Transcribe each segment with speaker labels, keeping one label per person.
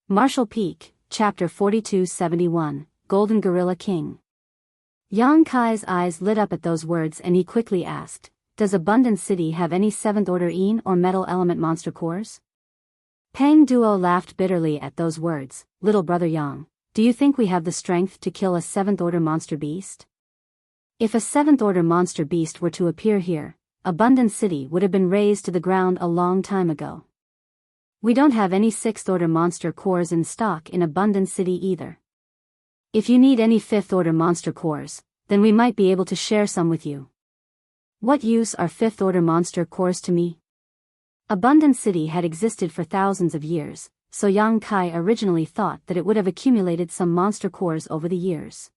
Speaker 1: Marshall Peak, Chapter 4271, Golden Gorilla King. Yang Kai's eyes lit up at those words and he quickly asked, "Does Abundant City have any 7th Order Yin or Metal Element monster cores?" Pang Duo laughed bitterly at those words. "Little brother Yang, do you think we have the strength to kill a 7th Order monster beast? If a 7th Order monster beast were to appear here, Abundant City would have been razed to the ground a long time ago. We don't have any 6th Order monster cores in stock in Abundant City either. If you need any 5th Order monster cores, then we might be able to share some with you." "What use are 5th Order monster cores to me?" Abundant City had existed for thousands of years, so Yang Kai originally thought that it would have accumulated some monster cores over the years.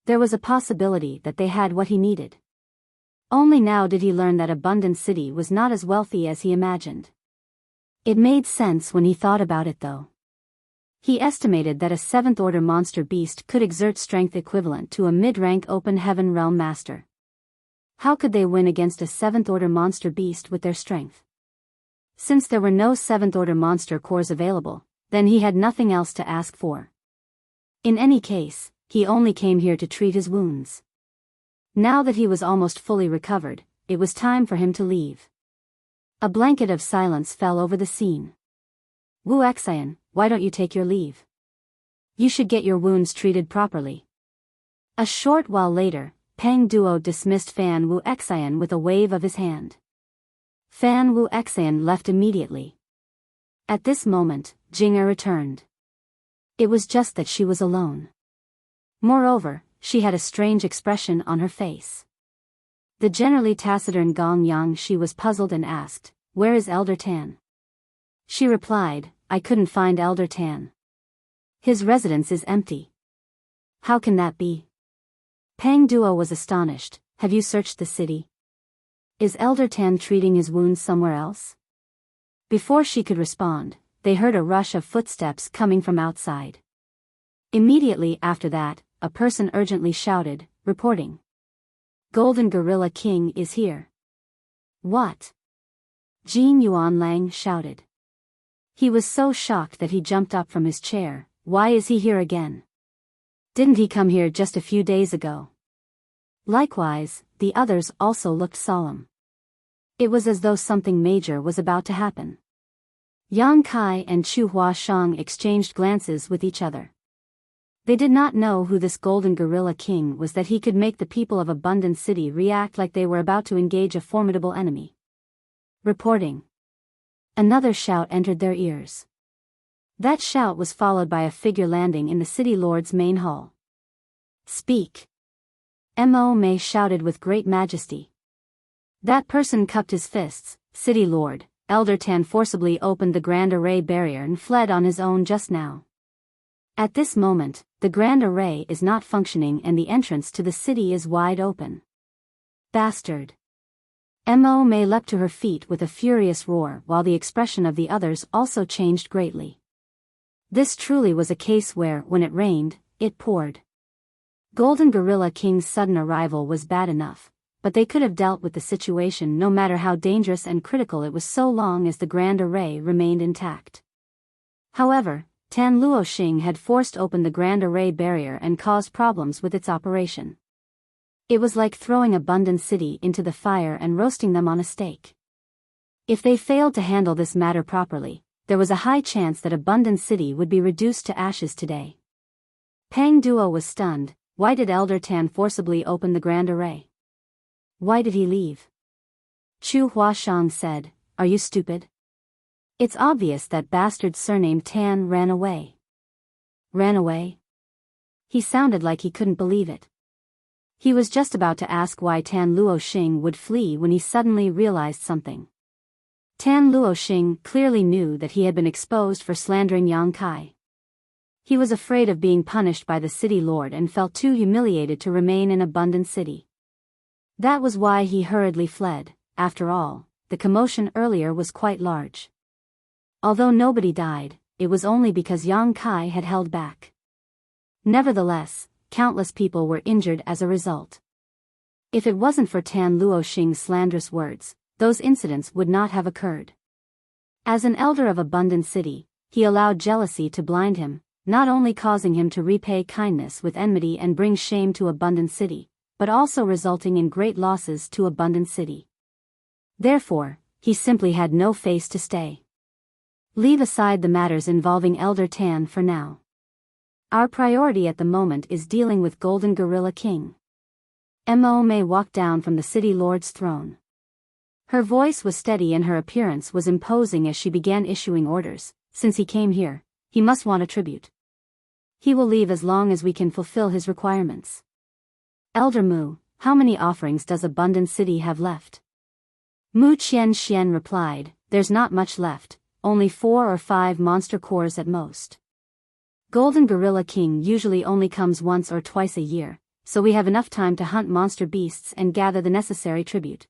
Speaker 1: There was a possibility that they had what he needed. Only now did he learn that Abundant City was not as wealthy as he imagined. It made sense when he thought about it though. He estimated that a 7th Order monster beast could exert strength equivalent to a mid-rank open heaven realm master. How could they win against a 7th Order monster beast with their strength? Since there were no 7th Order monster cores available, then he had nothing else to ask for. In any case, he only came here to treat his wounds. Now that he was almost fully recovered, it was time for him to leave. A blanket of silence fell over the scene. "Wuxia, why don't you take your leave? You should get your wounds treated properly." A short while later, Pang Duo dismissed Fan Wuxia with a wave of his hand. Fan Wuxia left immediately. At this moment, Jing'er returned. It was just that she was alone. Moreover, she had a strange expression on her face. The generally taciturn Gong Yang she was puzzled and asked, "Where is Elder Tan?" She replied, "I couldn't find Elder Tan. His residence is empty." "How can that be?" Pang Duo was astonished. "Have you searched the city? Is Elder Tan treating his wounds somewhere else?" Before she could respond, they heard a rush of footsteps coming from outside. Immediately after that, a person urgently shouted, reporting, "Golden Gorilla King is here." "What?" Jin Yuan Lang shouted. He was so shocked that he jumped up from his chair. "Why is he here again? Didn't he come here just a few days ago?" Likewise, the others also looked solemn. It was as though something major was about to happen. Yang Kai and Chu Huashang exchanged glances with each other. They did not know who this Golden Gorilla King was, that he could make the people of Abundant City react like they were about to engage a formidable enemy. Reporting. Another shout entered their ears. That shout was followed by a figure landing in the city lord's main hall. "Speak!" Mo Mei shouted with great majesty. That person cupped his fists. "City lord, Elder Tan forcibly opened the Grand Array barrier and fled on his own just now. At this moment, the Grand Array is not functioning and the entrance to the city is wide open." "Bastard!" Mo Mei leapt to her feet with a furious roar, while the expression of the others also changed greatly. This truly was a case where, when it rained, it poured. Golden Gorilla King's sudden arrival was bad enough, but they could have dealt with the situation no matter how dangerous and critical it was, so long as the Grand Array remained intact. However, Tan Luoxing had forced open the Grand Array barrier and caused problems with its operation. It was like throwing Abundant City into the fire and roasting them on a stake. If they failed to handle this matter properly, there was a high chance that Abundant City would be reduced to ashes today. Pang Duo was stunned. Why did Elder Tan forcibly open the Grand Array? Why did he leave? Chu Huashang said, "Are you stupid? It's obvious that bastard surnamed Tan ran away." "Ran away?" He sounded like he couldn't believe it. He was just about to ask why Tan Luoxing would flee when he suddenly realized something. Tan Luoxing clearly knew that he had been exposed for slandering Yang Kai. He was afraid of being punished by the city lord and felt too humiliated to remain in Abundant City. That was why he hurriedly fled. After all, the commotion earlier was quite large. Although nobody died, it was only because Yang Kai had held back. Nevertheless, countless people were injured as a result. If it wasn't for Tan Luoxing's slanderous words, those incidents would not have occurred. As an elder of Abundant City, he allowed jealousy to blind him, not only causing him to repay kindness with enmity and bring shame to Abundant City, but also resulting in great losses to Abundant City. Therefore, he simply had no face to stay. Leave aside the matters involving Elder Tan for now. Our priority at the moment is dealing with Golden Gorilla King. Mo May walked down from the city lord's throne. Her voice was steady and her appearance was imposing as she began issuing orders. Since he came here, he must want a tribute. He will leave as long as we can fulfill his requirements. Elder Mu, how many offerings does Abundant City have left? Mu Qian replied, there's not much left, only 4 or 5 monster cores at most. Golden Gorilla King usually only comes once or twice a year, so we have enough time to hunt monster beasts and gather the necessary tribute.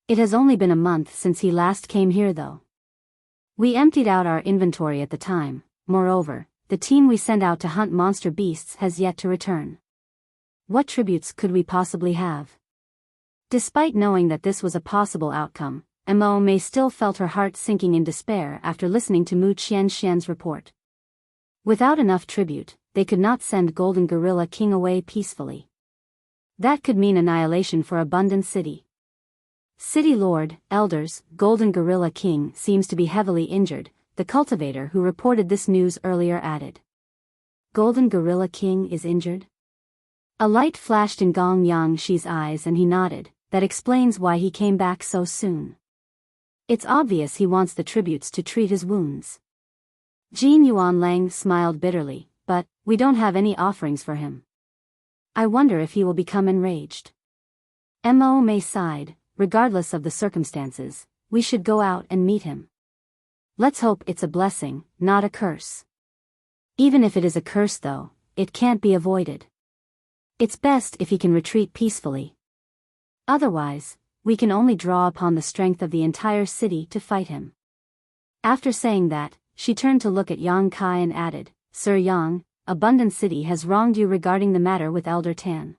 Speaker 1: It has only been a month since he last came here though. We emptied out our inventory at the time. Moreover, the team we sent out to hunt monster beasts has yet to return. What tributes could we possibly have? Despite knowing that this was a possible outcome, Mo May still felt her heart sinking in despair after listening to Mu Qian's report. Without enough tribute, they could not send Golden Gorilla King away peacefully. That could mean annihilation for Abundant City. City Lord, Elders, Golden Gorilla King seems to be heavily injured, the cultivator who reported this news earlier added. Golden Gorilla King is injured? A light flashed in Gong Yangshi's eyes and he nodded. That explains why he came back so soon. It's obvious he wants the tributes to treat his wounds. Jin Yuan Lang smiled bitterly, but we don't have any offerings for him. I wonder if he will become enraged. Mo May sighed, regardless of the circumstances, we should go out and meet him. Let's hope it's a blessing, not a curse. Even if it is a curse though, it can't be avoided. It's best if he can retreat peacefully. Otherwise, we can only draw upon the strength of the entire city to fight him. After saying that, she turned to look at Yang Kai and added, Sir Yang, Abundant City has wronged you regarding the matter with Elder Tan.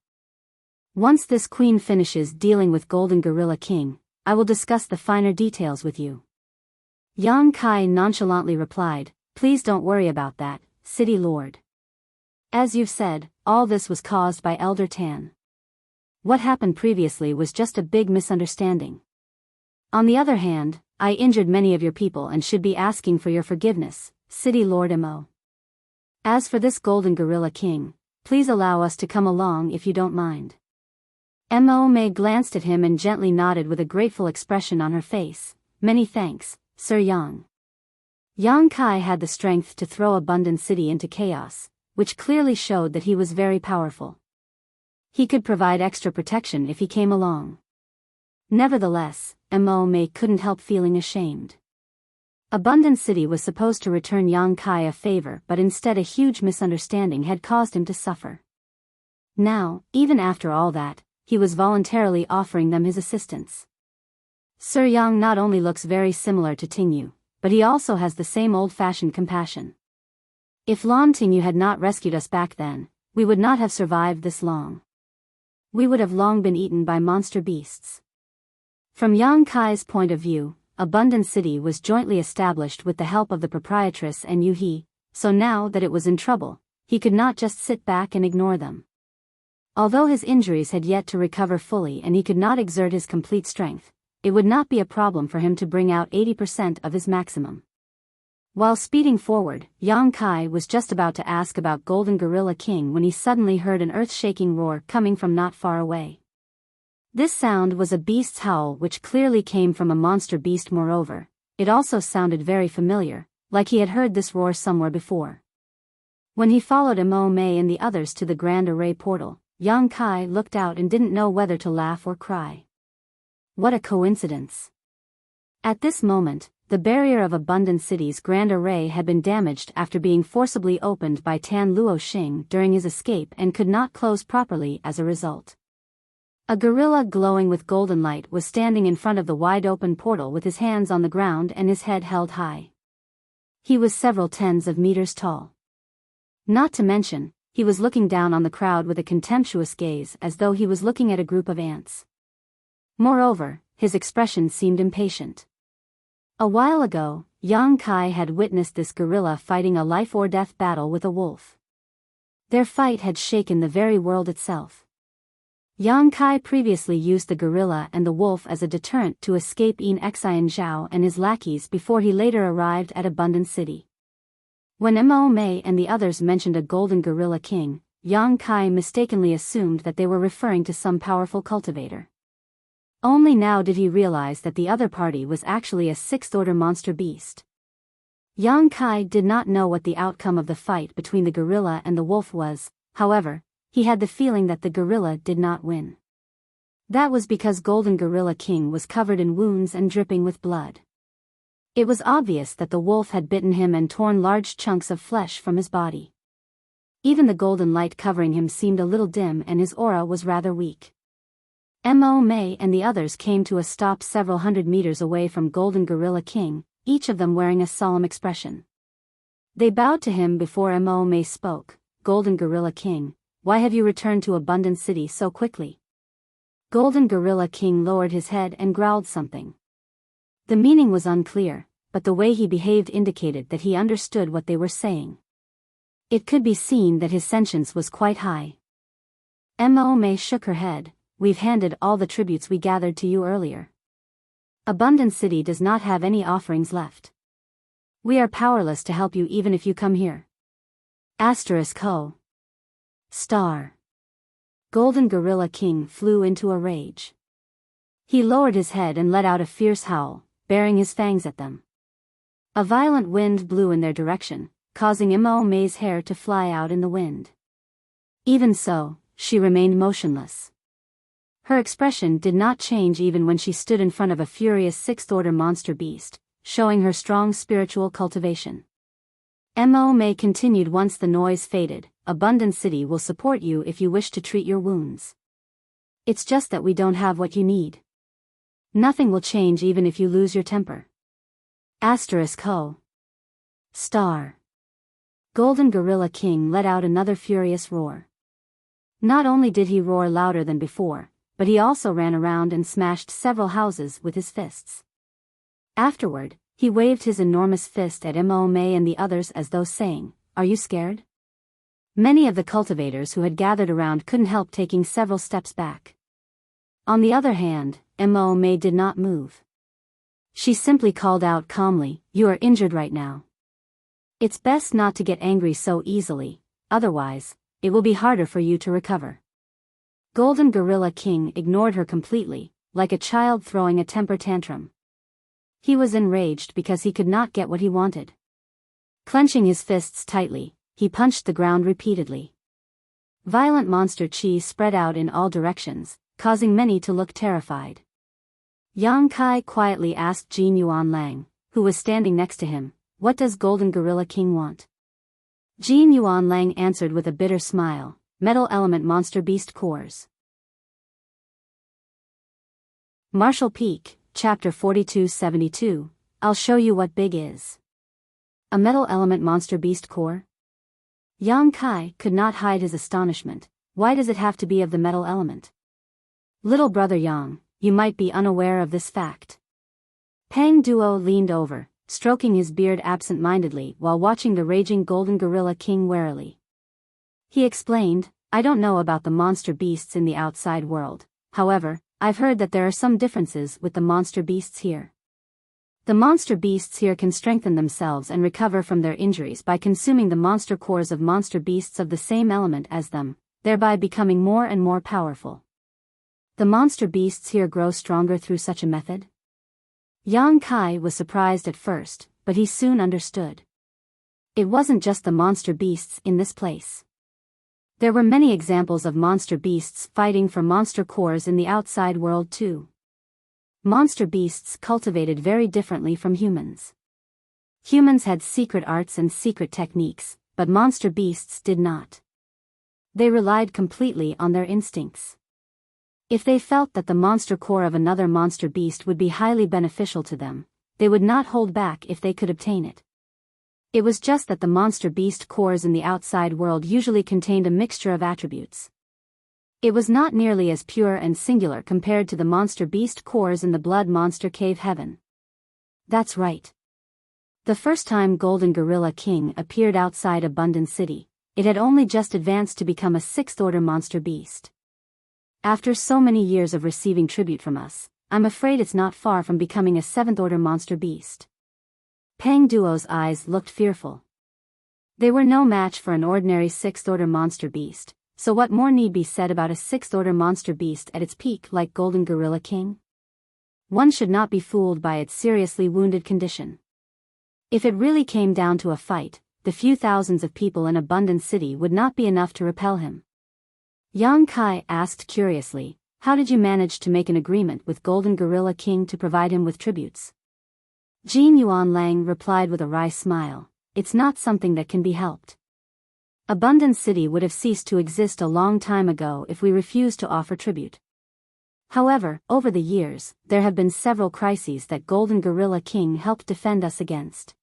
Speaker 1: Once this queen finishes dealing with Golden Gorilla King, I will discuss the finer details with you. Yang Kai nonchalantly replied, please don't worry about that, City Lord. As you've said, all this was caused by Elder Tan. What happened previously was just a big misunderstanding. On the other hand, I injured many of your people and should be asking for your forgiveness, City Lord Mo. As for this Golden Gorilla King, please allow us to come along if you don't mind. Mo May glanced at him and gently nodded with a grateful expression on her face. Many thanks, Sir Yang. Yang Kai had the strength to throw Abundant City into chaos, which clearly showed that he was very powerful. He could provide extra protection if he came along. Nevertheless, Mo May couldn't help feeling ashamed. Abundant City was supposed to return Yang Kai a favor, but instead a huge misunderstanding had caused him to suffer. Now, even after all that, he was voluntarily offering them his assistance. Sir Yang not only looks very similar to Tingyu, but he also has the same old-fashioned compassion. If Lan Tingyu had not rescued us back then, we would not have survived this long. We would have long been eaten by monster beasts. From Yang Kai's point of view, Abundant City was jointly established with the help of the proprietress and Yu He, so now that it was in trouble, he could not just sit back and ignore them. Although his injuries had yet to recover fully and he could not exert his complete strength, it would not be a problem for him to bring out 80% of his maximum. While speeding forward, Yang Kai was just about to ask about Golden Gorilla King when he suddenly heard an earth-shaking roar coming from not far away. This sound was a beast's howl which clearly came from a monster beast. Moreover, it also sounded very familiar, like he had heard this roar somewhere before. When he followed Mo May and the others to the Grand Array portal, Yang Kai looked out and didn't know whether to laugh or cry. What a coincidence. At this moment, the barrier of Abundant City's Grand Array had been damaged after being forcibly opened by Tan Luo Xing during his escape and could not close properly as a result. A gorilla glowing with golden light was standing in front of the wide-open portal with his hands on the ground and his head held high. He was several tens of meters tall. Not to mention, he was looking down on the crowd with a contemptuous gaze as though he was looking at a group of ants. Moreover, his expression seemed impatient. A while ago, Yang Kai had witnessed this gorilla fighting a life-or-death battle with a wolf. Their fight had shaken the very world itself. Yang Kai previously used the gorilla and the wolf as a deterrent to escape In Xian Zhao and his lackeys before he later arrived at Abundant City. When Mo Mei and the others mentioned a golden gorilla king, Yang Kai mistakenly assumed that they were referring to some powerful cultivator. Only now did he realize that the other party was actually a sixth-order monster beast. Yang Kai did not know what the outcome of the fight between the gorilla and the wolf was, however, he had the feeling that the gorilla did not win. That was because Golden Gorilla King was covered in wounds and dripping with blood. It was obvious that the wolf had bitten him and torn large chunks of flesh from his body. Even the golden light covering him seemed a little dim and his aura was rather weak. Mo Mei and the others came to a stop several hundred meters away from Golden Gorilla King, each of them wearing a solemn expression. They bowed to him before Mo Mei spoke. Golden Gorilla King, why have you returned to Abundant City so quickly? Golden Gorilla King lowered his head and growled something. The meaning was unclear, but the way he behaved indicated that he understood what they were saying. It could be seen that his sentience was quite high. Mo Mei shook her head. We've handed all the tributes we gathered to you earlier. Abundant City does not have any offerings left. We are powerless to help you even if you come here. Ho. Star. Golden Gorilla King flew into a rage. He lowered his head and let out a fierce howl, baring his fangs at them. A violent wind blew in their direction, causing Mo Mei's hair to fly out in the wind. Even so, she remained motionless. Her expression did not change even when she stood in front of a furious sixth-order monster beast, showing her strong spiritual cultivation. Mo Mei continued once the noise faded, Abundant City will support you if you wish to treat your wounds. It's just that we don't have what you need. Nothing will change even if you lose your temper. Ho. Star. Golden Gorilla King let out another furious roar. Not only did he roar louder than before, but he also ran around and smashed several houses with his fists. Afterward, he waved his enormous fist at Mo Mei and the others as though saying, "Are you scared?" Many of the cultivators who had gathered around couldn't help taking several steps back. On the other hand, Mo Mei did not move. She simply called out calmly, "You are injured right now. It's best not to get angry so easily, otherwise, it will be harder for you to recover." Golden Gorilla King ignored her completely, like a child throwing a temper tantrum. He was enraged because he could not get what he wanted. Clenching his fists tightly, he punched the ground repeatedly. Violent monster chi spread out in all directions, causing many to look terrified. Yang Kai quietly asked Jin Yuan Lang, who was standing next to him, "What does Golden Gorilla King want?" Jin Yuan Lang answered with a bitter smile, "Metal Element Monster Beast Cores." Marshall Peak, Chapter 4272, I'll show you what big is. A Metal Element Monster Beast Core? Yang Kai could not hide his astonishment. Why does it have to be of the metal element? Little brother Yang, you might be unaware of this fact. Pang Duo leaned over, stroking his beard absent-mindedly while watching the raging Golden Gorilla King warily. He explained, "I don't know about the monster beasts in the outside world, however, I've heard that there are some differences with the monster beasts here. The monster beasts here can strengthen themselves and recover from their injuries by consuming the monster cores of monster beasts of the same element as them, thereby becoming more and more powerful. The monster beasts here grow stronger through such a method?" Yang Kai was surprised at first, but he soon understood. It wasn't just the monster beasts in this place. There were many examples of monster beasts fighting for monster cores in the outside world too. Monster beasts cultivated very differently from humans. Humans had secret arts and secret techniques, but monster beasts did not. They relied completely on their instincts. If they felt that the monster core of another monster beast would be highly beneficial to them, they would not hold back if they could obtain it. It was just that the monster beast cores in the outside world usually contained a mixture of attributes. It was not nearly as pure and singular compared to the monster beast cores in the blood monster cave heaven. That's right. The first time Golden Gorilla King appeared outside Abundant City, it had only just advanced to become a sixth-order monster beast. After so many years of receiving tribute from us, I'm afraid it's not far from becoming a seventh-order monster beast. Pang Duo's eyes looked fearful. They were no match for an ordinary sixth-order monster beast, so what more need be said about a sixth-order monster beast at its peak like Golden Gorilla King? One should not be fooled by its seriously wounded condition. If it really came down to a fight, the few thousands of people in Abundant City would not be enough to repel him. Yang Kai asked curiously, how did you manage to make an agreement with Golden Gorilla King to provide him with tributes? Jin Yuan Lang replied with a wry smile, it's not something that can be helped. Abundant City would have ceased to exist a long time ago if we refused to offer tribute. However, over the years, there have been several crises that Golden Gorilla King helped defend us against.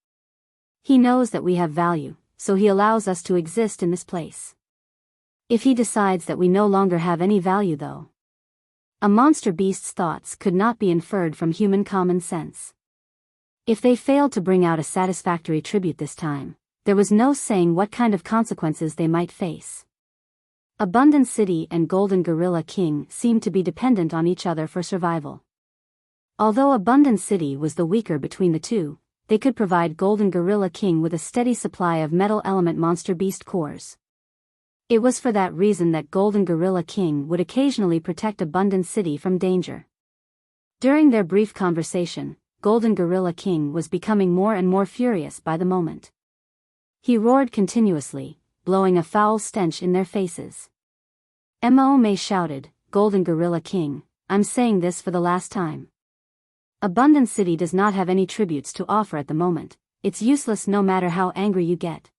Speaker 1: He knows that we have value, so he allows us to exist in this place. If he decides that we no longer have any value though, a monster beast's thoughts could not be inferred from human common sense. If they failed to bring out a satisfactory tribute this time, there was no saying what kind of consequences they might face. Abundant City and Golden Gorilla King seemed to be dependent on each other for survival. Although Abundant City was the weaker between the two, they could provide Golden Gorilla King with a steady supply of metal element monster beast cores. It was for that reason that Golden Gorilla King would occasionally protect Abundant City from danger. During their brief conversation, Golden Gorilla King was becoming more and more furious by the moment. He roared continuously, blowing a foul stench in their faces. Mo Mei shouted, Golden Gorilla King, I'm saying this for the last time. Abundant City does not have any tributes to offer at the moment, it's useless no matter how angry you get.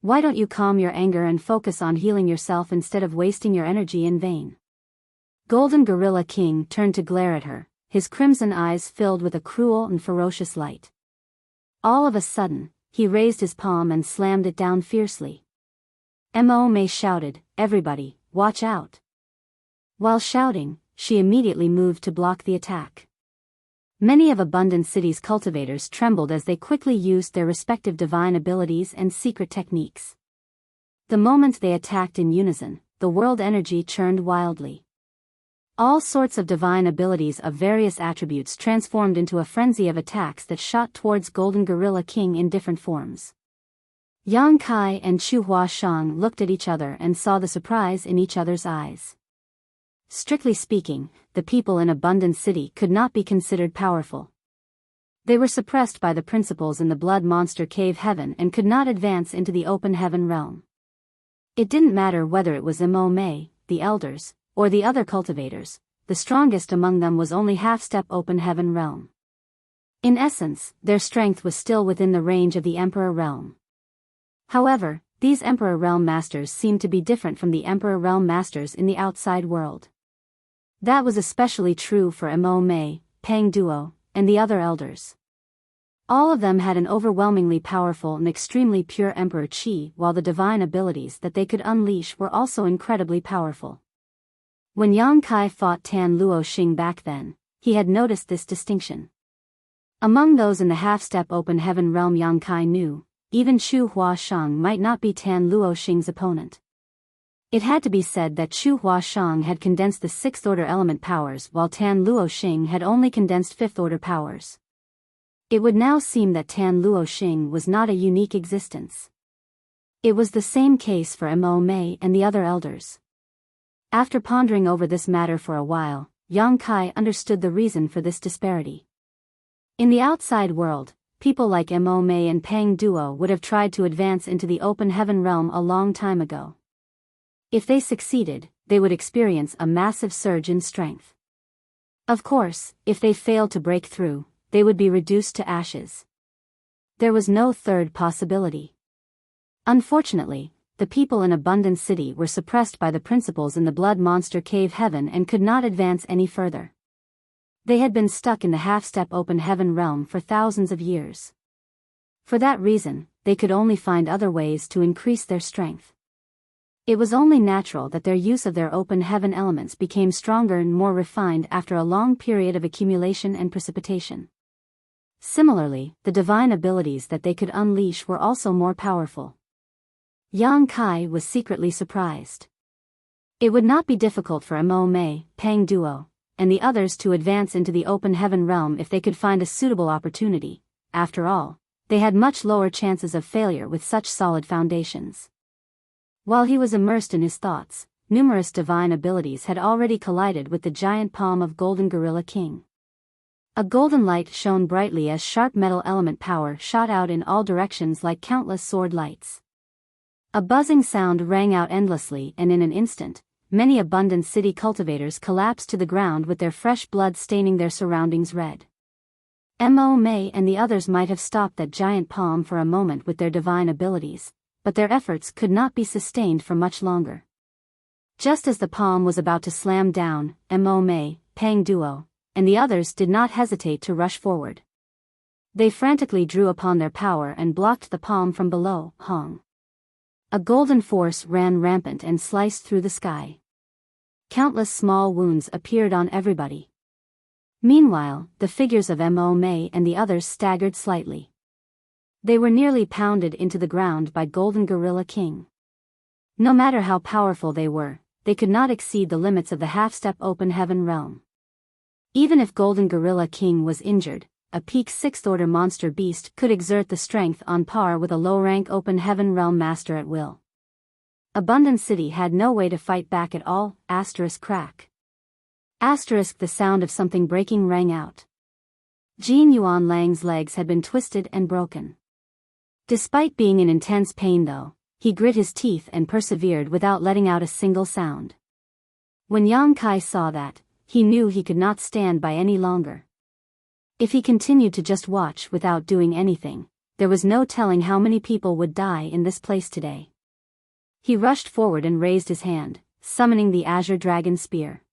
Speaker 1: Why don't you calm your anger and focus on healing yourself instead of wasting your energy in vain? Golden Gorilla King turned to glare at her, his crimson eyes filled with a cruel and ferocious light. All of a sudden, he raised his palm and slammed it down fiercely. Mo Mei shouted, everybody, watch out. While shouting, she immediately moved to block the attack. Many of Abundant City's cultivators trembled as they quickly used their respective divine abilities and secret techniques. The moment they attacked in unison, the world energy churned wildly. All sorts of divine abilities of various attributes transformed into a frenzy of attacks that shot towards Golden Gorilla King in different forms. Yang Kai and Chu Huashang looked at each other and saw the surprise in each other's eyes. Strictly speaking, the people in Abundant City could not be considered powerful. They were suppressed by the principles in the Blood Monster Cave Heaven and could not advance into the Open Heaven realm. It didn't matter whether it was Mo Mei, the elders, or the other cultivators, the strongest among them was only half-step Open Heaven realm. In essence, their strength was still within the range of the Emperor realm. However, these Emperor realm masters seemed to be different from the Emperor realm masters in the outside world. That was especially true for Mo Mei, Pang Duo, and the other elders. All of them had an overwhelmingly powerful and extremely pure Emperor Qi, while the divine abilities that they could unleash were also incredibly powerful. When Yang Kai fought Tan Luo Xing back then, he had noticed this distinction. Among those in the half-step Open Heaven realm Yang Kai knew, even Chu Huashang might not be Tan Luo Xing's opponent. It had to be said that Chu Huashang had condensed the sixth-order element powers while Tan Luo Xing had only condensed fifth-order powers. It would now seem that Tan Luo Xing was not a unique existence. It was the same case for Mo Mei and the other elders. After pondering over this matter for a while, Yang Kai understood the reason for this disparity. In the outside world, people like Mo Mei and Pang Duo would have tried to advance into the Open Heaven realm a long time ago. If they succeeded, they would experience a massive surge in strength. Of course, if they failed to break through, they would be reduced to ashes. There was no third possibility. Unfortunately, the people in Abundant City were suppressed by the principles in the Blood Monster Cave Heaven and could not advance any further. They had been stuck in the half-step Open Heaven realm for thousands of years. For that reason, they could only find other ways to increase their strength. It was only natural that their use of their Open Heaven elements became stronger and more refined after a long period of accumulation and precipitation. Similarly, the divine abilities that they could unleash were also more powerful. Yang Kai was secretly surprised. It would not be difficult for Mo Mei, Pang Duo, and the others to advance into the open heaven realm if they could find a suitable opportunity. After all, they had much lower chances of failure with such solid foundations. While he was immersed in his thoughts, numerous divine abilities had already collided with the giant palm of Golden Gorilla King. A golden light shone brightly as sharp metal element power shot out in all directions like countless sword lights. A buzzing sound rang out endlessly, and in an instant, many abundant city cultivators collapsed to the ground with their fresh blood staining their surroundings red. Mo Mei and the others might have stopped that giant palm for a moment with their divine abilities, but their efforts could not be sustained for much longer. Just as the palm was about to slam down, Mo Mei, Pang Duo, and the others did not hesitate to rush forward. They frantically drew upon their power and blocked the palm from below. Hong. A golden force ran rampant and sliced through the sky. Countless small wounds appeared on everybody. Meanwhile, the figures of Mo Mei and the others staggered slightly. They were nearly pounded into the ground by Golden Gorilla King. No matter how powerful they were, they could not exceed the limits of the half-step open heaven realm. Even if Golden Gorilla King was injured, a peak 6th order monster beast could exert the strength on par with a low-rank open heaven realm master at will. Abundant City had no way to fight back at all. Crack. The sound of something breaking rang out. Jin Yuan Lang's legs had been twisted and broken. Despite being in intense pain though, he grit his teeth and persevered without letting out a single sound. When Yang Kai saw that, he knew he could not stand by any longer. If he continued to just watch without doing anything, there was no telling how many people would die in this place today. He rushed forward and raised his hand, summoning the Azure Dragon Spear.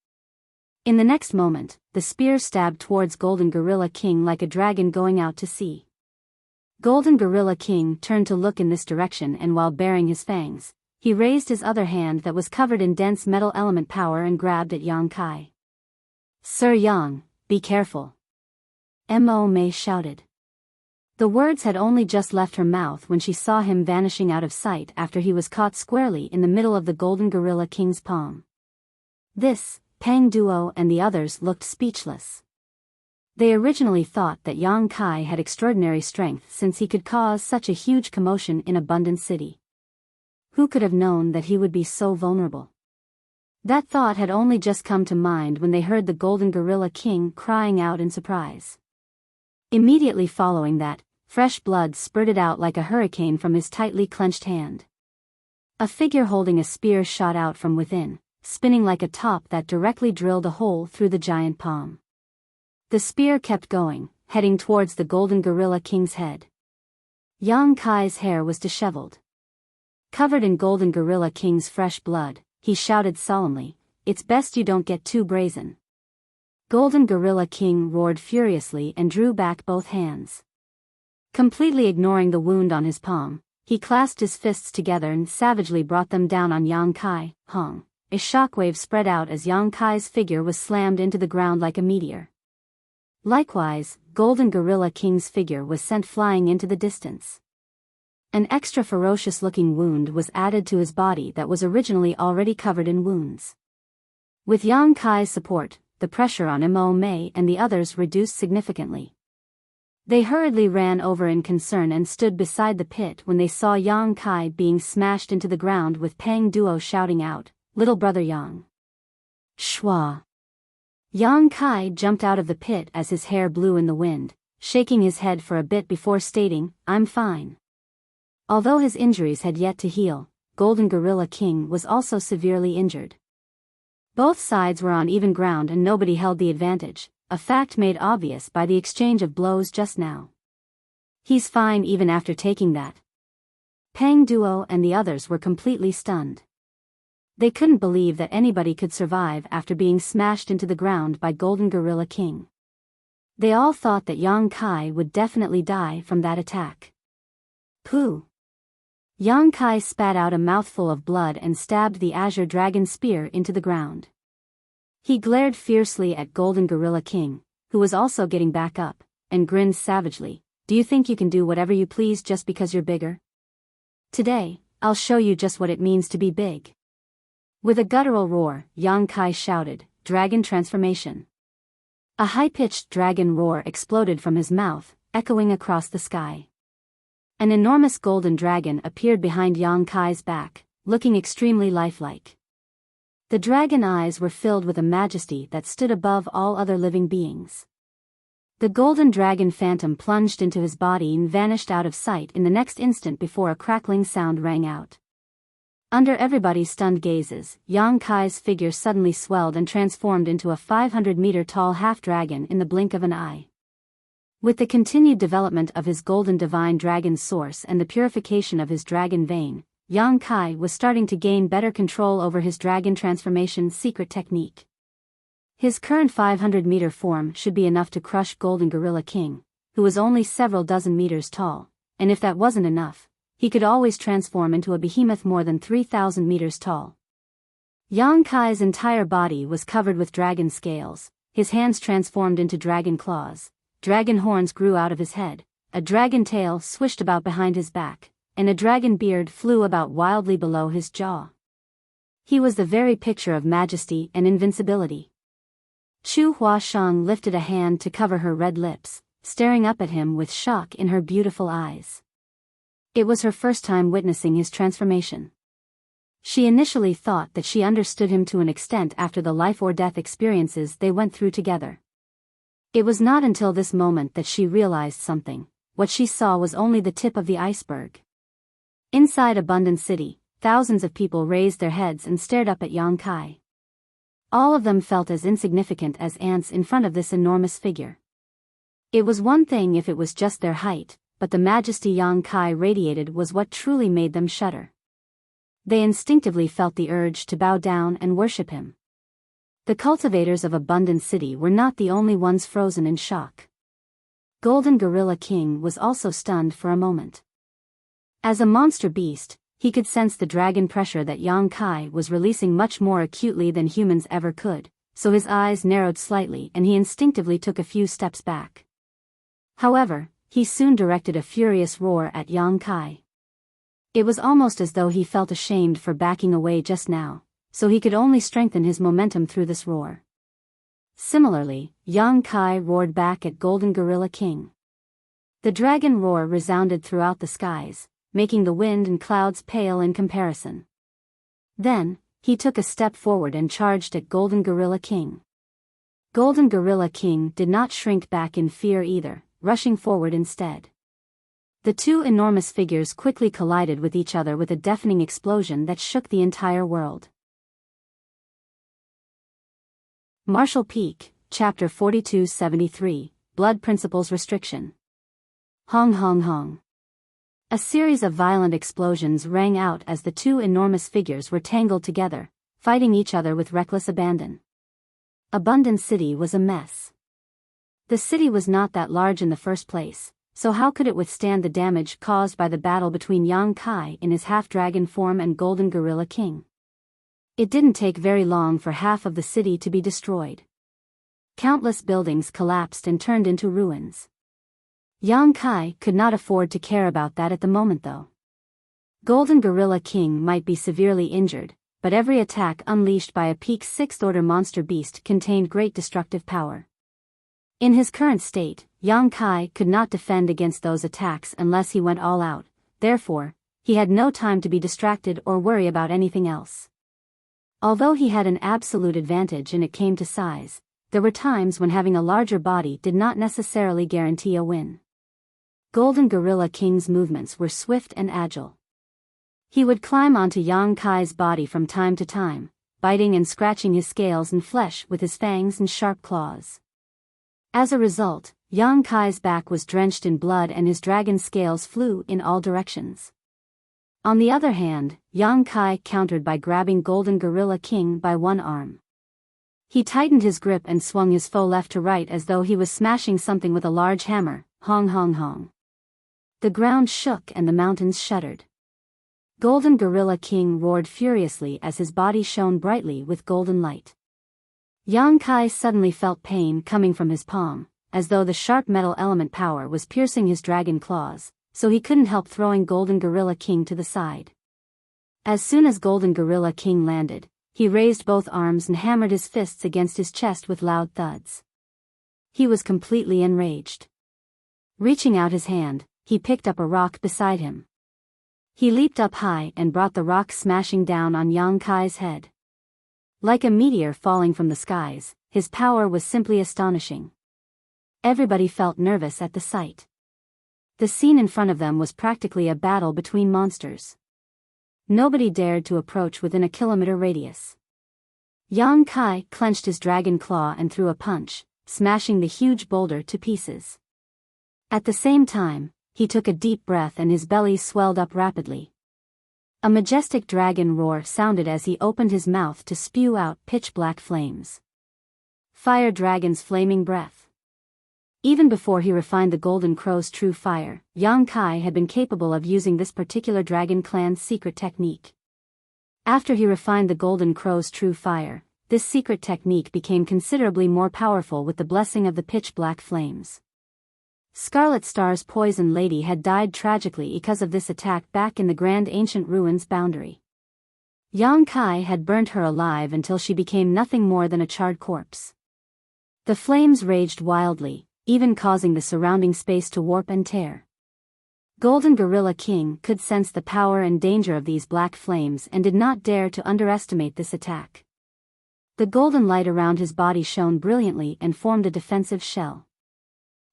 Speaker 1: In the next moment, the spear stabbed towards Golden Gorilla King like a dragon going out to sea. Golden Gorilla King turned to look in this direction, and while baring his fangs, he raised his other hand that was covered in dense metal element power and grabbed at Yang Kai. "Sir Yang, be careful," Mo Mei shouted. The words had only just left her mouth when she saw him vanishing out of sight after he was caught squarely in the middle of the Golden Gorilla King's palm. This, Pang Duo and the others looked speechless. They originally thought that Yang Kai had extraordinary strength since he could cause such a huge commotion in Abundant City. Who could have known that he would be so vulnerable? That thought had only just come to mind when they heard the Golden Gorilla King crying out in surprise. Immediately following that, fresh blood spurted out like a hurricane from his tightly clenched hand. A figure holding a spear shot out from within, spinning like a top that directly drilled a hole through the giant palm. The spear kept going, heading towards the Golden Gorilla King's head. Yang Kai's hair was disheveled. Covered in Golden Gorilla King's fresh blood, he shouted solemnly, "It's best you don't get too brazen." Golden Gorilla King roared furiously and drew back both hands. Completely ignoring the wound on his palm, he clasped his fists together and savagely brought them down on Yang Kai. Hong! A shockwave spread out as Yang Kai's figure was slammed into the ground like a meteor. Likewise, Golden Gorilla King's figure was sent flying into the distance. An extra ferocious-looking wound was added to his body that was originally already covered in wounds. With Yang Kai's support, the pressure on Mo Mei and the others reduced significantly. They hurriedly ran over in concern and stood beside the pit when they saw Yang Kai being smashed into the ground with Pang Duo shouting out, "Little brother Yang!" Shwa! Yang Kai jumped out of the pit as his hair blew in the wind, shaking his head for a bit before stating, "I'm fine." Although his injuries had yet to heal, Golden Gorilla King was also severely injured. Both sides were on even ground and nobody held the advantage, a fact made obvious by the exchange of blows just now. "He's fine even after taking that." Pang Duo and the others were completely stunned. They couldn't believe that anybody could survive after being smashed into the ground by Golden Gorilla King. They all thought that Yang Kai would definitely die from that attack. Pooh! Yang Kai spat out a mouthful of blood and stabbed the Azure Dragon Spear into the ground. He glared fiercely at Golden Gorilla King, who was also getting back up, and grinned savagely. Do you think you can do whatever you please just because you're bigger? Today, I'll show you just what it means to be big. With a guttural roar, Yang Kai shouted, "Dragon transformation." A high-pitched dragon roar exploded from his mouth, echoing across the sky. An enormous golden dragon appeared behind Yang Kai's back, looking extremely lifelike. The dragon eyes were filled with a majesty that stood above all other living beings. The golden dragon phantom plunged into his body and vanished out of sight in the next instant before a crackling sound rang out. Under everybody's stunned gazes, Yang Kai's figure suddenly swelled and transformed into a 500-meter-tall half-dragon in the blink of an eye. With the continued development of his golden divine dragon source and the purification of his dragon vein, Yang Kai was starting to gain better control over his dragon transformation secret technique. His current 500-meter form should be enough to crush Golden Gorilla King, who was only several dozen meters tall, and if that wasn't enough, he could always transform into a behemoth more than 3,000 meters tall. Yang Kai's entire body was covered with dragon scales, his hands transformed into dragon claws, dragon horns grew out of his head, a dragon tail swished about behind his back, and a dragon beard flew about wildly below his jaw. He was the very picture of majesty and invincibility. Chu Huashang lifted a hand to cover her red lips, staring up at him with shock in her beautiful eyes. It was her first time witnessing his transformation. She initially thought that she understood him to an extent after the life-or-death experiences they went through together. It was not until this moment that she realized something. What she saw was only the tip of the iceberg. Inside Abundant City, thousands of people raised their heads and stared up at Yang Kai. All of them felt as insignificant as ants in front of this enormous figure. It was one thing if it was just their height, but the majesty Yang Kai radiated was what truly made them shudder. They instinctively felt the urge to bow down and worship him. The cultivators of Abundant City were not the only ones frozen in shock. Golden Gorilla King was also stunned for a moment. As a monster beast, he could sense the dragon pressure that Yang Kai was releasing much more acutely than humans ever could, so his eyes narrowed slightly and he instinctively took a few steps back. However, he soon directed a furious roar at Yang Kai. It was almost as though he felt ashamed for backing away just now, so he could only strengthen his momentum through this roar. Similarly, Yang Kai roared back at Golden Gorilla King. The dragon roar resounded throughout the skies, making the wind and clouds pale in comparison. Then, he took a step forward and charged at Golden Gorilla King. Golden Gorilla King did not shrink back in fear either, rushing forward instead. The two enormous figures quickly collided with each other with a deafening explosion that shook the entire world. Marshall Peak, Chapter 4273, Blood Principles Restriction. Hong hong hong. A series of violent explosions rang out as the two enormous figures were tangled together, fighting each other with reckless abandon. Abundant City was a mess. The city was not that large in the first place, so how could it withstand the damage caused by the battle between Yang Kai in his half-dragon form and Golden Gorilla King? It didn't take very long for half of the city to be destroyed. Countless buildings collapsed and turned into ruins. Yang Kai could not afford to care about that at the moment though. Golden Gorilla King might be severely injured, but every attack unleashed by a peak 6th-order monster beast contained great destructive power. In his current state, Yang Kai could not defend against those attacks unless he went all out, therefore, he had no time to be distracted or worry about anything else. Although he had an absolute advantage when it came to size, there were times when having a larger body did not necessarily guarantee a win. Golden Gorilla King's movements were swift and agile. He would climb onto Yang Kai's body from time to time, biting and scratching his scales and flesh with his fangs and sharp claws. As a result, Yang Kai's back was drenched in blood and his dragon scales flew in all directions. On the other hand, Yang Kai countered by grabbing Golden Gorilla King by one arm. He tightened his grip and swung his foe left to right as though he was smashing something with a large hammer, hong hong hong. The ground shook and the mountains shuddered. Golden Gorilla King roared furiously as his body shone brightly with golden light. Yang Kai suddenly felt pain coming from his palm, as though the sharp metal element power was piercing his dragon claws, so he couldn't help throwing Golden Gorilla King to the side. As soon as Golden Gorilla King landed, he raised both arms and hammered his fists against his chest with loud thuds. He was completely enraged. Reaching out his hand, he picked up a rock beside him. He leaped up high and brought the rock smashing down on Yang Kai's head. Like a meteor falling from the skies, his power was simply astonishing. Everybody felt nervous at the sight. The scene in front of them was practically a battle between monsters. Nobody dared to approach within a kilometer radius. Yang Kai clenched his dragon claw and threw a punch, smashing the huge boulder to pieces. At the same time, he took a deep breath and his belly swelled up rapidly. A majestic dragon roar sounded as he opened his mouth to spew out pitch-black flames. Fire Dragon's flaming breath. Even before he refined the Golden Crow's true fire, Yang Kai had been capable of using this particular dragon clan's secret technique. After he refined the Golden Crow's true fire, this secret technique became considerably more powerful with the blessing of the pitch-black flames. Scarlet Star's Poison Lady had died tragically because of this attack back in the Grand Ancient Ruins boundary. Yang Kai had burnt her alive until she became nothing more than a charred corpse. The flames raged wildly, even causing the surrounding space to warp and tear. Golden Gorilla King could sense the power and danger of these black flames and did not dare to underestimate this attack. The golden light around his body shone brilliantly and formed a defensive shell.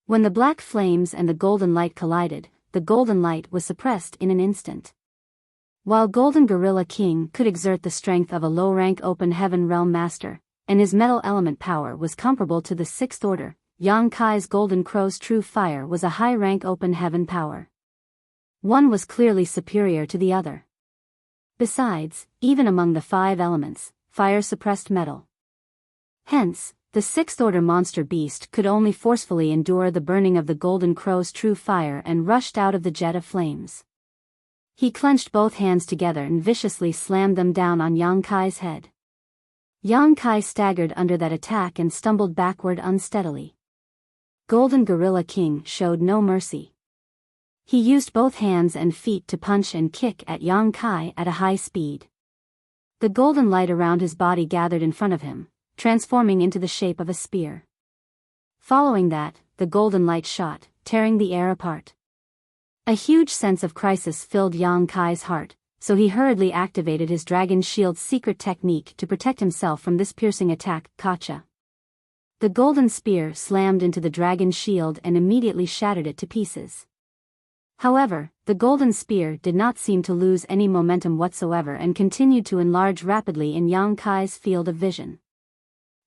Speaker 1: When the black flames and the golden light collided, the golden light was suppressed in an instant. While Golden Gorilla King could exert the strength of a low-rank open heaven realm master, and his metal element power was comparable to the Sixth Order, Yang Kai's Golden Crow's true fire was a high-rank open heaven power. One was clearly superior to the other. Besides, even among the five elements, fire suppressed metal. Hence, the Sixth Order monster beast could only forcefully endure the burning of the Golden Crow's true fire and rushed out of the jet of flames. He clenched both hands together and viciously slammed them down on Yang Kai's head. Yang Kai staggered under that attack and stumbled backward unsteadily. Golden Gorilla King showed no mercy. He used both hands and feet to punch and kick at Yang Kai at a high speed. The golden light around his body gathered in front of him, transforming into the shape of a spear. Following that, the golden light shot, tearing the air apart. A huge sense of crisis filled Yang Kai's heart, so he hurriedly activated his Dragon Shield's secret technique to protect himself from this piercing attack, Kacha. The golden spear slammed into the Dragon Shield and immediately shattered it to pieces. However, the golden spear did not seem to lose any momentum whatsoever and continued to enlarge rapidly in Yang Kai's field of vision.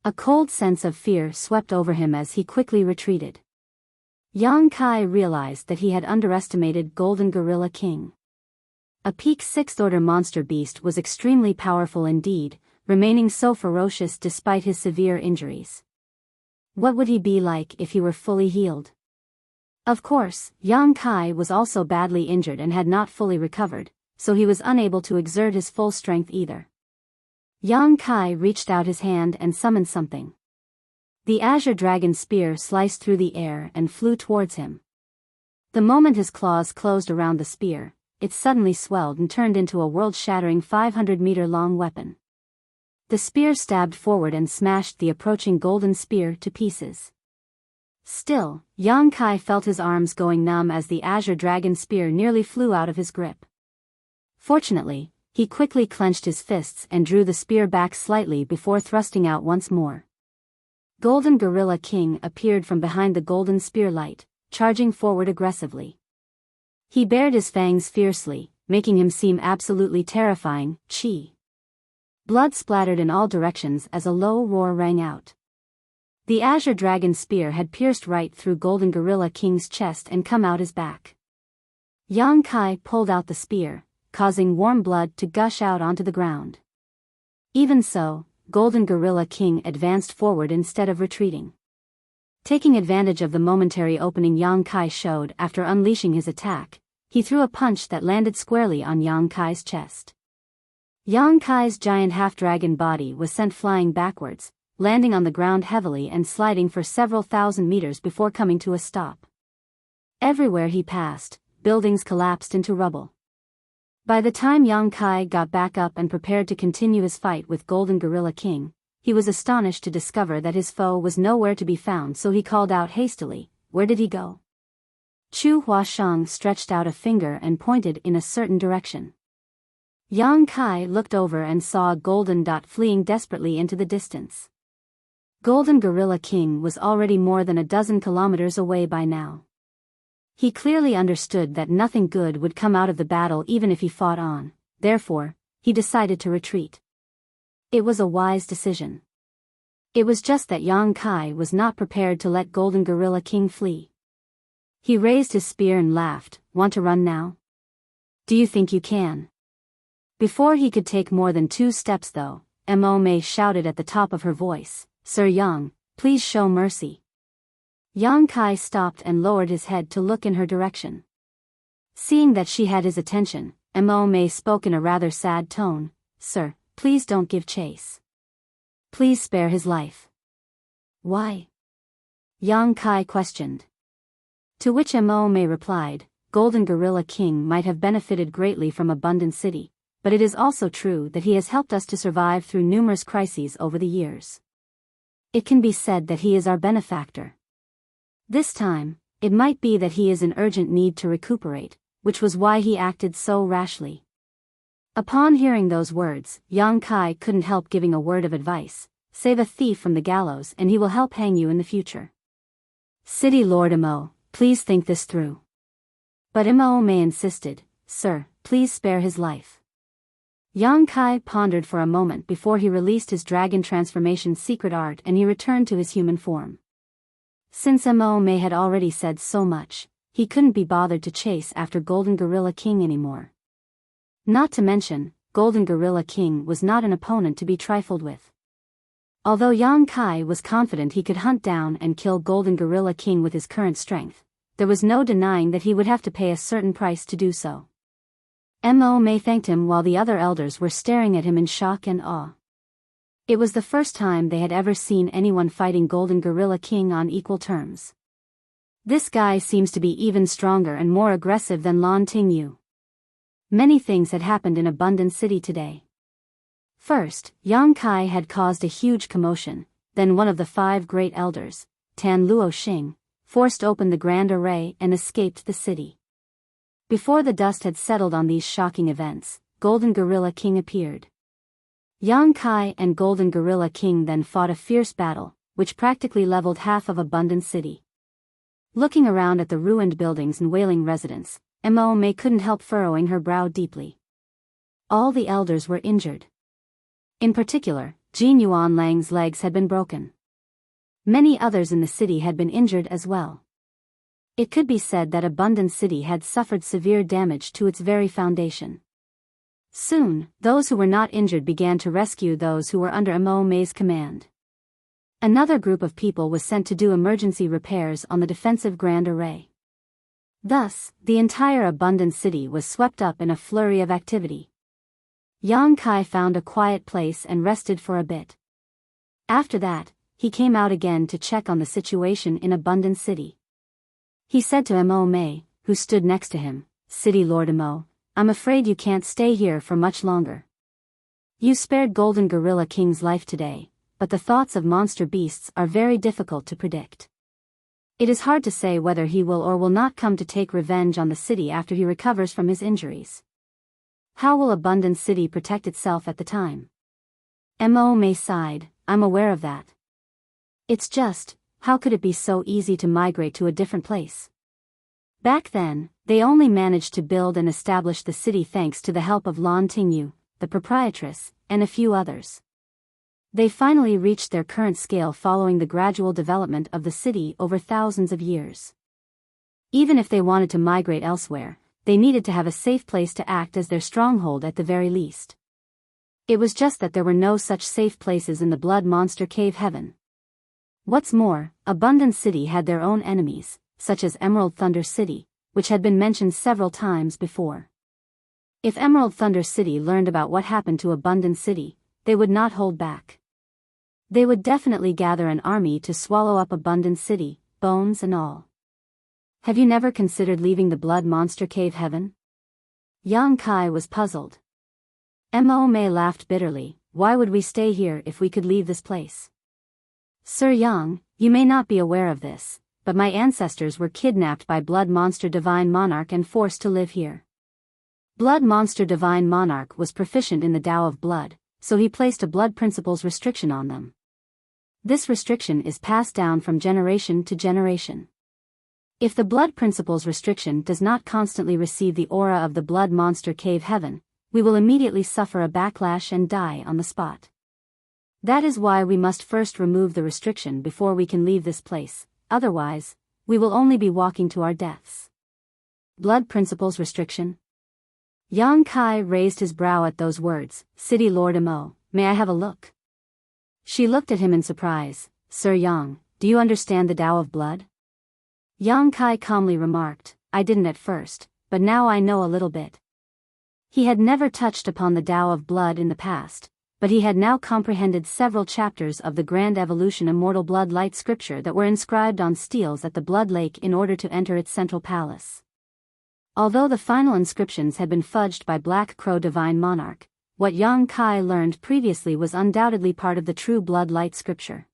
Speaker 1: A cold sense of fear swept over him as he quickly retreated. Yang Kai realized that he had underestimated Golden Gorilla King. A peak Sixth Order monster beast was extremely powerful indeed, remaining so ferocious despite his severe injuries. What would he be like if he were fully healed? Of course, Yang Kai was also badly injured and had not fully recovered, so he was unable to exert his full strength either. Yang Kai reached out his hand and summoned something. The Azure Dragon Spear sliced through the air and flew towards him. The moment his claws closed around the spear, it suddenly swelled and turned into a world-shattering 500-meter-long weapon. The spear stabbed forward and smashed the approaching golden spear to pieces. Still, Yang Kai felt his arms going numb as the Azure Dragon Spear nearly flew out of his grip. Fortunately, he quickly clenched his fists and drew the spear back slightly before thrusting out once more. Golden Gorilla King appeared from behind the golden spear light, charging forward aggressively. He bared his fangs fiercely, making him seem absolutely terrifying. Chi. Blood splattered in all directions as a low roar rang out. The Azure Dragon Spear had pierced right through Golden Gorilla King's chest and come out his back. Yang Kai pulled out the spear, causing warm blood to gush out onto the ground. Even so, Golden Gorilla King advanced forward instead of retreating. Taking advantage of the momentary opening Yang Kai showed after unleashing his attack, he threw a punch that landed squarely on Yang Kai's chest. Yang Kai's giant half-dragon body was sent flying backwards, landing on the ground heavily and sliding for several thousand meters before coming to a stop. Everywhere he passed, buildings collapsed into rubble. By the time Yang Kai got back up and prepared to continue his fight with Golden Gorilla King, he was astonished to discover that his foe was nowhere to be found, so he called out hastily, "Where did he go?" Chu Huasheng stretched out a finger and pointed in a certain direction. Yang Kai looked over and saw a golden dot fleeing desperately into the distance. Golden Gorilla King was already more than a dozen kilometers away by now. He clearly understood that nothing good would come out of the battle even if he fought on, therefore, he decided to retreat. It was a wise decision. It was just that Yang Kai was not prepared to let Golden Gorilla King flee. He raised his spear and laughed, "Want to run now? Do you think you can?" Before he could take more than 2 steps though, Mo Mei shouted at the top of her voice, "Sir Yang, please show mercy." Yang Kai stopped and lowered his head to look in her direction. Seeing that she had his attention, Mo Mei spoke in a rather sad tone, "Sir, please don't give chase. Please spare his life." "Why?" Yang Kai questioned. To which Mo Mei replied, "Golden Gorilla King might have benefited greatly from Abundant City, but it is also true that he has helped us to survive through numerous crises over the years. It can be said that he is our benefactor. This time, it might be that he is in urgent need to recuperate, which was why he acted so rashly." Upon hearing those words, Yang Kai couldn't help giving a word of advice: "Save a thief from the gallows and he will help hang you in the future. City Lord Mo, please think this through." But Mo Mei insisted, "Sir, please spare his life." Yang Kai pondered for a moment before he released his dragon transformation secret art and he returned to his human form. Since Mo Mei had already said so much, he couldn't be bothered to chase after Golden Gorilla King anymore. Not to mention, Golden Gorilla King was not an opponent to be trifled with. Although Yang Kai was confident he could hunt down and kill Golden Gorilla King with his current strength, there was no denying that he would have to pay a certain price to do so. Mo Mei thanked him while the other elders were staring at him in shock and awe. It was the first time they had ever seen anyone fighting Golden Gorilla King on equal terms. This guy seems to be even stronger and more aggressive than Lan Tingyu. Many things had happened in Abundant City today. First, Yang Kai had caused a huge commotion, then one of the 5 great elders, Tan Luo Xing, forced open the Grand Array and escaped the city. Before the dust had settled on these shocking events, Golden Gorilla King appeared. Yang Kai and Golden Gorilla King then fought a fierce battle, which practically leveled half of Abundant City. Looking around at the ruined buildings and wailing residents, Mo Mei couldn't help furrowing her brow deeply. All the elders were injured. In particular, Jin Yuan Lang's legs had been broken. Many others in the city had been injured as well. It could be said that Abundant City had suffered severe damage to its very foundation. Soon, those who were not injured began to rescue those who were under Mo Mei's command. Another group of people was sent to do emergency repairs on the defensive Grand Array. Thus, the entire Abundant City was swept up in a flurry of activity. Yang Kai found a quiet place and rested for a bit. After that, he came out again to check on the situation in Abundant City. He said to Mo Mei, who stood next to him, "City Lord Mo, I'm afraid you can't stay here for much longer. You spared Golden Gorilla King's life today, but the thoughts of monster beasts are very difficult to predict. It is hard to say whether he will or will not come to take revenge on the city after he recovers from his injuries. How will Abundant City protect itself at the time?" Mo Mei sighed, "I'm aware of that. It's just, how could it be so easy to migrate to a different place? Back then, they only managed to build and establish the city thanks to the help of Lan Tingyu, the proprietress, and a few others. They finally reached their current scale following the gradual development of the city over thousands of years. Even if they wanted to migrate elsewhere, they needed to have a safe place to act as their stronghold at the very least. It was just that there were no such safe places in the Blood Monster Cave Heaven. What's more, Abundant City had their own enemies, such as Emerald Thunder City, which had been mentioned several times before. If Emerald Thunder City learned about what happened to Abundant City, they would not hold back. They would definitely gather an army to swallow up Abundant City, bones and all. Have you never considered leaving the blood monster cave heaven? Yang Kai was puzzled. Mo Mei laughed bitterly. Why would we stay here if we could leave this place? Sir Yang, you may not be aware of this, but my ancestors were kidnapped by Blood Monster Divine Monarch and forced to live here. Blood Monster Divine Monarch was proficient in the Tao of Blood, so he placed a Blood Principles restriction on them. This restriction is passed down from generation to generation. If the Blood Principles restriction does not constantly receive the aura of the Blood Monster Cave Heaven, we will immediately suffer a backlash and die on the spot. That is why we must first remove the restriction before we can leave this place, otherwise, we will only be walking to our deaths. Blood Principles restriction? Yang Kai raised his brow at those words. City Lord Mo, may I have a look? She looked at him in surprise. Sir Yang, do you understand the Tao of Blood? Yang Kai calmly remarked, I didn't at first, but now I know a little bit. He had never touched upon the Tao of Blood in the past, but he had now comprehended several chapters of the Grand Evolution Immortal Blood Light scripture that were inscribed on steels at the Blood Lake in order to enter its central palace. Although the final inscriptions had been fudged by Black Crow Divine Monarch, what Yang Kai learned previously was undoubtedly part of the true Blood Light scripture.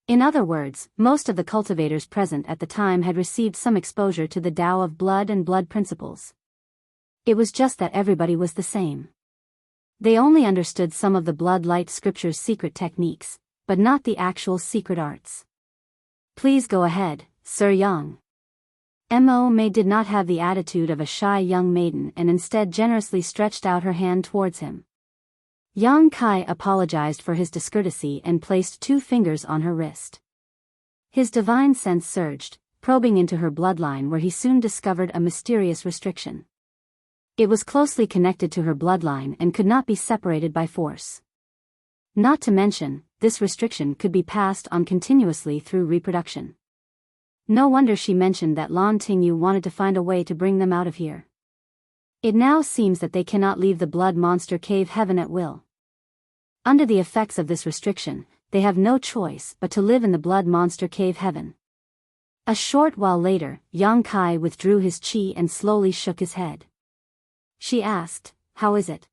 Speaker 1: In other words, most of the cultivators present at the time had received some exposure to the Tao of Blood and Blood Principles. It was just that everybody was the same. They only understood some of the Blood Light scripture's secret techniques, but not the actual secret arts. Please go ahead, Sir Yang. Mo Mei did not have the attitude of a shy young maiden and instead generously stretched out her hand towards him. Yang Kai apologized for his discourtesy and placed 2 fingers on her wrist. His divine sense surged, probing into her bloodline where he soon discovered a mysterious restriction. It was closely connected to her bloodline and could not be separated by force. Not to mention, this restriction could be passed on continuously through reproduction. No wonder she mentioned that Lan Tingyu wanted to find a way to bring them out of here. It now seems that they cannot leave the Blood Monster Cave Heaven at will. Under the effects of this restriction, they have no choice but to live in the Blood Monster Cave Heaven. A short while later, Yang Kai withdrew his chi and slowly shook his head. She asked, how is it?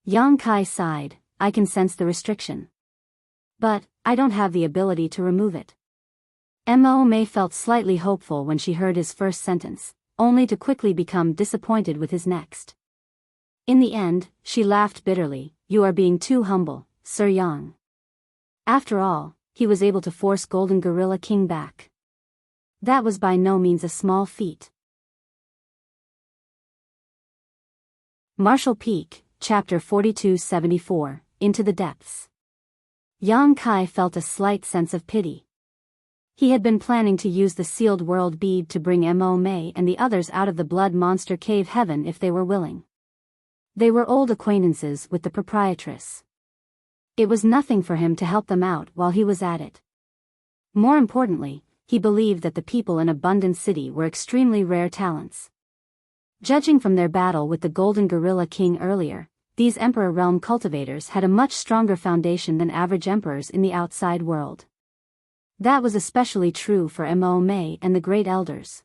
Speaker 1: Yang Kai sighed, I can sense the restriction. But, I don't have the ability to remove it. Mo Mei felt slightly hopeful when she heard his first sentence, only to quickly become disappointed with his next. In the end, she laughed bitterly, you are being too humble, Sir Yang. After all, he was able to force Golden Gorilla King back. That was by no means a small feat. Martial Peak, Chapter 4274, Into the Depths. Yang Kai felt a slight sense of pity. He had been planning to use the sealed world bead to bring Mo Mei and the others out of the Blood Monster Cave Heaven if they were willing. They were old acquaintances with the proprietress. It was nothing for him to help them out while he was at it. More importantly, he believed that the people in Abundant City were extremely rare talents. Judging from their battle with the Golden Gorilla King earlier, these Emperor Realm cultivators had a much stronger foundation than average emperors in the outside world. That was especially true for Mo Mei and the Great Elders.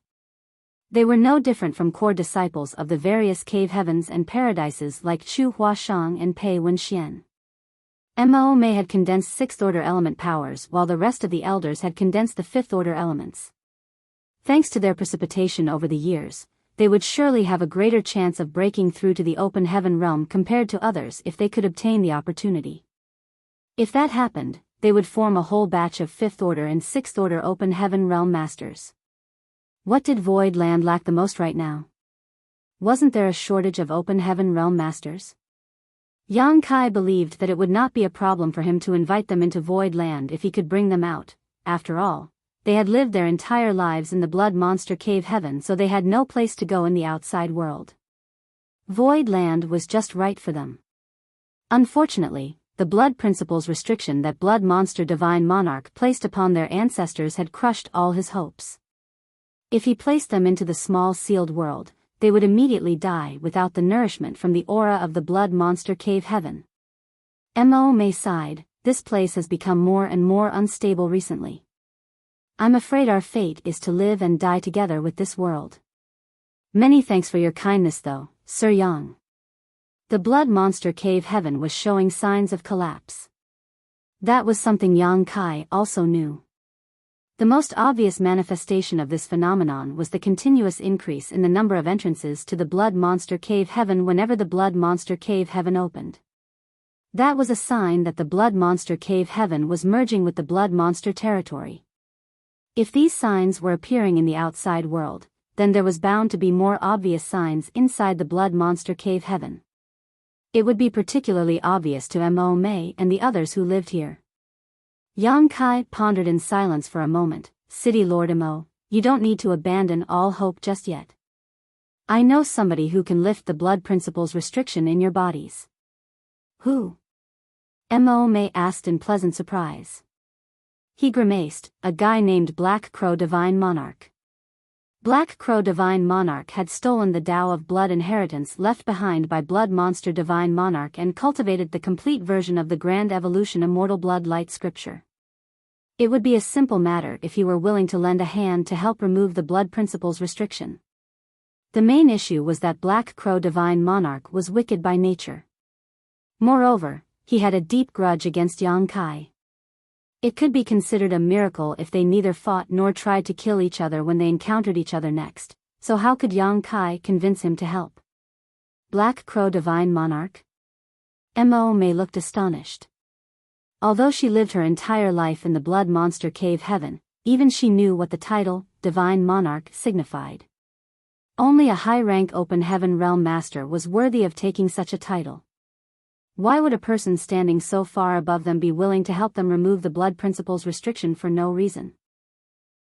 Speaker 1: They were no different from core disciples of the various cave heavens and paradises like Chu Huashang and Pei Wenxian. Mo Mei had condensed 6th order element powers while the rest of the elders had condensed the 5th order elements. Thanks to their precipitation over the years, they would surely have a greater chance of breaking through to the open heaven realm compared to others if they could obtain the opportunity. If that happened, they would form a whole batch of 5th order and 6th order open heaven realm masters. What did Void Land lack the most right now? Wasn't there a shortage of open heaven realm masters? Yang Kai believed that it would not be a problem for him to invite them into Void Land if he could bring them out. After all, they had lived their entire lives in the Blood Monster Cave Heaven, so they had no place to go in the outside world. Void Land was just right for them. Unfortunately, the Blood Principles restriction that Blood Monster Divine Monarch placed upon their ancestors had crushed all his hopes. If he placed them into the small sealed world, they would immediately die without the nourishment from the aura of the Blood Monster Cave Heaven. Mo Mei sighed, this place has become more and more unstable recently. I'm afraid our fate is to live and die together with this world. Many thanks for your kindness though, Sir Yang. The blood monster cave heaven was showing signs of collapse. That was something Yang Kai also knew. The most obvious manifestation of this phenomenon was the continuous increase in the number of entrances to the blood monster cave heaven whenever the blood monster cave heaven opened. That was a sign that the blood monster cave heaven was merging with the blood monster territory. If these signs were appearing in the outside world, then there was bound to be more obvious signs inside the blood monster cave heaven. It would be particularly obvious to Mo Mei and the others who lived here. Yang Kai pondered in silence for a moment. City Lord Mo, you don't need to abandon all hope just yet. I know somebody who can lift the blood principle's restriction in your bodies. Who? Mo Mei asked in pleasant surprise. He grimaced, a guy named Black Crow Divine Monarch. Black Crow Divine Monarch had stolen the Tao of blood inheritance left behind by Blood Monster Divine Monarch and cultivated the complete version of the Grand Evolution Immortal Blood Light Scripture. It would be a simple matter if he were willing to lend a hand to help remove the blood principle's restriction. The main issue was that Black Crow Divine Monarch was wicked by nature. Moreover, he had a deep grudge against Yang Kai. It could be considered a miracle if they neither fought nor tried to kill each other when they encountered each other next, so how could Yang Kai convince him to help? Black Crow Divine Monarch? Mo Mei looked astonished. Although she lived her entire life in the blood monster cave heaven, even she knew what the title, Divine Monarch, signified. Only a high-rank open heaven realm master was worthy of taking such a title. Why would a person standing so far above them be willing to help them remove the blood principle's restriction for no reason?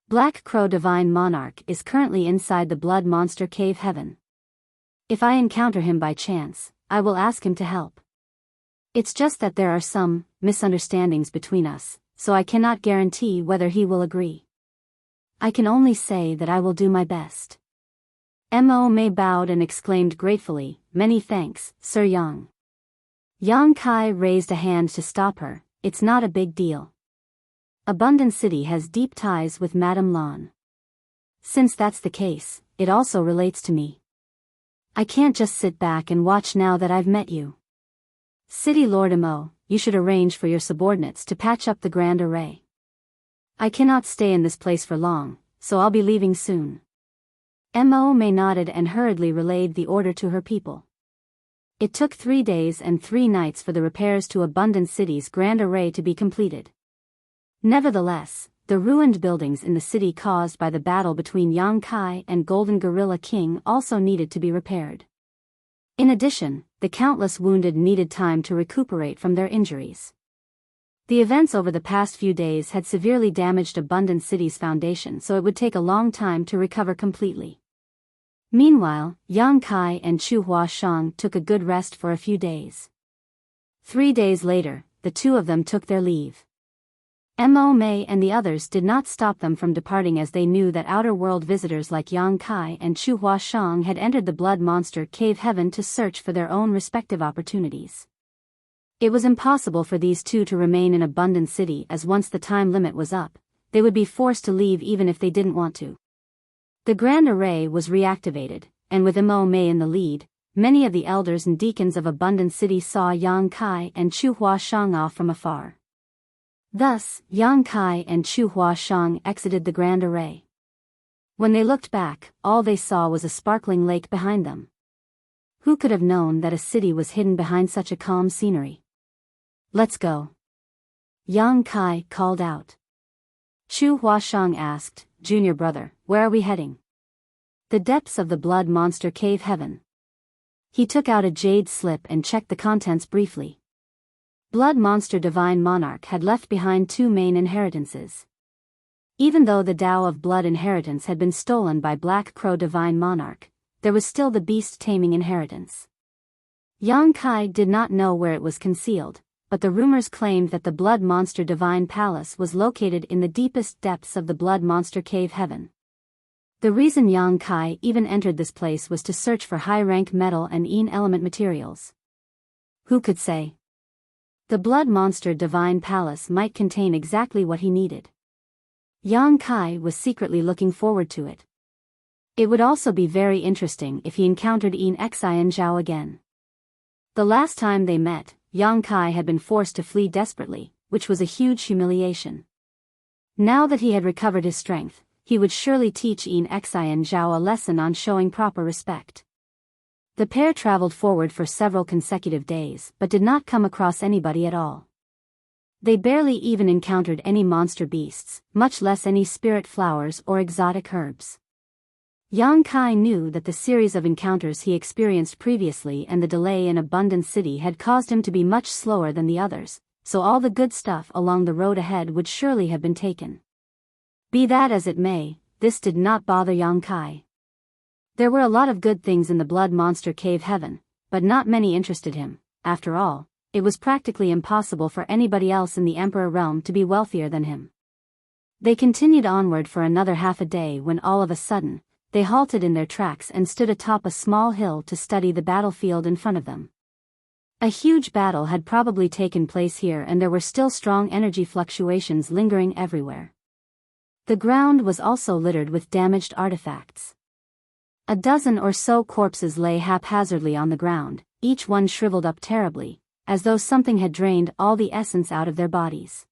Speaker 1: Black Crow Divine Monarch is currently inside the blood monster cave heaven. If I encounter him by chance, I will ask him to help. It's just that there are some misunderstandings between us, so I cannot guarantee whether he will agree. I can only say that I will do my best. Mo Mei bowed and exclaimed gratefully, "Many thanks, Sir Yang." Yang Kai raised a hand to stop her. "It's not a big deal. Abundant City has deep ties with Madame Lan. Since that's the case, it also relates to me. I can't just sit back and watch now that I've met you. City Lord Mo, you should arrange for your subordinates to patch up the Grand Array. I cannot stay in this place for long, so I'll be leaving soon." Mo Mei nodded and hurriedly relayed the order to her people. It took 3 days and 3 nights for the repairs to Abundant City's Grand Array to be completed. Nevertheless, the ruined buildings in the city caused by the battle between Yang Kai and Golden Gorilla King also needed to be repaired. In addition, the countless wounded needed time to recuperate from their injuries. The events over the past few days had severely damaged Abundant City's foundation, so it would take a long time to recover completely. Meanwhile, Yang Kai and Chu Huashang took a good rest for a few days. 3 days later, the two of them took their leave. Mo Mei and the others did not stop them from departing, as they knew that outer world visitors like Yang Kai and Chu Huashang had entered the blood monster cave heaven to search for their own respective opportunities. It was impossible for these two to remain in Abundant City, as once the time limit was up, they would be forced to leave even if they didn't want to. The Grand Array was reactivated, and with Mo Mei in the lead, many of the elders and deacons of Abundant City saw Yang Kai and Chu Huashang off from afar. Thus, Yang Kai and Chu Huashang exited the Grand Array. When they looked back, all they saw was a sparkling lake behind them. Who could have known that a city was hidden behind such a calm scenery? "Let's go," Yang Kai called out. Chu Huashang asked, "Junior brother, where are we heading?" "The depths of the blood monster cave heaven." He took out a jade slip and checked the contents briefly. Blood Monster Divine Monarch had left behind 2 main inheritances. Even though the Tao of blood inheritance had been stolen by Black Crow Divine Monarch, there was still the beast taming inheritance. Yang Kai did not know where it was concealed, but the rumors claimed that the Blood Monster Divine Palace was located in the deepest depths of the Blood Monster Cave Heaven. The reason Yang Kai even entered this place was to search for high-rank metal and element materials. Who could say? The Blood Monster Divine Palace might contain exactly what he needed. Yang Kai was secretly looking forward to it. It would also be very interesting if he encountered Xian Zhao again. The last time they met, Yang Kai had been forced to flee desperately, which was a huge humiliation. Now that he had recovered his strength, he would surely teach Xian Zhao a lesson on showing proper respect. The pair traveled forward for several consecutive days but did not come across anybody at all. They barely even encountered any monster beasts, much less any spirit flowers or exotic herbs. Yang Kai knew that the series of encounters he experienced previously and the delay in Abundant City had caused him to be much slower than the others, so all the good stuff along the road ahead would surely have been taken. Be that as it may, this did not bother Yang Kai. There were a lot of good things in the Blood Monster Cave Heaven, but not many interested him. After all, it was practically impossible for anybody else in the Emperor realm to be wealthier than him. They continued onward for another half a day when all of a sudden, they halted in their tracks and stood atop a small hill to study the battlefield in front of them. A huge battle had probably taken place here and there were still strong energy fluctuations lingering everywhere. The ground was also littered with damaged artifacts. A dozen or so corpses lay haphazardly on the ground, each one shriveled up terribly, as though something had drained all the essence out of their bodies.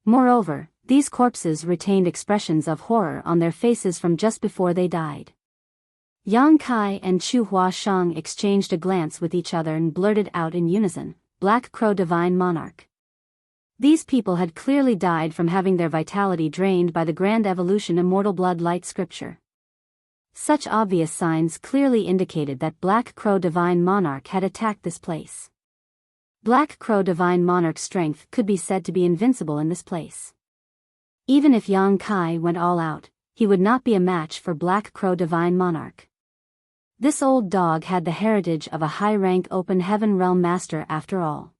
Speaker 1: Moreover, these corpses retained expressions of horror on their faces from just before they died. Yang Kai and Chu Huasheng exchanged a glance with each other and blurted out in unison, "Black Crow Divine Monarch." These people had clearly died from having their vitality drained by the Grand Evolution Immortal Blood Light scripture. Such obvious signs clearly indicated that Black Crow Divine Monarch had attacked this place. Black Crow Divine Monarch's strength could be said to be invincible in this place. Even if Yang Kai went all out, he would not be a match for Black Crow Divine Monarch. This old dog had the heritage of a high-rank Open Heaven Realm Master after all.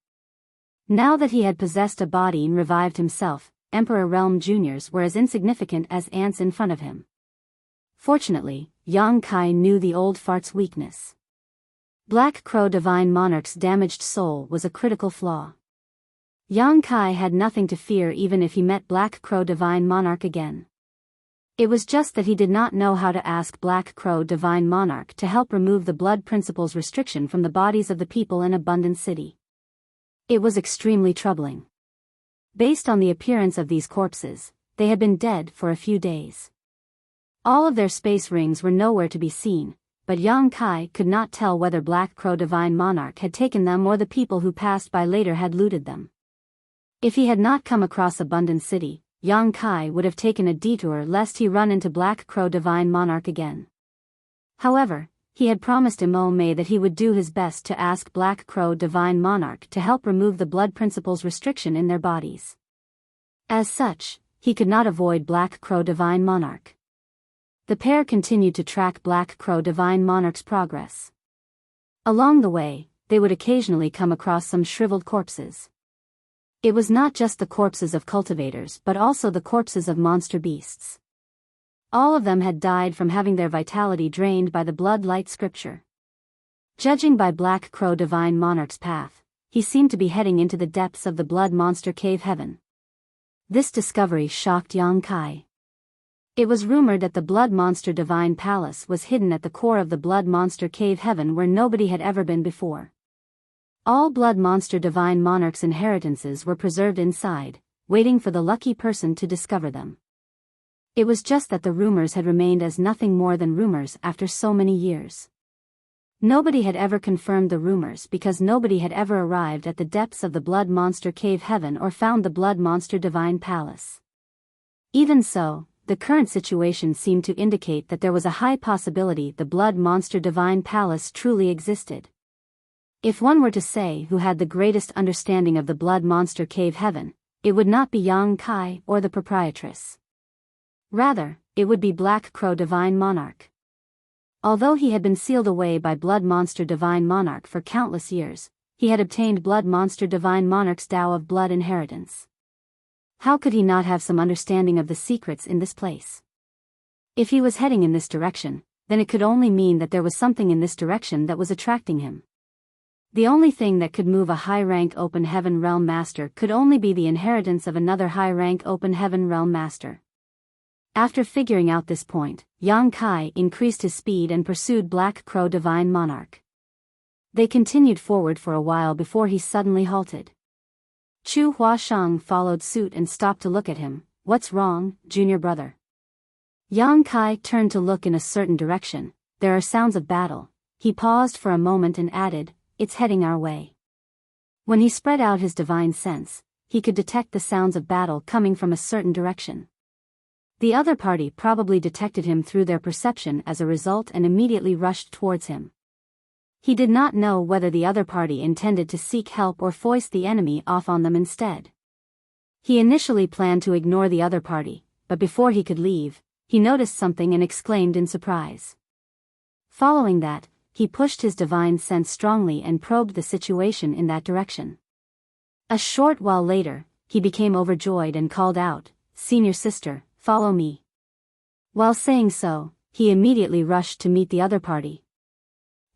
Speaker 1: Now that he had possessed a body and revived himself, Emperor Realm Juniors were as insignificant as ants in front of him. Fortunately, Yang Kai knew the old fart's weakness. Black Crow Divine Monarch's damaged soul was a critical flaw. Yang Kai had nothing to fear even if he met Black Crow Divine Monarch again. It was just that he did not know how to ask Black Crow Divine Monarch to help remove the blood principle's restriction from the bodies of the people in Abundant City. It was extremely troubling. Based on the appearance of these corpses, they had been dead for a few days. All of their space rings were nowhere to be seen, but Yang Kai could not tell whether Black Crow Divine Monarch had taken them or the people who passed by later had looted them. If he had not come across Abundant City, Yang Kai would have taken a detour lest he run into Black Crow Divine Monarch again. However, he had promised May that he would do his best to ask Black Crow Divine Monarch to help remove the blood principle's restriction in their bodies. As such, he could not avoid Black Crow Divine Monarch. The pair continued to track Black Crow Divine Monarch's progress. Along the way, they would occasionally come across some shriveled corpses. It was not just the corpses of cultivators but also the corpses of monster beasts. All of them had died from having their vitality drained by the blood light scripture. Judging by Black Crow Divine Monarch's path, he seemed to be heading into the depths of the Blood Monster Cave Heaven. This discovery shocked Yang Kai. It was rumored that the Blood Monster Divine Palace was hidden at the core of the Blood Monster Cave Heaven where nobody had ever been before. All Blood Monster Divine Monarch's inheritances were preserved inside, waiting for the lucky person to discover them. It was just that the rumors had remained as nothing more than rumors after so many years. Nobody had ever confirmed the rumors because nobody had ever arrived at the depths of the Blood Monster Cave Heaven or found the Blood Monster Divine Palace. Even so, the current situation seemed to indicate that there was a high possibility the Blood Monster Divine Palace truly existed. If one were to say who had the greatest understanding of the Blood Monster Cave Heaven, it would not be Yang Kai or the proprietress. Rather, it would be Black Crow Divine Monarch. Although he had been sealed away by Blood Monster Divine Monarch for countless years, he had obtained Blood Monster Divine Monarch's Tao of Blood inheritance. How could he not have some understanding of the secrets in this place? If he was heading in this direction, then it could only mean that there was something in this direction that was attracting him. The only thing that could move a high-rank Open Heaven Realm Master could only be the inheritance of another high-rank Open Heaven Realm Master. After figuring out this point, Yang Kai increased his speed and pursued Black Crow Divine Monarch. They continued forward for a while before he suddenly halted. Chu Huasheng followed suit and stopped to look at him. "What's wrong, junior brother?" Yang Kai turned to look in a certain direction. "There are sounds of battle." He paused for a moment and added, "It's heading our way." When he spread out his divine sense, he could detect the sounds of battle coming from a certain direction. The other party probably detected him through their perception as a result and immediately rushed towards him. He did not know whether the other party intended to seek help or foist the enemy off on them instead. He initially planned to ignore the other party, but before he could leave, he noticed something and exclaimed in surprise. Following that, he pushed his divine sense strongly and probed the situation in that direction. A short while later, he became overjoyed and called out, "Senior sister, follow me." While saying so, he immediately rushed to meet the other party.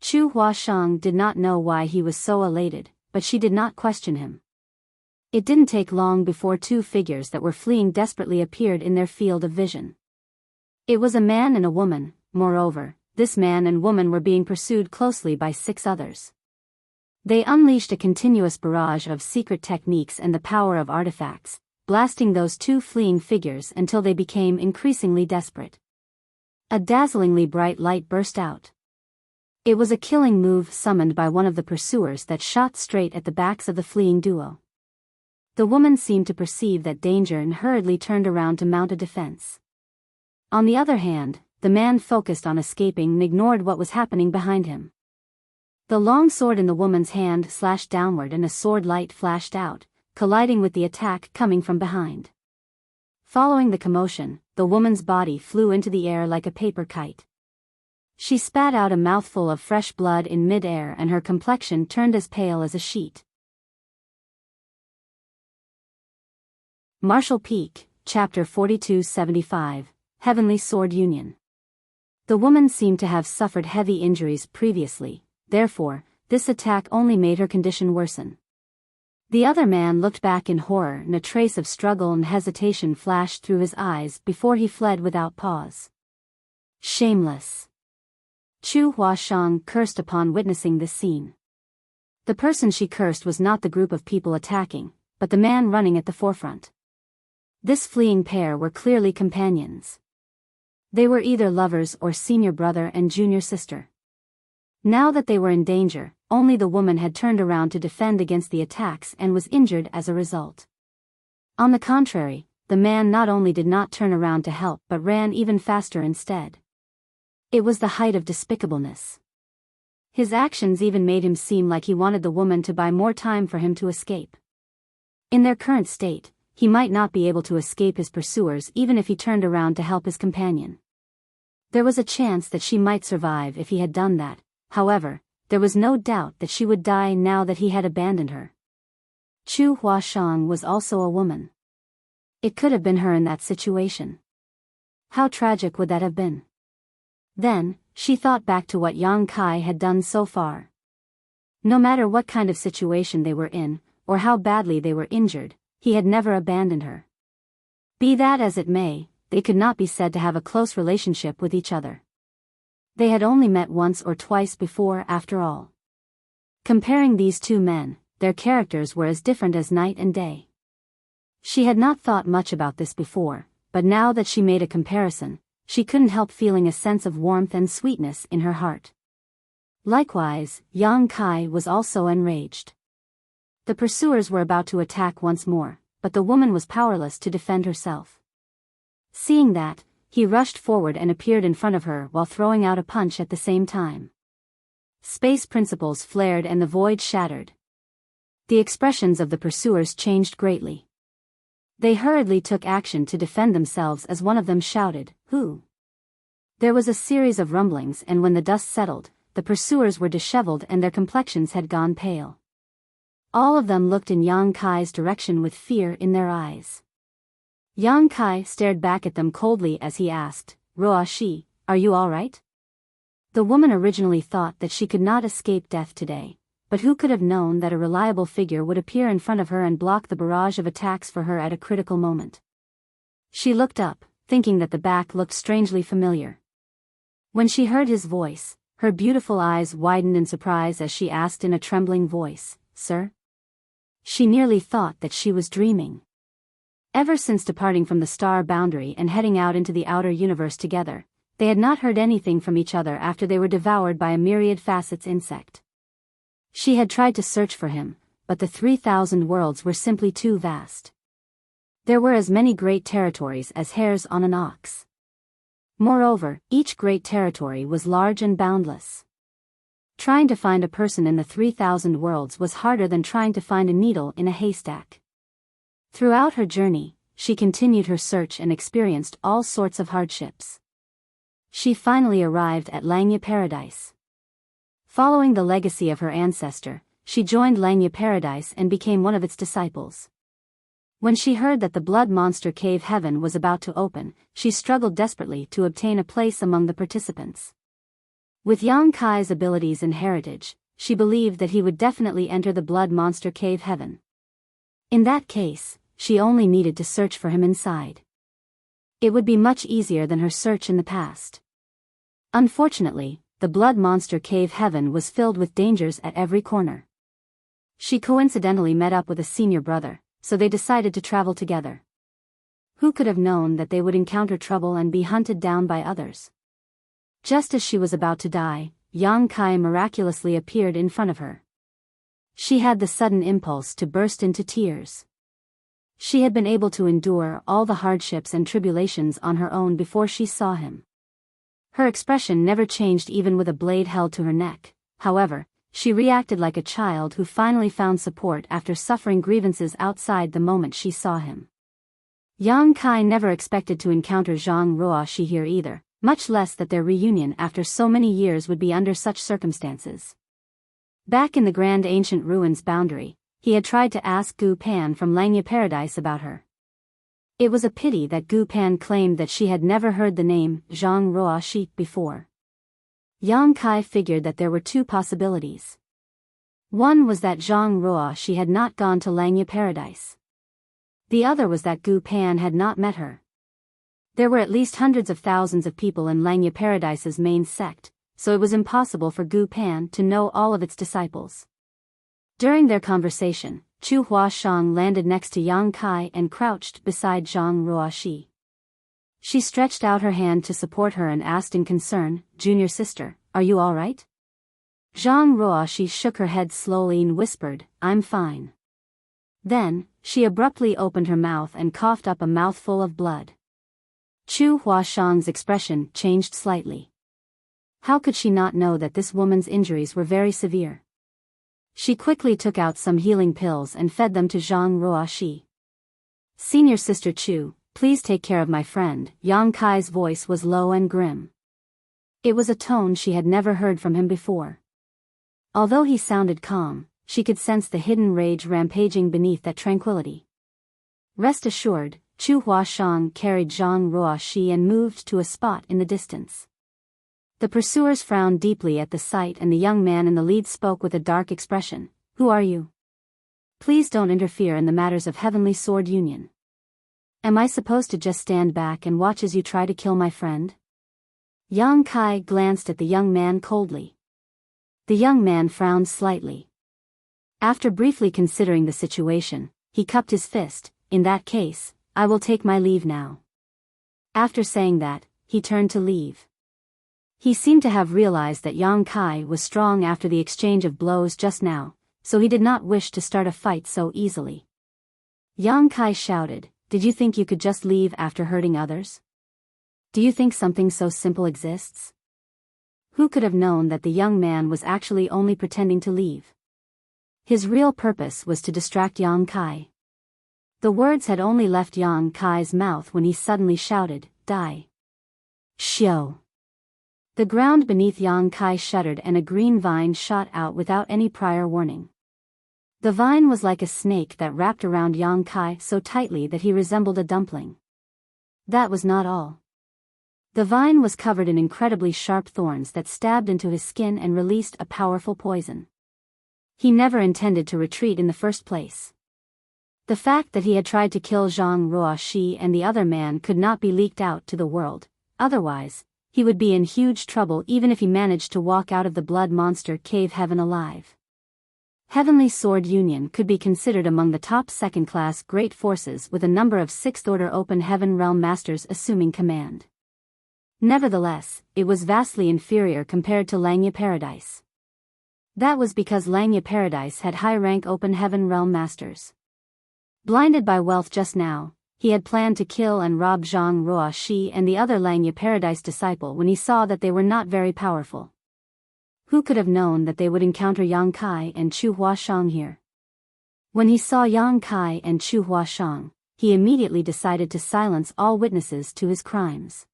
Speaker 1: Chu Huasheng did not know why he was so elated, but she did not question him. It didn't take long before two figures that were fleeing desperately appeared in their field of vision. It was a man and a woman. Moreover, this man and woman were being pursued closely by 6 others. They unleashed a continuous barrage of secret techniques and the power of artifacts, blasting those two fleeing figures until they became increasingly desperate. A dazzlingly bright light burst out. It was a killing move summoned by one of the pursuers that shot straight at the backs of the fleeing duo. The woman seemed to perceive that danger and hurriedly turned around to mount a defense. On the other hand, the man focused on escaping and ignored what was happening behind him. The long sword in the woman's hand slashed downward and a sword light flashed out, colliding with the attack coming from behind. Following the commotion, the woman's body flew into the air like a paper kite. She spat out a mouthful of fresh blood in mid-air and her complexion turned as pale as a sheet. Martial Peak, Chapter 4275, Heavenly Sword Union. The woman seemed to have suffered heavy injuries previously, therefore, this attack only made her condition worsen. The other man looked back in horror and a trace of struggle and hesitation flashed through his eyes before he fled without pause. Shameless! Chu Huasheng cursed upon witnessing this scene. The person she cursed was not the group of people attacking, but the man running at the forefront. This fleeing pair were clearly companions. They were either lovers or senior brother and junior sister. Now that they were in danger, only the woman had turned around to defend against the attacks and was injured as a result. On the contrary, the man not only did not turn around to help but ran even faster instead. It was the height of despicableness. His actions even made him seem like he wanted the woman to buy more time for him to escape. In their current state, he might not be able to escape his pursuers even if he turned around to help his companion. There was a chance that she might survive if he had done that, however, there was no doubt that she would die now that he had abandoned her. Chu Huasheng was also a woman. It could have been her in that situation. How tragic would that have been? Then, she thought back to what Yang Kai had done so far. No matter what kind of situation they were in, or how badly they were injured, he had never abandoned her. Be that as it may, they could not be said to have a close relationship with each other. They had only met once or twice before after all. Comparing these two men, their characters were as different as night and day. She had not thought much about this before, but now that she made a comparison, she couldn't help feeling a sense of warmth and sweetness in her heart. Likewise, Yang Kai was also enraged. The pursuers were about to attack once more, but the woman was powerless to defend herself. Seeing that, he rushed forward and appeared in front of her while throwing out a punch at the same time. Space principles flared and the void shattered. The expressions of the pursuers changed greatly. They hurriedly took action to defend themselves as one of them shouted, "Who?" There was a series of rumblings and when the dust settled, the pursuers were disheveled and their complexions had gone pale. All of them looked in Yang Kai's direction with fear in their eyes. Yang Kai stared back at them coldly as he asked, "Roa Shi, are you all right?" The woman originally thought that she could not escape death today, but who could have known that a reliable figure would appear in front of her and block the barrage of attacks for her at a critical moment. She looked up, thinking that the back looked strangely familiar. When she heard his voice, her beautiful eyes widened in surprise as she asked in a trembling voice, "Sir?" She nearly thought that she was dreaming. Ever since departing from the star boundary and heading out into the outer universe together, they had not heard anything from each other after they were devoured by a myriad facets insect. She had tried to search for him, but the 3,000 worlds were simply too vast. There were as many great territories as hairs on an ox. Moreover, each great territory was large and boundless. Trying to find a person in the 3,000 worlds was harder than trying to find a needle in a haystack. Throughout her journey, she continued her search and experienced all sorts of hardships. She finally arrived at Langya Paradise. Following the legacy of her ancestor, she joined Langya Paradise and became one of its disciples. When she heard that the blood monster cave heaven was about to open, she struggled desperately to obtain a place among the participants. With Yang Kai's abilities and heritage, she believed that he would definitely enter the blood monster cave heaven. In that case, she only needed to search for him inside. It would be much easier than her search in the past. Unfortunately, the blood monster cave heaven was filled with dangers at every corner. She coincidentally met up with a senior brother, so they decided to travel together. Who could have known that they would encounter trouble and be hunted down by others? Just as she was about to die, Yang Kai miraculously appeared in front of her. She had the sudden impulse to burst into tears. She had been able to endure all the hardships and tribulations on her own before she saw him. Her expression never changed even with a blade held to her neck. However, she reacted like a child who finally found support after suffering grievances outside the moment she saw him. Yang Kai never expected to encounter Zhang Ruoxi here either, much less that their reunion after so many years would be under such circumstances. Back in the Grand Ancient Ruins boundary, he had tried to ask Gu Pan from Langya Paradise about her. It was a pity that Gu Pan claimed that she had never heard the name Zhang Ruoxi before. Yang Kai figured that there were two possibilities. One was that Zhang Ruoxi had not gone to Langya Paradise. The other was that Gu Pan had not met her. There were at least hundreds of thousands of people in Langya Paradise's main sect, so it was impossible for Gu Pan to know all of its disciples. During their conversation, Chu Huashang landed next to Yang Kai and crouched beside Zhang Ruoxi. She stretched out her hand to support her and asked in concern, "Junior sister, are you all right?" Zhang Ruoxi shook her head slowly and whispered, "I'm fine." Then, she abruptly opened her mouth and coughed up a mouthful of blood. Chu Huashang's expression changed slightly. How could she not know that this woman's injuries were very severe? She quickly took out some healing pills and fed them to Zhang Ruoxi. "Senior sister Chu, please take care of my friend." Yang Kai's voice was low and grim. It was a tone she had never heard from him before. Although he sounded calm, she could sense the hidden rage rampaging beneath that tranquility. Rest assured, Chu Huashang carried Zhang Ruoxi and moved to a spot in the distance. The pursuers frowned deeply at the sight and the young man in the lead spoke with a dark expression. "Who are you? Please don't interfere in the matters of Heavenly Sword Union. Am I supposed to just stand back and watch as you try to kill my friend?" Yang Kai glanced at the young man coldly. The young man frowned slightly. After briefly considering the situation, he cupped his fist. "In that case, I will take my leave now." After saying that, he turned to leave. He seemed to have realized that Yang Kai was strong after the exchange of blows just now, so he did not wish to start a fight so easily. Yang Kai shouted, "Did you think you could just leave after hurting others? Do you think something so simple exists?" Who could have known that the young man was actually only pretending to leave? His real purpose was to distract Yang Kai. The words had only left Yang Kai's mouth when he suddenly shouted, "Die!" Xiao! The ground beneath Yang Kai shuddered and a green vine shot out without any prior warning. The vine was like a snake that wrapped around Yang Kai so tightly that he resembled a dumpling. That was not all. The vine was covered in incredibly sharp thorns that stabbed into his skin and released a powerful poison. He never intended to retreat in the first place. The fact that he had tried to kill Zhang Ruoxi and the other man could not be leaked out to the world, otherwise, he would be in huge trouble even if he managed to walk out of the blood monster cave heaven alive. Heavenly Sword Union could be considered among the top second-class great forces with a number of 6th Order Open Heaven Realm Masters assuming command. Nevertheless, it was vastly inferior compared to Langya Paradise. That was because Langya Paradise had high-rank Open Heaven Realm Masters. Blinded by wealth just now, he had planned to kill and rob Zhang Ruoxi and the other Langya Paradise disciple when he saw that they were not very powerful. Who could have known that they would encounter Yang Kai and Chu Huashang here? When he saw Yang Kai and Chu Huashang, he immediately decided to silence all witnesses to his crimes.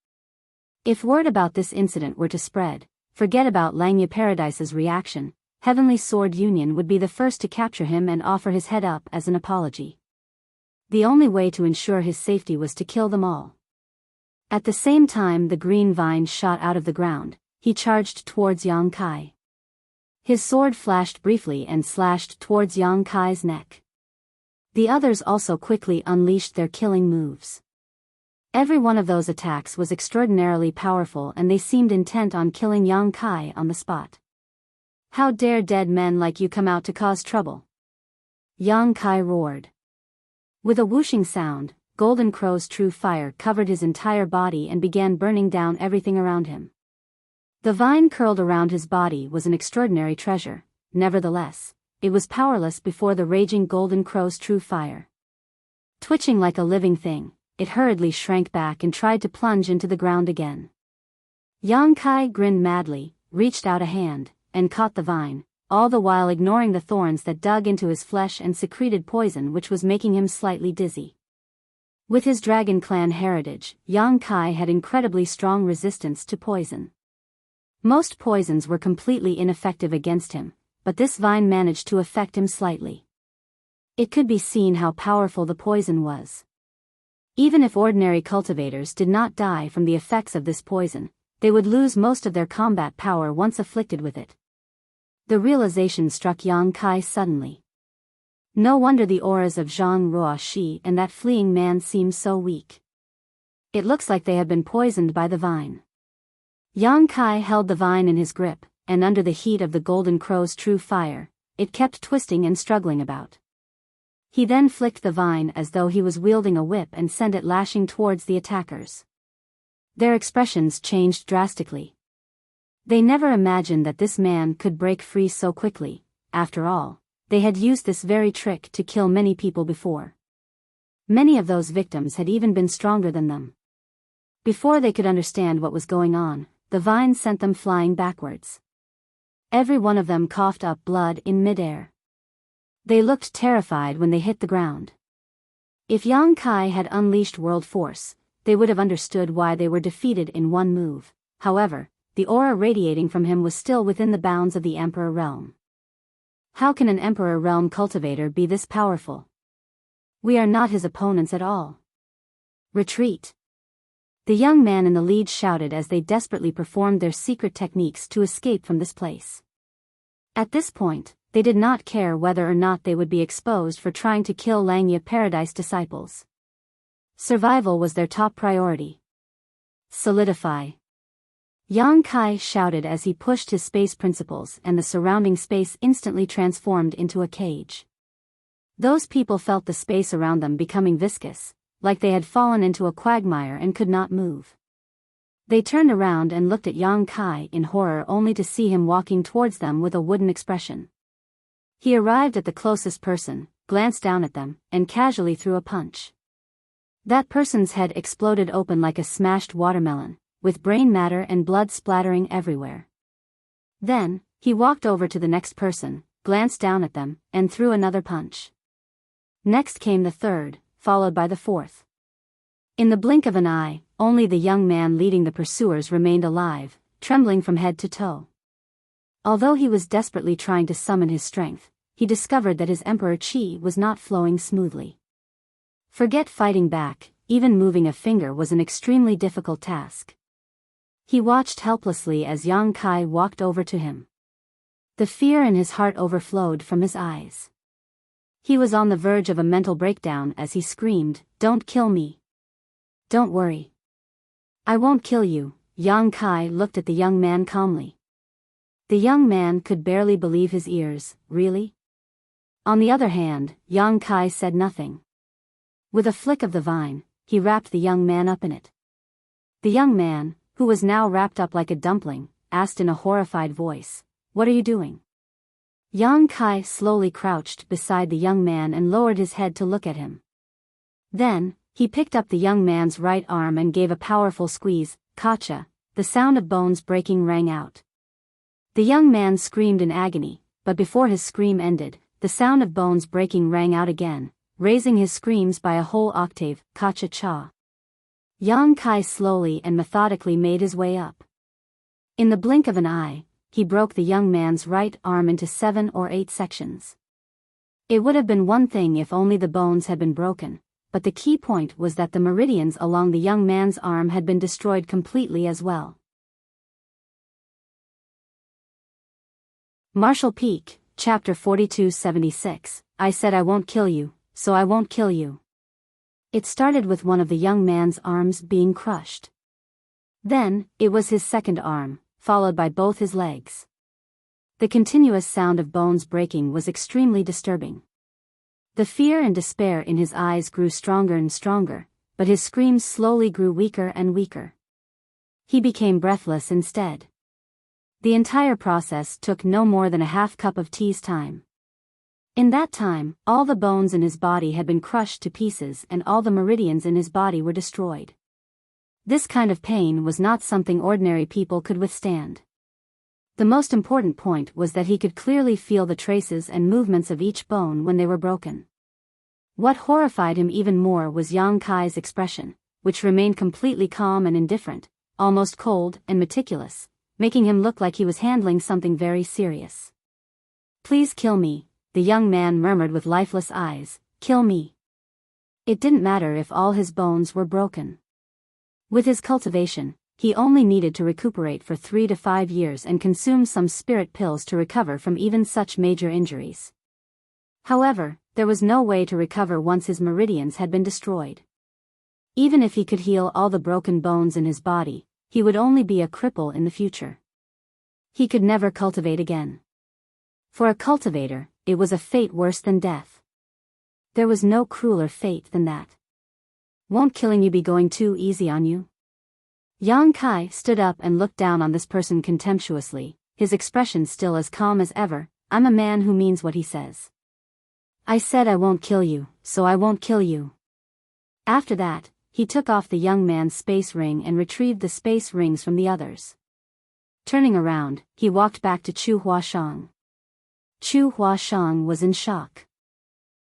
Speaker 1: If word about this incident were to spread, forget about Langya Paradise's reaction, Heavenly Sword Union would be the first to capture him and offer his head up as an apology. The only way to ensure his safety was to kill them all. At the same time the green vine shot out of the ground, he charged towards Yang Kai. His sword flashed briefly and slashed towards Yang Kai's neck. The others also quickly unleashed their killing moves. Every one of those attacks was extraordinarily powerful and they seemed intent on killing Yang Kai on the spot. How dare dead men like you come out to cause trouble? Yang Kai roared. With a whooshing sound, Golden Crow's true fire covered his entire body and began burning down everything around him. The vine curled around his body was an extraordinary treasure, nevertheless, it was powerless before the raging Golden Crow's true fire. Twitching like a living thing, it hurriedly shrank back and tried to plunge into the ground again. Yang Kai grinned madly, reached out a hand, and caught the vine, all the while ignoring the thorns that dug into his flesh and secreted poison which was making him slightly dizzy. With his Dragon Clan heritage, Yang Kai had incredibly strong resistance to poison. Most poisons were completely ineffective against him, but this vine managed to affect him slightly. It could be seen how powerful the poison was. Even if ordinary cultivators did not die from the effects of this poison, they would lose most of their combat power once afflicted with it. The realization struck Yang Kai suddenly. No wonder the auras of Zhang Ruoxi and that fleeing man seem so weak. It looks like they have been poisoned by the vine. Yang Kai held the vine in his grip, and under the heat of the Golden Crow's true fire, it kept twisting and struggling about. He then flicked the vine as though he was wielding a whip and sent it lashing towards the attackers. Their expressions changed drastically. They never imagined that this man could break free so quickly. After all, they had used this very trick to kill many people before. Many of those victims had even been stronger than them. Before they could understand what was going on, the vine sent them flying backwards. Every one of them coughed up blood in midair. They looked terrified when they hit the ground. If Yang Kai had unleashed world force, they would have understood why they were defeated in one move. However, the aura radiating from him was still within the bounds of the Emperor Realm. How can an Emperor Realm cultivator be this powerful? We are not his opponents at all. Retreat! The young man in the lead shouted as they desperately performed their secret techniques to escape from this place. At this point, they did not care whether or not they would be exposed for trying to kill Langya Paradise disciples. Survival was their top priority. Solidify! Yang Kai shouted as he pushed his space principles and the surrounding space instantly transformed into a cage. Those people felt the space around them becoming viscous, like they had fallen into a quagmire and could not move. They turned around and looked at Yang Kai in horror only to see him walking towards them with a wooden expression. He arrived at the closest person, glanced down at them, and casually threw a punch. That person's head exploded open like a smashed watermelon, with brain matter and blood splattering everywhere. Then, he walked over to the next person, glanced down at them, and threw another punch. Next came the third, followed by the fourth. In the blink of an eye, only the young man leading the pursuers remained alive, trembling from head to toe. Although he was desperately trying to summon his strength, he discovered that his Emperor Qi was not flowing smoothly. Forget fighting back, even moving a finger was an extremely difficult task. He watched helplessly as Yang Kai walked over to him. The fear in his heart overflowed from his eyes. He was on the verge of a mental breakdown as he screamed, "Don't kill me. Don't worry. I won't kill you." Yang Kai looked at the young man calmly. The young man could barely believe his ears. Really? On the other hand, Yang Kai said nothing. With a flick of the vine, he wrapped the young man up in it. The young man, who was now wrapped up like a dumpling, asked in a horrified voice, "What are you doing?" Yang Kai slowly crouched beside the young man and lowered his head to look at him. Then, he picked up the young man's right arm and gave a powerful squeeze. "Gotcha!" The sound of bones breaking rang out. The young man screamed in agony, but before his scream ended, the sound of bones breaking rang out again, raising his screams by a whole octave. "Cha-cha-cha." Yang Kai slowly and methodically made his way up. In the blink of an eye, he broke the young man's right arm into 7 or 8 sections. It would have been one thing if only the bones had been broken, but the key point was that the meridians along the young man's arm had been destroyed completely as well. Marshall Peak, Chapter 4276, I said I won't kill you, so I won't kill you. It started with one of the young man's arms being crushed. Then, it was his second arm, followed by both his legs. The continuous sound of bones breaking was extremely disturbing. The fear and despair in his eyes grew stronger and stronger, but his screams slowly grew weaker and weaker. He became breathless instead. The entire process took no more than a half cup of tea's time. In that time, all the bones in his body had been crushed to pieces and all the meridians in his body were destroyed. This kind of pain was not something ordinary people could withstand. The most important point was that he could clearly feel the traces and movements of each bone when they were broken. What horrified him even more was Yang Kai's expression, which remained completely calm and indifferent, almost cold and meticulous, making him look like he was handling something very serious. "Please kill me," the young man murmured with lifeless eyes, "kill me." It didn't matter if all his bones were broken. With his cultivation, he only needed to recuperate for 3 to 5 years and consume some spirit pills to recover from even such major injuries. However, there was no way to recover once his meridians had been destroyed. Even if he could heal all the broken bones in his body, he would only be a cripple in the future. He could never cultivate again. For a cultivator, it was a fate worse than death. There was no crueler fate than that. "Won't killing you be going too easy on you?" Yang Kai stood up and looked down on this person contemptuously, his expression still as calm as ever. "I'm a man who means what he says. I said I won't kill you, so I won't kill you." After that, he took off the young man's space ring and retrieved the space rings from the others. Turning around, he walked back to Chu Huashang. Chu Huashang was in shock.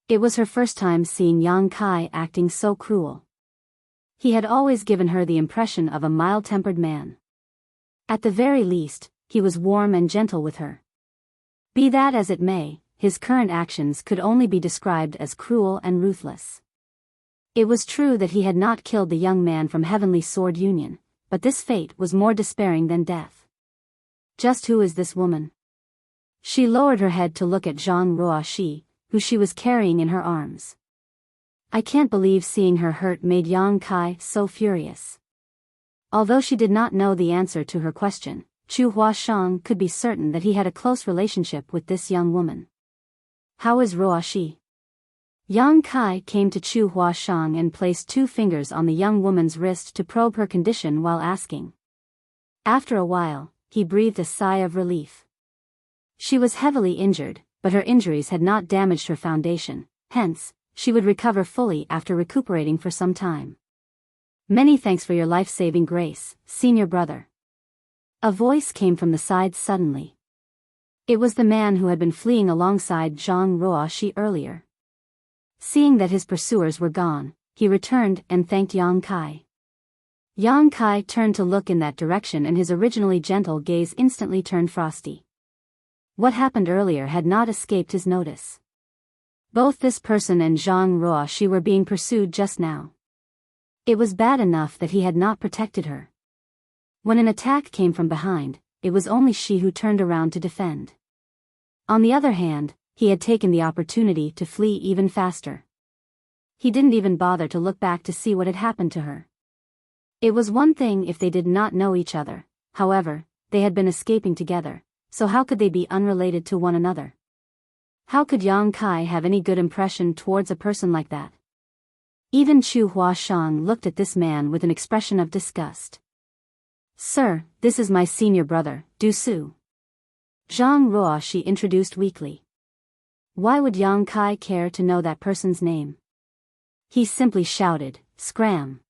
Speaker 1: It was her first time seeing Yang Kai acting so cruel. He had always given her the impression of a mild-tempered man. At the very least, he was warm and gentle with her. Be that as it may, his current actions could only be described as cruel and ruthless. It was true that he had not killed the young man from Heavenly Sword Union, but this fate was more despairing than death. Just who is this woman? She lowered her head to look at Zhang Ruoxi, who she was carrying in her arms. I can't believe seeing her hurt made Yang Kai so furious. Although she did not know the answer to her question, Chu Huashang could be certain that he had a close relationship with this young woman. "How is Ruoxi?" Yang Kai came to Chu Huashang and placed 2 fingers on the young woman's wrist to probe her condition while asking. After a while, he breathed a sigh of relief. She was heavily injured, but her injuries had not damaged her foundation, hence, she would recover fully after recuperating for some time. "Many thanks for your life-saving grace, senior brother." A voice came from the side suddenly. It was the man who had been fleeing alongside Zhang Ruoxi earlier. Seeing that his pursuers were gone, he returned and thanked Yang Kai. Yang Kai turned to look in that direction and his originally gentle gaze instantly turned frosty. What happened earlier had not escaped his notice. Both this person and Zhang Ruoxi were being pursued just now. It was bad enough that he had not protected her. When an attack came from behind, it was only she who turned around to defend. On the other hand, he had taken the opportunity to flee even faster. He didn't even bother to look back to see what had happened to her. It was one thing if they did not know each other, however, they had been escaping together, so how could they be unrelated to one another? How could Yang Kai have any good impression towards a person like that? Even Chu Huashang looked at this man with an expression of disgust. "Sir, this is my senior brother, Du Su." Zhang Ruoshi introduced weakly. Why would Yang Kai care to know that person's name? He simply shouted, "Scram!"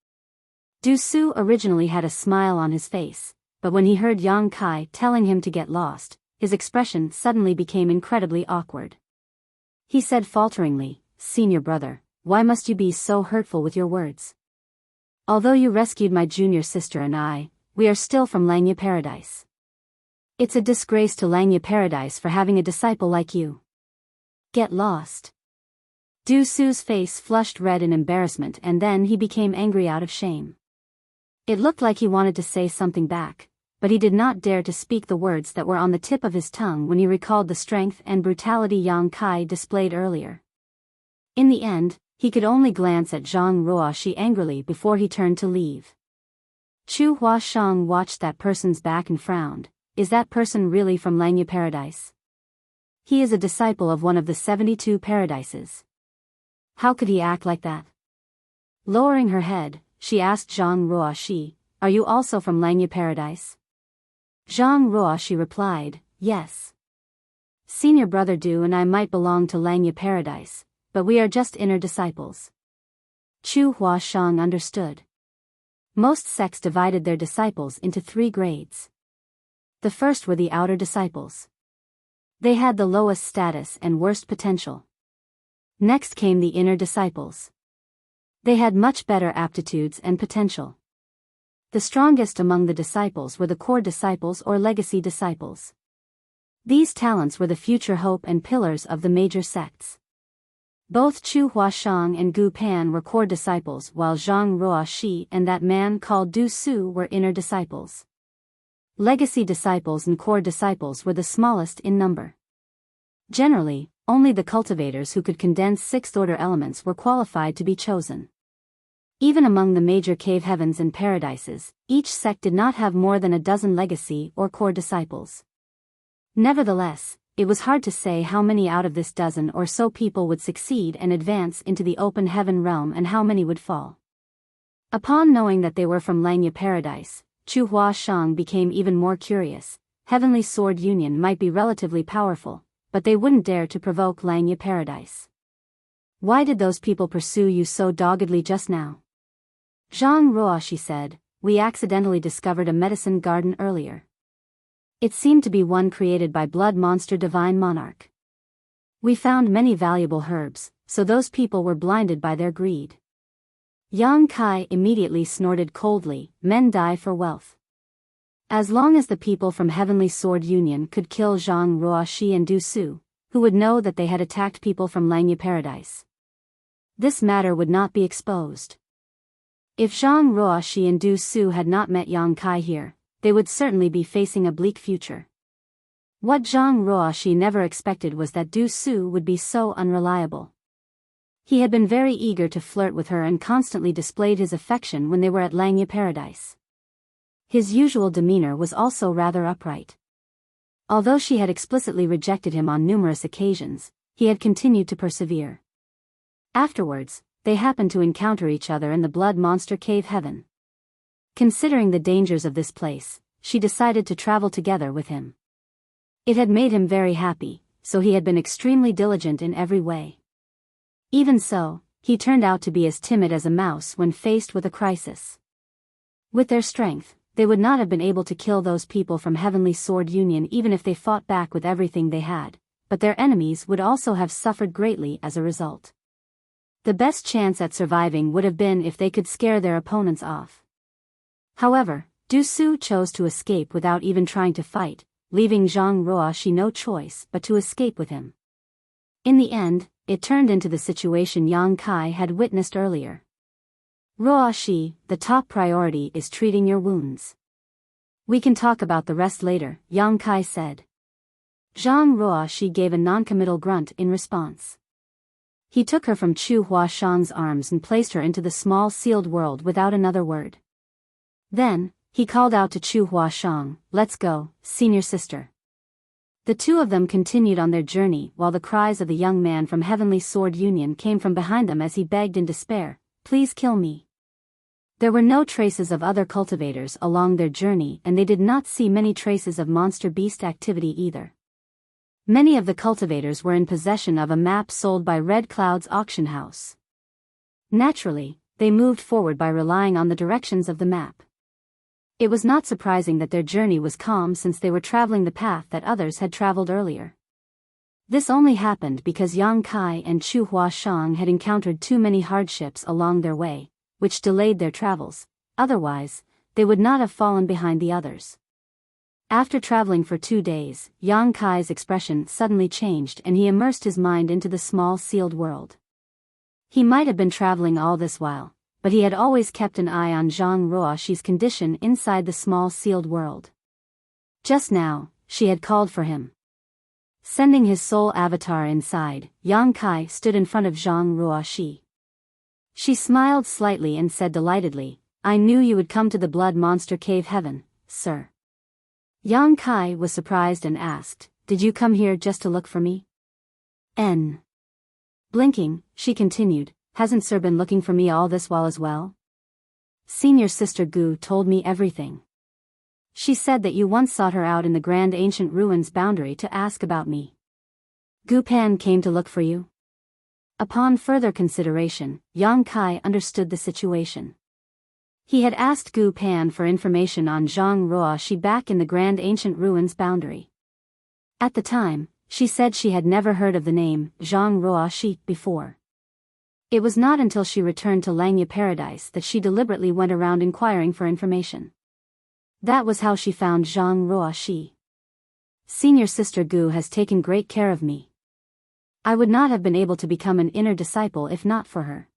Speaker 1: Du Su originally had a smile on his face, but when he heard Yang Kai telling him to get lost, his expression suddenly became incredibly awkward. He said falteringly, "Senior brother, why must you be so hurtful with your words? Although you rescued my junior sister and I, we are still from Langya Paradise. It's a disgrace to Langya Paradise for having a disciple like you. Get lost." Du Su's face flushed red in embarrassment and then he became angry out of shame. It looked like he wanted to say something back, but he did not dare to speak the words that were on the tip of his tongue when he recalled the strength and brutality Yang Kai displayed earlier. In the end, he could only glance at Zhang Ruoshi angrily before he turned to leave. Chu Huashang watched that person's back and frowned. Is that person really from Langya Paradise? He is a disciple of one of the 72 paradises. How could he act like that? Lowering her head, she asked Zhang Ruoshi, "Are you also from Langya Paradise?" Zhang Ruoshi replied, "Yes. Senior brother Du and I might belong to Langya Paradise, but we are just inner disciples." Chu Huashang understood. Most sects divided their disciples into 3 grades. The first were the outer disciples. They had the lowest status and worst potential. Next came the inner disciples. They had much better aptitudes and potential. The strongest among the disciples were the core disciples or legacy disciples. These talents were the future hope and pillars of the major sects. Both Chu Huashang and Gu Pan were core disciples while Zhang Ruoshi and that man called Du Su were inner disciples. Legacy disciples and core disciples were the smallest in number. Generally, only the cultivators who could condense sixth-order elements were qualified to be chosen. Even among the major cave heavens and paradises, each sect did not have more than a dozen legacy or core disciples. Nevertheless, it was hard to say how many out of this dozen or so people would succeed and advance into the open heaven realm and how many would fall. Upon knowing that they were from Langya Paradise, Chu Huashang became even more curious. Heavenly Sword Union might be relatively powerful, but they wouldn't dare to provoke Langya Paradise. Why did those people pursue you so doggedly just now? Zhang Ruoshi said, "We accidentally discovered a medicine garden earlier. It seemed to be one created by Blood Monster Divine Monarch. We found many valuable herbs, so those people were blinded by their greed." Yang Kai immediately snorted coldly, "Men die for wealth. As long as the people from Heavenly Sword Union could kill Zhang Ruoshi and Du Su, who would know that they had attacked people from Langya Paradise? This matter would not be exposed. If Zhang Ruoshi and Du Su had not met Yang Kai here, they would certainly be facing a bleak future. What Zhang Ruoshi never expected was that Du Su would be so unreliable. He had been very eager to flirt with her and constantly displayed his affection when they were at Langya Paradise. His usual demeanor was also rather upright. Although she had explicitly rejected him on numerous occasions, he had continued to persevere. Afterwards, they happened to encounter each other in the Blood Monster Cave Heaven. Considering the dangers of this place, she decided to travel together with him. It had made him very happy, so he had been extremely diligent in every way. Even so, he turned out to be as timid as a mouse when faced with a crisis. With their strength, they would not have been able to kill those people from Heavenly Sword Union even if they fought back with everything they had, but their enemies would also have suffered greatly as a result. The best chance at surviving would have been if they could scare their opponents off. However, Du Su chose to escape without even trying to fight, leaving Zhang Ruoshi no choice but to escape with him. In the end, it turned into the situation Yang Kai had witnessed earlier. "Ruoshi, the top priority is treating your wounds. We can talk about the rest later," Yang Kai said. Zhang Ruoxi gave a noncommittal grunt in response. He took her from Chu Huashang's arms and placed her into the small sealed world without another word. Then, he called out to Chu Huashang, "Let's go, senior sister." The two of them continued on their journey while the cries of the young man from Heavenly Sword Union came from behind them as he begged in despair, "Please kill me." There were no traces of other cultivators along their journey, and they did not see many traces of monster beast activity either. Many of the cultivators were in possession of a map sold by Red Cloud's auction house. Naturally, they moved forward by relying on the directions of the map. It was not surprising that their journey was calm since they were traveling the path that others had traveled earlier. This only happened because Yang Kai and Chu Huashang had encountered too many hardships along their way, which delayed their travels. Otherwise, they would not have fallen behind the others. After traveling for 2 days, Yang Kai's expression suddenly changed and he immersed his mind into the small sealed world. He might have been traveling all this while, but he had always kept an eye on Zhang Ruoxi's condition inside the small sealed world. Just now, she had called for him. Sending his soul avatar inside, Yang Kai stood in front of Zhang Ruoxi. She smiled slightly and said delightedly, "I knew you would come to the Blood Monster Cave Heaven, sir." Yang Kai was surprised and asked, "Did you come here just to look for me?" N. Blinking, she continued, "Hasn't Sir been looking for me all this while as well? Senior Sister Gu told me everything. She said that you once sought her out in the Grand Ancient Ruins boundary to ask about me. Gu Pan came to look for you?" Upon further consideration, Yang Kai understood the situation. He had asked Gu Pan for information on Zhang Ruoxi back in the Grand Ancient Ruins boundary. At the time, she said she had never heard of the name Zhang Ruoxi before. It was not until she returned to Langya Paradise that she deliberately went around inquiring for information. That was how she found Zhang Ruoxi. Senior Sister Gu has taken great care of me. I would not have been able to become an inner disciple if not for her.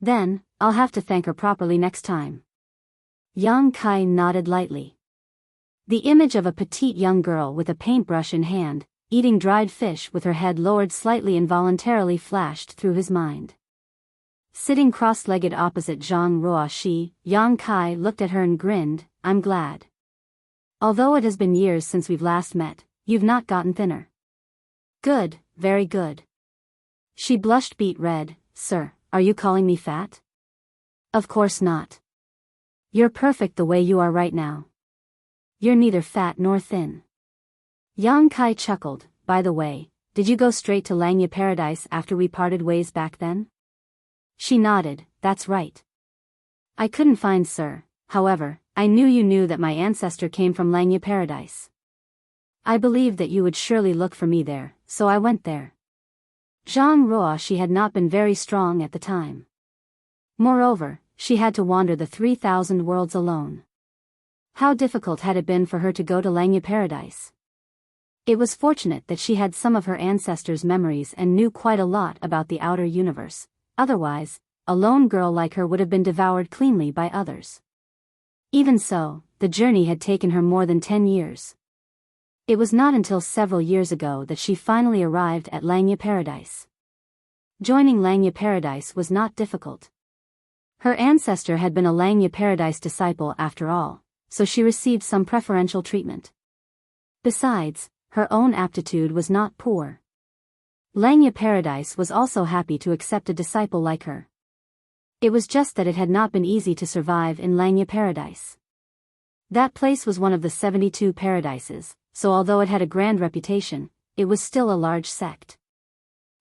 Speaker 1: Then, I'll have to thank her properly next time. Yang Kai nodded lightly. The image of a petite young girl with a paintbrush in hand, eating dried fish with her head lowered slightly involuntarily flashed through his mind. Sitting cross-legged opposite Zhang Ruoxi, Yang Kai looked at her and grinned, "I'm glad. Although it has been years since we've last met, you've not gotten thinner." "Good, very good." She blushed beet red. "Sir, are you calling me fat?" "Of course not. You're perfect the way you are right now. You're neither fat nor thin." Yang Kai chuckled, "By the way, did you go straight to Langya Paradise after we parted ways back then?" She nodded, "That's right. I couldn't find Sir, however, I knew you knew that my ancestor came from Langya Paradise. I believed that you would surely look for me there, so I went there." Zhang Ruoxi had not been very strong at the time. Moreover, she had to wander the 3,000 worlds alone. How difficult had it been for her to go to Langya Paradise? It was fortunate that she had some of her ancestors' memories and knew quite a lot about the outer universe. Otherwise, a lone girl like her would have been devoured cleanly by others. Even so, the journey had taken her more than 10 years. It was not until several years ago that she finally arrived at Langya Paradise. Joining Langya Paradise was not difficult. Her ancestor had been a Langya Paradise disciple after all, so she received some preferential treatment. Besides, her own aptitude was not poor. Langya Paradise was also happy to accept a disciple like her. It was just that it had not been easy to survive in Langya Paradise. That place was one of the 72 paradises, so although it had a grand reputation, it was still a large sect.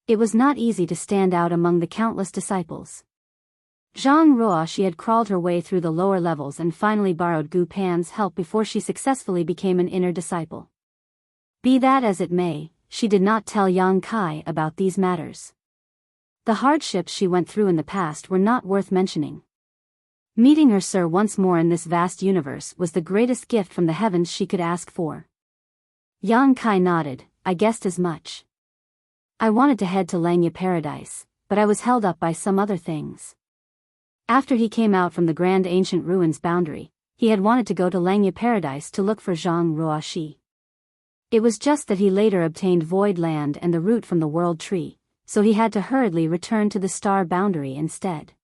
Speaker 1: It was not easy to stand out among the countless disciples. Zhang Ruoxi had crawled her way through the lower levels and finally borrowed Gu Pan's help before she successfully became an inner disciple. Be that as it may, she did not tell Yang Kai about these matters. The hardships she went through in the past were not worth mentioning. Meeting her Sir once more in this vast universe was the greatest gift from the heavens she could ask for. Yang Kai nodded, "I guessed as much. I wanted to head to Langya Paradise, but I was held up by some other things." After he came out from the Grand Ancient Ruins boundary, he had wanted to go to Langya Paradise to look for Zhang Ruoxi. It was just that he later obtained void land and the root from the world tree, so he had to hurriedly return to the star boundary instead.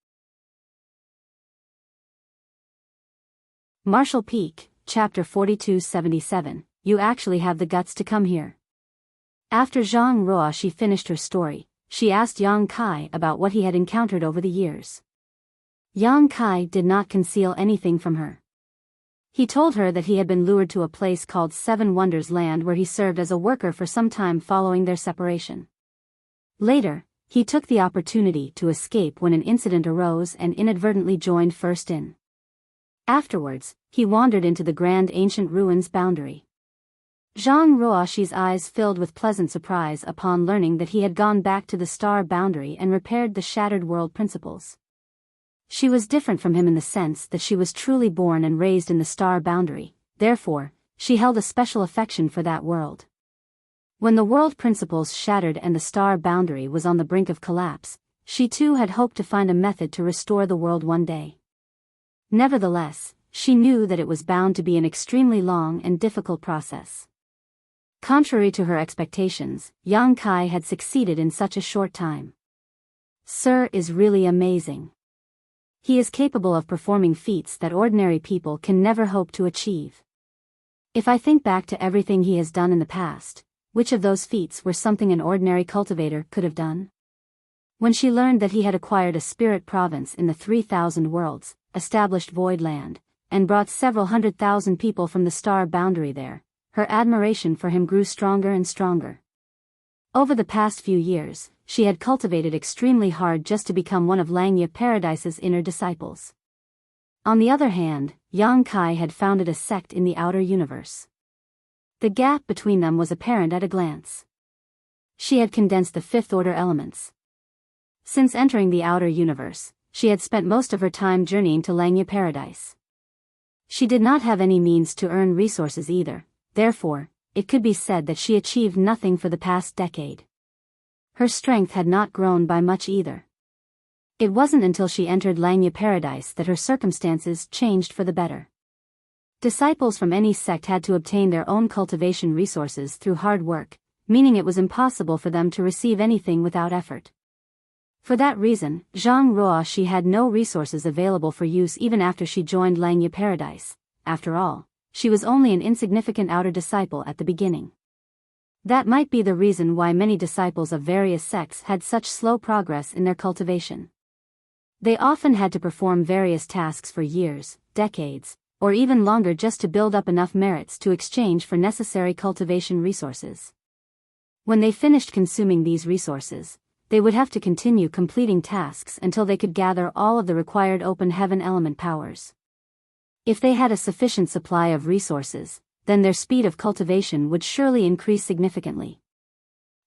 Speaker 1: Marshall Peak, Chapter 4277, You actually have the guts to come here. After Zhang Ruoxi finished her story, she asked Yang Kai about what he had encountered over the years. Yang Kai did not conceal anything from her. He told her that he had been lured to a place called Seven Wonders Land where he served as a worker for some time following their separation. Later, he took the opportunity to escape when an incident arose and inadvertently joined First In. Afterwards, he wandered into the Grand Ancient Ruins boundary. Zhang Ruoxi's eyes filled with pleasant surprise upon learning that he had gone back to the star boundary and repaired the shattered world principles. She was different from him in the sense that she was truly born and raised in the star boundary, therefore, she held a special affection for that world. When the world principles shattered and the star boundary was on the brink of collapse, she too had hoped to find a method to restore the world one day. Nevertheless, she knew that it was bound to be an extremely long and difficult process. Contrary to her expectations, Yang Kai had succeeded in such a short time. Sir is really amazing. He is capable of performing feats that ordinary people can never hope to achieve. If I think back to everything he has done in the past, which of those feats were something an ordinary cultivator could have done? When she learned that he had acquired a spirit province in the 3,000 worlds, established void land, and brought several 100,000 people from the star boundary there, her admiration for him grew stronger and stronger. Over the past few years, she had cultivated extremely hard just to become one of Langya Paradise's inner disciples. On the other hand, Yang Kai had founded a sect in the outer universe. The gap between them was apparent at a glance. She had condensed the fifth-order elements. Since entering the outer universe, she had spent most of her time journeying to Langya Paradise. She did not have any means to earn resources either, therefore, it could be said that she achieved nothing for the past decade. Her strength had not grown by much either. It wasn't until she entered Langya Paradise that her circumstances changed for the better. Disciples from any sect had to obtain their own cultivation resources through hard work, meaning it was impossible for them to receive anything without effort. For that reason, Zhang Ruoxi had no resources available for use even after she joined Langya Paradise. After all, she was only an insignificant outer disciple at the beginning. That might be the reason why many disciples of various sects had such slow progress in their cultivation. They often had to perform various tasks for years, decades, or even longer just to build up enough merits to exchange for necessary cultivation resources. When they finished consuming these resources, they would have to continue completing tasks until they could gather all of the required open heaven element powers. If they had a sufficient supply of resources, then their speed of cultivation would surely increase significantly.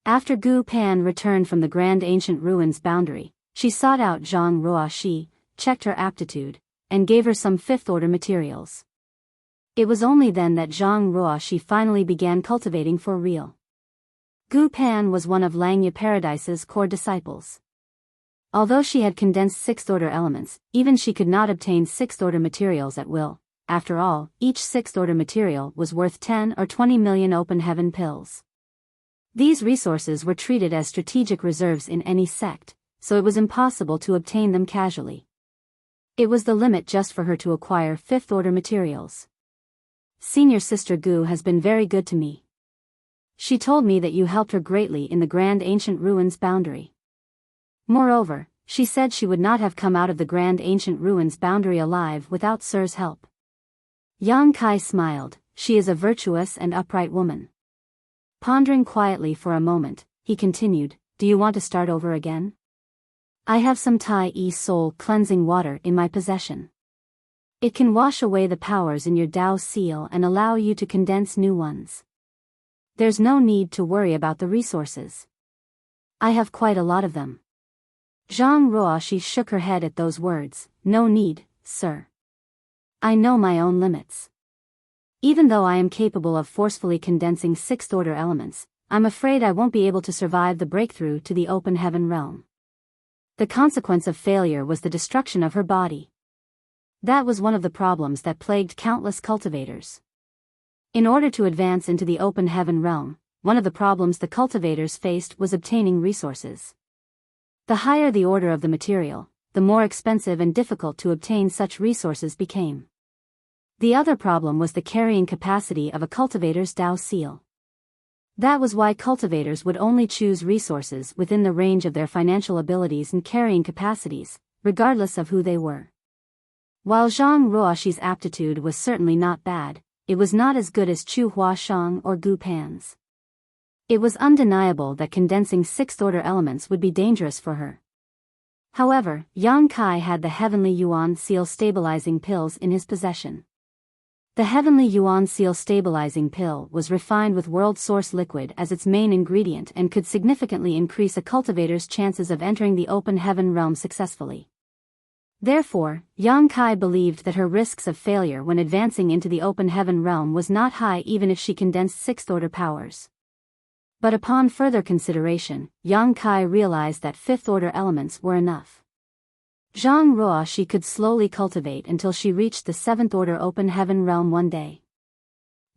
Speaker 1: After Gu Pan returned from the Grand Ancient Ruins boundary, she sought out Zhang Ruoxi, checked her aptitude, and gave her some fifth-order materials. It was only then that Zhang Ruoxi finally began cultivating for real. Gu Pan was one of Langya Paradise's core disciples. Although she had condensed sixth-order elements, even she could not obtain sixth-order materials at will. After all, each sixth-order material was worth 10 or 20 million open heaven pills. These resources were treated as strategic reserves in any sect, so it was impossible to obtain them casually. It was the limit just for her to acquire fifth-order materials. Senior Sister Gu has been very good to me. She told me that you helped her greatly in the Grand Ancient Ruins boundary. Moreover, she said she would not have come out of the Grand Ancient Ruins boundary alive without Sir's help. Yang Kai smiled. She is a virtuous and upright woman. Pondering quietly for a moment, he continued, do you want to start over again? I have some Tai-E soul cleansing water in my possession. It can wash away the powers in your Tao seal and allow you to condense new ones. There's no need to worry about the resources. I have quite a lot of them. Zhang Ruoxi shook her head at those words. No need, sir. I know my own limits. Even though I am capable of forcefully condensing sixth-order elements, I'm afraid I won't be able to survive the breakthrough to the open heaven realm. The consequence of failure was the destruction of her body. That was one of the problems that plagued countless cultivators. In order to advance into the open heaven realm, one of the problems the cultivators faced was obtaining resources. The higher the order of the material, the more expensive and difficult to obtain such resources became. The other problem was the carrying capacity of a cultivator's Dao seal. That was why cultivators would only choose resources within the range of their financial abilities and carrying capacities, regardless of who they were. While Zhang Ruoxi's aptitude was certainly not bad, it was not as good as Chu Huashang or Gu Pan's. It was undeniable that condensing sixth-order elements would be dangerous for her. However, Yang Kai had the Heavenly Yuan Seal stabilizing pills in his possession. The Heavenly Yuan Seal stabilizing pill was refined with world source liquid as its main ingredient and could significantly increase a cultivator's chances of entering the open heaven realm successfully. Therefore, Yang Kai believed that her risks of failure when advancing into the open heaven realm was not high even if she condensed sixth-order powers. But upon further consideration, Yang Kai realized that fifth-order elements were enough. Zhang Ruoxi could slowly cultivate until she reached the seventh-order open heaven realm one day.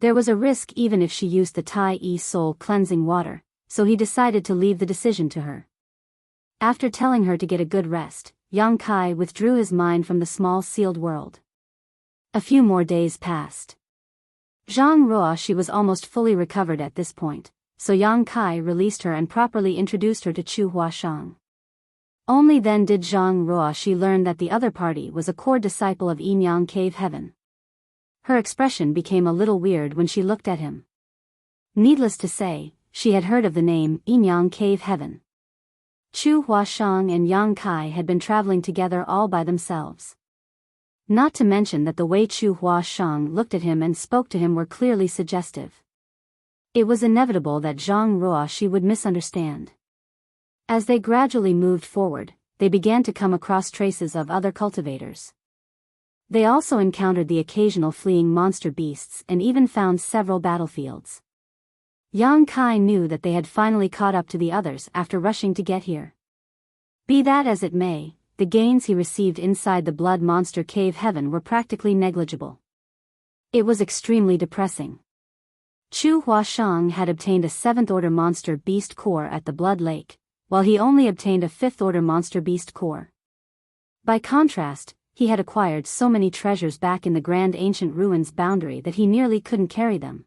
Speaker 1: There was a risk even if she used the Tai Yi soul cleansing water, so he decided to leave the decision to her. After telling her to get a good rest, Yang Kai withdrew his mind from the small sealed world. A few more days passed. Zhang Ruoxi was almost fully recovered at this point, so Yang Kai released her and properly introduced her to Chu Huashang. Only then did Zhang Ruoxi learn that the other party was a core disciple of Yin Yang Cave Heaven. Her expression became a little weird when she looked at him. Needless to say, she had heard of the name Yin Yang Cave Heaven. Chu Huashang and Yang Kai had been traveling together all by themselves. Not to mention that the way Chu Huashang looked at him and spoke to him were clearly suggestive. It was inevitable that Zhang Ruoxi would misunderstand. As they gradually moved forward, they began to come across traces of other cultivators. They also encountered the occasional fleeing monster beasts and even found several battlefields. Yang Kai knew that they had finally caught up to the others after rushing to get here. Be that as it may, the gains he received inside the Blood Monster Cave Heaven were practically negligible. It was extremely depressing. Chu Huashang had obtained a seventh-order monster beast core at the Blood Lake, while he only obtained a fifth-order monster beast core. By contrast, he had acquired so many treasures back in the Grand Ancient Ruins boundary that he nearly couldn't carry them.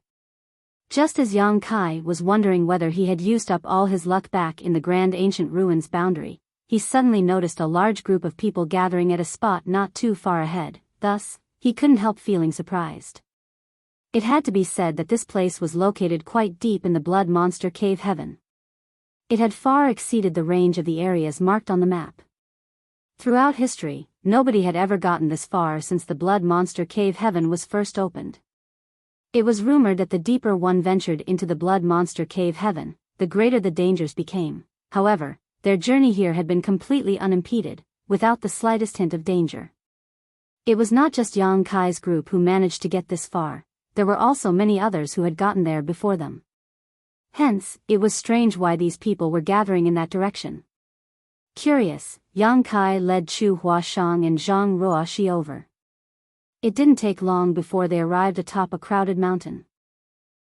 Speaker 1: Just as Yang Kai was wondering whether he had used up all his luck back in the Grand Ancient Ruins boundary, he suddenly noticed a large group of people gathering at a spot not too far ahead. Thus, he couldn't help feeling surprised. It had to be said that this place was located quite deep in the Blood Monster Cave Heaven. It had far exceeded the range of the areas marked on the map. Throughout history, nobody had ever gotten this far since the Blood Monster Cave Heaven was first opened. It was rumored that the deeper one ventured into the Blood Monster Cave Heaven, the greater the dangers became. However, their journey here had been completely unimpeded, without the slightest hint of danger. It was not just Yang Kai's group who managed to get this far, there were also many others who had gotten there before them. Hence, it was strange why these people were gathering in that direction. Curious, Yang Kai led Chu Huashang and Zhang Ruoxi over. It didn't take long before they arrived atop a crowded mountain.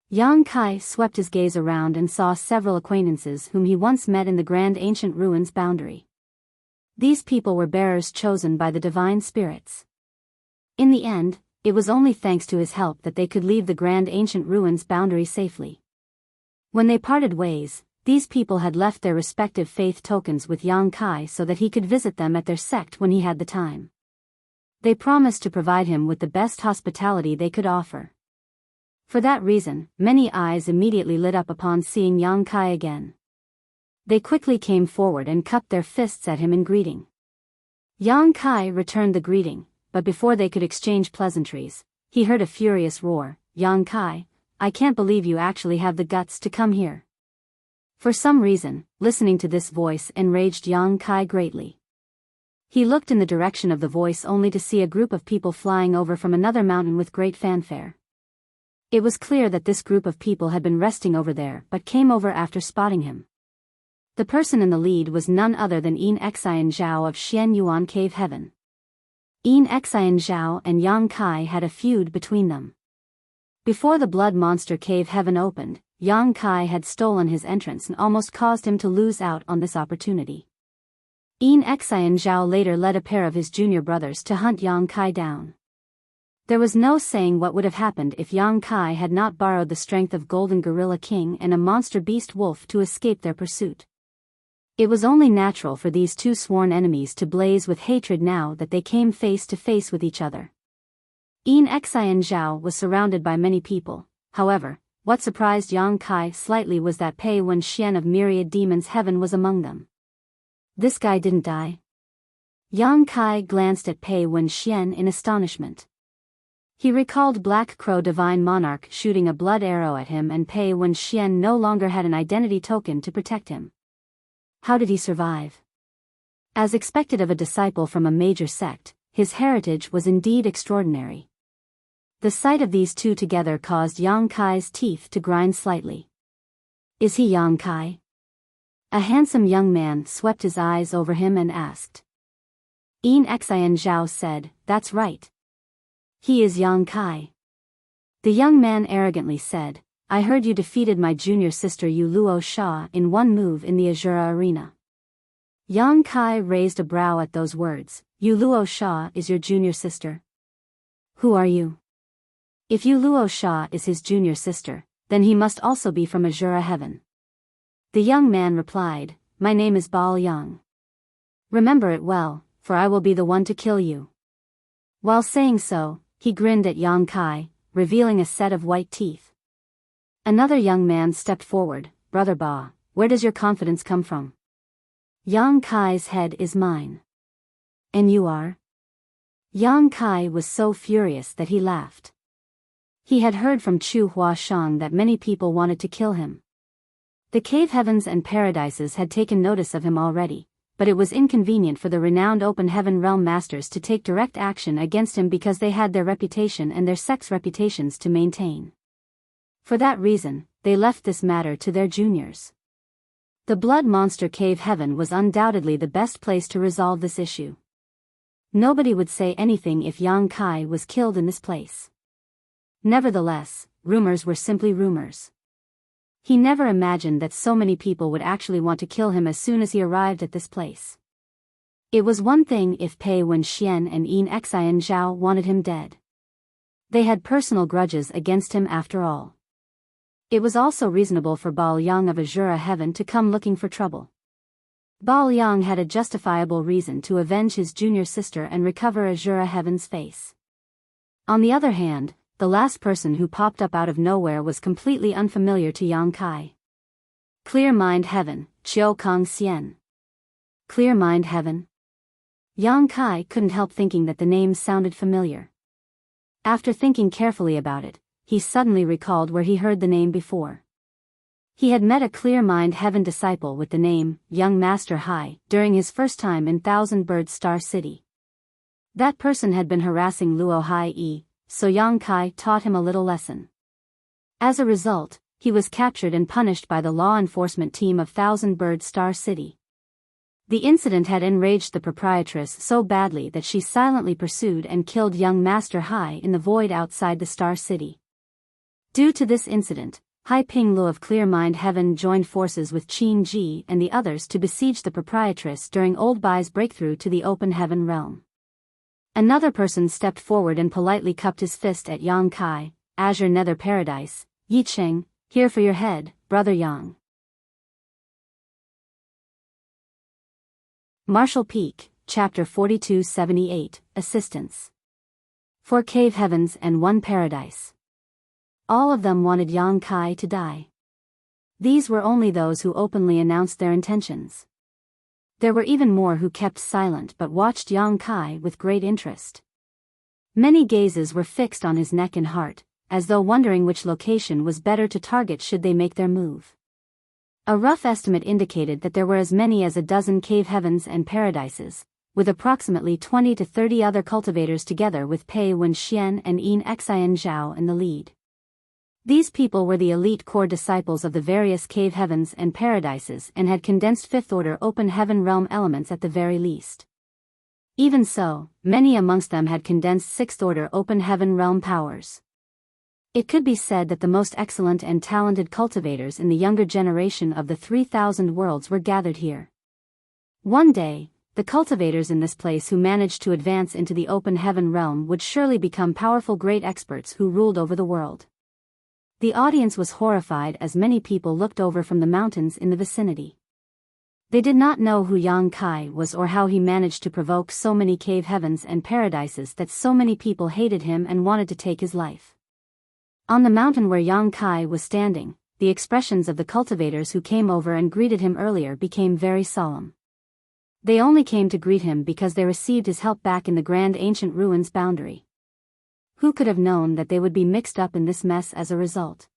Speaker 1: Yang Kai swept his gaze around and saw several acquaintances whom he once met in the Grand Ancient Ruins boundary. These people were bearers chosen by the divine spirits. In the end, it was only thanks to his help that they could leave the Grand Ancient Ruins boundary safely. When they parted ways, these people had left their respective faith tokens with Yang Kai so that he could visit them at their sect when he had the time. They promised to provide him with the best hospitality they could offer. For that reason, many eyes immediately lit up upon seeing Yang Kai again. They quickly came forward and cupped their fists at him in greeting. Yang Kai returned the greeting, but before they could exchange pleasantries, he heard a furious roar. Yang Kai, I can't believe you actually have the guts to come here. For some reason, listening to this voice enraged Yang Kai greatly. He looked in the direction of the voice only to see a group of people flying over from another mountain with great fanfare. It was clear that this group of people had been resting over there but came over after spotting him. The person in the lead was none other than Yin Xian Zhao of Xian Yuan Cave Heaven. Yin Xian Zhao and Yang Kai had a feud between them. Before the blood monster cave heaven opened, Yang Kai had stolen his entrance and almost caused him to lose out on this opportunity. Yin Xian Zhao later led a pair of his junior brothers to hunt Yang Kai down. There was no saying what would have happened if Yang Kai had not borrowed the strength of Golden Gorilla King and a monster beast wolf to escape their pursuit. It was only natural for these two sworn enemies to blaze with hatred now that they came face to face with each other. Yin Xian Zhao was surrounded by many people. However, what surprised Yang Kai slightly was that Pei Wenxian of Myriad Demons Heaven was among them. This guy didn't die. Yang Kai glanced at Pei Wenxian in astonishment. He recalled Black Crow Divine Monarch shooting a blood arrow at him, and Pei Wenxian no longer had an identity token to protect him. How did he survive? As expected of a disciple from a major sect, his heritage was indeed extraordinary. The sight of these two together caused Yang Kai's teeth to grind slightly. Is he Yang Kai? A handsome young man swept his eyes over him and asked. Yin Xian Zhao said, "That's right. He is Yang Kai." The young man arrogantly said, "I heard you defeated my junior sister Yu Luo Sha in one move in the Azura arena." Yang Kai raised a brow at those words. "Yu Luo Sha is your junior sister? Who are you?" If Yu Luo Sha is his junior sister, then he must also be from Azura Heaven. The young man replied, "My name is Bal Yang. Remember it well, for I will be the one to kill you." While saying so, he grinned at Yang Kai, revealing a set of white teeth. Another young man stepped forward. "Brother Ba, where does your confidence come from? Yang Kai's head is mine. And you are?" Yang Kai was so furious that he laughed. He had heard from Chu Huashang that many people wanted to kill him. The cave heavens and paradises had taken notice of him already, but it was inconvenient for the renowned open heaven realm masters to take direct action against him because they had their reputation and their sect's reputations to maintain. For that reason, they left this matter to their juniors. The blood monster cave heaven was undoubtedly the best place to resolve this issue. Nobody would say anything if Yang Kai was killed in this place. Nevertheless, rumors were simply rumors. He never imagined that so many people would actually want to kill him as soon as he arrived at this place. It was one thing if Pei Wenxian and Yin Xian Zhao wanted him dead. They had personal grudges against him after all. It was also reasonable for Bal Yang of Azura Heaven to come looking for trouble. Bal Yang had a justifiable reason to avenge his junior sister and recover Azura Heaven's face. On the other hand, the last person who popped up out of nowhere was completely unfamiliar to Yang Kai. Clear Mind Heaven, Chiu Kong Xian. Clear Mind Heaven? Yang Kai couldn't help thinking that the name sounded familiar. After thinking carefully about it, he suddenly recalled where he heard the name before. He had met a Clear Mind Heaven disciple with the name, Young Master Hai, during his first time in Thousand Bird Star City. That person had been harassing Luo Hai, so Yang Kai taught him a little lesson. As a result, he was captured and punished by the law enforcement team of Thousand Bird Star City. The incident had enraged the proprietress so badly that she silently pursued and killed young Master Hai in the void outside the Star City. Due to this incident, Hai Pinglu of Clear Mind Heaven joined forces with Qin Ji and the others to besiege the proprietress during Old Bai's breakthrough to the open heaven realm. Another person stepped forward and politely cupped his fist at Yang Kai. "Azure Nether Paradise, Yi Cheng, here for your head, Brother Yang." Martial Peak, Chapter 4278, Assistance. 4 Cave Heavens and 1 Paradise. All of them wanted Yang Kai to die. These were only those who openly announced their intentions. There were even more who kept silent but watched Yang Kai with great interest. Many gazes were fixed on his neck and heart, as though wondering which location was better to target should they make their move. A rough estimate indicated that there were as many as a dozen cave heavens and paradises, with approximately 20 to 30 other cultivators together with Pei Wenxian and Yin Xian Zhao in the lead. These people were the elite core disciples of the various cave heavens and paradises and had condensed fifth-order open heaven realm elements at the very least. Even so, many amongst them had condensed sixth-order open heaven realm powers. It could be said that the most excellent and talented cultivators in the younger generation of the 3,000 worlds were gathered here. One day, the cultivators in this place who managed to advance into the open heaven realm would surely become powerful great experts who ruled over the world. The audience was horrified as many people looked over from the mountains in the vicinity. They did not know who Yang Kai was or how he managed to provoke so many cave heavens and paradises that so many people hated him and wanted to take his life. On the mountain where Yang Kai was standing, the expressions of the cultivators who came over and greeted him earlier became very solemn. They only came to greet him because they received his help back in the grand ancient ruins boundary. Who could have known that they would be mixed up in this mess as a result?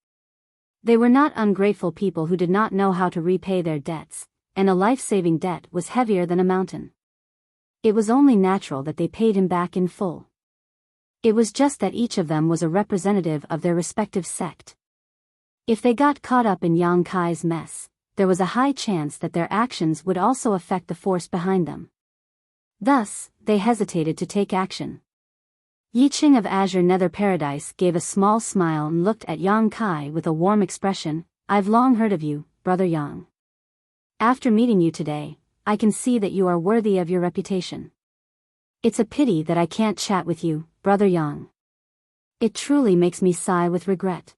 Speaker 1: They were not ungrateful people who did not know how to repay their debts, and a life-saving debt was heavier than a mountain. It was only natural that they paid him back in full. It was just that each of them was a representative of their respective sect. If they got caught up in Yang Kai's mess, there was a high chance that their actions would also affect the force behind them. Thus, they hesitated to take action. Yi Qing of Azure Nether Paradise gave a small smile and looked at Yang Kai with a warm expression. "I've long heard of you, Brother Yang. After meeting you today, I can see that you are worthy of your reputation. It's a pity that I can't chat with you, Brother Yang. It truly makes me sigh with regret."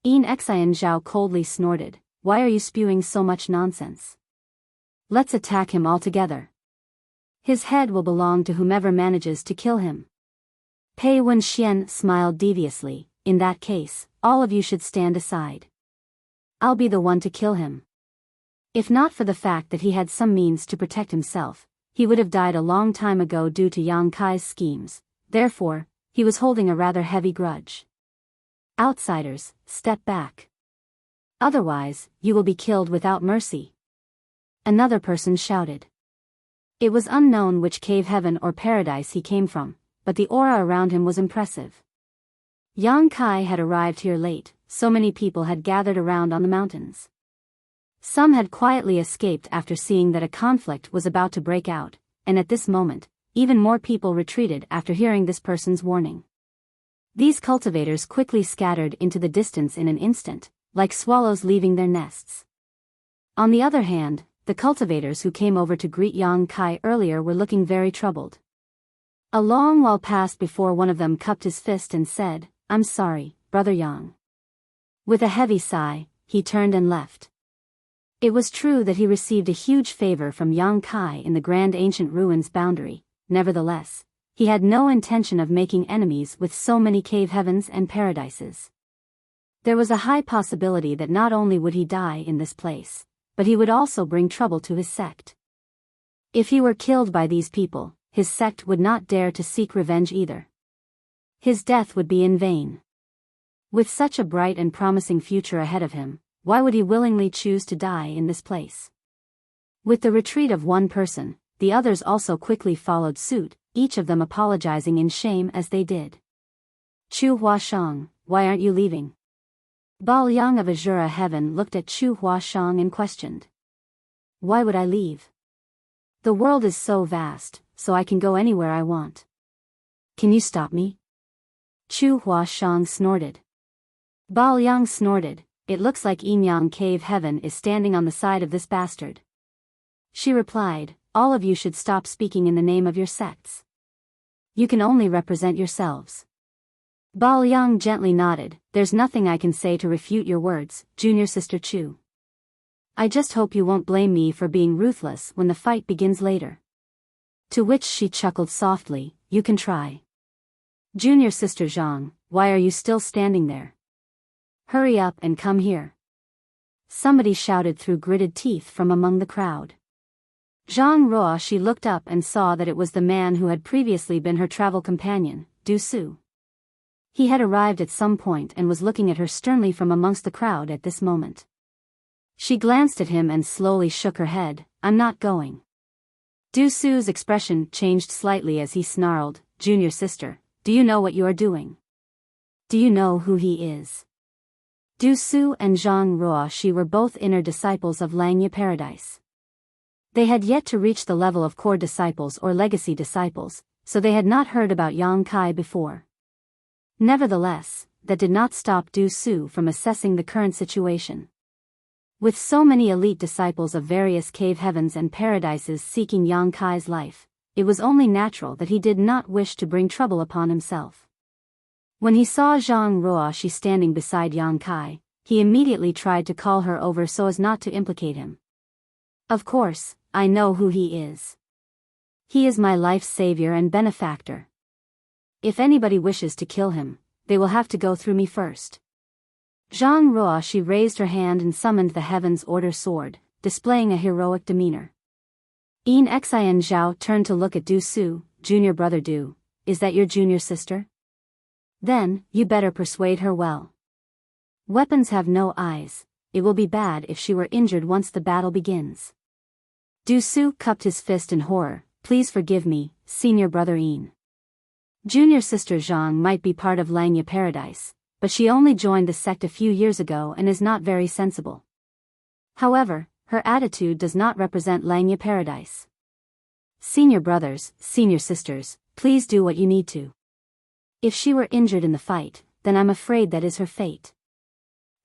Speaker 1: Yin Xian Zhao coldly snorted, "Why are you spewing so much nonsense? Let's attack him altogether. His head will belong to whomever manages to kill him." Pei Wenxian smiled deviously, "In that case, all of you should stand aside. I'll be the one to kill him." If not for the fact that he had some means to protect himself, he would have died a long time ago due to Yang Kai's schemes. Therefore, he was holding a rather heavy grudge. "Outsiders, step back. Otherwise, you will be killed without mercy," another person shouted. It was unknown which cave heaven or paradise he came from, but the aura around him was impressive. Yang Kai had arrived here late, so many people had gathered around on the mountains. Some had quietly escaped after seeing that a conflict was about to break out, and at this moment, even more people retreated after hearing this person's warning. These cultivators quickly scattered into the distance in an instant, like swallows leaving their nests. On the other hand, the cultivators who came over to greet Yang Kai earlier were looking very troubled. A long while passed before one of them cupped his fist and said, "I'm sorry, Brother Yang." With a heavy sigh, he turned and left. It was true that he received a huge favor from Yang Kai in the grand ancient ruins boundary. Nevertheless, he had no intention of making enemies with so many cave heavens and paradises. There was a high possibility that not only would he die in this place, but he would also bring trouble to his sect. If he were killed by these people, his sect would not dare to seek revenge either. His death would be in vain. With such a bright and promising future ahead of him, why would he willingly choose to die in this place? With the retreat of one person, the others also quickly followed suit, each of them apologizing in shame as they did. "Chu Huashang, why aren't you leaving?" Bao Yang of Azura Heaven looked at Chu Huashang and questioned. "Why would I leave? The world is so vast, so I can go anywhere I want. Can you stop me?" Chu Huashang snorted. Bao Yang snorted, "It looks like Yin Yang Cave Heaven is standing on the side of this bastard." She replied, "All of you should stop speaking in the name of your sects. You can only represent yourselves." Bao Yang gently nodded, "There's nothing I can say to refute your words, Junior Sister Chu. I just hope you won't blame me for being ruthless when the fight begins later." To which she chuckled softly, "You can try. Junior Sister Zhang, why are you still standing there? Hurry up and come here." Somebody shouted through gritted teeth from among the crowd. Zhang Ruo. She looked up and saw that it was the man who had previously been her travel companion, Du Su. He had arrived at some point and was looking at her sternly from amongst the crowd at this moment. She glanced at him and slowly shook her head, "I'm not going." Du Su's expression changed slightly as he snarled, "Junior sister, do you know what you are doing? Do you know who he is?" Du Su and Zhang Ruo. She were both inner disciples of Langya Paradise. They had yet to reach the level of core disciples or legacy disciples, so they had not heard about Yang Kai before. Nevertheless, that did not stop Du Su from assessing the current situation. With so many elite disciples of various cave heavens and paradises seeking Yang Kai's life, it was only natural that he did not wish to bring trouble upon himself. When he saw Zhang Ruoxi standing beside Yang Kai, he immediately tried to call her over so as not to implicate him. Of course, I know who he is. He is my life's savior and benefactor. If anybody wishes to kill him, they will have to go through me first. Zhang Ruoxi raised her hand and summoned the Heaven's Order sword, displaying a heroic demeanor. Yin Xian Zhao turned to look at Du Su. Junior brother Du, is that your junior sister? Then, you better persuade her well. Weapons have no eyes, it will be bad if she were injured once the battle begins. Du Su cupped his fist in horror. Please forgive me, senior brother Yin. Junior sister Zhang might be part of Langya Paradise, but she only joined the sect a few years ago and is not very sensible. However, her attitude does not represent Langya Paradise. Senior brothers, senior sisters, please do what you need to. If she were injured in the fight, then I'm afraid that is her fate.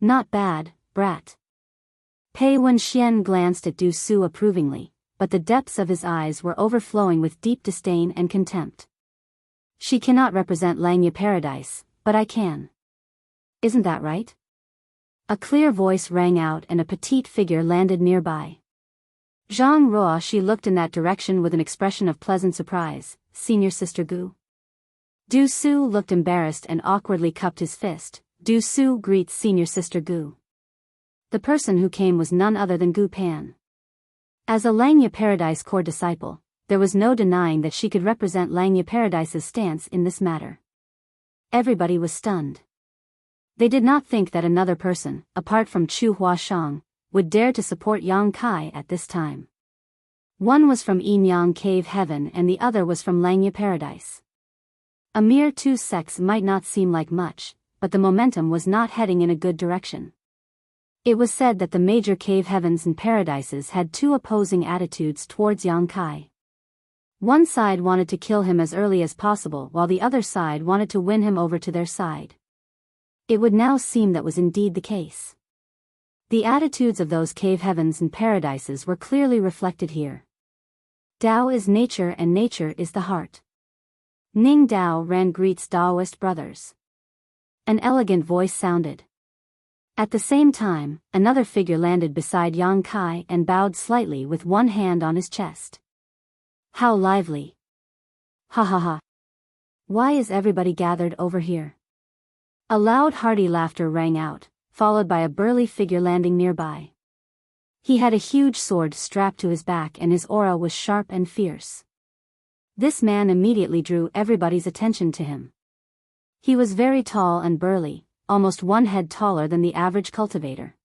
Speaker 1: Not bad, brat. Pei Wenxian glanced at Du Su approvingly, but the depths of his eyes were overflowing with deep disdain and contempt. She cannot represent Langya Paradise, but I can. Isn't that right? A clear voice rang out and a petite figure landed nearby. Zhang Ruoxi looked in that direction with an expression of pleasant surprise. Senior sister Gu. Du Su looked embarrassed and awkwardly cupped his fist. Du Su greets senior sister Gu. The person who came was none other than Gu Pan. As a Langya Paradise core disciple, there was no denying that she could represent Langya Paradise's stance in this matter. Everybody was stunned. They did not think that another person, apart from Chu Huashang, would dare to support Yang Kai at this time. One was from Yin Yang Cave Heaven and the other was from Langya Paradise. A mere 2 sects might not seem like much, but the momentum was not heading in a good direction. It was said that the major cave heavens and paradises had 2 opposing attitudes towards Yang Kai. One side wanted to kill him as early as possible while the other side wanted to win him over to their side. It would now seem that was indeed the case. The attitudes of those cave heavens and paradises were clearly reflected here. Tao is nature and nature is the heart. Ning Dao Ran greets Taoist brothers. An elegant voice sounded. At the same time, another figure landed beside Yang Kai and bowed slightly with one hand on his chest. How lively! Ha ha ha! Why is everybody gathered over here? A loud hearty laughter rang out, followed by a burly figure landing nearby. He had a huge sword strapped to his back and his aura was sharp and fierce. This man immediately drew everybody's attention to him. He was very tall and burly, almost 1 head taller than the average cultivator.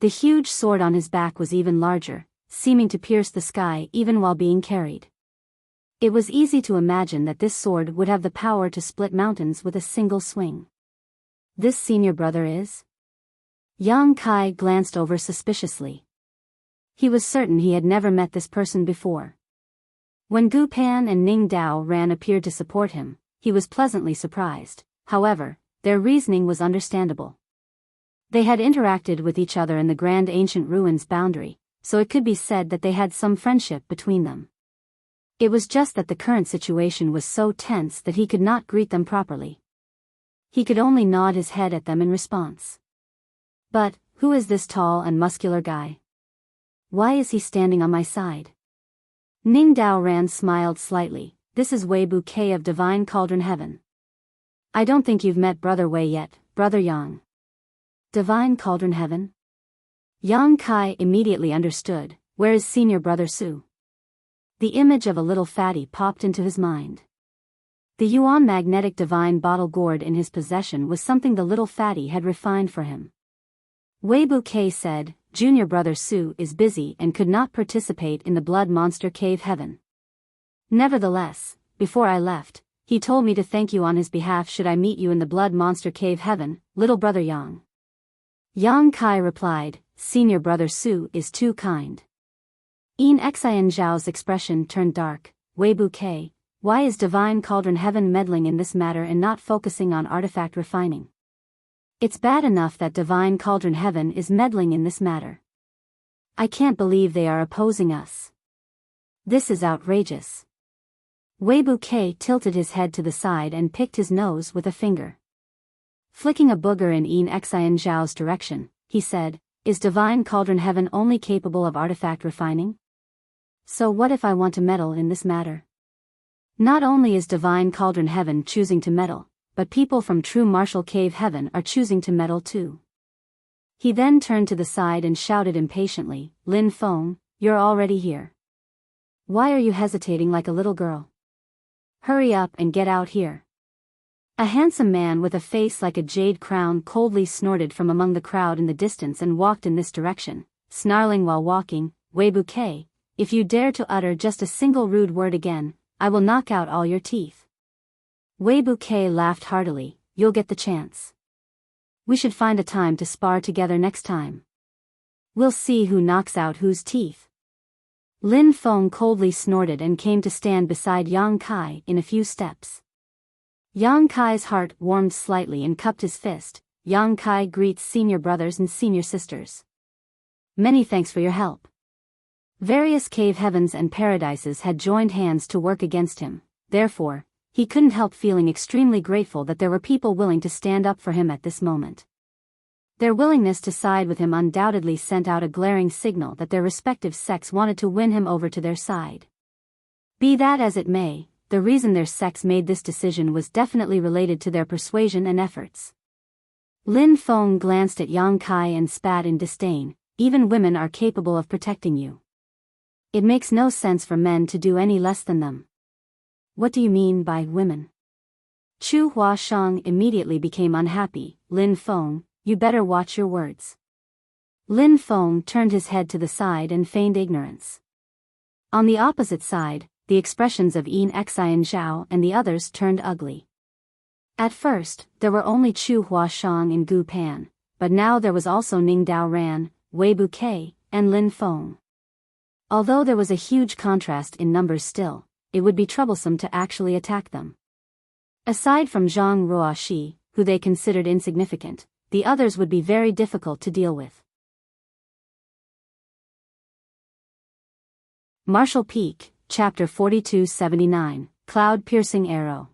Speaker 1: The huge sword on his back was even larger, seeming to pierce the sky even while being carried. It was easy to imagine that this sword would have the power to split mountains with a single swing. This senior brother is? Yang Kai glanced over suspiciously. He was certain he had never met this person before. When Gu Pan and Ning Dao Ran appeared to support him, he was pleasantly surprised. However, their reasoning was understandable. They had interacted with each other in the Grand Ancient Ruins boundary, so it could be said that they had some friendship between them. It was just that the current situation was so tense that he could not greet them properly. He could only nod his head at them in response. But, who is this tall and muscular guy? Why is he standing on my side? Ning Dao Ran smiled slightly. This is Wei Bouquet of Divine Cauldron Heaven. I don't think you've met Brother Wei yet, Brother Yang. Divine Cauldron Heaven? Yang Kai immediately understood. Where is senior brother Su? The image of a little fatty popped into his mind. The Yuan magnetic divine bottle gourd in his possession was something the little fatty had refined for him. Wei Bouquet said, Junior brother Su is busy and could not participate in the Blood Monster Cave Heaven. Nevertheless, before I left, he told me to thank you on his behalf should I meet you in the Blood Monster Cave Heaven, little brother Yang. Yang Kai replied, Senior brother Su is too kind. Yin Xian Zhao's expression turned dark. Wei Bouquet, why is Divine Cauldron Heaven meddling in this matter and not focusing on artifact refining? It's bad enough that Divine Cauldron Heaven is meddling in this matter. I can't believe they are opposing us. This is outrageous. Weibu Kai tilted his head to the side and picked his nose with a finger. Flicking a booger in Yin Xian Zhao's direction, he said, "Is Divine Cauldron Heaven only capable of artifact refining? So what if I want to meddle in this matter? Not only is Divine Cauldron Heaven choosing to meddle, but people from True Martial Cave Heaven are choosing to meddle too." He then turned to the side and shouted impatiently, "Lin Feng, you're already here. Why are you hesitating like a little girl? Hurry up and get out here." A handsome man with a face like a jade crown coldly snorted from among the crowd in the distance and walked in this direction, snarling while walking, "Weibu Kai, if you dare to utter just a single rude word again, I will knock out all your teeth." Weibu Kai laughed heartily, "You'll get the chance. We should find a time to spar together next time. We'll see who knocks out whose teeth." Lin Feng coldly snorted and came to stand beside Yang Kai in a few steps. Yang Kai's heart warmed slightly and cupped his fist. "Yang Kai greets senior brothers and senior sisters. Many thanks for your help." Various cave heavens and paradises had joined hands to work against him, therefore, he couldn't help feeling extremely grateful that there were people willing to stand up for him at this moment. Their willingness to side with him undoubtedly sent out a glaring signal that their respective sects wanted to win him over to their side. Be that as it may, the reason their sects made this decision was definitely related to their persuasion and efforts. Lin Feng glanced at Yang Kai and spat in disdain, "Even women are capable of protecting you. It makes no sense for men to do any less than them." "What do you mean by women?" Chu Huashang immediately became unhappy. "Lin Feng, you better watch your words." Lin Feng turned his head to the side and feigned ignorance. On the opposite side, the expressions of Yin Xian Zhao and the others turned ugly. At first, there were only Chu Huashang and Gu Pan, but now there was also Ning Dao Ran, Weibu Kai, and Lin Feng. Although there was a huge contrast in numbers still, it would be troublesome to actually attack them. Aside from Zhang Ruoxi, who they considered insignificant, the others would be very difficult to deal with. Martial Peak, Chapter 4279, Cloud-Piercing Arrow.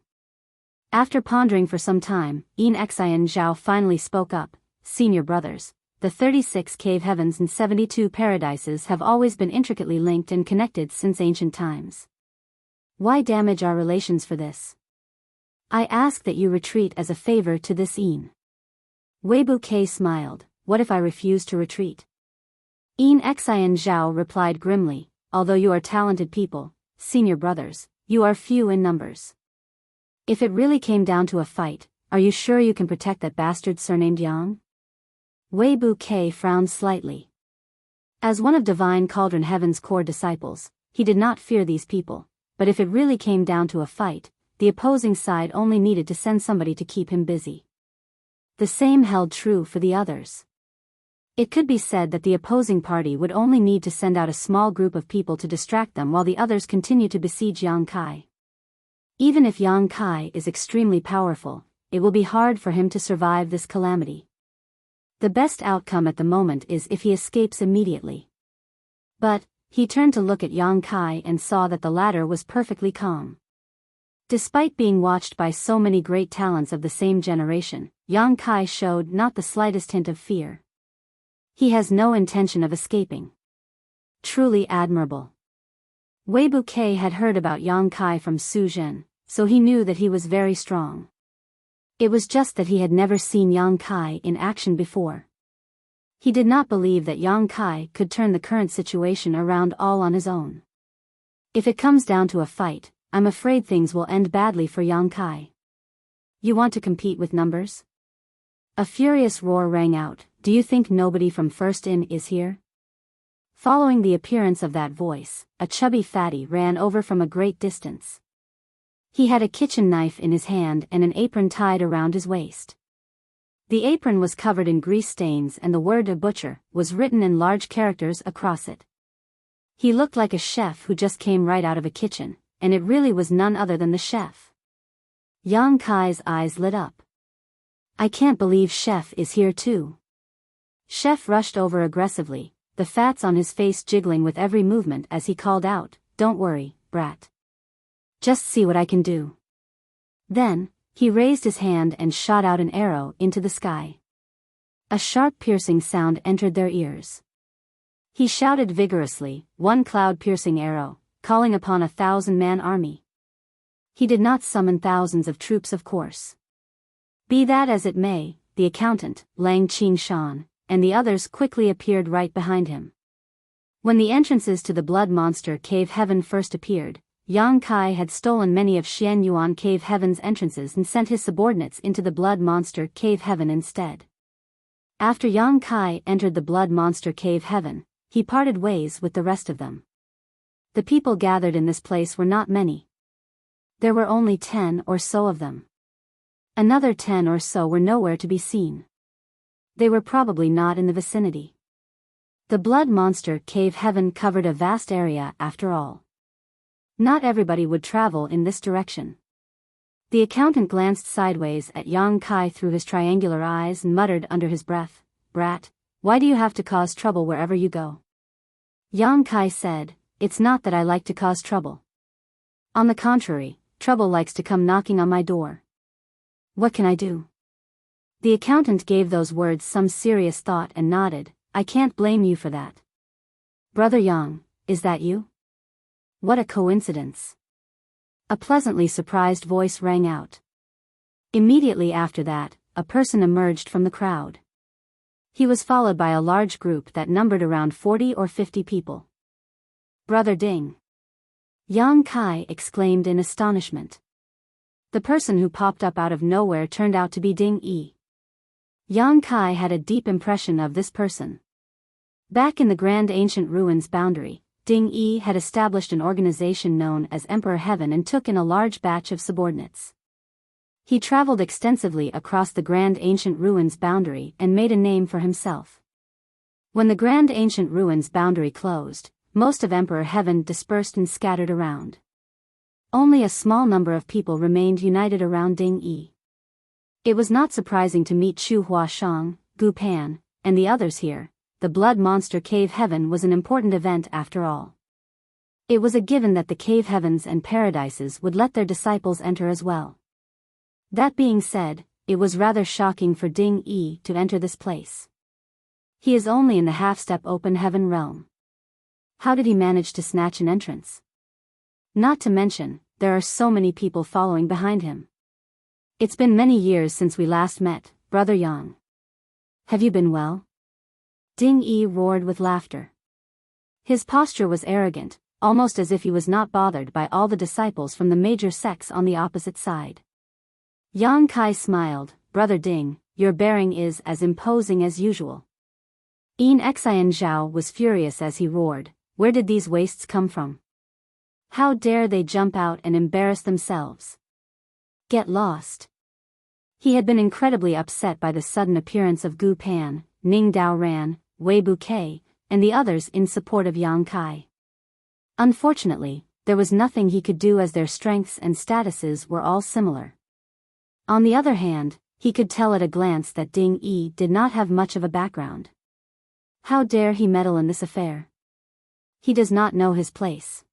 Speaker 1: After pondering for some time, Yin Xian Zhao finally spoke up, "Senior brothers, the 36 cave heavens and 72 paradises have always been intricately linked and connected since ancient times. Why damage our relations for this? I ask that you retreat as a favor to this Yin." Weibu Kai smiled, "What if I refuse to retreat?" Yin Xian Zhao replied grimly, "Although you are talented people, senior brothers, you are few in numbers. If it really came down to a fight, are you sure you can protect that bastard surnamed Yang?" Weibu Kai frowned slightly. As one of Divine Cauldron Heaven's core disciples, he did not fear these people, but if it really came down to a fight, the opposing side only needed to send somebody to keep him busy. The same held true for the others. It could be said that the opposing party would only need to send out a small group of people to distract them while the others continue to besiege Yang Kai. Even if Yang Kai is extremely powerful, it will be hard for him to survive this calamity. The best outcome at the moment is if he escapes immediately. But, he turned to look at Yang Kai and saw that the latter was perfectly calm. Despite being watched by so many great talents of the same generation, Yang Kai showed not the slightest hint of fear. He has no intention of escaping. Truly admirable. Weibu Kai had heard about Yang Kai from Su Zhen, so he knew that he was very strong. It was just that he had never seen Yang Kai in action before. He did not believe that Yang Kai could turn the current situation around all on his own. If it comes down to a fight, I'm afraid things will end badly for Yang Kai. You want to compete with numbers? A furious roar rang out. Do you think nobody from First Inn is here? Following the appearance of that voice, a chubby fatty ran over from a great distance. He had a kitchen knife in his hand and an apron tied around his waist. The apron was covered in grease stains and the word "a butcher" was written in large characters across it. He looked like a chef who just came right out of a kitchen, and it really was none other than the chef. Yang Kai's eyes lit up. I can't believe Chef is here too. Chef rushed over aggressively, the fats on his face jiggling with every movement as he called out, "Don't worry, brat. Just see what I can do." Then, he raised his hand and shot out an arrow into the sky. A sharp piercing sound entered their ears. He shouted vigorously, "One cloud-piercing arrow, calling upon 1,000-man army." He did not summon thousands of troops, of course. Be that as it may, the accountant, Lang Qingshan, and the others quickly appeared right behind him. When the entrances to the Blood Monster Cave Heaven first appeared, Yang Kai had stolen many of Xian Yuan Cave Heaven's entrances and sent his subordinates into the Blood Monster Cave Heaven instead. After Yang Kai entered the Blood Monster Cave Heaven, he parted ways with the rest of them. The people gathered in this place were not many. There were only 10 or so of them. Another 10 or so were nowhere to be seen. They were probably not in the vicinity. The Blood Monster Cave Heaven covered a vast area after all. Not everybody would travel in this direction. The accountant glanced sideways at Yang Kai through his triangular eyes and muttered under his breath, "Brat, why do you have to cause trouble wherever you go?" Yang Kai said, "It's not that I like to cause trouble. On the contrary, trouble likes to come knocking on my door. What can I do?" The accountant gave those words some serious thought and nodded, "I can't blame you for that. Brother Yang, is that you? What a coincidence." A pleasantly surprised voice rang out. Immediately after that, a person emerged from the crowd. He was followed by a large group that numbered around 40 or 50 people. "Brother Ding!" Yang Kai exclaimed in astonishment. The person who popped up out of nowhere turned out to be Ding Yi. Yang Kai had a deep impression of this person. Back in the Grand Ancient Ruins boundary, Ding Yi had established an organization known as Emperor Heaven and took in a large batch of subordinates. He traveled extensively across the Grand Ancient Ruins boundary and made a name for himself. When the Grand Ancient Ruins boundary closed, most of Emperor Heaven dispersed and scattered around. Only a small number of people remained united around Ding Yi. It was not surprising to meet Chu Huashang, Gu Pan, and the others here. The Blood Monster Cave Heaven was an important event after all. It was a given that the Cave Heavens and Paradises would let their disciples enter as well. That being said, it was rather shocking for Ding Yi to enter this place. He is only in the half-step open heaven realm. How did he manage to snatch an entrance? Not to mention, there are so many people following behind him. It's been many years since we last met, Brother Yang. Have you been well? Ding Yi roared with laughter. His posture was arrogant, almost as if he was not bothered by all the disciples from the major sects on the opposite side. Yang Kai smiled, "Brother Ding, your bearing is as imposing as usual." Yin Xian Zhao was furious as he roared, "Where did these wastes come from? How dare they jump out and embarrass themselves? Get lost." He had been incredibly upset by the sudden appearance of Gu Pan, Ning Dao Ran, Wei Bouquet, and the others in support of Yang Kai. Unfortunately, there was nothing he could do as their strengths and statuses were all similar. On the other hand, he could tell at a glance that Ding Yi did not have much of a background. How dare he meddle in this affair? He does not know his place.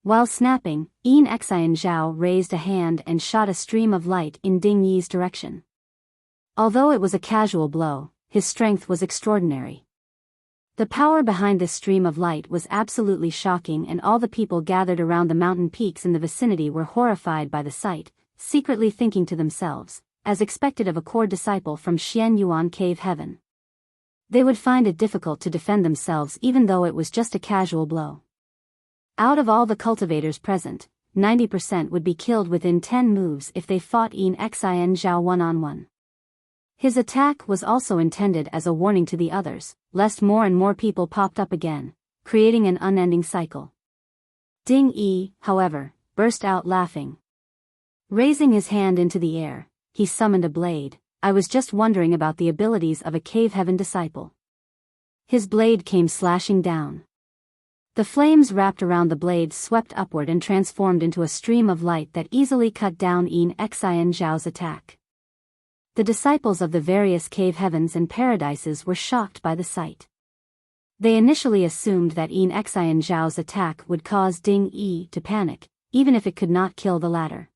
Speaker 1: While snapping, Yin Xian Zhao raised a hand and shot a stream of light in Ding Yi's direction. Although it was a casual blow, his strength was extraordinary. The power behind this stream of light was absolutely shocking, and all the people gathered around the mountain peaks in the vicinity were horrified by the sight, secretly thinking to themselves, as expected of a core disciple from Xian Yuan Cave Heaven. They would find it difficult to defend themselves even though it was just a casual blow. Out of all the cultivators present, 90% would be killed within 10 moves if they fought Yin Xian Zhao one-on-one. His attack was also intended as a warning to the others, lest more and more people popped up again, creating an unending cycle. Ding Yi, however, burst out laughing. Raising his hand into the air, he summoned a blade. "I was just wondering about the abilities of a Cave Heaven disciple." His blade came slashing down. The flames wrapped around the blade swept upward and transformed into a stream of light that easily cut down Yin Xian Zhao's attack. The disciples of the various cave heavens and paradises were shocked by the sight. They initially assumed that Yin Xian Zhao's attack would cause Ding Yi to panic, even if it could not kill the latter.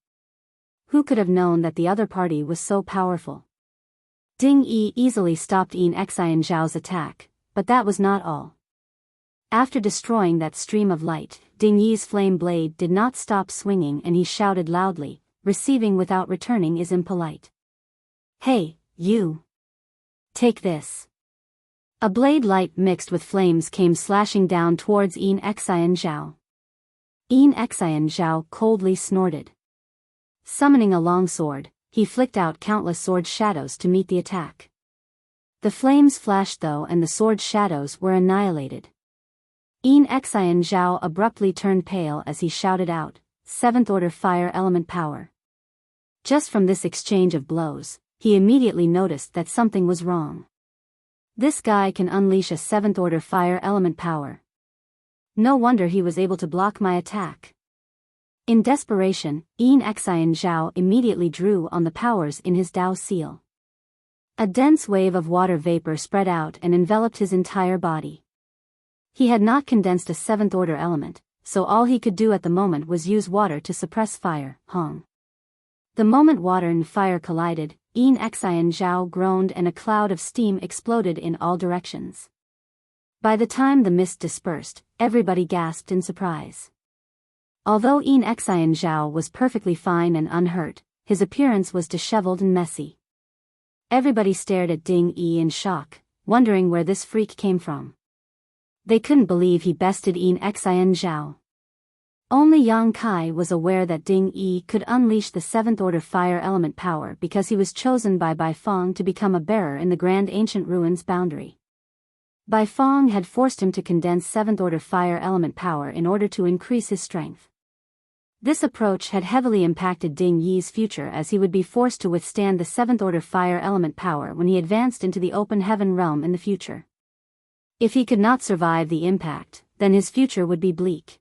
Speaker 1: Who could have known that the other party was so powerful? Ding Yi easily stopped Yin Xian Zhao's attack, but that was not all. After destroying that stream of light, Ding Yi's flame blade did not stop swinging and he shouted loudly, "Receiving without returning is impolite. Hey, you! Take this!" A blade light mixed with flames came slashing down towards Yin Xian Zhao. Yin Xian Zhao coldly snorted. Summoning a long sword, he flicked out countless sword shadows to meet the attack. The flames flashed though and the sword shadows were annihilated. Yin Xian Zhao abruptly turned pale as he shouted out, "Seventh order fire element power." Just from this exchange of blows, he immediately noticed that something was wrong. This guy can unleash a seventh order fire element power. No wonder he was able to block my attack. In desperation, Yin Xian Zhao immediately drew on the powers in his Dao seal. A dense wave of water vapor spread out and enveloped his entire body. He had not condensed a seventh order element, so all he could do at the moment was use water to suppress fire, Hong. The moment water and fire collided, Yin Xian Zhao groaned and a cloud of steam exploded in all directions. By the time the mist dispersed, everybody gasped in surprise. Although Yin Xian Zhao was perfectly fine and unhurt, his appearance was disheveled and messy. Everybody stared at Ding Yi in shock, wondering where this freak came from. They couldn't believe he bested Yin Xian Zhao. Only Yang Kai was aware that Ding Yi could unleash the seventh order fire element power because he was chosen by Bai Feng to become a bearer in the Grand Ancient Ruins boundary. Bai Feng had forced him to condense seventh order fire element power in order to increase his strength. This approach had heavily impacted Ding Yi's future as he would be forced to withstand the seventh order fire element power when he advanced into the open heaven realm in the future. If he could not survive the impact, then his future would be bleak.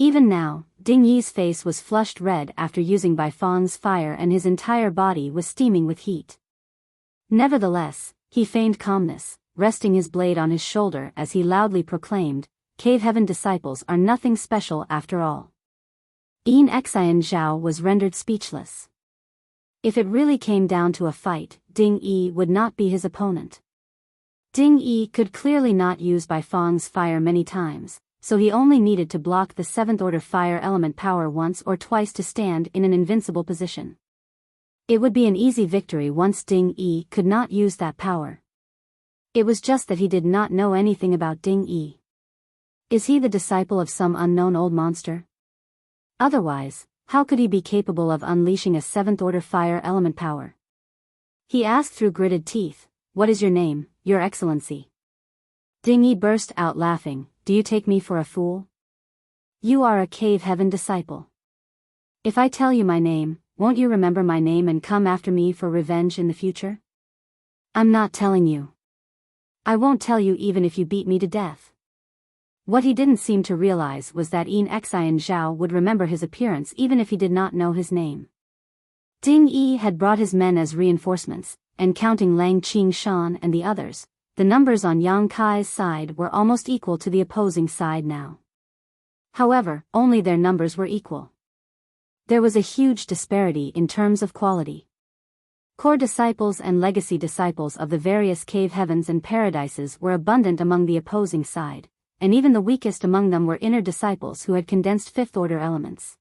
Speaker 1: Even now, Ding Yi's face was flushed red after using Bai Feng's fire and his entire body was steaming with heat. Nevertheless, he feigned calmness, resting his blade on his shoulder as he loudly proclaimed, "Cave Heaven disciples are nothing special after all." Yin Xian Zhao was rendered speechless. If it really came down to a fight, Ding Yi would not be his opponent. Ding Yi could clearly not use Bai Feng's fire many times, so he only needed to block the seventh order fire element power once or twice to stand in an invincible position. It would be an easy victory once Ding Yi could not use that power. It was just that he did not know anything about Ding Yi. Is he the disciple of some unknown old monster? Otherwise, how could he be capable of unleashing a seventh order fire element power? He asked through gritted teeth, "What is your name, Your Excellency?" Ding Yi burst out laughing, "Do you take me for a fool? You are a Cave Heaven disciple. If I tell you my name, won't you remember my name and come after me for revenge in the future? I'm not telling you. I won't tell you even if you beat me to death." What he didn't seem to realize was that Yin Xian Zhao would remember his appearance even if he did not know his name. Ding Yi had brought his men as reinforcements, and counting Lang Qingshan and the others, the numbers on Yang Kai's side were almost equal to the opposing side now. However, only their numbers were equal. There was a huge disparity in terms of quality. Core disciples and legacy disciples of the various cave heavens and paradises were abundant among the opposing side, and even the weakest among them were inner disciples who had condensed fifth-order elements.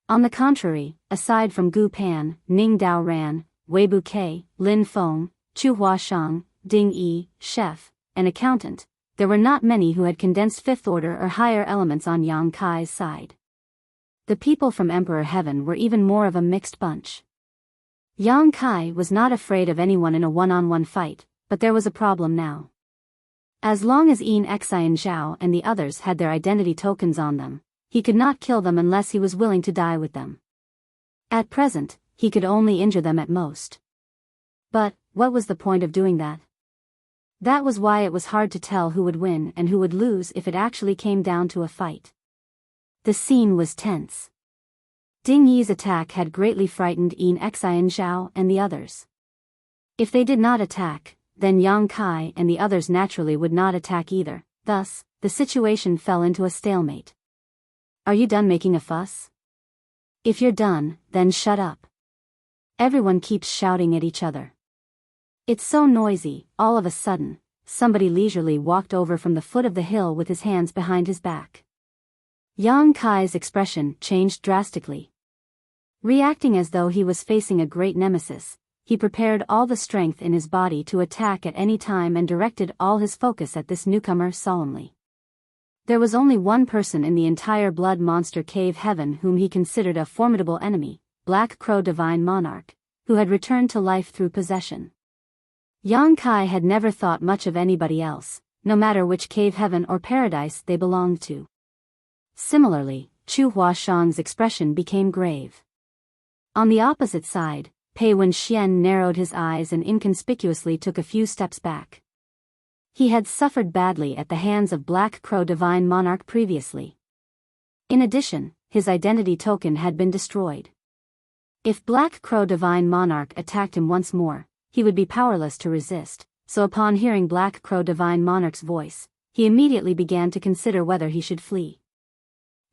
Speaker 1: On the contrary, aside from Gu Pan, Ning Dao Ran, Wei Bu Kei, Lin Feng, Chu Hua Shang, Ding Yi, chef, and accountant, there were not many who had condensed fifth-order or higher elements on Yang Kai's side. The people from Emperor Heaven were even more of a mixed bunch. Yang Kai was not afraid of anyone in a one-on-one fight, but there was a problem now. As long as Yin Xian Zhao and the others had their identity tokens on them, he could not kill them unless he was willing to die with them. At present, he could only injure them at most. But, what was the point of doing that? That was why it was hard to tell who would win and who would lose if it actually came down to a fight. The scene was tense. Ding Yi's attack had greatly frightened Yin Xian Zhao and the others. If they did not attack, then Yang Kai and the others naturally would not attack either. Thus, the situation fell into a stalemate. Are you done making a fuss? If you're done, then shut up. Everyone keeps shouting at each other. It's so noisy. All of a sudden, somebody leisurely walked over from the foot of the hill with his hands behind his back. Yang Kai's expression changed drastically. Reacting as though he was facing a great nemesis, he prepared all the strength in his body to attack at any time and directed all his focus at this newcomer solemnly. There was only one person in the entire Blood Monster Cave heaven whom he considered a formidable enemy, Black Crow Divine Monarch, who had returned to life through possession. Yang Kai had never thought much of anybody else, no matter which cave heaven or paradise they belonged to. Similarly, Chu Huashang's expression became grave. On the opposite side, Pei Wenxian narrowed his eyes and inconspicuously took a few steps back. He had suffered badly at the hands of Black Crow Divine Monarch previously. In addition, his identity token had been destroyed. If Black Crow Divine Monarch attacked him once more, he would be powerless to resist, so upon hearing Black Crow Divine Monarch's voice, he immediately began to consider whether he should flee.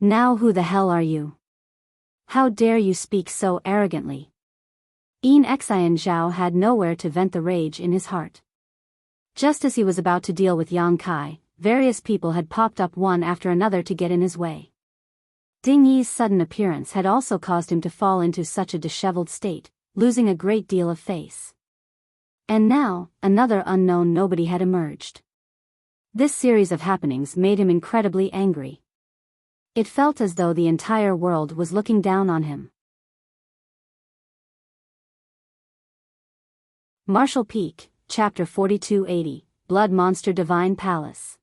Speaker 1: Now who the hell are you? How dare you speak so arrogantly? Yin Xian Zhao had nowhere to vent the rage in his heart. Just as he was about to deal with Yang Kai, various people had popped up one after another to get in his way. Ding Yi's sudden appearance had also caused him to fall into such a disheveled state, losing a great deal of face. And now, another unknown nobody had emerged. This series of happenings made him incredibly angry. It felt as though the entire world was looking down on him. Martial Peak, Chapter 4280, Blood Monster Divine Palace.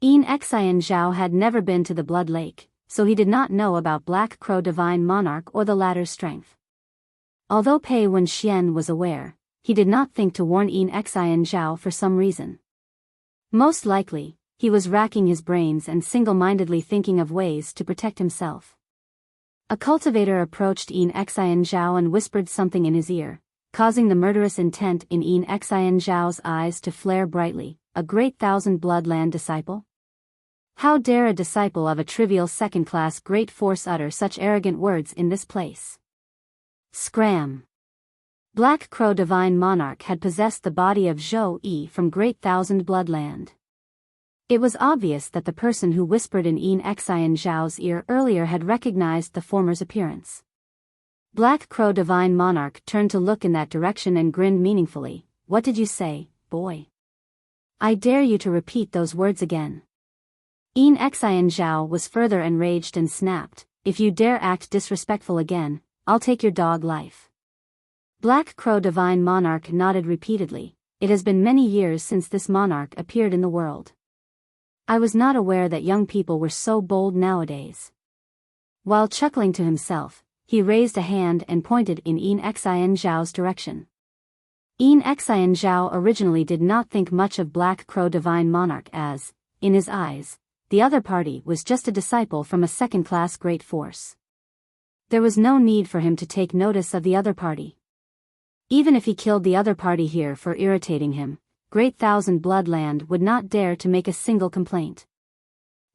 Speaker 1: Yin Xian Zhao had never been to the Blood Lake, so he did not know about Black Crow Divine Monarch or the latter's strength. Although Pei Wenxian was aware, he did not think to warn Yin Xian Zhao for some reason. Most likely, he was racking his brains and single-mindedly thinking of ways to protect himself. A cultivator approached Yin Xian Zhao and whispered something in his ear, causing the murderous intent in Yin Xian Zhao's eyes to flare brightly. A great thousand bloodland disciple? How dare a disciple of a trivial second-class great force utter such arrogant words in this place? Scram! Black Crow Divine Monarch had possessed the body of Zhou Yi from Great Thousand Bloodland. It was obvious that the person who whispered in Yin Xian Zhao's ear earlier had recognized the former's appearance. Black Crow Divine Monarch turned to look in that direction and grinned meaningfully. What did you say, boy? I dare you to repeat those words again. Yin Xian Zhao was further enraged and snapped, if you dare act disrespectful again, I'll take your dog life. Black Crow Divine Monarch nodded repeatedly. It has been many years since this monarch appeared in the world. I was not aware that young people were so bold nowadays. While chuckling to himself, he raised a hand and pointed in Yin Xian Zhao's direction. Yin Xian Zhao originally did not think much of Black Crow Divine Monarch as, in his eyes, the other party was just a disciple from a second-class great force. There was no need for him to take notice of the other party. Even if he killed the other party here for irritating him, Great Thousand Bloodland would not dare to make a single complaint.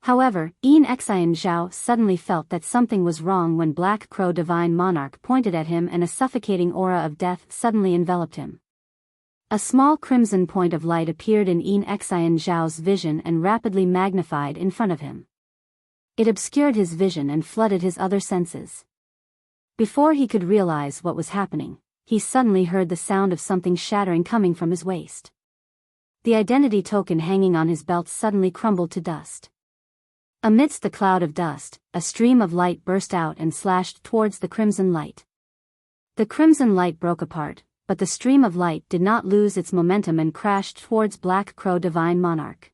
Speaker 1: However, Yin Xian Zhao suddenly felt that something was wrong when Black Crow Divine Monarch pointed at him and a suffocating aura of death suddenly enveloped him. A small crimson point of light appeared in Yin Xian Zhao's vision and rapidly magnified in front of him. It obscured his vision and flooded his other senses. Before he could realize what was happening, he suddenly heard the sound of something shattering coming from his waist. The identity token hanging on his belt suddenly crumbled to dust. Amidst the cloud of dust, a stream of light burst out and slashed towards the crimson light. The crimson light broke apart, but the stream of light did not lose its momentum and crashed towards Black Crow Divine Monarch.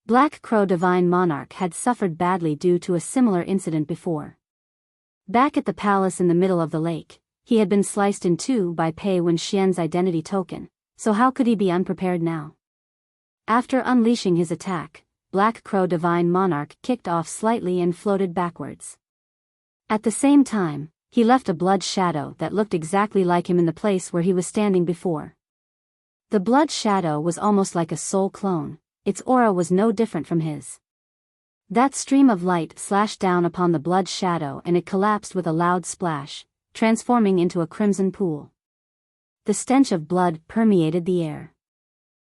Speaker 1: Black Crow Divine Monarch had suffered badly due to a similar incident before. Back at the palace in the middle of the lake, he had been sliced in two by Pei Wenxian's identity token, so how could he be unprepared now? After unleashing his attack, Black Crow Divine Monarch kicked off slightly and floated backwards. At the same time, he left a blood shadow that looked exactly like him in the place where he was standing before. The blood shadow was almost like a soul clone, its aura was no different from his. That stream of light slashed down upon the blood shadow and it collapsed with a loud splash, transforming into a crimson pool. The stench of blood permeated the air.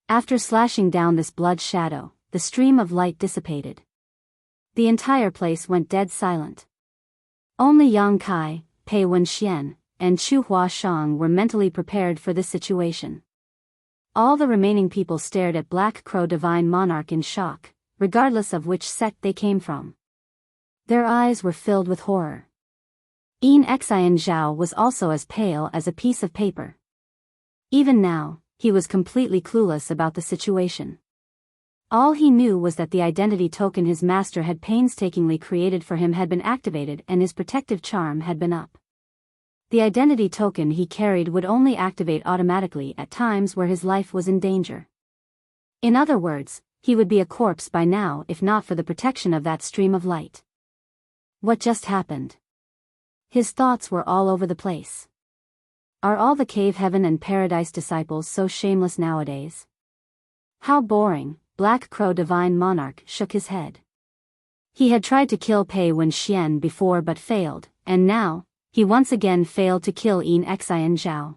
Speaker 1: After slashing down this blood shadow, the stream of light dissipated. The entire place went dead silent. Only Yang Kai, Pei Wenxian, and Chu Huashang were mentally prepared for this situation. All the remaining people stared at Black Crow Divine Monarch in shock, regardless of which sect they came from. Their eyes were filled with horror. Yin Xian Zhao was also as pale as a piece of paper. Even now, he was completely clueless about the situation. All he knew was that the identity token his master had painstakingly created for him had been activated and his protective charm had been up. The identity token he carried would only activate automatically at times where his life was in danger. In other words, he would be a corpse by now if not for the protection of that stream of light. What just happened? His thoughts were all over the place. Are all the Cave Heaven and Paradise disciples so shameless nowadays? How boring, Black Crow Divine Monarch shook his head. He had tried to kill Pei Wenxian before but failed, and now, he once again failed to kill Yin Xian Zhao.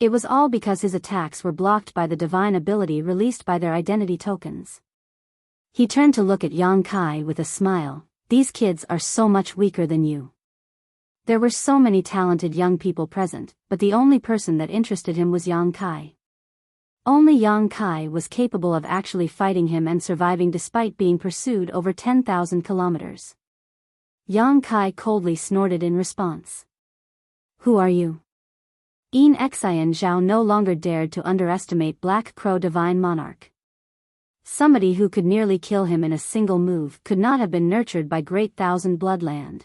Speaker 1: It was all because his attacks were blocked by the divine ability released by their identity tokens. He turned to look at Yang Kai with a smile. These kids are so much weaker than you. There were so many talented young people present, but the only person that interested him was Yang Kai. Only Yang Kai was capable of actually fighting him and surviving despite being pursued over 10,000 kilometers. Yang Kai coldly snorted in response. Who are you? Yin Xian Zhao no longer dared to underestimate Black Crow Divine Monarch. Somebody who could nearly kill him in a single move could not have been nurtured by Great Thousand Bloodland.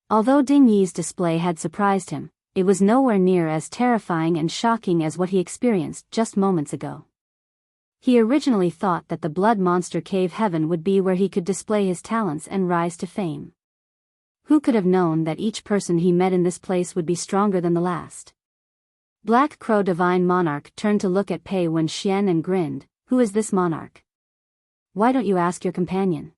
Speaker 1: Although Ding Yi's display had surprised him, it was nowhere near as terrifying and shocking as what he experienced just moments ago. He originally thought that the Blood Monster Cave Heaven would be where he could display his talents and rise to fame. Who could have known that each person he met in this place would be stronger than the last? Black Crow Divine Monarch turned to look at Pei Wenxian and grinned. Who is this monarch? Why don't you ask your companion?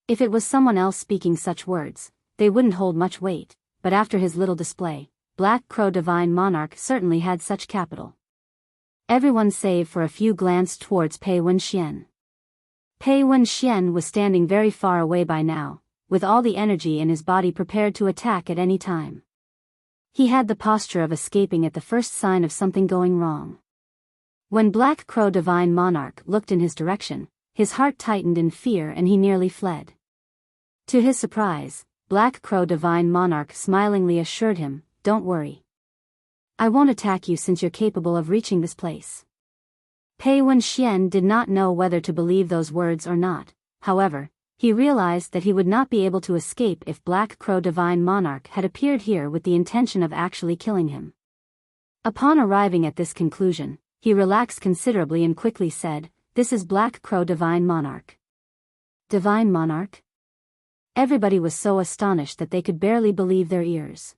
Speaker 1: If it was someone else speaking such words, they wouldn't hold much weight, but after his little display, Black Crow Divine Monarch certainly had such capital. Everyone save for a few glanced towards Pei Wenxian. Pei Wenxian was standing very far away by now, with all the energy in his body prepared to attack at any time. He had the posture of escaping at the first sign of something going wrong. When Black Crow Divine Monarch looked in his direction, his heart tightened in fear and he nearly fled. To his surprise, Black Crow Divine Monarch smilingly assured him, "Don't worry. I won't attack you since you're capable of reaching this place." Pei Wenxian did not know whether to believe those words or not. However, he realized that he would not be able to escape if Black Crow Divine Monarch had appeared here with the intention of actually killing him. Upon arriving at this conclusion, he relaxed considerably and quickly said, "This is Black Crow Divine Monarch." Divine Monarch? Everybody was so astonished that they could barely believe their ears.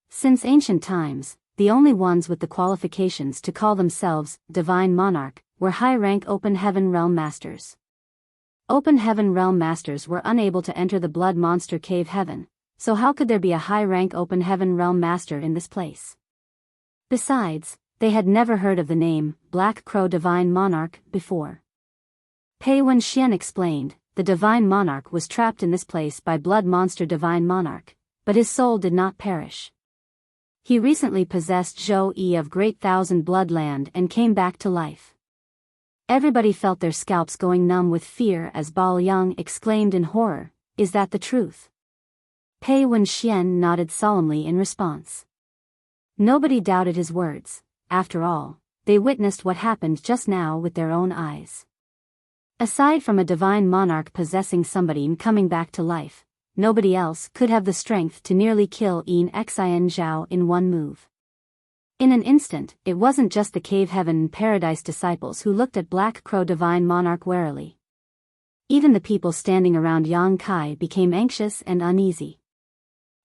Speaker 1: Since ancient times, the only ones with the qualifications to call themselves Divine Monarch were high-rank Open Heaven Realm Masters. Open Heaven Realm Masters were unable to enter the Blood Monster Cave Heaven, so how could there be a high-rank Open Heaven Realm Master in this place? Besides, they had never heard of the name Black Crow Divine Monarch before. Pei Wenxian explained, the Divine Monarch was trapped in this place by Blood Monster Divine Monarch, but his soul did not perish. He recently possessed Zhou Yi of Great Thousand Bloodland and came back to life. Everybody felt their scalps going numb with fear as Bao Yang exclaimed in horror, "Is that the truth?" Pei Wenxian nodded solemnly in response. Nobody doubted his words. After all, they witnessed what happened just now with their own eyes. Aside from a divine monarch possessing somebody and coming back to life, nobody else could have the strength to nearly kill Yin Xian Zhao in one move. In an instant, it wasn't just the Cave Heaven and Paradise disciples who looked at Black Crow Divine Monarch warily. Even the people standing around Yang Kai became anxious and uneasy.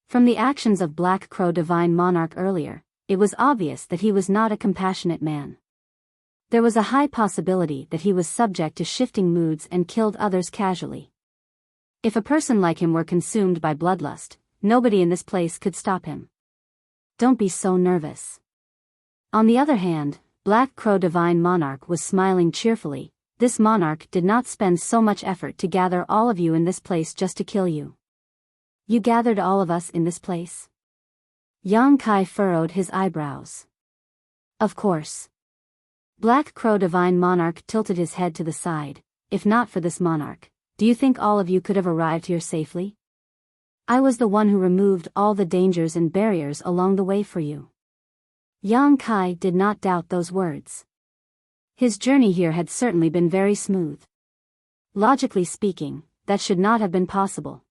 Speaker 1: From the actions of Black Crow Divine Monarch earlier, it was obvious that he was not a compassionate man. There was a high possibility that he was subject to shifting moods and killed others casually. If a person like him were consumed by bloodlust, nobody in this place could stop him. Don't be so nervous. On the other hand, Black Crow Divine Monarch was smiling cheerfully. This monarch did not spend so much effort to gather all of you in this place just to kill you. You gathered all of us in this place? Yang Kai furrowed his eyebrows. Of course. Black Crow Divine Monarch tilted his head to the side. If not for this monarch, do you think all of you could have arrived here safely? I was the one who removed all the dangers and barriers along the way for you. Yang Kai did not doubt those words. His journey here had certainly been very smooth. Logically speaking, that should not have been possible.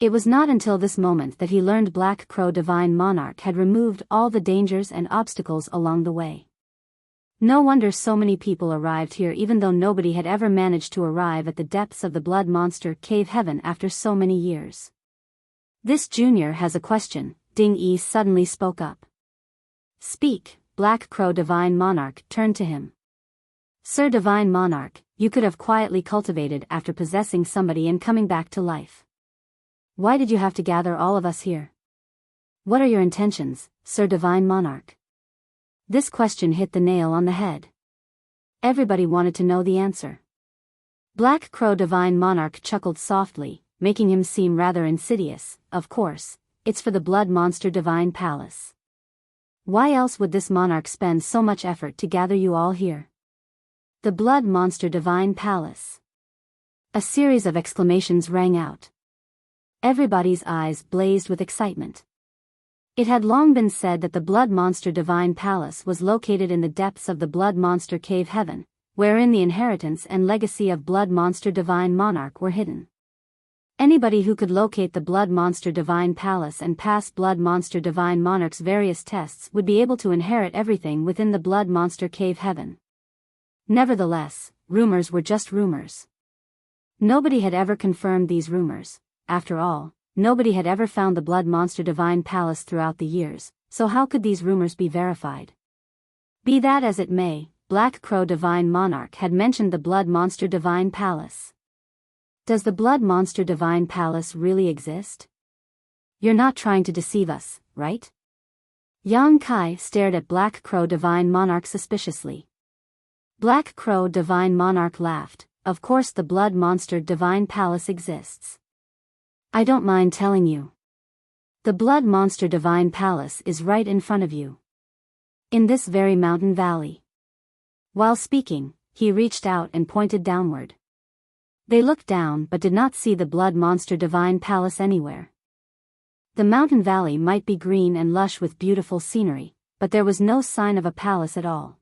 Speaker 1: It was not until this moment that he learned Black Crow Divine Monarch had removed all the dangers and obstacles along the way. No wonder so many people arrived here even though nobody had ever managed to arrive at the depths of the Blood Monster Cave Heaven after so many years. This junior has a question, Ding Yi suddenly spoke up. Speak, Black Crow Divine Monarch turned to him. Sir Divine Monarch, you could have quietly cultivated after possessing somebody and coming back to life. Why did you have to gather all of us here? What are your intentions, Sir Divine Monarch? This question hit the nail on the head. Everybody wanted to know the answer. Black Crow Divine Monarch chuckled softly, making him seem rather insidious. Of course, it's for the Blood Monster Divine Palace. Why else would this monarch spend so much effort to gather you all here? The Blood Monster Divine Palace. A series of exclamations rang out. Everybody's eyes blazed with excitement. It had long been said that the Blood Monster Divine Palace was located in the depths of the Blood Monster Cave Heaven, wherein the inheritance and legacy of Blood Monster Divine Monarch were hidden. Anybody who could locate the Blood Monster Divine Palace and pass Blood Monster Divine Monarch's various tests would be able to inherit everything within the Blood Monster Cave Heaven. Nevertheless, rumors were just rumors. Nobody had ever confirmed these rumors. After all, nobody had ever found the Blood Monster Divine Palace throughout the years, so how could these rumors be verified? Be that as it may, Black Crow Divine Monarch had mentioned the Blood Monster Divine Palace. Does the Blood Monster Divine Palace really exist? You're not trying to deceive us, right? Yang Kai stared at Black Crow Divine Monarch suspiciously. Black Crow Divine Monarch laughed. Of course the Blood Monster Divine Palace exists. I don't mind telling you. The Blood Monster Divine Palace is right in front of you. In this very mountain valley. While speaking, he reached out and pointed downward. They looked down but did not see the Blood Monster Divine Palace anywhere. The mountain valley might be green and lush with beautiful scenery, but there was no sign of a palace at all.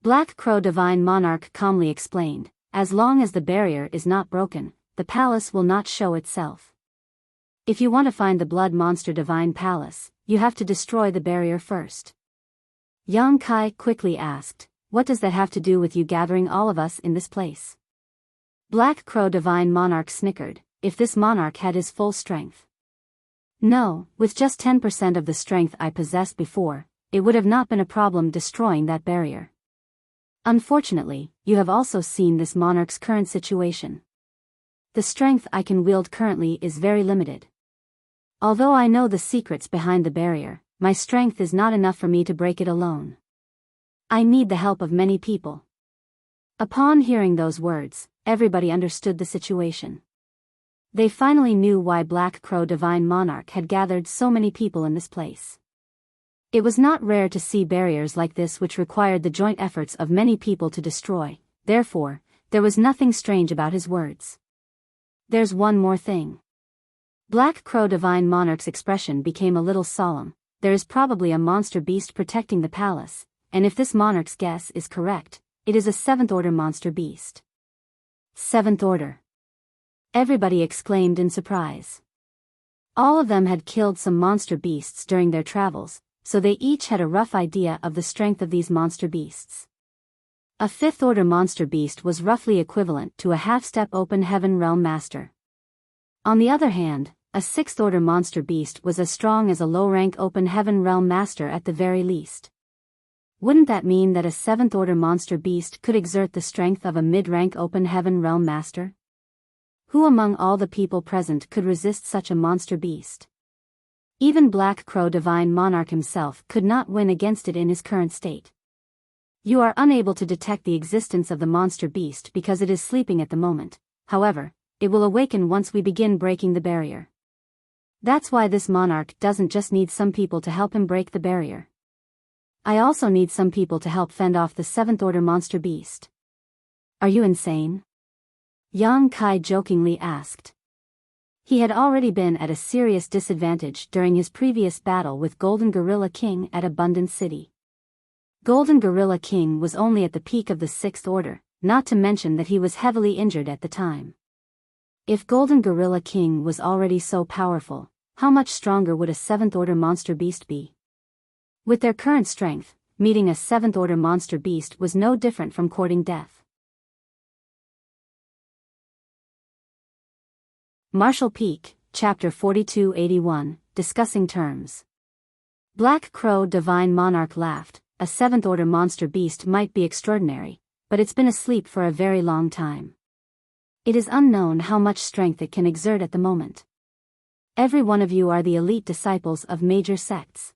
Speaker 1: Black Crow Divine Monarch calmly explained, as long as the barrier is not broken, the palace will not show itself. If you want to find the Blood Monster Divine Palace, you have to destroy the barrier first. Yang Kai quickly asked, what does that have to do with you gathering all of us in this place? Black Crow Divine Monarch snickered, if this monarch had his full strength. No, with just 10% of the strength I possessed before, it would have not been a problem destroying that barrier. Unfortunately, you have also seen this monarch's current situation. The strength I can wield currently is very limited. Although I know the secrets behind the barrier, my strength is not enough for me to break it alone. I need the help of many people. Upon hearing those words, everybody understood the situation. They finally knew why Black Crow Divine Monarch had gathered so many people in this place. It was not rare to see barriers like this which required the joint efforts of many people to destroy, therefore, there was nothing strange about his words. There's one more thing. Black Crow Divine Monarch's expression became a little solemn. There is probably a monster beast protecting the palace, and if this monarch's guess is correct, it is a 7th order monster beast. 7th order. Everybody exclaimed in surprise. All of them had killed some monster beasts during their travels, so they each had a rough idea of the strength of these monster beasts. A 5th order monster beast was roughly equivalent to a half-step open heaven realm master. On the other hand, a sixth-order monster beast was as strong as a low-rank open heaven realm master at the very least. Wouldn't that mean that a seventh-order monster beast could exert the strength of a mid-rank open heaven realm master? Who among all the people present could resist such a monster beast? Even Black Crow Divine Monarch himself could not win against it in his current state. You are unable to detect the existence of the monster beast because it is sleeping at the moment. However, it will awaken once we begin breaking the barrier. That's why this monarch doesn't just need some people to help him break the barrier. I also need some people to help fend off the seventh-order monster beast. Are you insane? Yang Kai jokingly asked. He had already been at a serious disadvantage during his previous battle with Golden Gorilla King at Abundant City. Golden Gorilla King was only at the peak of the sixth order, not to mention that he was heavily injured at the time. If Golden Gorilla King was already so powerful, how much stronger would a seventh-order monster beast be? With their current strength, meeting a seventh-order monster beast was no different from courting death. Martial Peak, Chapter 4281, Discussing Terms. Black Crow Divine Monarch laughed. A seventh-order monster beast might be extraordinary, but it's been asleep for a very long time. It is unknown how much strength it can exert at the moment. Every one of you are the elite disciples of major sects.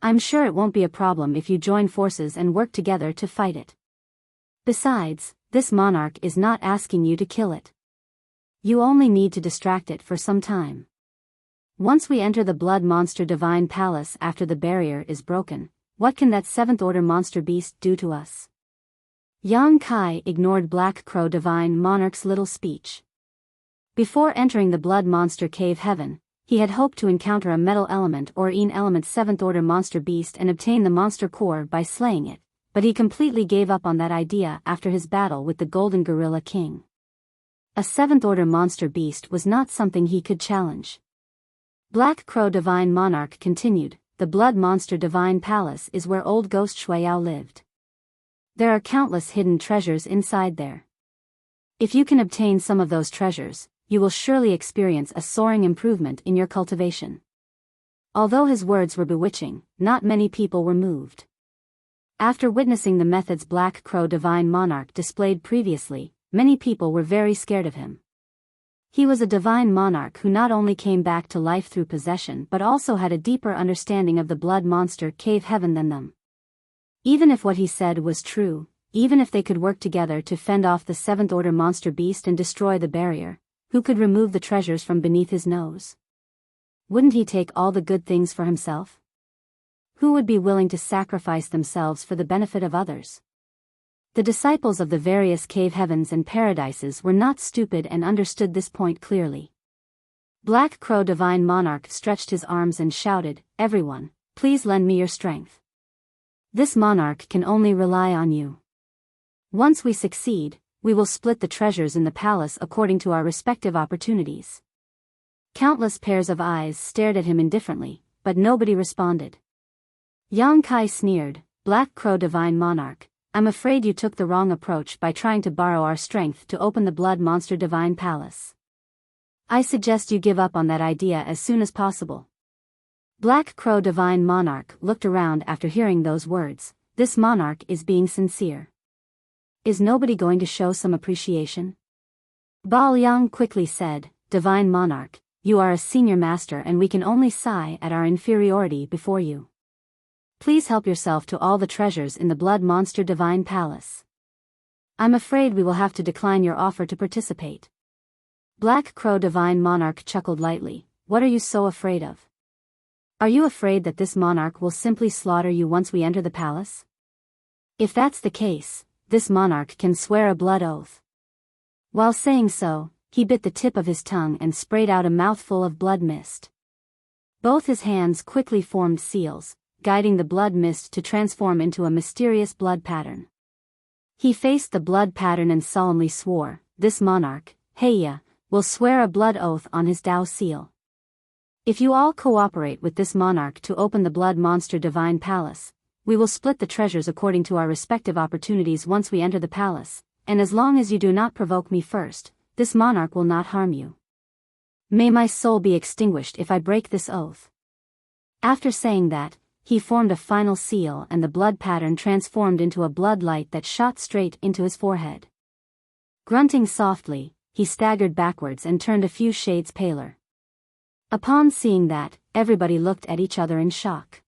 Speaker 1: I'm sure it won't be a problem if you join forces and work together to fight it. Besides, this monarch is not asking you to kill it. You only need to distract it for some time. Once we enter the Blood Monster Divine Palace after the barrier is broken, what can that seventh-order monster beast do to us? Yang Kai ignored Black Crow Divine Monarch's little speech. Before entering the Blood Monster Cave Heaven, he had hoped to encounter a metal element or een element seventh-order monster beast and obtain the monster core by slaying it, but he completely gave up on that idea after his battle with the Golden Gorilla King. A seventh-order monster beast was not something he could challenge. Black Crow Divine Monarch continued, the Blood Monster Divine Palace is where old Ghost Shuiyao lived. There are countless hidden treasures inside there. If you can obtain some of those treasures, you will surely experience a soaring improvement in your cultivation. Although his words were bewitching, not many people were moved. After witnessing the methods Black Crow Divine Monarch displayed previously, many people were very scared of him. He was a divine monarch who not only came back to life through possession but also had a deeper understanding of the Blood Monster Cave Heaven than them. Even if what he said was true, even if they could work together to fend off the seventh-order monster beast and destroy the barrier, who could remove the treasures from beneath his nose? Wouldn't he take all the good things for himself? Who would be willing to sacrifice themselves for the benefit of others? The disciples of the various cave heavens and paradises were not stupid and understood this point clearly. Black Crow Divine Monarch stretched his arms and shouted, "Everyone, please lend me your strength. This monarch can only rely on you. Once we succeed, we will split the treasures in the palace according to our respective opportunities." Countless pairs of eyes stared at him indifferently, but nobody responded. Yang Kai sneered, "Black Crow Divine Monarch, I'm afraid you took the wrong approach by trying to borrow our strength to open the Blood Monster Divine Palace. I suggest you give up on that idea as soon as possible." Black Crow Divine Monarch looked around after hearing those words. This monarch is being sincere. Is nobody going to show some appreciation? Bao Yang quickly said, "Divine Monarch, you are a senior master and we can only sigh at our inferiority before you. Please help yourself to all the treasures in the Blood Monster Divine Palace. I'm afraid we will have to decline your offer to participate." Black Crow Divine Monarch chuckled lightly. "What are you so afraid of? Are you afraid that this monarch will simply slaughter you once we enter the palace? If that's the case, this monarch can swear a blood oath." While saying so, he bit the tip of his tongue and sprayed out a mouthful of blood mist. Both his hands quickly formed seals, guiding the blood mist to transform into a mysterious blood pattern. He faced the blood pattern and solemnly swore, "This monarch, Heya, will swear a blood oath on his Tao seal. If you all cooperate with this monarch to open the Blood Monster Divine Palace, we will split the treasures according to our respective opportunities once we enter the palace, and as long as you do not provoke me first, this monarch will not harm you." May my soul be extinguished if I break this oath. After saying that, he formed a final seal and the blood pattern transformed into a blood light that shot straight into his forehead. Grunting softly, he staggered backwards and turned a few shades paler. Upon seeing that, everybody looked at each other in shock.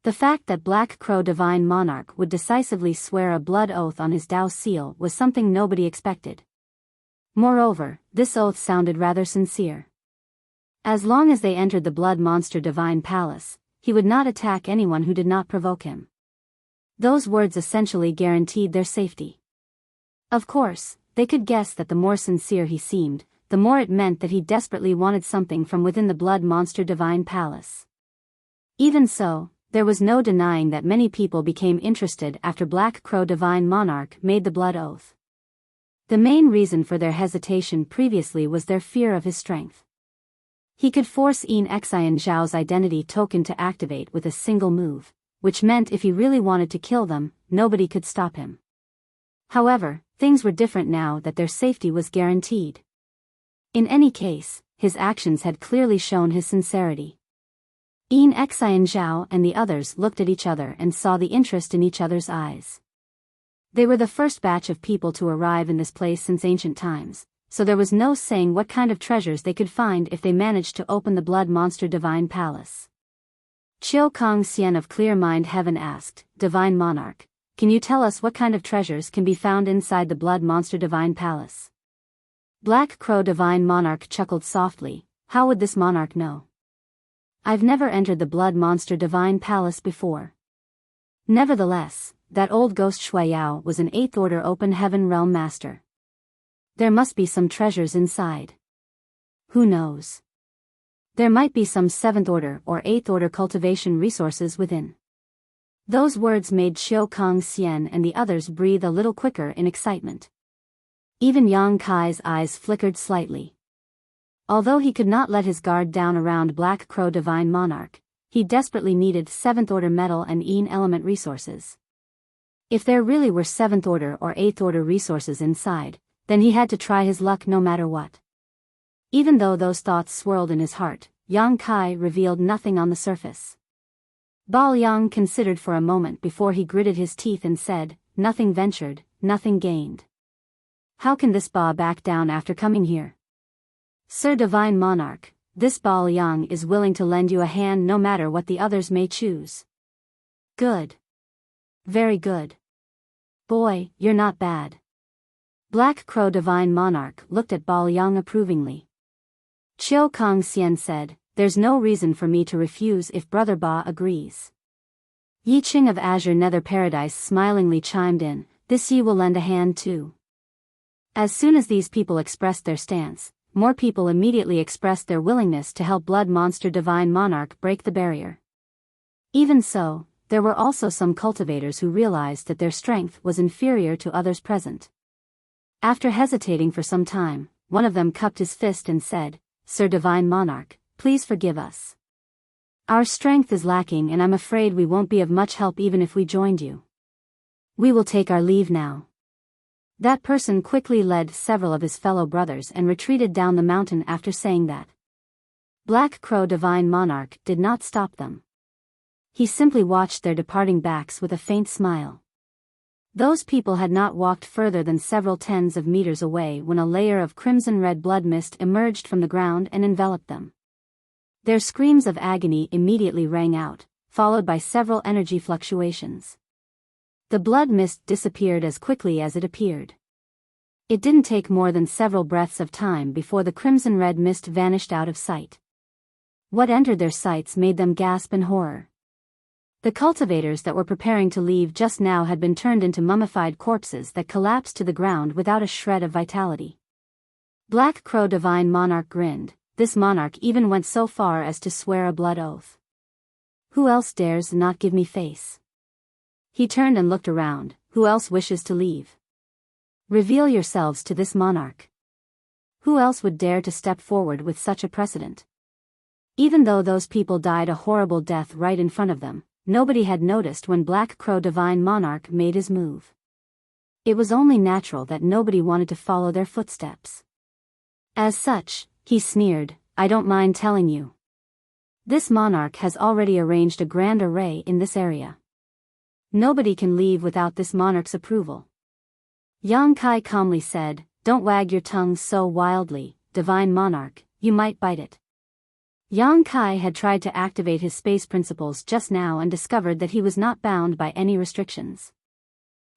Speaker 1: The fact that Black Crow Divine Monarch would decisively swear a blood oath on his Dao seal was something nobody expected. Moreover, this oath sounded rather sincere. As long as they entered the Blood Monster Divine Palace, he would not attack anyone who did not provoke him. Those words essentially guaranteed their safety. Of course, they could guess that the more sincere he seemed, the more it meant that he desperately wanted something from within the Blood Monster Divine Palace. Even so, there was no denying that many people became interested after Black Crow Divine Monarch made the blood oath. The main reason for their hesitation previously was their fear of his strength. He could force Xian Zhao's identity token to activate with a single move, which meant if he really wanted to kill them, nobody could stop him. However, things were different now that their safety was guaranteed. In any case, his actions had clearly shown his sincerity. Xian Zhao and the others looked at each other and saw the interest in each other's eyes. They were the first batch of people to arrive in this place since ancient times, so there was no saying what kind of treasures they could find if they managed to open the Blood Monster Divine Palace. Chiu Kong Xian of Clear Mind Heaven asked, Divine Monarch, can you tell us what kind of treasures can be found inside the Blood Monster Divine Palace? Black Crow Divine Monarch chuckled softly, how would this monarch know? I've never entered the Blood Monster Divine Palace before. Nevertheless, that old ghost Shui Yao was an 8th Order Open Heaven Realm Master. There must be some treasures inside. Who knows? There might be some 7th Order or 8th Order cultivation resources within. Those words made Chiu Kong Xian and the others breathe a little quicker in excitement. Even Yang Kai's eyes flickered slightly. Although he could not let his guard down around Black Crow Divine Monarch, he desperately needed 7th Order metal and Yin element resources. If there really were 7th Order or 8th Order resources inside, then he had to try his luck no matter what. Even though those thoughts swirled in his heart, Yang Kai revealed nothing on the surface. Bao Yang considered for a moment before he gritted his teeth and said, nothing ventured, nothing gained. How can this Ba back down after coming here? Sir Divine Monarch, this Bao Yang is willing to lend you a hand no matter what the others may choose. Good. Very good. Boy, you're not bad. Black Crow Divine Monarch looked at Bao Yang approvingly. Chiu Kong Xian said, there's no reason for me to refuse if Brother Ba agrees. Yi Ching of Azure Nether Paradise smilingly chimed in, this Yi will lend a hand too. As soon as these people expressed their stance, more people immediately expressed their willingness to help Blood Monster Divine Monarch break the barrier. Even so, there were also some cultivators who realized that their strength was inferior to others present. After hesitating for some time, one of them cupped his fist and said, Sir Divine Monarch, please forgive us. Our strength is lacking and I'm afraid we won't be of much help even if we joined you. We will take our leave now. That person quickly led several of his fellow brothers and retreated down the mountain after saying that. Black Crow Divine Monarch did not stop them. He simply watched their departing backs with a faint smile. Those people had not walked further than several tens of meters away when a layer of crimson-red blood mist emerged from the ground and enveloped them. Their screams of agony immediately rang out, followed by several energy fluctuations. The blood mist disappeared as quickly as it appeared. It didn't take more than several breaths of time before the crimson-red mist vanished out of sight. What entered their sights made them gasp in horror. The cultivators that were preparing to leave just now had been turned into mummified corpses that collapsed to the ground without a shred of vitality. Black Crow Divine Monarch grinned. This monarch even went so far as to swear a blood oath. Who else dares not give me face? He turned and looked around. Who else wishes to leave? Reveal yourselves to this monarch. Who else would dare to step forward with such a precedent? Even though those people died a horrible death right in front of them, nobody had noticed when Black Crow Divine Monarch made his move. It was only natural that nobody wanted to follow their footsteps. As such, he sneered, I don't mind telling you. This monarch has already arranged a grand array in this area. Nobody can leave without this monarch's approval. Yang Kai calmly said, don't wag your tongue so wildly, divine monarch, you might bite it. Yang Kai had tried to activate his space principles just now and discovered that he was not bound by any restrictions.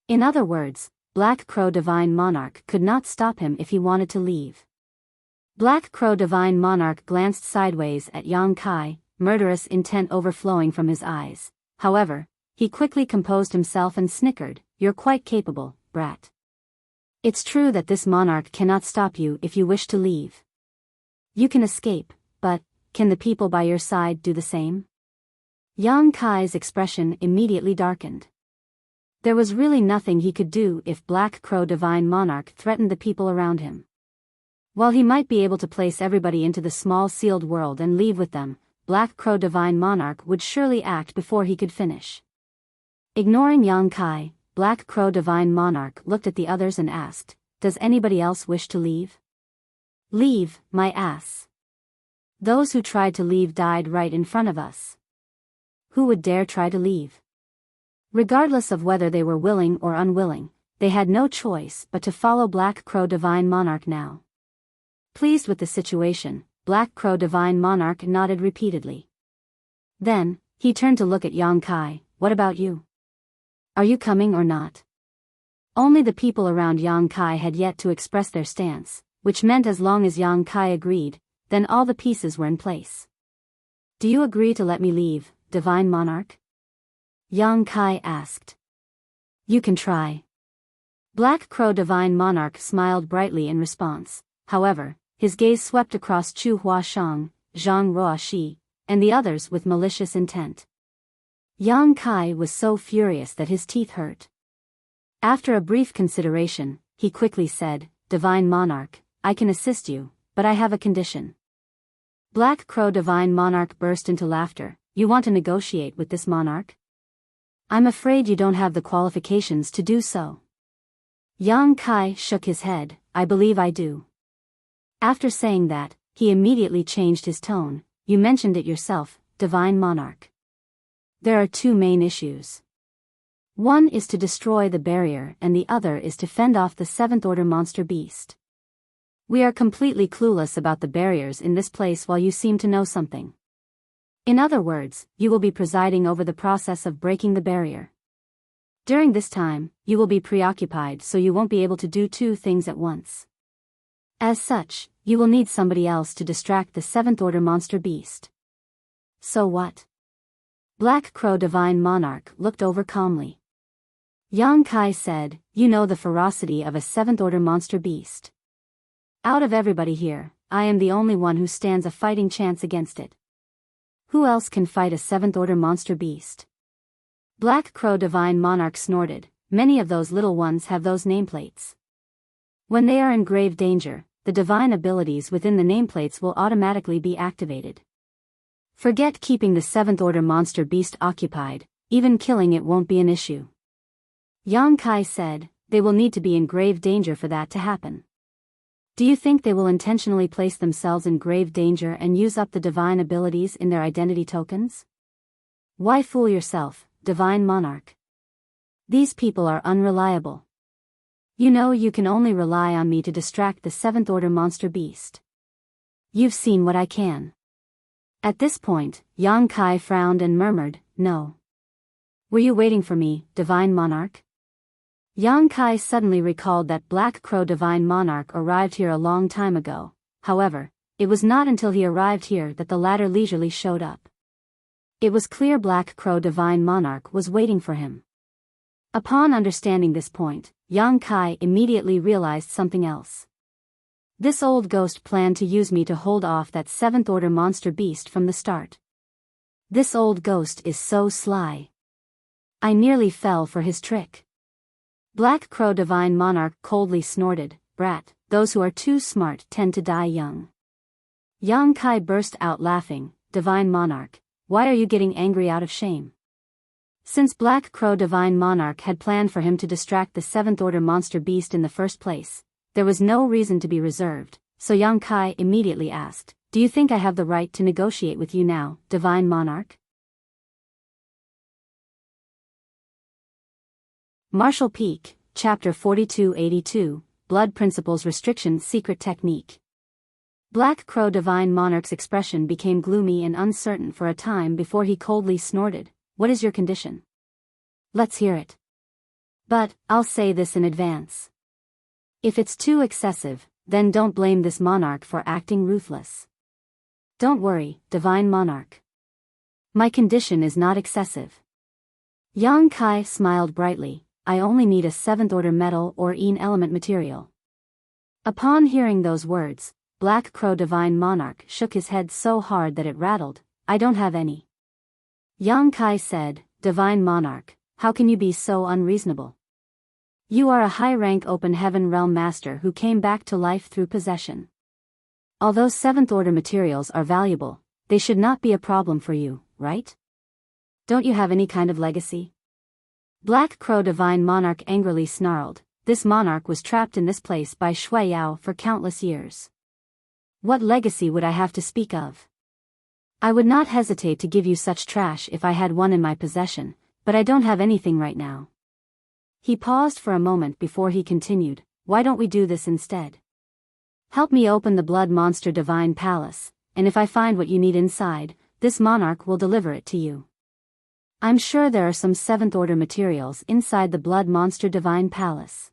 Speaker 1: In other words, Black Crow Divine Monarch could not stop him if he wanted to leave. Black Crow Divine Monarch glanced sideways at Yang Kai, murderous intent overflowing from his eyes. However, he quickly composed himself and snickered, you're quite capable, brat. It's true that this monarch cannot stop you if you wish to leave. You can escape, but, can the people by your side do the same? Yang Kai's expression immediately darkened. There was really nothing he could do if Black Crow Divine Monarch threatened the people around him. While he might be able to place everybody into the small sealed world and leave with them, Black Crow Divine Monarch would surely act before he could finish. Ignoring Yang Kai, Black Crow Divine Monarch looked at the others and asked, does anybody else wish to leave? Leave, my ass. Those who tried to leave died right in front of us. Who would dare try to leave? Regardless of whether they were willing or unwilling, they had no choice but to follow Black Crow Divine Monarch now. Pleased with the situation, Black Crow Divine Monarch nodded repeatedly. Then, he turned to look at Yang Kai, what about you? Are you coming or not? Only the people around Yang Kai had yet to express their stance, which meant as long as Yang Kai agreed, then all the pieces were in place. Do you agree to let me leave, Divine Monarch? Yang Kai asked. You can try. Black Crow Divine Monarch smiled brightly in response. However, his gaze swept across Chu Huashang, Zhang Ruoxi, and the others with malicious intent. Yang Kai was so furious that his teeth hurt. After a brief consideration, he quickly said, Divine Monarch, I can assist you, but I have a condition. Black Crow Divine Monarch burst into laughter. You want to negotiate with this monarch? I'm afraid you don't have the qualifications to do so. Yang Kai shook his head, I believe I do. After saying that, he immediately changed his tone. You mentioned it yourself, Divine Monarch. There are two main issues. One is to destroy the barrier and the other is to fend off the seventh order monster beast. We are completely clueless about the barriers in this place while you seem to know something. In other words, you will be presiding over the process of breaking the barrier. During this time, you will be preoccupied so you won't be able to do two things at once. As such, you will need somebody else to distract the seventh order monster beast. So what? Black Crow Divine Monarch looked over calmly. Yang Kai said, you know the ferocity of a seventh order monster beast. Out of everybody here, I am the only one who stands a fighting chance against it. Who else can fight a seventh order monster beast? Black Crow Divine Monarch snorted, many of those little ones have those nameplates. When they are in grave danger, the divine abilities within the nameplates will automatically be activated. Forget keeping the seventh order monster beast occupied, even killing it won't be an issue. Yang Kai said, they will need to be in grave danger for that to happen. Do you think they will intentionally place themselves in grave danger and use up the divine abilities in their identity tokens? Why fool yourself, Divine Monarch? These people are unreliable. You know you can only rely on me to distract the seventh order monster beast. You've seen what I can. At this point, Yang Kai frowned and murmured, no. Were you waiting for me, Divine Monarch? Yang Kai suddenly recalled that Black Crow Divine Monarch arrived here a long time ago. However, it was not until he arrived here that the latter leisurely showed up. It was clear Black Crow Divine Monarch was waiting for him. Upon understanding this point, Yang Kai immediately realized something else. This old ghost planned to use me to hold off that seventh order monster beast from the start. This old ghost is so sly. I nearly fell for his trick. Black Crow Divine Monarch coldly snorted, brat, those who are too smart tend to die young. Yang Kai burst out laughing, Divine Monarch, why are you getting angry out of shame? Since Black Crow Divine Monarch had planned for him to distract the seventh order monster beast in the first place, there was no reason to be reserved, so Yang Kai immediately asked, "Do you think I have the right to negotiate with you now, Divine Monarch?" Martial Peak, Chapter 4282, Blood Principles Restriction Secret Technique. Black Crow Divine Monarch's expression became gloomy and uncertain for a time before he coldly snorted, "What is your condition? Let's hear it. But, I'll say this in advance. If it's too excessive, then don't blame this monarch for acting ruthless. Don't worry, Divine Monarch. My condition is not excessive." Yang Kai smiled brightly, "I only need a 7th order metal or Yin element material." Upon hearing those words, Black Crow Divine Monarch shook his head so hard that it rattled. "I don't have any." Yang Kai said, "Divine Monarch, how can you be so unreasonable? You are a high-rank open heaven realm master who came back to life through possession. Although 7th order materials are valuable, they should not be a problem for you, right? Don't you have any kind of legacy?" Black Crow Divine Monarch angrily snarled. This monarch was trapped in this place by Biyao for countless years. What legacy would I have to speak of? I would not hesitate to give you such trash if I had one in my possession, but I don't have anything right now. He paused for a moment before he continued, "Why don't we do this instead? Help me open the Blood Monster Divine Palace, and if I find what you need inside, this monarch will deliver it to you. I'm sure there are some 7th order materials inside the Blood Monster Divine Palace."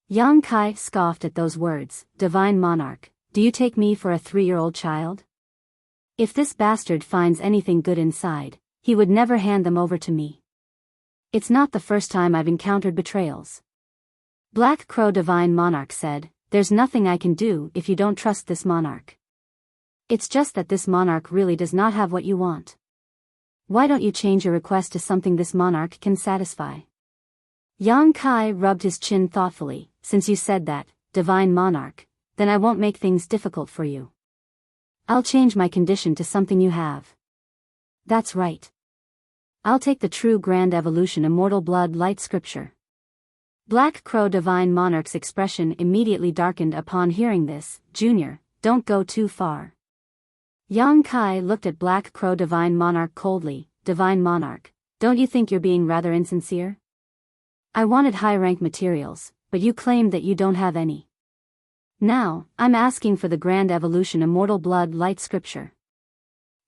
Speaker 1: Yang Kai scoffed at those words. "Divine Monarch, do you take me for a 3-year-old child? If this bastard finds anything good inside, he would never hand them over to me. It's not the first time I've encountered betrayals." Black Crow Divine Monarch said, "There's nothing I can do if you don't trust this monarch. It's just that this monarch really does not have what you want. Why don't you change your request to something this monarch can satisfy?" Yang Kai rubbed his chin thoughtfully. "Since you said that, Divine Monarch, then I won't make things difficult for you. I'll change my condition to something you have." "That's right. I'll take the True Grand Evolution Immortal Blood Light Scripture." Black Crow Divine Monarch's expression immediately darkened upon hearing this. "Junior, don't go too far." Yang Kai looked at Black Crow Divine Monarch coldly. "Divine Monarch, don't you think you're being rather insincere? I wanted high-rank materials, but you claimed that you don't have any. Now, I'm asking for the Grand Evolution Immortal Blood Light Scripture.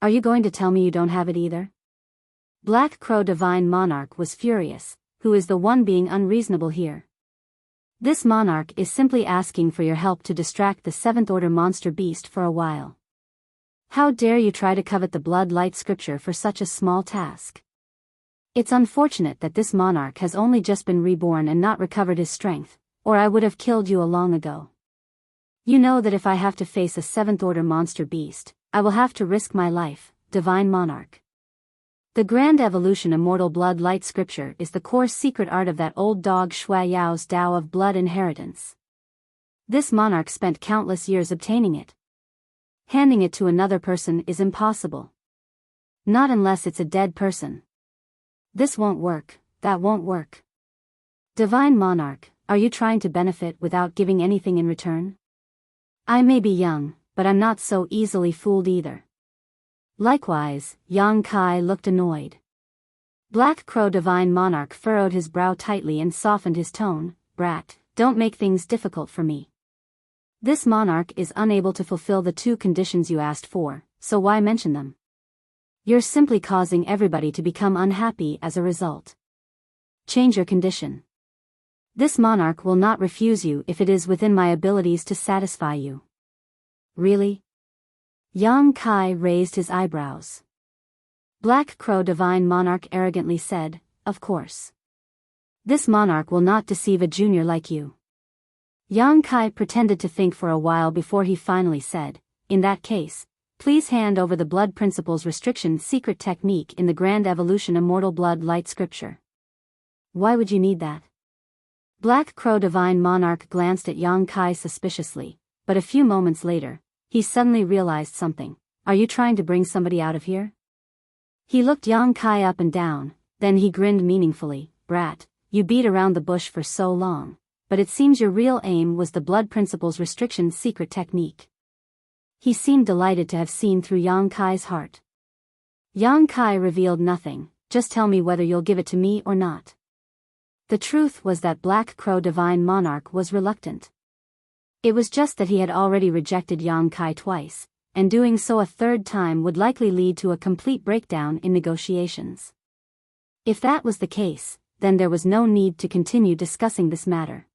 Speaker 1: Are you going to tell me you don't have it either?" Black Crow Divine Monarch was furious. Who is the one being unreasonable here? This monarch is simply asking for your help to distract the 7th order monster beast for a while. How dare you try to covet the Blood Light Scripture for such a small task? It's unfortunate that this monarch has only just been reborn and not recovered his strength, or I would have killed you long ago. You know that if I have to face a 7th order monster beast, I will have to risk my life, Divine Monarch. The Grand Evolution Immortal Blood Light Scripture is the core secret art of that old dog Shuaiyao's Tao of Blood Inheritance. This monarch spent countless years obtaining it. Handing it to another person is impossible. Not unless it's a dead person. This won't work, that won't work. Divine Monarch, are you trying to benefit without giving anything in return? I may be young, but I'm not so easily fooled either." Likewise, Yang Kai looked annoyed. Black Crow Divine Monarch furrowed his brow tightly and softened his tone. "Brat, don't make things difficult for me. This monarch is unable to fulfill the 2 conditions you asked for, so why mention them? You're simply causing everybody to become unhappy as a result. Change your condition. This monarch will not refuse you if it is within my abilities to satisfy you." "Really?" Yang Kai raised his eyebrows. Black Crow Divine Monarch arrogantly said, "Of course. This monarch will not deceive a junior like you." Yang Kai pretended to think for a while before he finally said, "In that case, please hand over the Blood Principles Restriction Secret Technique in the Grand Evolution Immortal Blood Light Scripture." "Why would you need that?" Black Crow Divine Monarch glanced at Yang Kai suspiciously, but a few moments later, he suddenly realized something. "Are you trying to bring somebody out of here?" He looked Yang Kai up and down, then he grinned meaningfully. "Brat, you beat around the bush for so long, but it seems your real aim was the Blood Principle's restriction secret technique. He seemed delighted to have seen through Yang Kai's heart. Yang Kai revealed nothing, just tell me whether you'll give it to me or not. The truth was that Black Crow Divine Monarch was reluctant. It was just that he had already rejected Yang Kai twice, and doing so a third time would likely lead to a complete breakdown in negotiations. If that was the case, then there was no need to continue discussing this matter.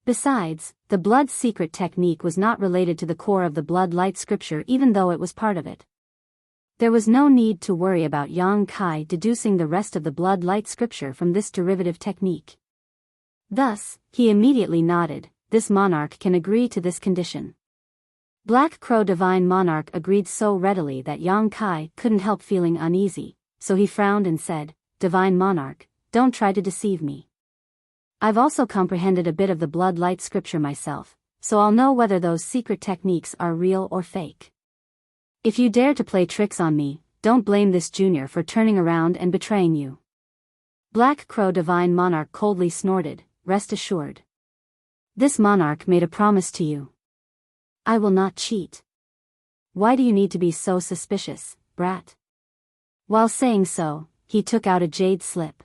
Speaker 1: Besides, the blood secret technique was not related to the core of the blood light scripture even though it was part of it. There was no need to worry about Yang Kai deducing the rest of the blood light scripture from this derivative technique. Thus, he immediately nodded, this monarch can agree to this condition. Black Crow Divine Monarch agreed so readily that Yang Kai couldn't help feeling uneasy, so he frowned and said, Divine Monarch, don't try to deceive me. I've also comprehended a bit of the blood light scripture myself, so I'll know whether those secret techniques are real or fake. If you dare to play tricks on me, don't blame this junior for turning around and betraying you. Black Crow Divine Monarch coldly snorted, rest assured. This monarch made a promise to you. I will not cheat. Why do you need to be so suspicious, brat? While saying so, he took out a jade slip.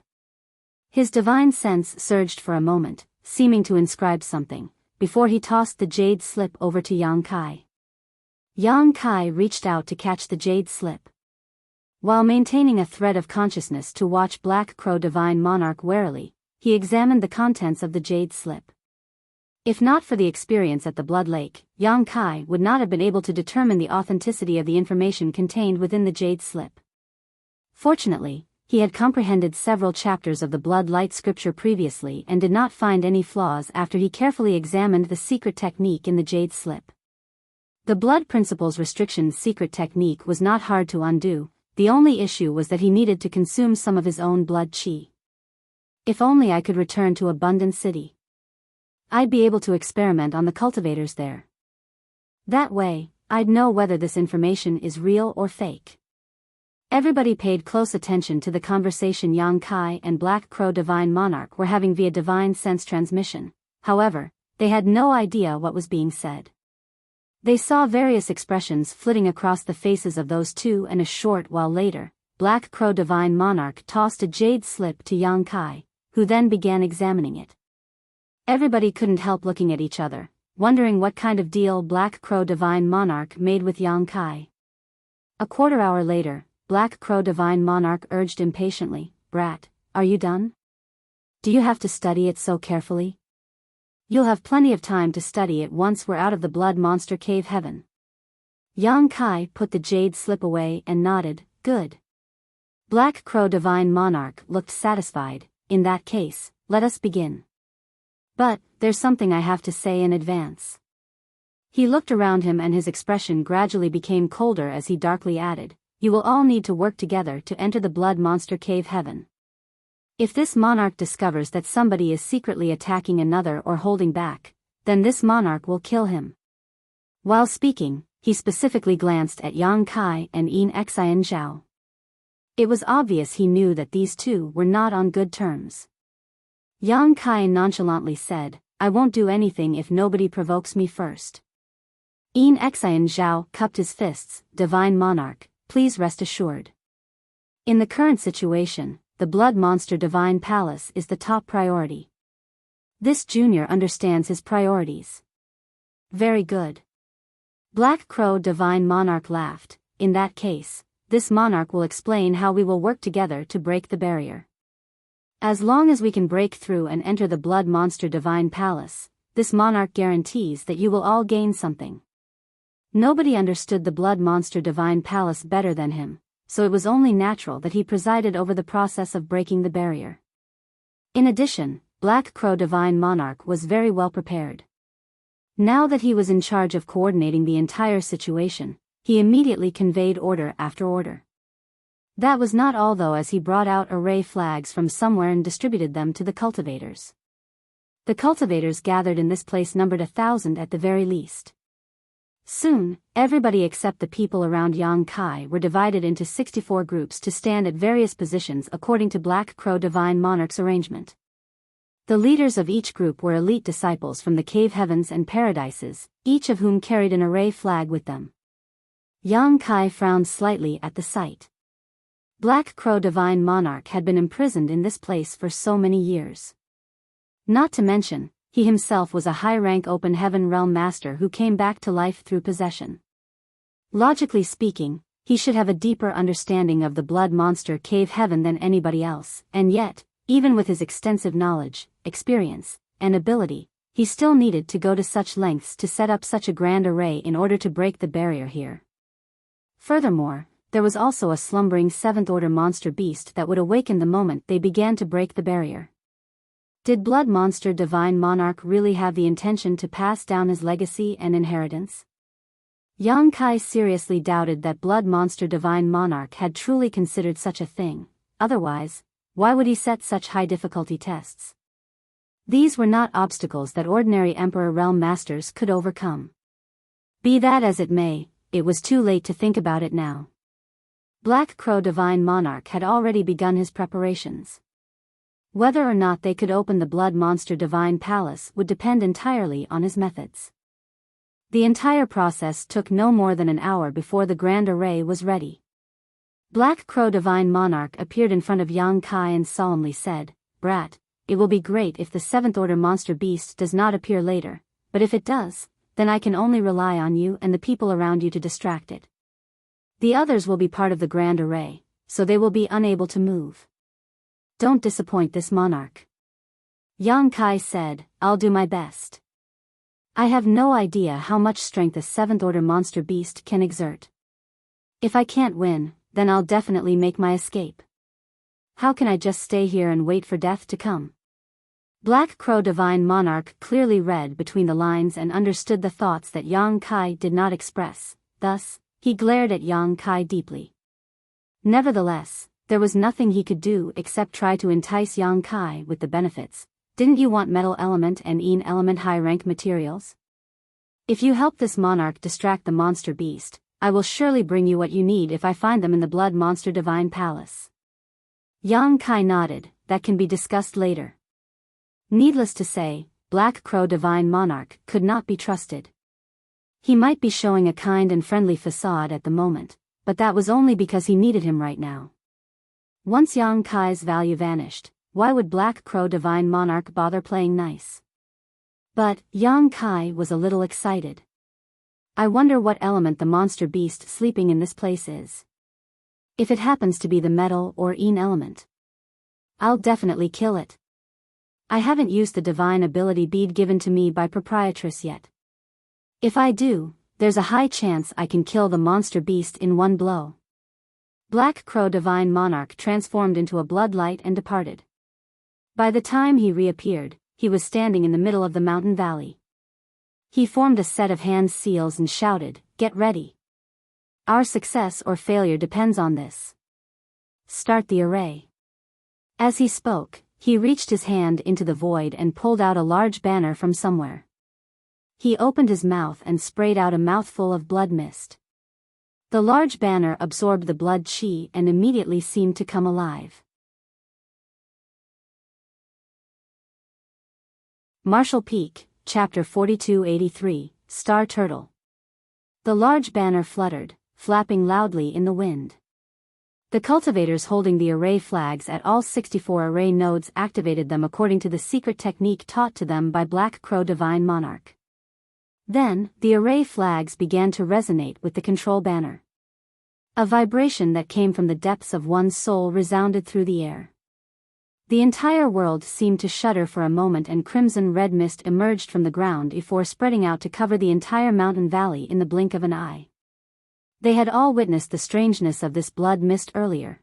Speaker 1: His divine sense surged for a moment, seeming to inscribe something, before he tossed the jade slip over to Yang Kai. Yang Kai reached out to catch the jade slip. While maintaining a thread of consciousness to watch Black Crow Divine Monarch warily, he examined the contents of the jade slip. If not for the experience at the Blood Lake, Yang Kai would not have been able to determine the authenticity of the information contained within the jade slip. Fortunately, he had comprehended several chapters of the Blood Light scripture previously and did not find any flaws after he carefully examined the secret technique in the jade slip. The Blood Principle's restriction secret technique was not hard to undo, the only issue was that he needed to consume some of his own blood chi. If only I could return to Abundant City. I'd be able to experiment on the cultivators there. That way, I'd know whether this information is real or fake. Everybody paid close attention to the conversation Yang Kai and Black Crow Divine Monarch were having via divine sense transmission. However, they had no idea what was being said. They saw various expressions flitting across the faces of those two, and a short while later, Black Crow Divine Monarch tossed a jade slip to Yang Kai, who then began examining it. Everybody couldn't help looking at each other, wondering what kind of deal Black Crow Divine Monarch made with Yang Kai. A quarter hour later, Black Crow Divine Monarch urged impatiently, Brat, are you done? Do you have to study it so carefully? You'll have plenty of time to study it once we're out of the Blood Monster Cave heaven. Yang Kai put the jade slip away and nodded, good. Black Crow Divine Monarch looked satisfied, in that case, let us begin. But, there's something I have to say in advance. He looked around him and his expression gradually became colder as he darkly added, you will all need to work together to enter the Blood Monster Cave heaven. If this monarch discovers that somebody is secretly attacking another or holding back, then this monarch will kill him. While speaking, he specifically glanced at Yang Kai and Xian Zhao. It was obvious he knew that these two were not on good terms. Yang Kai nonchalantly said, I won't do anything if nobody provokes me first. Xian Zhao cupped his fists, Divine Monarch, please rest assured. In the current situation, the Blood Monster Divine Palace is the top priority. This junior understands his priorities. Very good. Black Crow Divine Monarch laughed, in that case, this monarch will explain how we will work together to break the barrier. As long as we can break through and enter the Blood Monster Divine Palace, this monarch guarantees that you will all gain something. Nobody understood the Blood Monster Divine Palace better than him, so it was only natural that he presided over the process of breaking the barrier. In addition, Black Crow Divine Monarch was very well prepared. Now that he was in charge of coordinating the entire situation, he immediately conveyed order after order. That was not all though, as he brought out array flags from somewhere and distributed them to the cultivators. The cultivators gathered in this place numbered 1,000 at the very least. Soon, everybody except the people around Yang Kai were divided into 64 groups to stand at various positions according to Black Crow Divine Monarch's arrangement. The leaders of each group were elite disciples from the cave heavens and paradises, each of whom carried an array flag with them. Yang Kai frowned slightly at the sight. Black Crow Divine Monarch had been imprisoned in this place for so many years. Not to mention, he himself was a high-rank open heaven realm master who came back to life through possession. Logically speaking, he should have a deeper understanding of the blood monster cave heaven than anybody else, and yet, even with his extensive knowledge, experience, and ability, he still needed to go to such lengths to set up such a grand array in order to break the barrier here. Furthermore, there was also a slumbering seventh-order monster beast that would awaken the moment they began to break the barrier. Did Blood Monster Divine Monarch really have the intention to pass down his legacy and inheritance? Yang Kai seriously doubted that Blood Monster Divine Monarch had truly considered such a thing. Otherwise, why would he set such high-difficulty tests? These were not obstacles that ordinary Emperor Realm Masters could overcome. Be that as it may, it was too late to think about it now. Black Crow Divine Monarch had already begun his preparations. Whether or not they could open the Blood Monster Divine Palace would depend entirely on his methods. The entire process took no more than an hour before the grand array was ready. Black Crow Divine Monarch appeared in front of Yang Kai and solemnly said, "Brat, it will be great if the seventh-order monster beast does not appear later, but if it does, then I can only rely on you and the people around you to distract it. The others will be part of the grand array, so they will be unable to move. Don't disappoint this monarch." Yang Kai said, "I'll do my best. I have no idea how much strength a seventh-order monster beast can exert. If I can't win, then I'll definitely make my escape. How can I just stay here and wait for death to come?" Black Crow Divine Monarch clearly read between the lines and understood the thoughts that Yang Kai did not express, thus, he glared at Yang Kai deeply. Nevertheless, there was nothing he could do except try to entice Yang Kai with the benefits. "Didn't you want metal element and Een element high-rank materials? If you help this monarch distract the monster beast, I will surely bring you what you need if I find them in the Blood Monster Divine Palace." Yang Kai nodded, "That can be discussed later." Needless to say, Black Crow Divine Monarch could not be trusted. He might be showing a kind and friendly facade at the moment, but that was only because he needed him right now. Once Yang Kai's value vanished, why would Black Crow Divine Monarch bother playing nice? But Yang Kai was a little excited. I wonder what element the monster beast sleeping in this place is. If it happens to be the metal or Een element, I'll definitely kill it. I haven't used the divine ability bead given to me by Proprietress yet. If I do, there's a high chance I can kill the monster beast in one blow. Black Crow Divine Monarch transformed into a bloodlight and departed. By the time he reappeared, he was standing in the middle of the mountain valley. He formed a set of hand seals and shouted, "Get ready. Our success or failure depends on this. Start the array." As he spoke, he reached his hand into the void and pulled out a large banner from somewhere. He opened his mouth and sprayed out a mouthful of blood mist. The large banner absorbed the blood chi and immediately seemed to come alive. Marshall Peak, Chapter 4283, Star Turtle. The large banner fluttered, flapping loudly in the wind. The cultivators holding the array flags at all 64 array nodes activated them according to the secret technique taught to them by Black Crow Divine Monarch. Then, the array flags began to resonate with the control banner. A vibration that came from the depths of one's soul resounded through the air. The entire world seemed to shudder for a moment, and crimson-red mist emerged from the ground before spreading out to cover the entire mountain valley in the blink of an eye. They had all witnessed the strangeness of this blood mist earlier.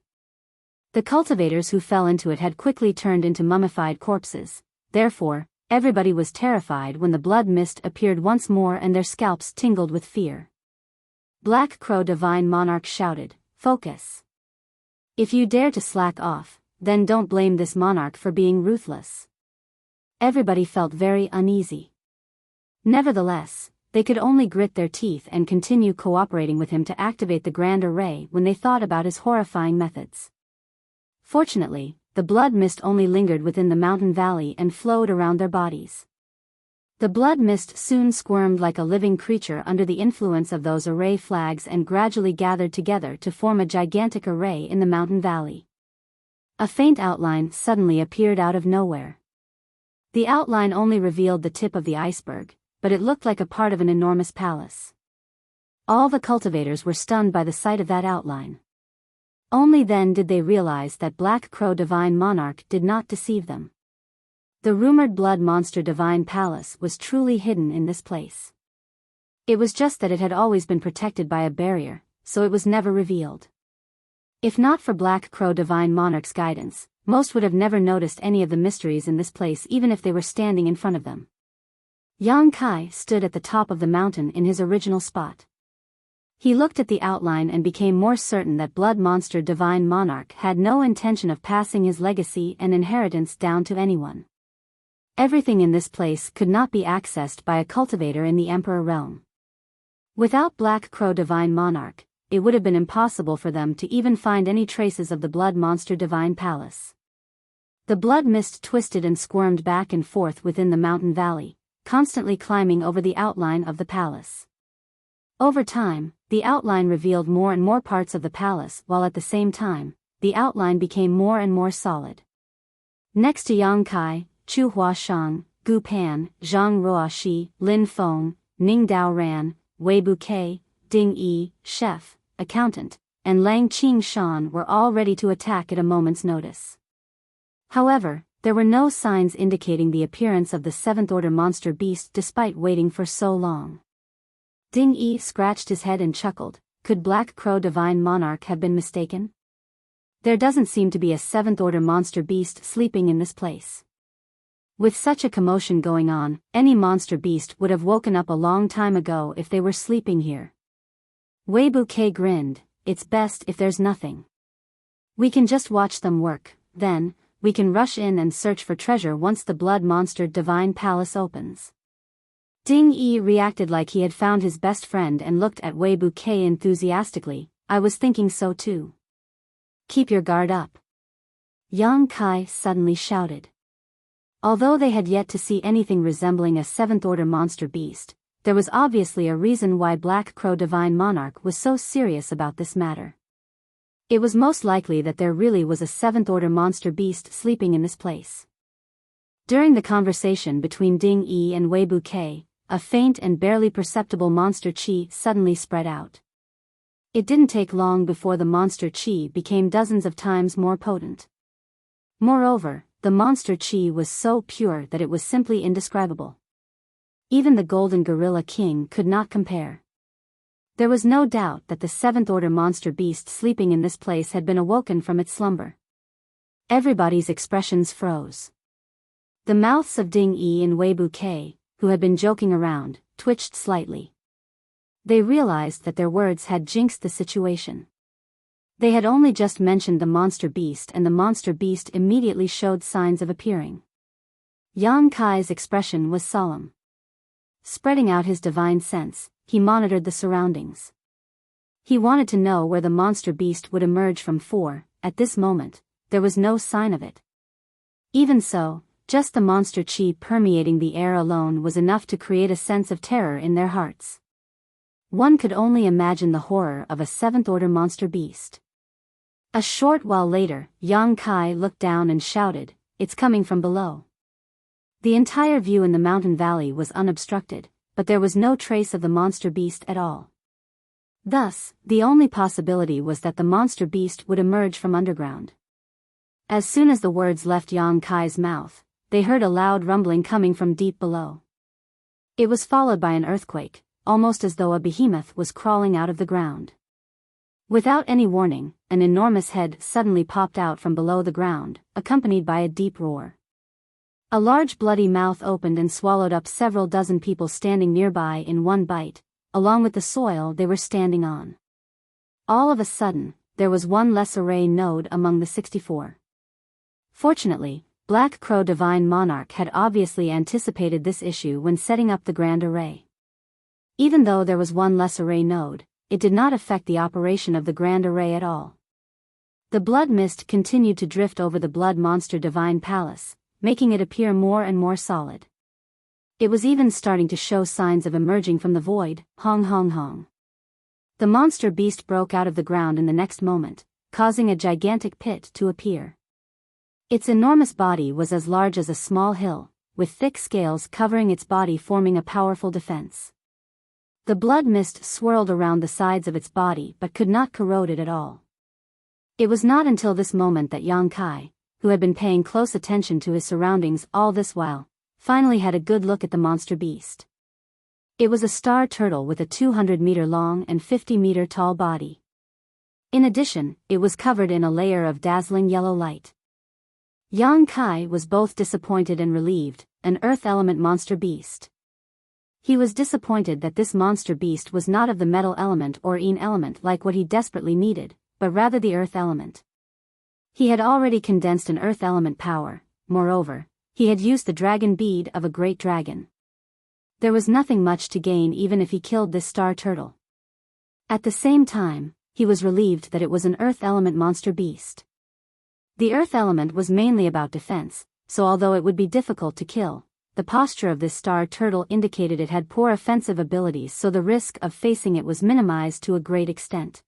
Speaker 1: The cultivators who fell into it had quickly turned into mummified corpses, therefore, everybody was terrified when the blood mist appeared once more and their scalps tingled with fear. Black Crow Divine Monarch shouted, "Focus. If you dare to slack off, then don't blame this monarch for being ruthless." Everybody felt very uneasy. Nevertheless, they could only grit their teeth and continue cooperating with him to activate the grand array when they thought about his horrifying methods. Fortunately, the blood mist only lingered within the mountain valley and flowed around their bodies. The blood mist soon squirmed like a living creature under the influence of those array flags and gradually gathered together to form a gigantic array in the mountain valley. A faint outline suddenly appeared out of nowhere. The outline only revealed the tip of the iceberg, but it looked like a part of an enormous palace. All the cultivators were stunned by the sight of that outline. Only then did they realize that Black Crow Divine Monarch did not deceive them. The rumored blood monster Divine Palace was truly hidden in this place. It was just that it had always been protected by a barrier, so it was never revealed. If not for Black Crow Divine Monarch's guidance, most would have never noticed any of the mysteries in this place even if they were standing in front of them. Yang Kai stood at the top of the mountain in his original spot. He looked at the outline and became more certain that Blood Monster Divine Monarch had no intention of passing his legacy and inheritance down to anyone. Everything in this place could not be accessed by a cultivator in the Emperor realm. Without Black Crow Divine Monarch, it would have been impossible for them to even find any traces of the Blood Monster Divine Palace. The blood mist twisted and squirmed back and forth within the mountain valley, constantly climbing over the outline of the palace. Over time, the outline revealed more and more parts of the palace while at the same time, the outline became more and more solid. Next to Yang Kai, Chu Huashang, Gu Pan, Zhang Ruoxi, Lin Feng, Ning Dao Ran, Wei Bouquet, Ding Yi, Chef, Accountant, and Lang Qing Shan were all ready to attack at a moment's notice. However, there were no signs indicating the appearance of the seventh-order monster beast despite waiting for so long. Ding Yi scratched his head and chuckled. Could Black Crow Divine Monarch have been mistaken? There doesn't seem to be a seventh-order monster beast sleeping in this place. With such a commotion going on, any monster beast would have woken up a long time ago if they were sleeping here. Wei Bouquet grinned. It's best if there's nothing. We can just watch them work, then, we can rush in and search for treasure once the Blood Monster Divine Palace opens. Ding Yi reacted like he had found his best friend and looked at Wei Bouquet enthusiastically. I was thinking so too. Keep your guard up. Yang Kai suddenly shouted. Although they had yet to see anything resembling a seventh-order monster beast, there was obviously a reason why Black Crow Divine Monarch was so serious about this matter. It was most likely that there really was a seventh-order monster beast sleeping in this place. During the conversation between Ding Yi and Wei Bouquet, a faint and barely perceptible monster chi suddenly spread out. It didn't take long before the monster chi became dozens of times more potent. Moreover, the monster chi was so pure that it was simply indescribable. Even the Golden Gorilla King could not compare. There was no doubt that the seventh-order monster beast sleeping in this place had been awoken from its slumber. Everybody's expressions froze. The mouths of Ding Yi and Wei Bouquet, who had been joking around, twitched slightly. They realized that their words had jinxed the situation. They had only just mentioned the monster beast and the monster beast immediately showed signs of appearing. Yang Kai's expression was solemn. Spreading out his divine sense, he monitored the surroundings. He wanted to know where the monster beast would emerge from for, at this moment, there was no sign of it. Even so, just the monster chi permeating the air alone was enough to create a sense of terror in their hearts. One could only imagine the horror of a seventh-order monster beast. A short while later, Yang Kai looked down and shouted, "It's coming from below." The entire view in the mountain valley was unobstructed, but there was no trace of the monster beast at all. Thus, the only possibility was that the monster beast would emerge from underground. As soon as the words left Yang Kai's mouth, they heard a loud rumbling coming from deep below. It was followed by an earthquake, almost as though a behemoth was crawling out of the ground. Without any warning, an enormous head suddenly popped out from below the ground, accompanied by a deep roar. A large bloody mouth opened and swallowed up several dozen people standing nearby in one bite, along with the soil they were standing on. All of a sudden, there was one less array node among the 64. Fortunately, Black Crow Divine Monarch had obviously anticipated this issue when setting up the Grand Array. Even though there was one less array node, it did not affect the operation of the Grand Array at all. The blood mist continued to drift over the blood monster divine palace, making it appear more and more solid. It was even starting to show signs of emerging from the void. Hong hong hong. The monster beast broke out of the ground in the next moment, causing a gigantic pit to appear. Its enormous body was as large as a small hill, with thick scales covering its body forming a powerful defense. The blood mist swirled around the sides of its body but could not corrode it at all. It was not until this moment that Yang Kai, who had been paying close attention to his surroundings all this while, finally had a good look at the monster beast. It was a star turtle with a 200-meter long and 50-meter tall body. In addition, it was covered in a layer of dazzling yellow light. Yang Kai was both disappointed and relieved, an earth element monster beast. He was disappointed that this monster beast was not of the metal element or yin element like what he desperately needed, but rather the earth element. He had already condensed an earth element power. Moreover, he had used the dragon bead of a great dragon. There was nothing much to gain even if he killed this star turtle. At the same time, he was relieved that it was an earth element monster beast. The earth element was mainly about defense, so although it would be difficult to kill, the posture of this star turtle indicated it had poor offensive abilities, so the risk of facing it was minimized to a great extent.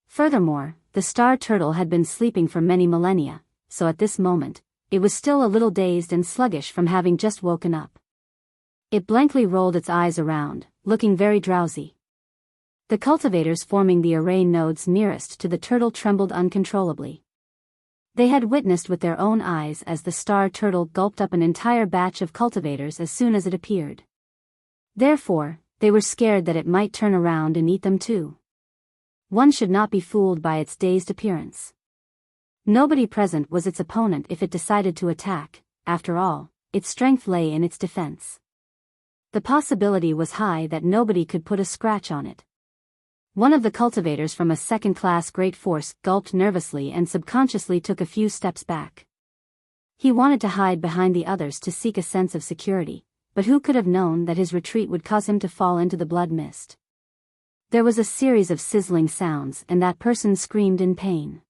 Speaker 1: Furthermore, the star turtle had been sleeping for many millennia, so at this moment, it was still a little dazed and sluggish from having just woken up. It blankly rolled its eyes around, looking very drowsy. The cultivators forming the array nodes nearest to the turtle trembled uncontrollably. They had witnessed with their own eyes as the star turtle gulped up an entire batch of cultivators as soon as it appeared. Therefore, they were scared that it might turn around and eat them too. One should not be fooled by its dazed appearance. Nobody present was its opponent if it decided to attack. After all, its strength lay in its defense. The possibility was high that nobody could put a scratch on it. One of the cultivators from a second-class great force gulped nervously and subconsciously took a few steps back. He wanted to hide behind the others to seek a sense of security, but who could have known that his retreat would cause him to fall into the blood mist? There was a series of sizzling sounds and that person screamed in pain.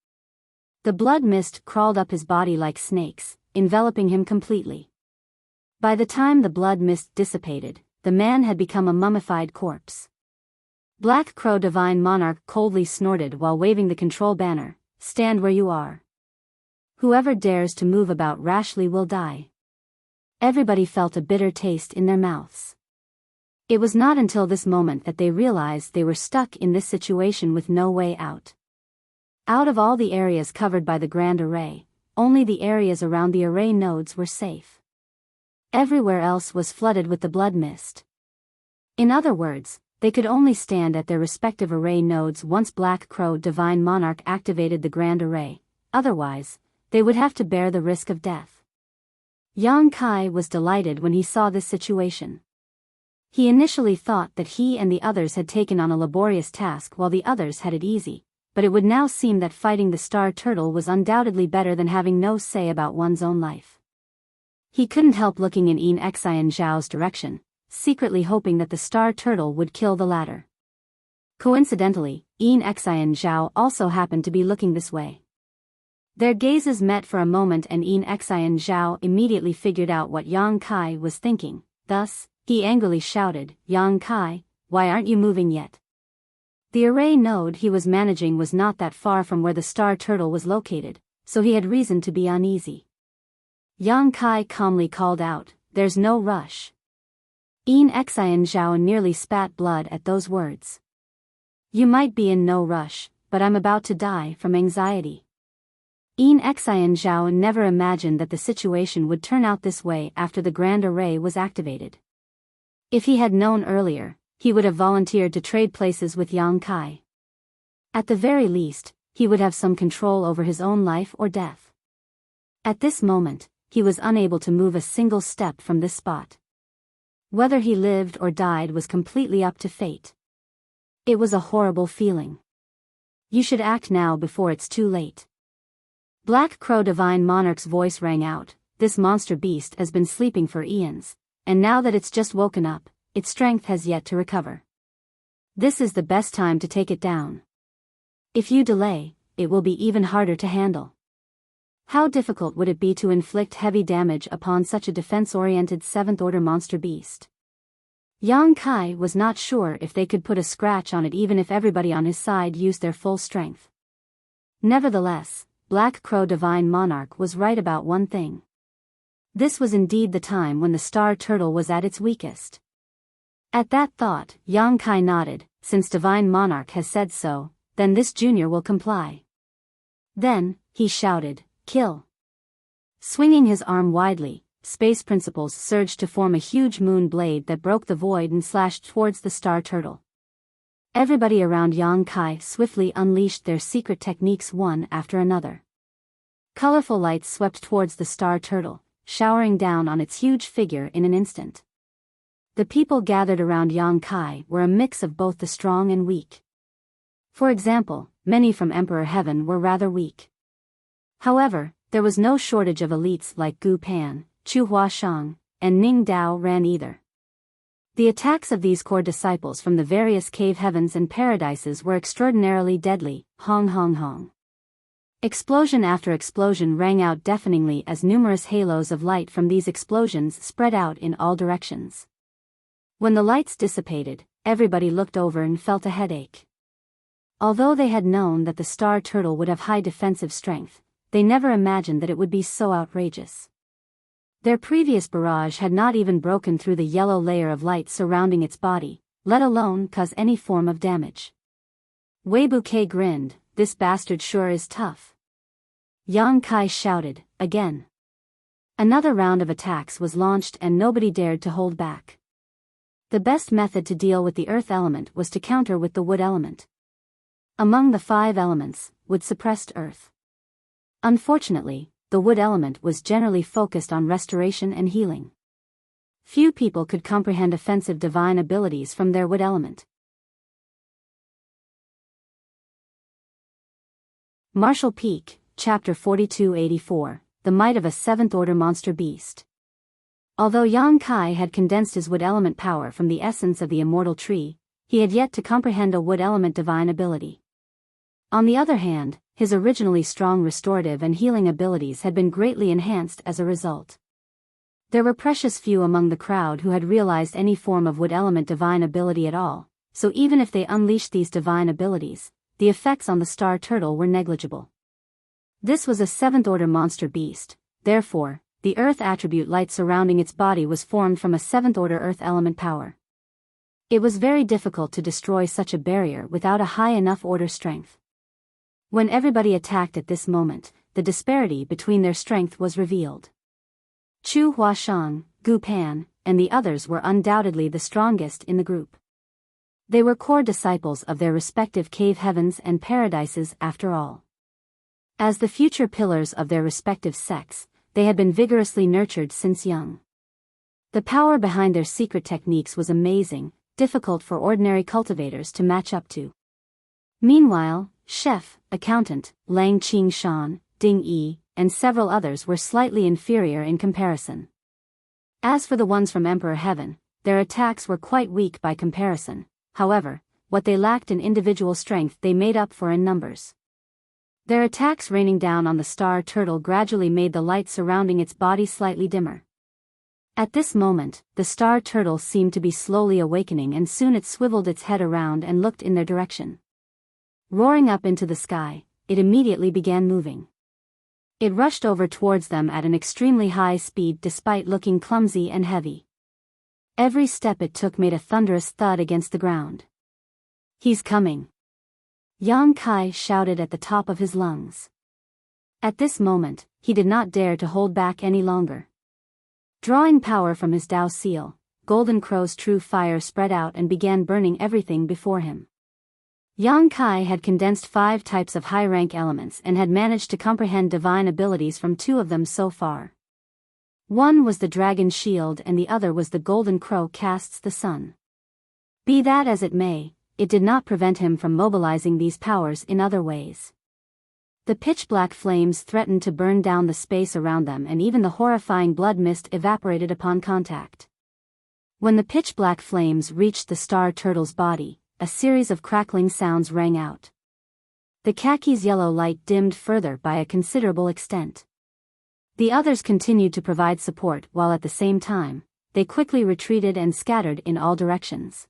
Speaker 1: The blood mist crawled up his body like snakes, enveloping him completely. By the time the blood mist dissipated, the man had become a mummified corpse. Black Crow Divine Monarch coldly snorted while waving the control banner, "Stand where you are. Whoever dares to move about rashly will die." Everybody felt a bitter taste in their mouths. It was not until this moment that they realized they were stuck in this situation with no way out. Out of all the areas covered by the Grand Array, only the areas around the array nodes were safe. Everywhere else was flooded with the blood mist. In other words, they could only stand at their respective array nodes once Black Crow Divine Monarch activated the Grand Array, otherwise, they would have to bear the risk of death. Yang Kai was delighted when he saw this situation. He initially thought that he and the others had taken on a laborious task while the others had it easy, but it would now seem that fighting the star turtle was undoubtedly better than having no say about one's own life. He couldn't help looking in Yin Xian Zhao's direction, secretly hoping that the star turtle would kill the latter. Coincidentally, Yin Xian Zhao also happened to be looking this way. Their gazes met for a moment and Yin Xian Zhao immediately figured out what Yang Kai was thinking. Thus, he angrily shouted, "Yang Kai, why aren't you moving yet?" The array node he was managing was not that far from where the star turtle was located, so he had reason to be uneasy. Yang Kai calmly called out, "There's no rush." Yin Xian Zhao nearly spat blood at those words. "You might be in no rush, but I'm about to die from anxiety." Yin Xian Zhao never imagined that the situation would turn out this way after the Grand Array was activated. If he had known earlier, he would have volunteered to trade places with Yang Kai. At the very least, he would have some control over his own life or death. At this moment, he was unable to move a single step from this spot. Whether he lived or died was completely up to fate. It was a horrible feeling. You should act now before it's too late. Black Crow Divine Monarch's voice rang out, "This monster beast has been sleeping for eons, and now that it's just woken up, its strength has yet to recover. This is the best time to take it down. If you delay, it will be even harder to handle. How difficult would it be to inflict heavy damage upon such a defense-oriented 7th-order monster beast? Yang Kai was not sure if they could put a scratch on it even if everybody on his side used their full strength. Nevertheless, Black Crow Divine Monarch was right about one thing. This was indeed the time when the star turtle was at its weakest. At that thought, Yang Kai nodded. Since Divine Monarch has said so, then this junior will comply. Then, he shouted, "Kill!" Swinging his arm widely, Space Principles surged to form a huge moon blade that broke the void and slashed towards the star turtle. Everybody around Yang Kai swiftly unleashed their secret techniques one after another. Colorful lights swept towards the star turtle, showering down on its huge figure in an instant. The people gathered around Yang Kai were a mix of both the strong and weak. For example, many from Emperor Heaven were rather weak. However, there was no shortage of elites like Gu Pan, Chu Huashang, and Ning Dao Ran either. The attacks of these core disciples from the various cave heavens and paradises were extraordinarily deadly. Hong hong hong. Explosion after explosion rang out deafeningly as numerous halos of light from these explosions spread out in all directions. When the lights dissipated, everybody looked over and felt a headache. Although they had known that the star turtle would have high defensive strength, they never imagined that it would be so outrageous. Their previous barrage had not even broken through the yellow layer of light surrounding its body, let alone cause any form of damage. Wei Bouquet grinned. This bastard sure is tough. Yang Kai shouted, again. Another round of attacks was launched and nobody dared to hold back. The best method to deal with the earth element was to counter with the wood element. Among the 5 elements, wood suppressed earth. Unfortunately, the wood element was generally focused on restoration and healing. Few people could comprehend offensive divine abilities from their wood element. Martial Peak, Chapter 4284, The Might of a 7th-Order Monster Beast. Although Yang Kai had condensed his wood element power from the essence of the immortal tree, he had yet to comprehend a wood element divine ability. On the other hand, his originally strong restorative and healing abilities had been greatly enhanced as a result. There were precious few among the crowd who had realized any form of wood element divine ability at all, so even if they unleashed these divine abilities, the effects on the star turtle were negligible. This was a 7th-order monster beast, therefore, the earth attribute light surrounding its body was formed from a 7th-order earth element power. It was very difficult to destroy such a barrier without a high enough order strength. When everybody attacked at this moment, the disparity between their strength was revealed. Chu Huashang, Gu Pan, and the others were undoubtedly the strongest in the group. They were core disciples of their respective cave heavens and paradises after all. As the future pillars of their respective sects, they had been vigorously nurtured since young. The power behind their secret techniques was amazing, difficult for ordinary cultivators to match up to. Meanwhile, Chef, Accountant, Lang Qing Shan, Ding Yi, and several others were slightly inferior in comparison. As for the ones from Emperor Heaven, their attacks were quite weak by comparison. However, what they lacked in individual strength they made up for in numbers. Their attacks raining down on the star turtle gradually made the light surrounding its body slightly dimmer. At this moment, the star turtle seemed to be slowly awakening and soon it swiveled its head around and looked in their direction. Roaring up into the sky, it immediately began moving. It rushed over towards them at an extremely high speed despite looking clumsy and heavy. Every step it took made a thunderous thud against the ground. He's coming! Yang Kai shouted at the top of his lungs. At this moment, he did not dare to hold back any longer. Drawing power from his Dao seal, Golden Crow's true fire spread out and began burning everything before him. Yang Kai had condensed 5 types of high-rank elements and had managed to comprehend divine abilities from 2 of them so far. One was the dragon shield and the other was the Golden Crow casts the sun. Be that as it may, it did not prevent him from mobilizing these powers in other ways. The pitch-black flames threatened to burn down the space around them and even the horrifying blood mist evaporated upon contact. When the pitch-black flames reached the star turtle's body, a series of crackling sounds rang out. The khaki's yellow light dimmed further by a considerable extent. The others continued to provide support while at the same time, they quickly retreated and scattered in all directions.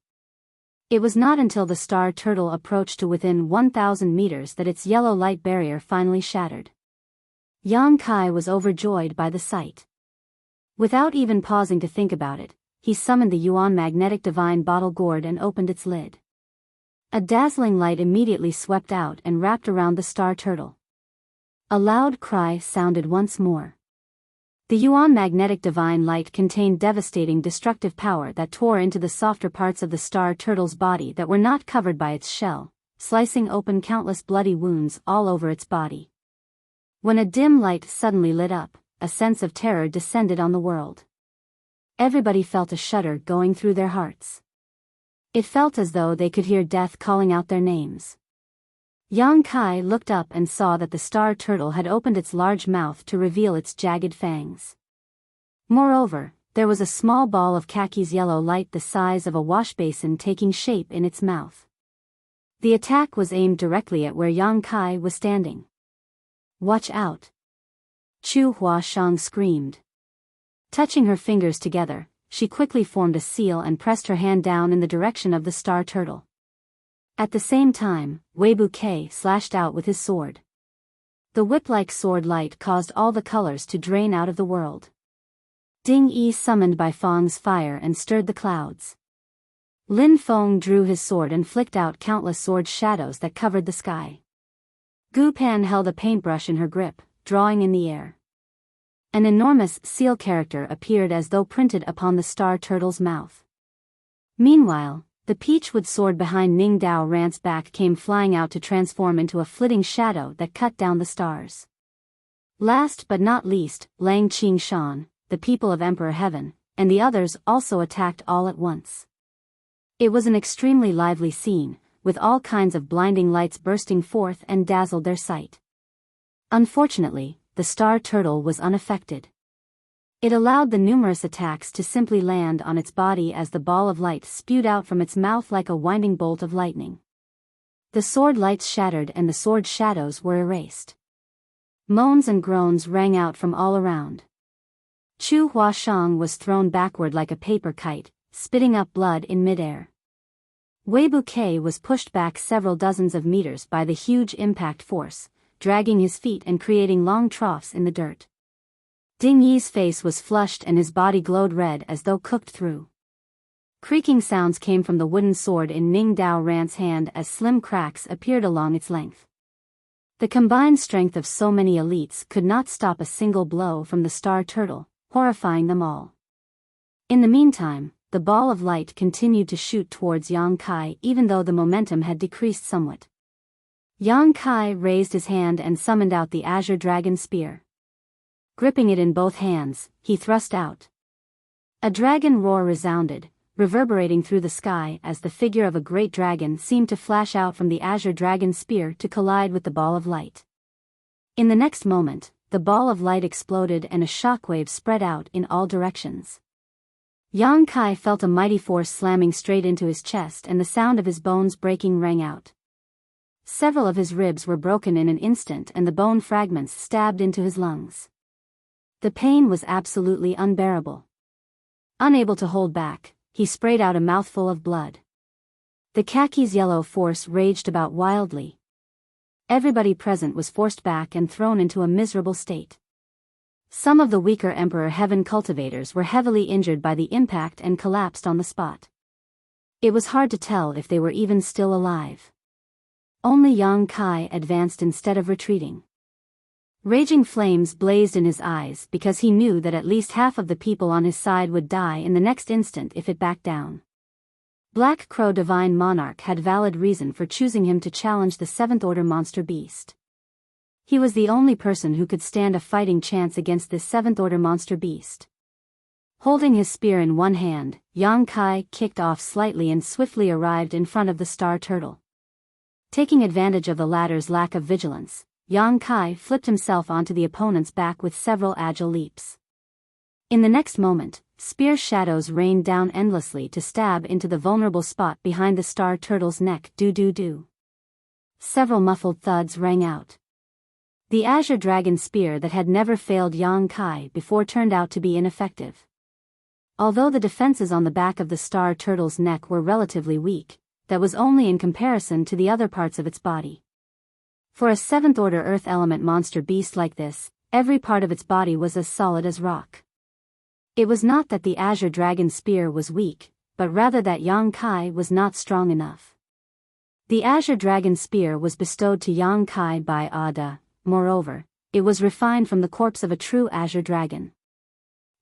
Speaker 1: It was not until the star turtle approached to within 1,000 meters that its yellow light barrier finally shattered. Yang Kai was overjoyed by the sight. Without even pausing to think about it, he summoned the Yuan magnetic divine bottle gourd and opened its lid. A dazzling light immediately swept out and wrapped around the star turtle. A loud cry sounded once more. The Yuan magnetic divine light contained devastating destructive power that tore into the softer parts of the star turtle's body that were not covered by its shell, slicing open countless bloody wounds all over its body. When a dim light suddenly lit up, a sense of terror descended on the world. Everybody felt a shudder going through their hearts. It felt as though they could hear death calling out their names. Yang Kai looked up and saw that the star turtle had opened its large mouth to reveal its jagged fangs. Moreover, there was a small ball of khaki's yellow light the size of a washbasin taking shape in its mouth. The attack was aimed directly at where Yang Kai was standing. "Watch out!" Chu Huashang screamed. Touching her fingers together, she quickly formed a seal and pressed her hand down in the direction of the star turtle. At the same time, Weibu slashed out with his sword. The whip-like sword light caused all the colors to drain out of the world. Ding Yi summoned Bai Feng's fire and stirred the clouds. Lin Feng drew his sword and flicked out countless sword shadows that covered the sky. Gu Pan held a paintbrush in her grip, drawing in the air. An enormous seal character appeared as though printed upon the star turtle's mouth. Meanwhile, the peachwood sword behind Ning Dao Rant's back came flying out to transform into a flitting shadow that cut down the stars. Last but not least, Lang Qing Shan, the people of Emperor Heaven, and the others also attacked all at once. It was an extremely lively scene, with all kinds of blinding lights bursting forth and dazzled their sight. Unfortunately, the star turtle was unaffected. It allowed the numerous attacks to simply land on its body as the ball of light spewed out from its mouth like a winding bolt of lightning. The sword lights shattered and the sword shadows were erased. Moans and groans rang out from all around. Chu Huashang was thrown backward like a paper kite, spitting up blood in midair. Weibu was pushed back several dozens of meters by the huge impact force, dragging his feet and creating long troughs in the dirt. Ding Yi's face was flushed and his body glowed red as though cooked through. Creaking sounds came from the wooden sword in Ning Dao Rant's hand as slim cracks appeared along its length. The combined strength of so many elites could not stop a single blow from the star turtle, horrifying them all. In the meantime, the ball of light continued to shoot towards Yang Kai even though the momentum had decreased somewhat. Yang Kai raised his hand and summoned out the azure dragon spear. Gripping it in both hands, he thrust out. A dragon roar resounded, reverberating through the sky as the figure of a great dragon seemed to flash out from the azure dragon spear to collide with the ball of light. In the next moment, the ball of light exploded and a shockwave spread out in all directions. Yang Kai felt a mighty force slamming straight into his chest and the sound of his bones breaking rang out. Several of his ribs were broken in an instant and the bone fragments stabbed into his lungs. The pain was absolutely unbearable. Unable to hold back, he sprayed out a mouthful of blood. The khaki's yellow force raged about wildly. Everybody present was forced back and thrown into a miserable state. Some of the weaker Emperor Heaven cultivators were heavily injured by the impact and collapsed on the spot. It was hard to tell if they were even still alive. Only Yang Kai advanced instead of retreating. Raging flames blazed in his eyes because he knew that at least half of the people on his side would die in the next instant if it backed down. Black Crow Divine Monarch had valid reason for choosing him to challenge the 7th Order monster beast. He was the only person who could stand a fighting chance against this 7th Order monster beast. Holding his spear in one hand, Yang Kai kicked off slightly and swiftly arrived in front of the star turtle. Taking advantage of the latter's lack of vigilance, Yang Kai flipped himself onto the opponent's back with several agile leaps. In the next moment, spear shadows rained down endlessly to stab into the vulnerable spot behind the star turtle's neck. Do. several muffled thuds rang out. The azure dragon spear that had never failed Yang Kai before turned out to be ineffective. Although the defenses on the back of the star turtle's neck were relatively weak, that was only in comparison to the other parts of its body. For a seventh-order earth element monster beast like this, every part of its body was as solid as rock. It was not that the azure dragon spear was weak, but rather that Yang Kai was not strong enough. The azure dragon spear was bestowed to Yang Kai by Ada. Moreover, it was refined from the corpse of a true azure dragon.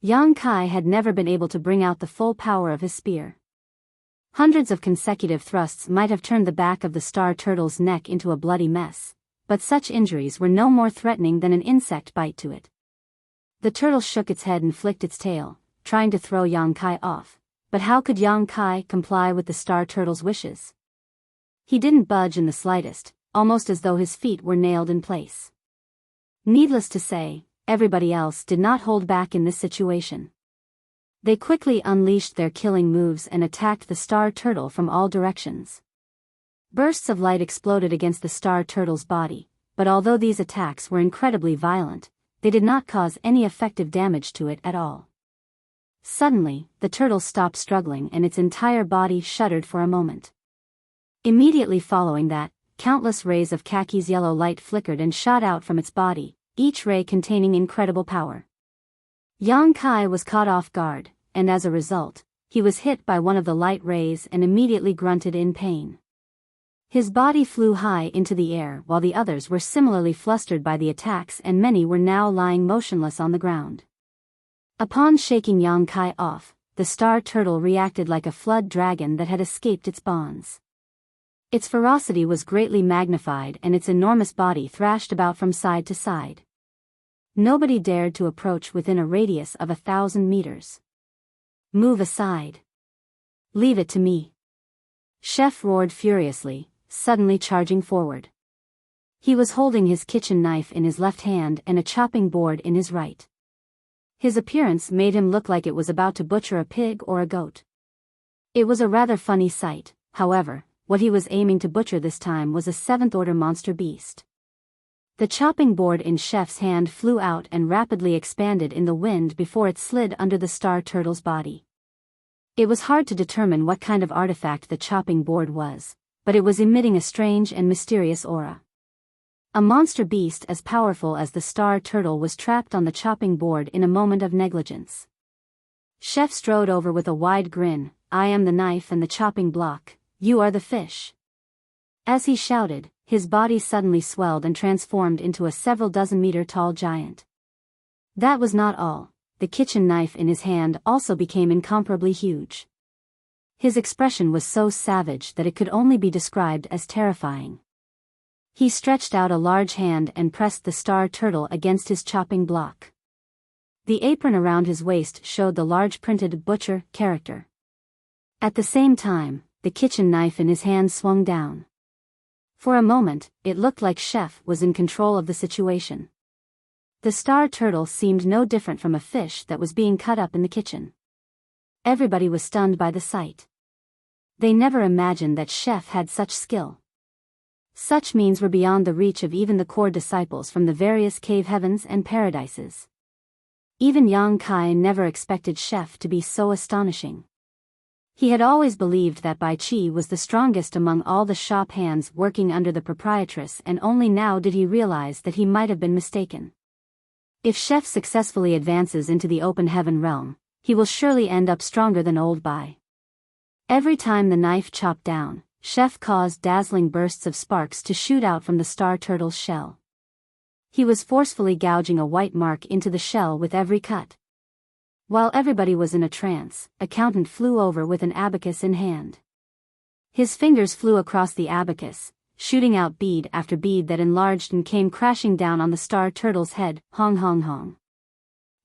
Speaker 1: Yang Kai had never been able to bring out the full power of his spear. Hundreds of consecutive thrusts might have turned the back of the star turtle's neck into a bloody mess, but such injuries were no more threatening than an insect bite to it. The turtle shook its head and flicked its tail, trying to throw Yang Kai off, but how could Yang Kai comply with the star turtle's wishes? He didn't budge in the slightest, almost as though his feet were nailed in place. Needless to say, everybody else did not hold back in this situation. They quickly unleashed their killing moves and attacked the star turtle from all directions. Bursts of light exploded against the star turtle's body, but although these attacks were incredibly violent, they did not cause any effective damage to it at all. Suddenly, the turtle stopped struggling and its entire body shuddered for a moment. Immediately following that, countless rays of Kaki's yellow light flickered and shot out from its body, each ray containing incredible power. Yang Kai was caught off guard, and as a result, he was hit by one of the light rays and immediately grunted in pain. His body flew high into the air while the others were similarly flustered by the attacks and many were now lying motionless on the ground. Upon shaking Yang Kai off, the star turtle reacted like a flood dragon that had escaped its bonds. Its ferocity was greatly magnified and its enormous body thrashed about from side to side. Nobody dared to approach within a radius of 1,000 meters. Move aside. Leave it to me. Chef roared furiously, suddenly charging forward. He was holding his kitchen knife in his left hand and a chopping board in his right. His appearance made him look like it was about to butcher a pig or a goat. It was a rather funny sight, however. What he was aiming to butcher this time was a seventh-order monster beast. The chopping board in Chef's hand flew out and rapidly expanded in the wind before it slid under the star turtle's body. It was hard to determine what kind of artifact the chopping board was, but it was emitting a strange and mysterious aura. A monster beast as powerful as the star turtle was trapped on the chopping board in a moment of negligence. Chef strode over with a wide grin. "I am the knife and the chopping block. You are the fish." As he shouted, his body suddenly swelled and transformed into a several dozen meter tall giant. That was not all. The kitchen knife in his hand also became incomparably huge. His expression was so savage that it could only be described as terrifying. He stretched out a large hand and pressed the star turtle against his chopping block. The apron around his waist showed the large printed butcher character. At the same time, the kitchen knife in his hand swung down. For a moment, it looked like Chef was in control of the situation. The star turtle seemed no different from a fish that was being cut up in the kitchen. Everybody was stunned by the sight. They never imagined that Chef had such skill. Such means were beyond the reach of even the core disciples from the various cave heavens and paradises. Even Yang Kai never expected Chef to be so astonishing. He had always believed that Bai Chi was the strongest among all the shop hands working under the proprietress, and only now did he realize that he might have been mistaken. If Chef successfully advances into the open heaven realm, he will surely end up stronger than old Bai. Every time the knife chopped down, Chef caused dazzling bursts of sparks to shoot out from the star turtle's shell. He was forcefully gouging a white mark into the shell with every cut. While everybody was in a trance, Accountant flew over with an abacus in hand. His fingers flew across the abacus, shooting out bead after bead that enlarged and came crashing down on the star turtle's head. Hong hong hong.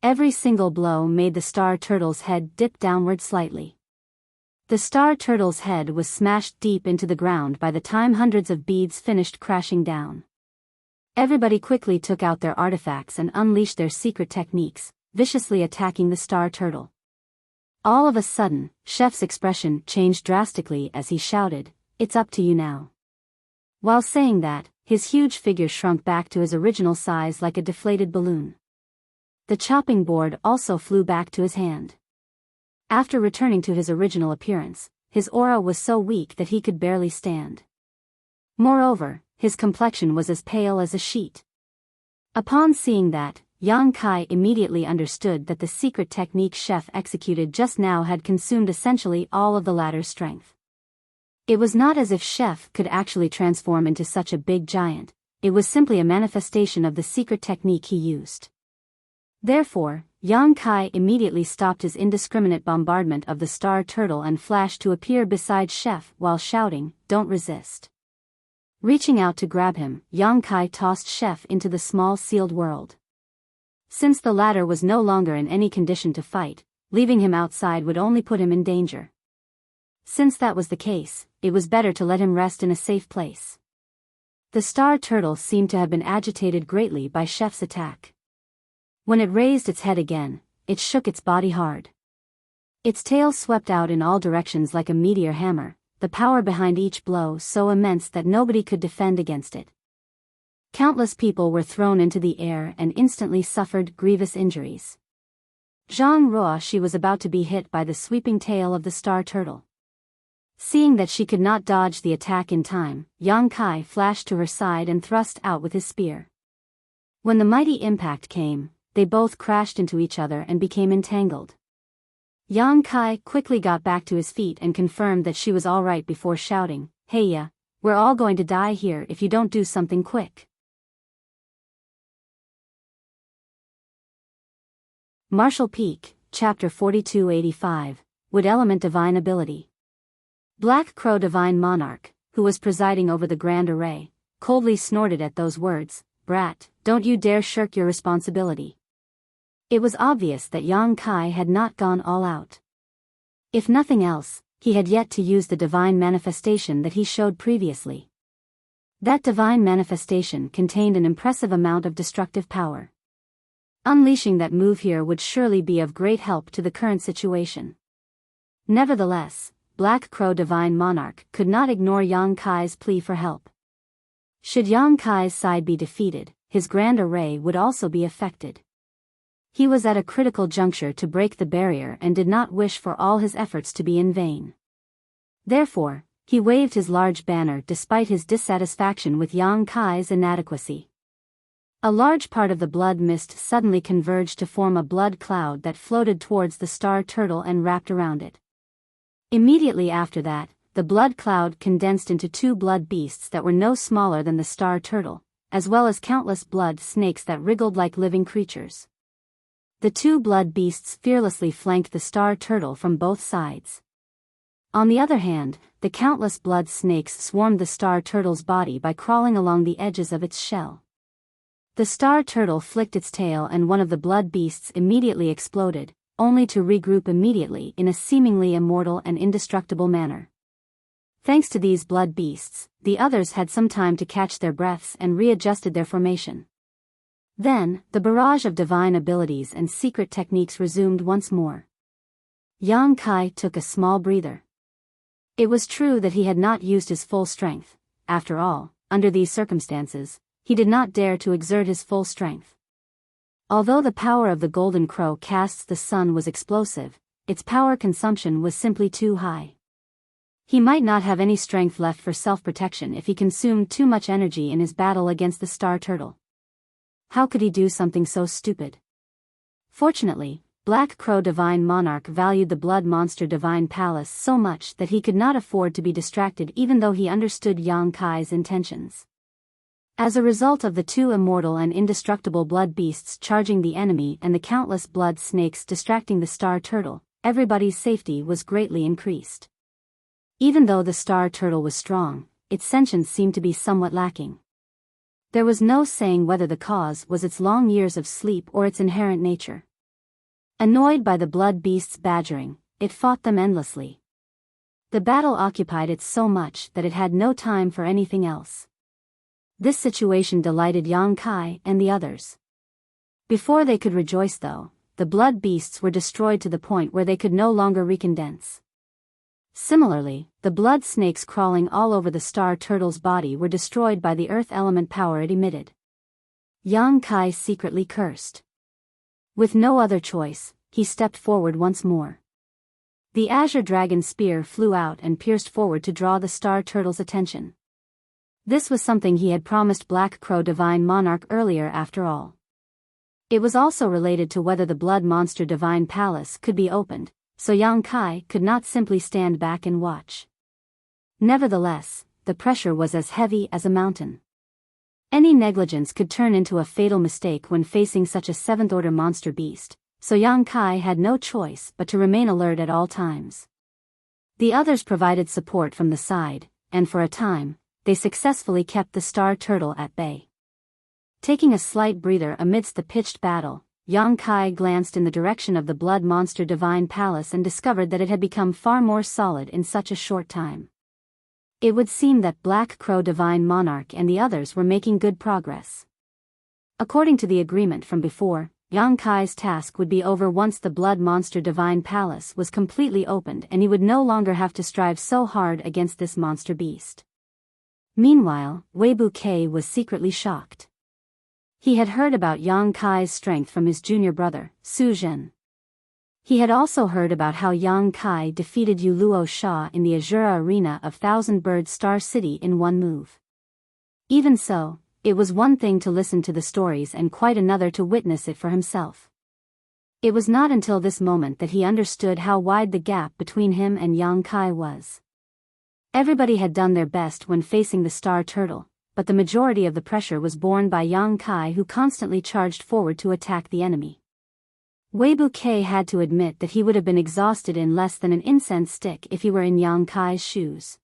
Speaker 1: Every single blow made the star turtle's head dip downward slightly. The star turtle's head was smashed deep into the ground by the time hundreds of beads finished crashing down. Everybody quickly took out their artifacts and unleashed their secret techniques, viciously attacking the star turtle. All of a sudden, Chef's expression changed drastically as he shouted, "It's up to you now." While saying that, his huge figure shrunk back to his original size like a deflated balloon. The chopping board also flew back to his hand. After returning to his original appearance, his aura was so weak that he could barely stand. Moreover, his complexion was as pale as a sheet. Upon seeing that, Yang Kai immediately understood that the secret technique Chef executed just now had consumed essentially all of the latter's strength. It was not as if Chef could actually transform into such a big giant, it was simply a manifestation of the secret technique he used. Therefore, Yang Kai immediately stopped his indiscriminate bombardment of the star turtle and flashed to appear beside Chef while shouting, "Don't resist." Reaching out to grab him, Yang Kai tossed Chef into the small sealed world. Since the latter was no longer in any condition to fight, leaving him outside would only put him in danger. Since that was the case, it was better to let him rest in a safe place. The star turtle seemed to have been agitated greatly by Chef's attack. When it raised its head again, it shook its body hard. Its tail swept out in all directions like a meteor hammer, the power behind each blow so immense that nobody could defend against it. Countless people were thrown into the air and instantly suffered grievous injuries. Zhang Ruoshi was about to be hit by the sweeping tail of the star turtle. Seeing that she could not dodge the attack in time, Yang Kai flashed to her side and thrust out with his spear. When the mighty impact came, they both crashed into each other and became entangled. Yang Kai quickly got back to his feet and confirmed that she was all right before shouting, "Hey ya, we're all going to die here if you don't do something quick." Martial Peak, Chapter 4285, Wood Element Divine Ability. Black Crow Divine Monarch, who was presiding over the grand array, coldly snorted at those words, "Brat, don't you dare shirk your responsibility." It was obvious that Yang Kai had not gone all out. If nothing else, he had yet to use the divine manifestation that he showed previously. That divine manifestation contained an impressive amount of destructive power. Unleashing that move here would surely be of great help to the current situation. Nevertheless, Black Crow Divine Monarch could not ignore Yang Kai's plea for help. Should Yang Kai's side be defeated, his grand array would also be affected. He was at a critical juncture to break the barrier and did not wish for all his efforts to be in vain. Therefore, he waved his large banner despite his dissatisfaction with Yang Kai's inadequacy. A large part of the blood mist suddenly converged to form a blood cloud that floated towards the star turtle and wrapped around it. Immediately after that, the blood cloud condensed into two blood beasts that were no smaller than the star turtle, as well as countless blood snakes that wriggled like living creatures. The two blood beasts fearlessly flanked the star turtle from both sides. On the other hand, the countless blood snakes swarmed the star turtle's body by crawling along the edges of its shell. The star turtle flicked its tail and one of the blood beasts immediately exploded, only to regroup immediately in a seemingly immortal and indestructible manner. Thanks to these blood beasts, the others had some time to catch their breaths and readjusted their formation. Then, the barrage of divine abilities and secret techniques resumed once more. Yang Kai took a small breather. It was true that he had not used his full strength. After all, under these circumstances, he did not dare to exert his full strength. Although the power of the golden crow casts the sun was explosive, its power consumption was simply too high. He might not have any strength left for self-protection if he consumed too much energy in his battle against the star turtle. How could he do something so stupid? Fortunately, Black Crow Divine Monarch valued the Blood Monster Divine Palace so much that he could not afford to be distracted even though he understood Yang Kai's intentions. As a result of the two immortal and indestructible blood beasts charging the enemy and the countless blood snakes distracting the star turtle, everybody's safety was greatly increased. Even though the star turtle was strong, its sentience seemed to be somewhat lacking. There was no saying whether the cause was its long years of sleep or its inherent nature. Annoyed by the blood beasts' badgering, it fought them endlessly. The battle occupied it so much that it had no time for anything else. This situation delighted Yang Kai and the others. Before they could rejoice though, the blood beasts were destroyed to the point where they could no longer recondense. Similarly, the blood snakes crawling all over the star turtle's body were destroyed by the earth element power it emitted. Yang Kai secretly cursed. With no other choice, he stepped forward once more. The azure dragon spear flew out and pierced forward to draw the star turtle's attention. This was something he had promised Black Crow Divine Monarch earlier after all. It was also related to whether the Blood Monster Divine Palace could be opened, so Yang Kai could not simply stand back and watch. Nevertheless, the pressure was as heavy as a mountain. Any negligence could turn into a fatal mistake when facing such a seventh-order monster beast, so Yang Kai had no choice but to remain alert at all times. The others provided support from the side, and for a time, they successfully kept the star turtle at bay. Taking a slight breather amidst the pitched battle, Yang Kai glanced in the direction of the Blood Monster Divine Palace and discovered that it had become far more solid in such a short time. It would seem that Black Crow Divine Monarch and the others were making good progress. According to the agreement from before, Yang Kai's task would be over once the Blood Monster Divine Palace was completely opened and he would no longer have to strive so hard against this monster beast. Meanwhile, Weibu Kei was secretly shocked. He had heard about Yang Kai's strength from his junior brother, Su Zhen. He had also heard about how Yang Kai defeated Yu Luo Sha in the Azura Arena of Thousand Bird Star City in one move. Even so, it was one thing to listen to the stories and quite another to witness it for himself. It was not until this moment that he understood how wide the gap between him and Yang Kai was. Everybody had done their best when facing the star turtle, but the majority of the pressure was borne by Yang Kai, who constantly charged forward to attack the enemy. Weibu Kei had to admit that he would have been exhausted in less than an incense stick if he were in Yang Kai's shoes.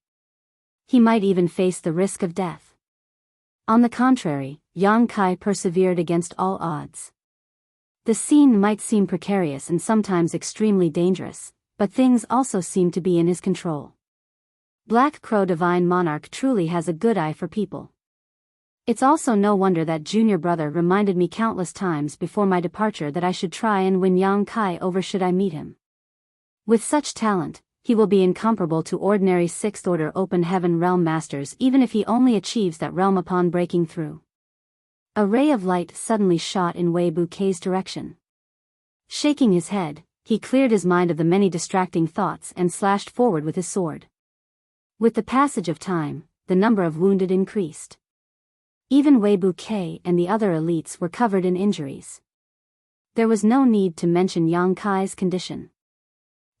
Speaker 1: He might even face the risk of death. On the contrary, Yang Kai persevered against all odds. The scene might seem precarious and sometimes extremely dangerous, but things also seemed to be in his control. Black Crow Divine Monarch truly has a good eye for people. It's also no wonder that junior brother reminded me countless times before my departure that I should try and win Yang Kai over should I meet him. With such talent, he will be incomparable to ordinary sixth-order open heaven realm masters even if he only achieves that realm upon breaking through. A ray of light suddenly shot in Weibu Kei's direction. Shaking his head, he cleared his mind of the many distracting thoughts and slashed forward with his sword. With the passage of time, the number of wounded increased. Even Weibu Kei and the other elites were covered in injuries. There was no need to mention Yang Kai's condition.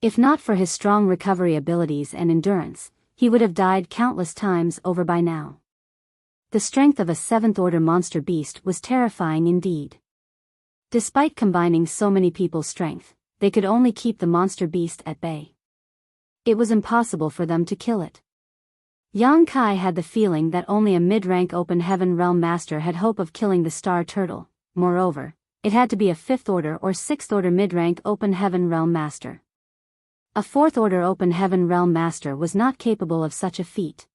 Speaker 1: If not for his strong recovery abilities and endurance, he would have died countless times over by now. The strength of a seventh-order monster beast was terrifying indeed. Despite combining so many people's strength, they could only keep the monster beast at bay. It was impossible for them to kill it. Yang Kai had the feeling that only a mid-rank open heaven realm master had hope of killing the star turtle. Moreover, it had to be a fifth-order or sixth-order mid-rank open heaven realm master. A fourth-order open heaven realm master was not capable of such a feat.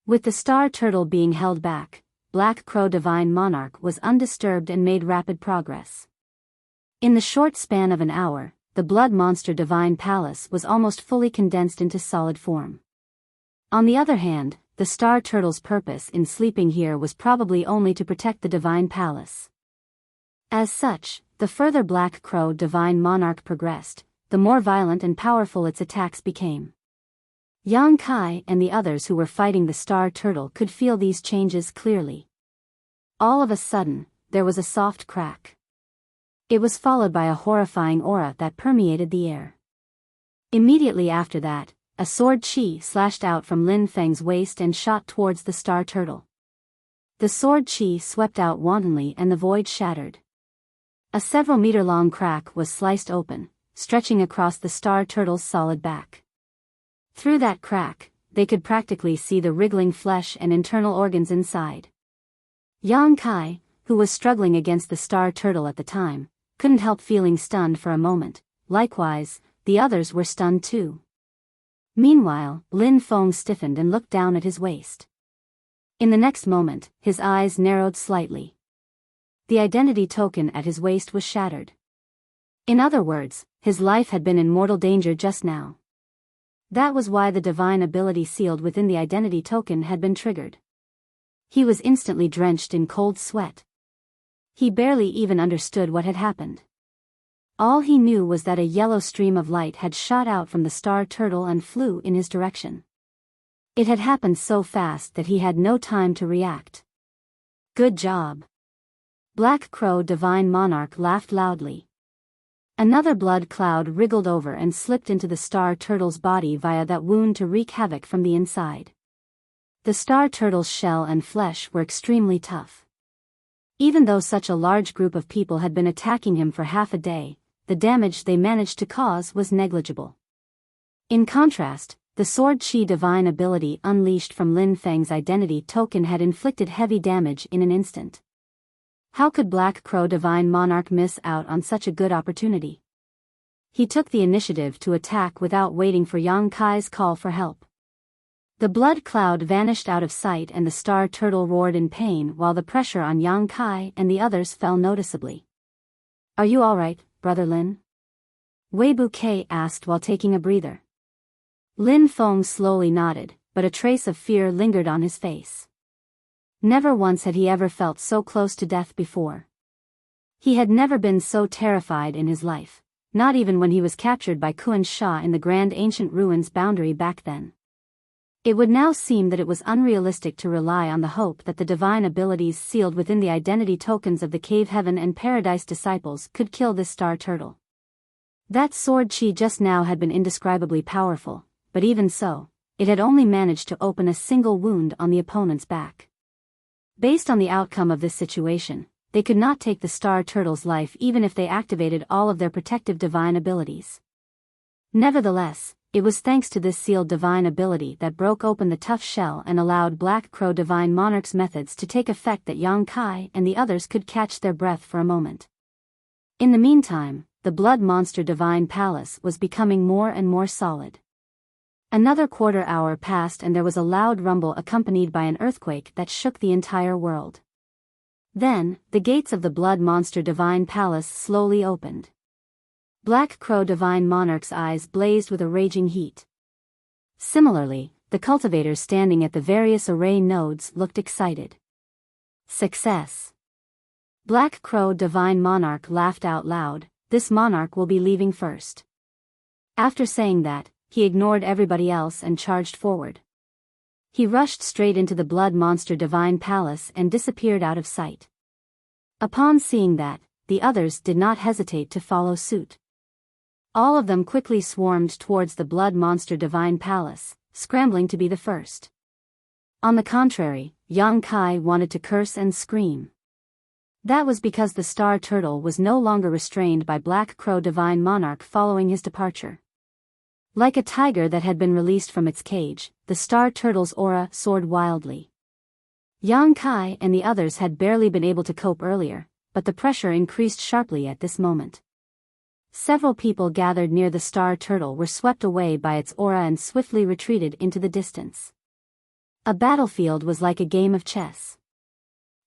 Speaker 1: With the star turtle being held back, Black Crow Divine Monarch was undisturbed and made rapid progress. In the short span of an hour, the Blood Monster Divine Palace was almost fully condensed into solid form. On the other hand, the star turtle's purpose in sleeping here was probably only to protect the Divine Palace. As such, the further Black Crow Divine Monarch progressed, the more violent and powerful its attacks became. Yang Kai and the others who were fighting the star turtle could feel these changes clearly. All of a sudden, there was a soft crack. It was followed by a horrifying aura that permeated the air. Immediately after that, a sword chi slashed out from Lin Feng's waist and shot towards the star turtle. The sword chi swept out wantonly and the void shattered. A several-meter-long crack was sliced open, stretching across the star turtle's solid back. Through that crack, they could practically see the wriggling flesh and internal organs inside. Yang Kai, who was struggling against the star turtle at the time, couldn't help feeling stunned for a moment. Likewise, the others were stunned too. Meanwhile, Lin Feng stiffened and looked down at his waist. In the next moment, his eyes narrowed slightly. The identity token at his waist was shattered. In other words, his life had been in mortal danger just now. That was why the divine ability sealed within the identity token had been triggered. He was instantly drenched in cold sweat. He barely even understood what had happened. All he knew was that a yellow stream of light had shot out from the star turtle and flew in his direction. It had happened so fast that he had no time to react. Good job. Black Crow Divine Monarch laughed loudly. Another blood cloud wriggled over and slipped into the star turtle's body via that wound to wreak havoc from the inside. The star turtle's shell and flesh were extremely tough. Even though such a large group of people had been attacking him for half a day, the damage they managed to cause was negligible. In contrast, the Sword Chi divine ability unleashed from Lin Feng's identity token had inflicted heavy damage in an instant. How could Black Crow Divine Monarch miss out on such a good opportunity? He took the initiative to attack without waiting for Yang Kai's call for help. The blood cloud vanished out of sight and the star turtle roared in pain while the pressure on Yang Kai and the others fell noticeably. "Are you all right, Brother Lin?" Wei Bouquet asked while taking a breather. Lin Feng slowly nodded, but a trace of fear lingered on his face. Never once had he ever felt so close to death before. He had never been so terrified in his life, not even when he was captured by Kuan Sha in the Grand Ancient Ruins boundary back then. It would now seem that it was unrealistic to rely on the hope that the divine abilities sealed within the identity tokens of the Cave Heaven and Paradise disciples could kill this star turtle. That sword chi just now had been indescribably powerful, but even so, it had only managed to open a single wound on the opponent's back. Based on the outcome of this situation, they could not take the star turtle's life even if they activated all of their protective divine abilities. Nevertheless, it was thanks to this sealed divine ability that broke open the tough shell and allowed Black Crow Divine Monarch's methods to take effect that Yang Kai and the others could catch their breath for a moment. In the meantime, the Blood Monster Divine Palace was becoming more and more solid. Another quarter hour passed and there was a loud rumble accompanied by an earthquake that shook the entire world. Then, the gates of the Blood Monster Divine Palace slowly opened. Black Crow Divine Monarch's eyes blazed with a raging heat. Similarly, the cultivators standing at the various array nodes looked excited. Success! Black Crow Divine Monarch laughed out loud. This monarch will be leaving first. After saying that, he ignored everybody else and charged forward. He rushed straight into the Blood Monster Divine Palace and disappeared out of sight. Upon seeing that, the others did not hesitate to follow suit. All of them quickly swarmed towards the Blood Monster Divine Palace, scrambling to be the first. On the contrary, Yang Kai wanted to curse and scream. That was because the Star Turtle was no longer restrained by Black Crow Divine Monarch following his departure. Like a tiger that had been released from its cage, the Star Turtle's aura soared wildly. Yang Kai and the others had barely been able to cope earlier, but the pressure increased sharply at this moment. Several people gathered near the Star Turtle were swept away by its aura and swiftly retreated into the distance. A battlefield was like a game of chess.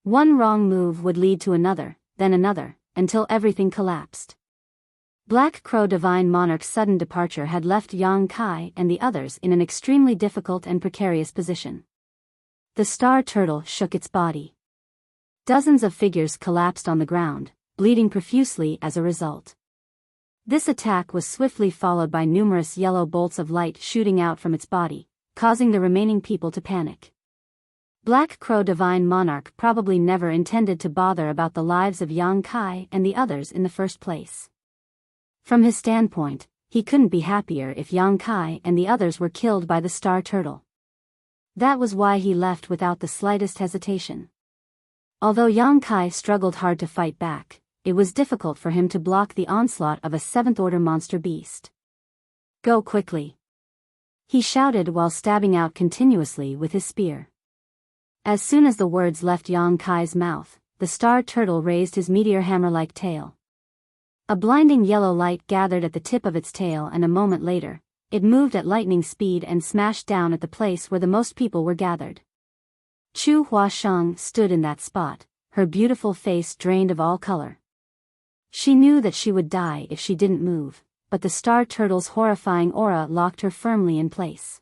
Speaker 1: One wrong move would lead to another, then another, until everything collapsed. Black Crow Divine Monarch's sudden departure had left Yang Kai and the others in an extremely difficult and precarious position. The Star Turtle shook its body. Dozens of figures collapsed on the ground, bleeding profusely as a result. This attack was swiftly followed by numerous yellow bolts of light shooting out from its body, causing the remaining people to panic. Black Crow Divine Monarch probably never intended to bother about the lives of Yang Kai and the others in the first place. From his standpoint, he couldn't be happier if Yang Kai and the others were killed by the Star Turtle. That was why he left without the slightest hesitation. Although Yang Kai struggled hard to fight back, it was difficult for him to block the onslaught of a seventh-order monster beast. "Go quickly!" he shouted while stabbing out continuously with his spear. As soon as the words left Yang Kai's mouth, the Star Turtle raised his meteor hammer-like tail. A blinding yellow light gathered at the tip of its tail and a moment later, it moved at lightning speed and smashed down at the place where the most people were gathered. Chu Huasheng stood in that spot, her beautiful face drained of all color. She knew that she would die if she didn't move, but the star turtle's horrifying aura locked her firmly in place.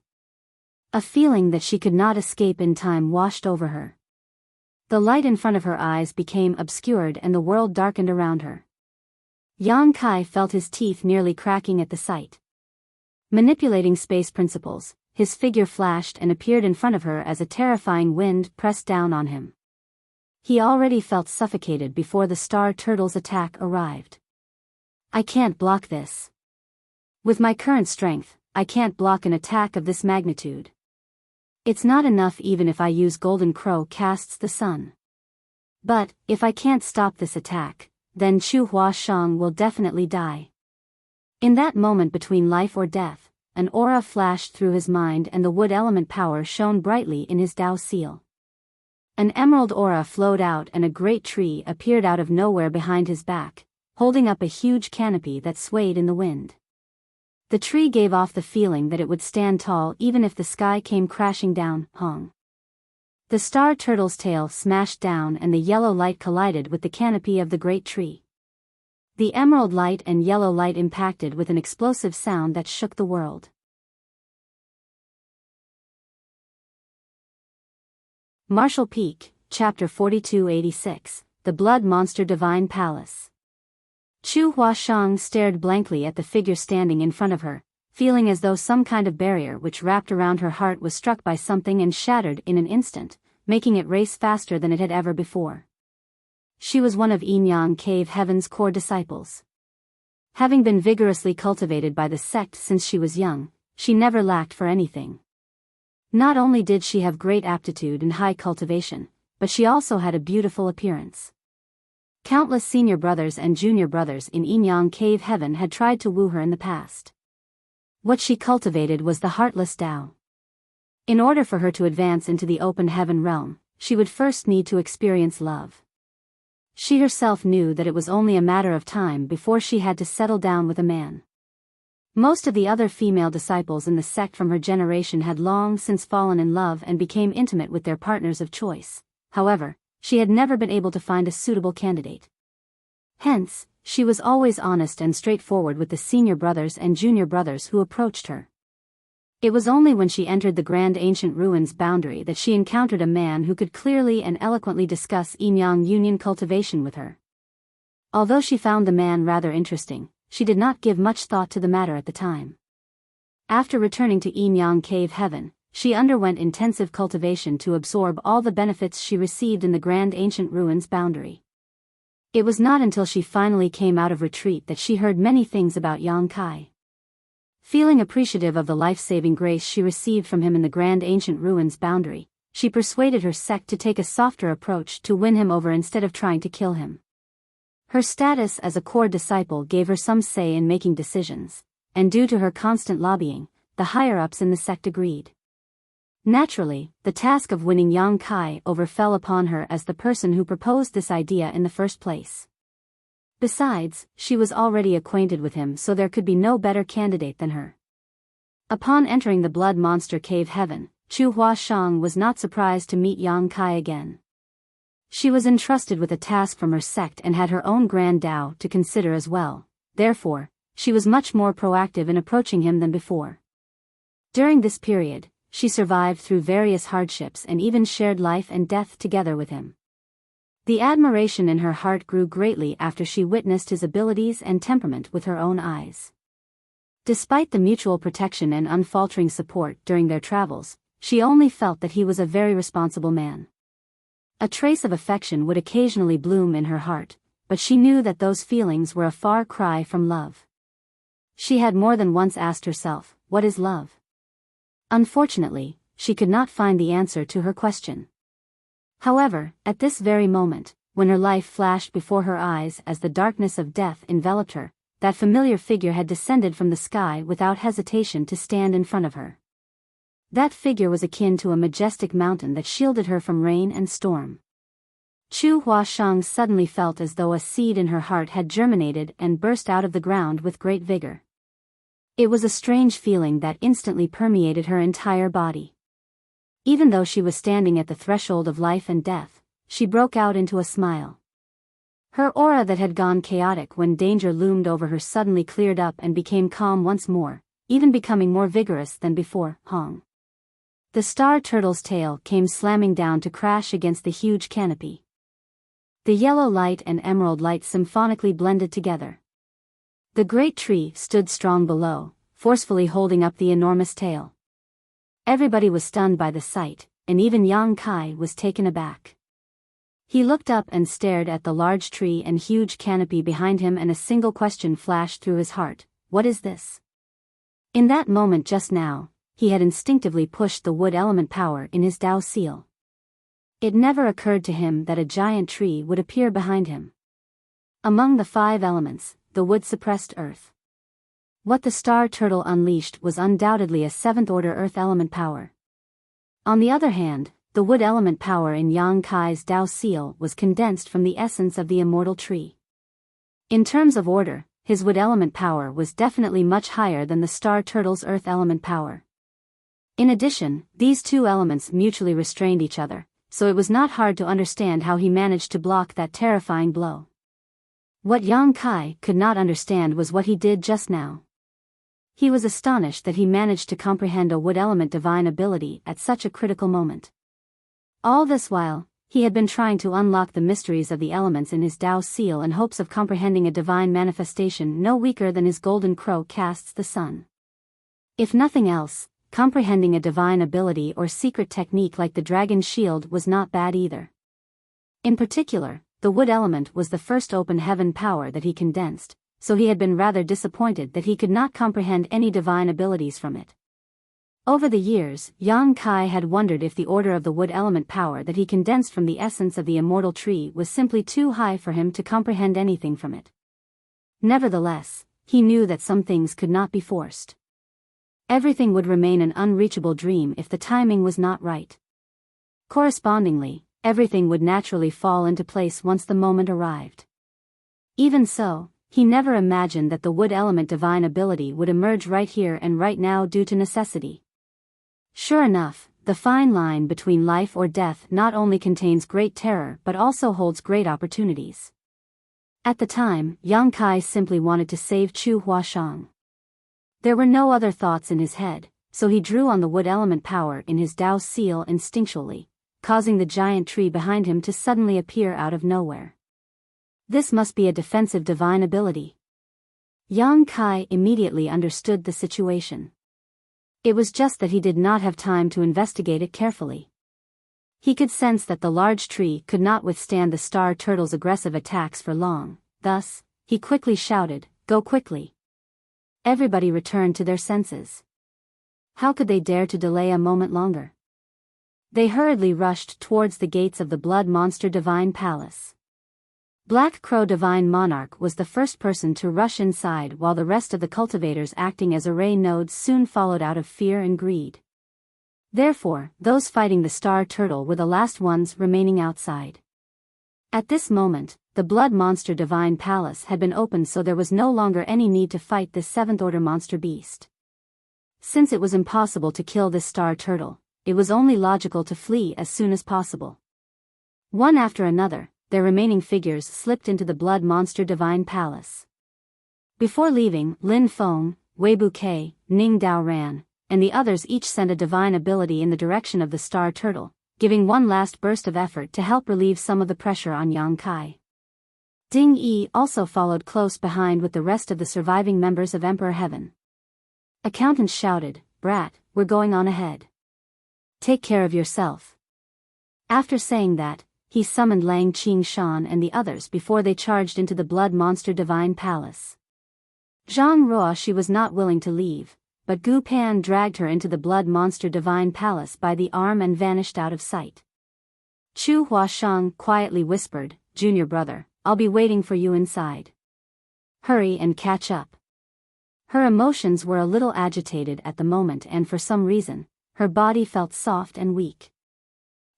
Speaker 1: A feeling that she could not escape in time washed over her. The light in front of her eyes became obscured and the world darkened around her. Yang Kai felt his teeth nearly cracking at the sight. Manipulating space principles, his figure flashed and appeared in front of her as a terrifying wind pressed down on him. He already felt suffocated before the star turtle's attack arrived. I can't block this. With my current strength, I can't block an attack of this magnitude. It's not enough even if I use Golden Crow casts the sun. But, if I can't stop this attack, then Chu Huashang will definitely die. In that moment between life or death, an aura flashed through his mind and the wood element power shone brightly in his Dao seal. An emerald aura flowed out and a great tree appeared out of nowhere behind his back, holding up a huge canopy that swayed in the wind. The tree gave off the feeling that it would stand tall even if the sky came crashing down. Hong. The star turtle's tail smashed down and the yellow light collided with the canopy of the great tree. The emerald light and yellow light impacted with an explosive sound that shook the world. Martial Peak, Chapter 4286, The Blood Monster Divine Palace. Chu Huashang stared blankly at the figure standing in front of her, feeling as though some kind of barrier which wrapped around her heart was struck by something and shattered in an instant, making it race faster than it had ever before. She was one of Yin Yang Cave Heaven's core disciples. Having been vigorously cultivated by the sect since she was young, she never lacked for anything. Not only did she have great aptitude and high cultivation, but she also had a beautiful appearance. Countless senior brothers and junior brothers in Yin Yang Cave Heaven had tried to woo her in the past. What she cultivated was the heartless Tao. In order for her to advance into the open heaven realm, she would first need to experience love. She herself knew that it was only a matter of time before she had to settle down with a man. Most of the other female disciples in the sect from her generation had long since fallen in love and became intimate with their partners of choice. However, she had never been able to find a suitable candidate. Hence, she was always honest and straightforward with the senior brothers and junior brothers who approached her. It was only when she entered the Grand Ancient Ruins boundary that she encountered a man who could clearly and eloquently discuss yin-yang union cultivation with her. Although she found the man rather interesting, she did not give much thought to the matter at the time. After returning to yin-yang Cave Heaven, she underwent intensive cultivation to absorb all the benefits she received in the Grand Ancient Ruins boundary. It was not until she finally came out of retreat that she heard many things about Yang Kai. Feeling appreciative of the life-saving grace she received from him in the Grand Ancient Ruins boundary, she persuaded her sect to take a softer approach to win him over instead of trying to kill him. Her status as a core disciple gave her some say in making decisions, and due to her constant lobbying, the higher-ups in the sect agreed. Naturally, the task of winning Yang Kai over fell upon her as the person who proposed this idea in the first place. Besides, she was already acquainted with him, so there could be no better candidate than her. Upon entering the Blood Monster Cave Heaven, Chu Huashang was not surprised to meet Yang Kai again. She was entrusted with a task from her sect and had her own Grand Dao to consider as well, therefore, she was much more proactive in approaching him than before. During this period, she survived through various hardships and even shared life and death together with him. The admiration in her heart grew greatly after she witnessed his abilities and temperament with her own eyes. Despite the mutual protection and unfaltering support during their travels, she only felt that he was a very responsible man. A trace of affection would occasionally bloom in her heart, but she knew that those feelings were a far cry from love. She had more than once asked herself, what is love? Unfortunately, she could not find the answer to her question. However, at this very moment, when her life flashed before her eyes as the darkness of death enveloped her, that familiar figure had descended from the sky without hesitation to stand in front of her. That figure was akin to a majestic mountain that shielded her from rain and storm. Chu Huashang suddenly felt as though a seed in her heart had germinated and burst out of the ground with great vigor. It was a strange feeling that instantly permeated her entire body. Even though she was standing at the threshold of life and death, she broke out into a smile. Her aura that had gone chaotic when danger loomed over her suddenly cleared up and became calm once more, even becoming more vigorous than before. Hong. The star turtle's tail came slamming down to crash against the huge canopy. The yellow light and emerald light symphonically blended together. The great tree stood strong below, forcefully holding up the enormous tail. Everybody was stunned by the sight, and even Yang Kai was taken aback. He looked up and stared at the large tree and huge canopy behind him, and a single question flashed through his heart: what is this? In that moment just now, he had instinctively pushed the wood element power in his Dao seal. It never occurred to him that a giant tree would appear behind him. Among the 5 elements, the wood suppressed earth. What the star turtle unleashed was undoubtedly a 7th-order earth element power. On the other hand, the wood element power in Yang Kai's Dao seal was condensed from the essence of the immortal tree. In terms of order, his wood element power was definitely much higher than the star turtle's earth element power. In addition, these 2 elements mutually restrained each other, so it was not hard to understand how he managed to block that terrifying blow. What Yang Kai could not understand was what he did just now. He was astonished that he managed to comprehend a wood element divine ability at such a critical moment. All this while, he had been trying to unlock the mysteries of the elements in his Dao seal in hopes of comprehending a divine manifestation no weaker than his golden crow casts the sun. If nothing else, comprehending a divine ability or secret technique like the dragon's shield was not bad either. In particular, the wood element was the first open heaven power that he condensed, so he had been rather disappointed that he could not comprehend any divine abilities from it. Over the years, Yang Kai had wondered if the order of the wood element power that he condensed from the essence of the immortal tree was simply too high for him to comprehend anything from it. Nevertheless, he knew that some things could not be forced. Everything would remain an unreachable dream if the timing was not right. Correspondingly, everything would naturally fall into place once the moment arrived. Even so, he never imagined that the wood element divine ability would emerge right here and right now due to necessity. Sure enough, the fine line between life or death not only contains great terror but also holds great opportunities. At the time, Yang Kai simply wanted to save Chu Huashang. There were no other thoughts in his head, so he drew on the wood element power in his Dao seal instinctually, causing the giant tree behind him to suddenly appear out of nowhere. This must be a defensive divine ability. Yang Kai immediately understood the situation. It was just that he did not have time to investigate it carefully. He could sense that the large tree could not withstand the star turtle's aggressive attacks for long, thus, he quickly shouted, "Go quickly!" Everybody returned to their senses. How could they dare to delay a moment longer? They hurriedly rushed towards the gates of the Blood Monster Divine Palace. Black Crow Divine Monarch was the first person to rush inside, while the rest of the cultivators acting as array nodes soon followed out of fear and greed. Therefore, those fighting the star turtle were the last ones remaining outside. At this moment, the Blood Monster Divine Palace had been opened, so there was no longer any need to fight this 7th-order monster beast. Since it was impossible to kill this star turtle, it was only logical to flee as soon as possible. One after another, their remaining figures slipped into the Blood Monster Divine Palace. Before leaving, Lin Feng, Wei Bouquet, Ning Dao Ran, and the others each sent a divine ability in the direction of the star turtle, giving one last burst of effort to help relieve some of the pressure on Yang Kai. Ding Yi also followed close behind with the rest of the surviving members of Emperor Heaven. Accountants shouted, "Brat, we're going on ahead. Take care of yourself." After saying that, he summoned Lang Qingshan and the others before they charged into the Blood Monster Divine Palace. Zhang Ruoxi was not willing to leave, but Gu Pan dragged her into the Blood Monster Divine Palace by the arm and vanished out of sight. Chu Huashang quietly whispered, "Junior brother, I'll be waiting for you inside. Hurry and catch up." Her emotions were a little agitated at the moment, and for some reason, her body felt soft and weak.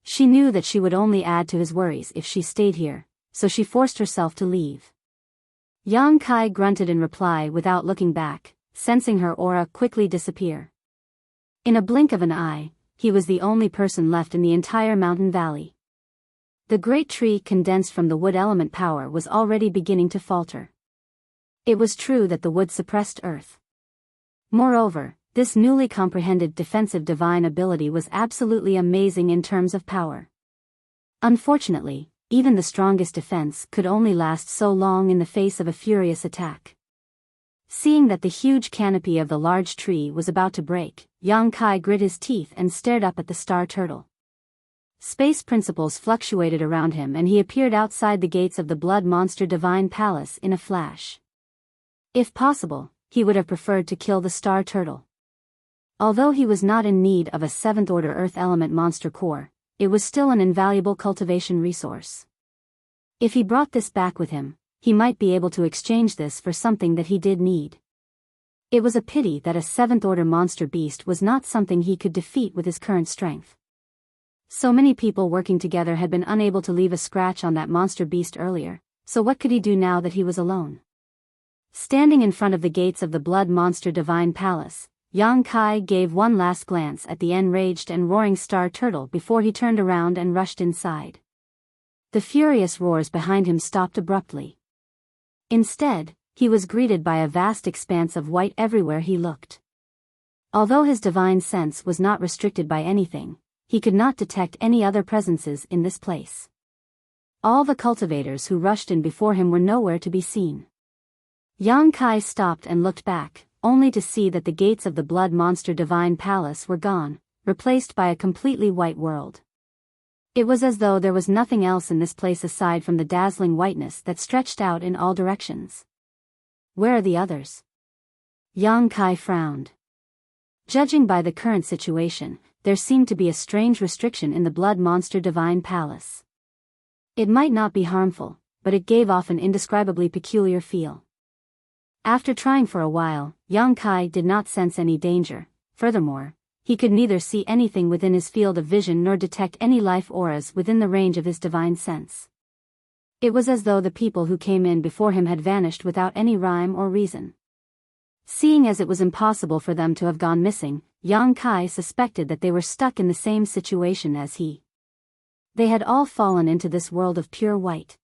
Speaker 1: She knew that she would only add to his worries if she stayed here, so she forced herself to leave. Yang Kai grunted in reply without looking back, sensing her aura quickly disappear. In a blink of an eye, he was the only person left in the entire mountain valley. The great tree condensed from the wood element power was already beginning to falter. It was true that the wood suppressed earth. Moreover, this newly comprehended defensive divine ability was absolutely amazing in terms of power. Unfortunately, even the strongest defense could only last so long in the face of a furious attack. Seeing that the huge canopy of the large tree was about to break, Yang Kai grit his teeth and stared up at the star turtle. Space principles fluctuated around him and he appeared outside the gates of the Blood Monster Divine Palace in a flash. If possible, he would have preferred to kill the star turtle. Although he was not in need of a 7th-order Earth Element monster core, it was still an invaluable cultivation resource. If he brought this back with him, he might be able to exchange this for something that he did need. It was a pity that a 7th-order monster beast was not something he could defeat with his current strength. So many people working together had been unable to leave a scratch on that monster beast earlier, so what could he do now that he was alone? Standing in front of the gates of the Blood Monster Divine Palace, Yang Kai gave one last glance at the enraged and roaring star turtle before he turned around and rushed inside. The furious roars behind him stopped abruptly. Instead, he was greeted by a vast expanse of white everywhere he looked. Although his divine sense was not restricted by anything, he could not detect any other presences in this place. All the cultivators who rushed in before him were nowhere to be seen. Yang Kai stopped and looked back, only to see that the gates of the Blood Monster Divine Palace were gone, replaced by a completely white world. It was as though there was nothing else in this place aside from the dazzling whiteness that stretched out in all directions. Where are the others? Yang Kai frowned. Judging by the current situation, there seemed to be a strange restriction in the Blood Monster Divine Palace. It might not be harmful, but it gave off an indescribably peculiar feel. After trying for a while, Yang Kai did not sense any danger. Furthermore, he could neither see anything within his field of vision nor detect any life auras within the range of his divine sense. It was as though the people who came in before him had vanished without any rhyme or reason. Seeing as it was impossible for them to have gone missing, Yang Kai suspected that they were stuck in the same situation as he. They had all fallen into this world of pure white.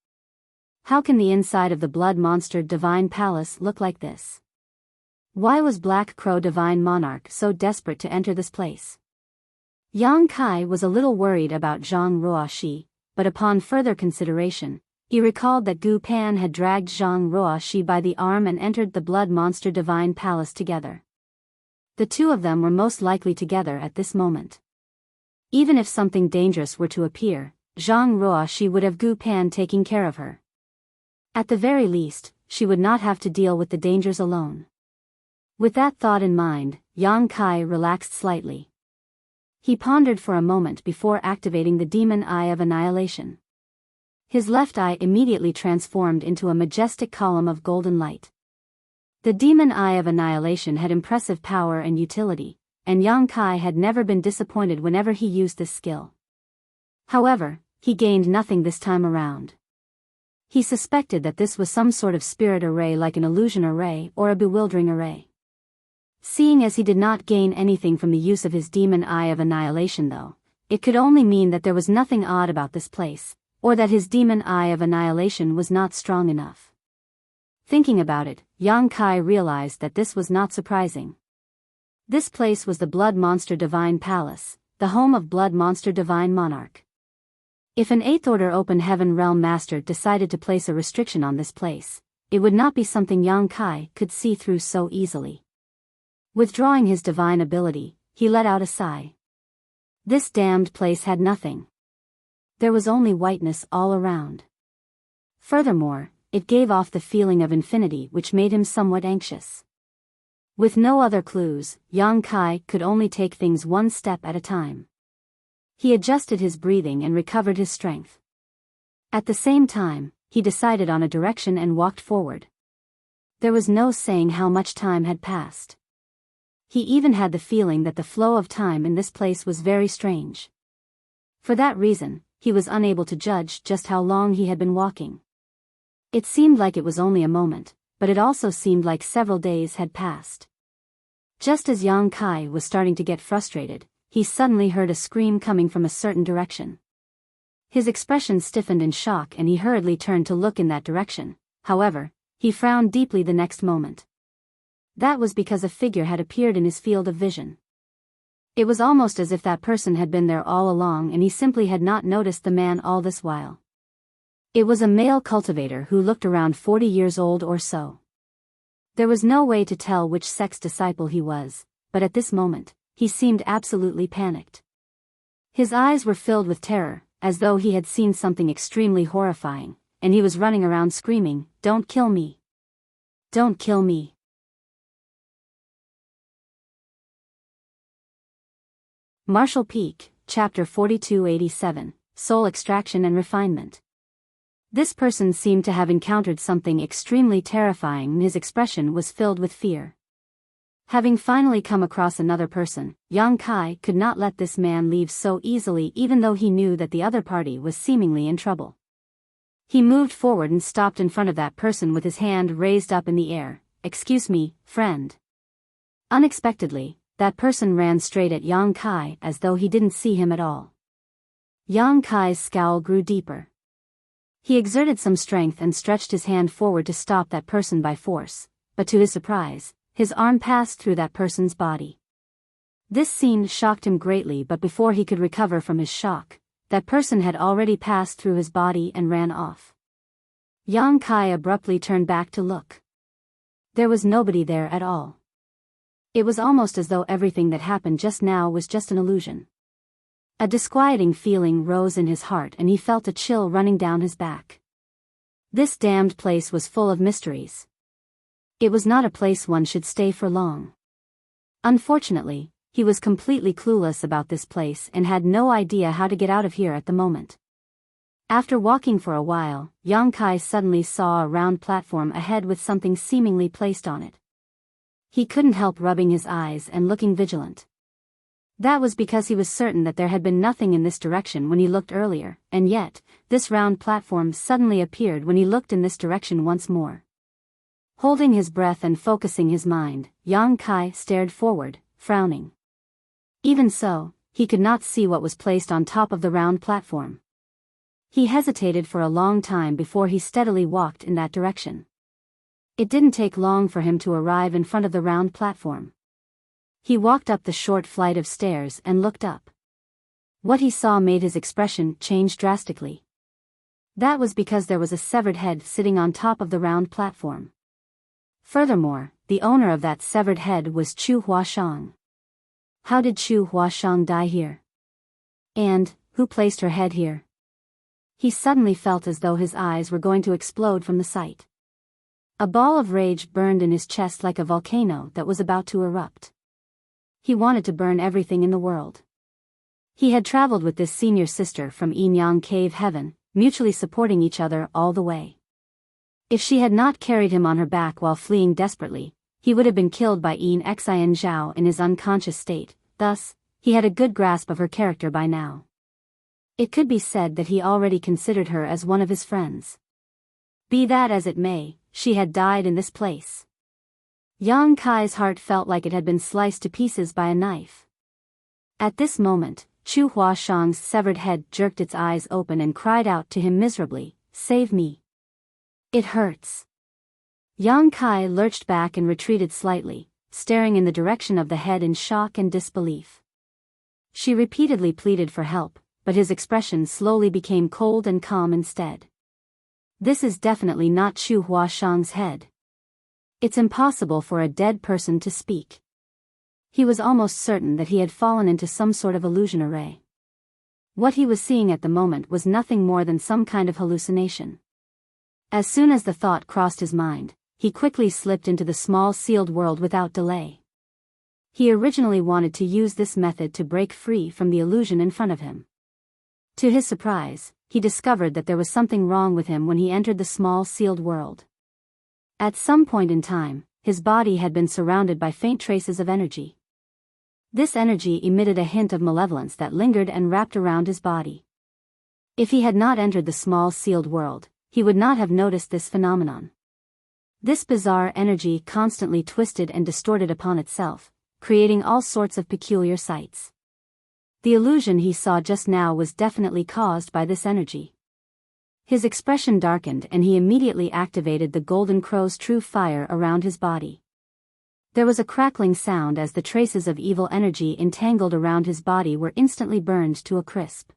Speaker 1: How can the inside of the Blood Monster Divine Palace look like this? Why was Black Crow Divine Monarch so desperate to enter this place? Yang Kai was a little worried about Zhang Ruoxi, but upon further consideration, he recalled that Gu Pan had dragged Zhang Ruoxi by the arm and entered the Blood Monster Divine Palace together. The two of them were most likely together at this moment. Even if something dangerous were to appear, Zhang Ruoxi would have Gu Pan taking care of her. At the very least, she would not have to deal with the dangers alone. With that thought in mind, Yang Kai relaxed slightly. He pondered for a moment before activating the Demon Eye of Annihilation. His left eye immediately transformed into a majestic column of golden light. The Demon Eye of Annihilation had impressive power and utility, and Yang Kai had never been disappointed whenever he used this skill. However, he gained nothing this time around. He suspected that this was some sort of spirit array like an illusion array or a bewildering array. Seeing as he did not gain anything from the use of his Demon Eye of Annihilation though, it could only mean that there was nothing odd about this place, or that his Demon Eye of Annihilation was not strong enough. Thinking about it, Yang Kai realized that this was not surprising. This place was the Blood Monster Divine Palace, the home of Blood Monster Divine Monarch. If an 8th-order Open Heaven Realm Master decided to place a restriction on this place, it would not be something Yang Kai could see through so easily. Withdrawing his divine ability, he let out a sigh. This damned place had nothing. There was only whiteness all around. Furthermore, it gave off the feeling of infinity which made him somewhat anxious. With no other clues, Yang Kai could only take things one step at a time. He adjusted his breathing and recovered his strength. At the same time, he decided on a direction and walked forward. There was no saying how much time had passed. He even had the feeling that the flow of time in this place was very strange. For that reason, he was unable to judge just how long he had been walking. It seemed like it was only a moment, but it also seemed like several days had passed. Just as Yang Kai was starting to get frustrated, he suddenly heard a scream coming from a certain direction. His expression stiffened in shock and he hurriedly turned to look in that direction. However, he frowned deeply the next moment. That was because a figure had appeared in his field of vision. It was almost as if that person had been there all along and he simply had not noticed the man all this while. It was a male cultivator who looked around 40 years old or so. There was no way to tell which sex disciple he was, but at this moment, he seemed absolutely panicked. His eyes were filled with terror, as though he had seen something extremely horrifying, and he was running around screaming, "Don't kill me! Don't kill me!" Marshall Peak, Chapter 4287, Soul Extraction and Refinement. This person seemed to have encountered something extremely terrifying and his expression was filled with fear. Having finally come across another person, Yang Kai could not let this man leave so easily even though he knew that the other party was seemingly in trouble. He moved forward and stopped in front of that person with his hand raised up in the air. "Excuse me, friend." Unexpectedly, that person ran straight at Yang Kai as though he didn't see him at all. Yang Kai's scowl grew deeper. He exerted some strength and stretched his hand forward to stop that person by force, but to his surprise, his arm passed through that person's body. This scene shocked him greatly, but before he could recover from his shock, that person had already passed through his body and ran off. Yang Kai abruptly turned back to look. There was nobody there at all. It was almost as though everything that happened just now was just an illusion. A disquieting feeling rose in his heart and he felt a chill running down his back. This damned place was full of mysteries. It was not a place one should stay for long. Unfortunately, he was completely clueless about this place and had no idea how to get out of here at the moment. After walking for a while, Yang Kai suddenly saw a round platform ahead with something seemingly placed on it. He couldn't help rubbing his eyes and looking vigilant. That was because he was certain that there had been nothing in this direction when he looked earlier, and yet, this round platform suddenly appeared when he looked in this direction once more. Holding his breath and focusing his mind, Yang Kai stared forward, frowning. Even so, he could not see what was placed on top of the round platform. He hesitated for a long time before he steadily walked in that direction. It didn't take long for him to arrive in front of the round platform. He walked up the short flight of stairs and looked up. What he saw made his expression change drastically. That was because there was a severed head sitting on top of the round platform. Furthermore, the owner of that severed head was Chu Huashang. How did Chu Huashang die here? And, who placed her head here? He suddenly felt as though his eyes were going to explode from the sight. A ball of rage burned in his chest like a volcano that was about to erupt. He wanted to burn everything in the world. He had traveled with this senior sister from Yin-Yang Cave Heaven, mutually supporting each other all the way. If she had not carried him on her back while fleeing desperately, he would have been killed by Yin Xian Zhao in his unconscious state. Thus, he had a good grasp of her character by now. It could be said that he already considered her as one of his friends. Be that as it may, she had died in this place. Yang Kai's heart felt like it had been sliced to pieces by a knife. At this moment, Chu Huashang's severed head jerked its eyes open and cried out to him miserably, "Save me. It hurts." Yang Kai lurched back and retreated slightly, staring in the direction of the head in shock and disbelief. She repeatedly pleaded for help, but his expression slowly became cold and calm instead. This is definitely not Chu Huashang's head. It's impossible for a dead person to speak. He was almost certain that he had fallen into some sort of illusion array. What he was seeing at the moment was nothing more than some kind of hallucination. As soon as the thought crossed his mind, he quickly slipped into the small sealed world without delay. He originally wanted to use this method to break free from the illusion in front of him. To his surprise, he discovered that there was something wrong with him when he entered the small sealed world. At some point in time, his body had been surrounded by faint traces of energy. This energy emitted a hint of malevolence that lingered and wrapped around his body. If he had not entered the small sealed world, he would not have noticed this phenomenon. This bizarre energy constantly twisted and distorted upon itself, creating all sorts of peculiar sights. The illusion he saw just now was definitely caused by this energy. His expression darkened and he immediately activated the Golden Crow's true fire around his body. There was a crackling sound as the traces of evil energy entangled around his body were instantly burned to a crisp.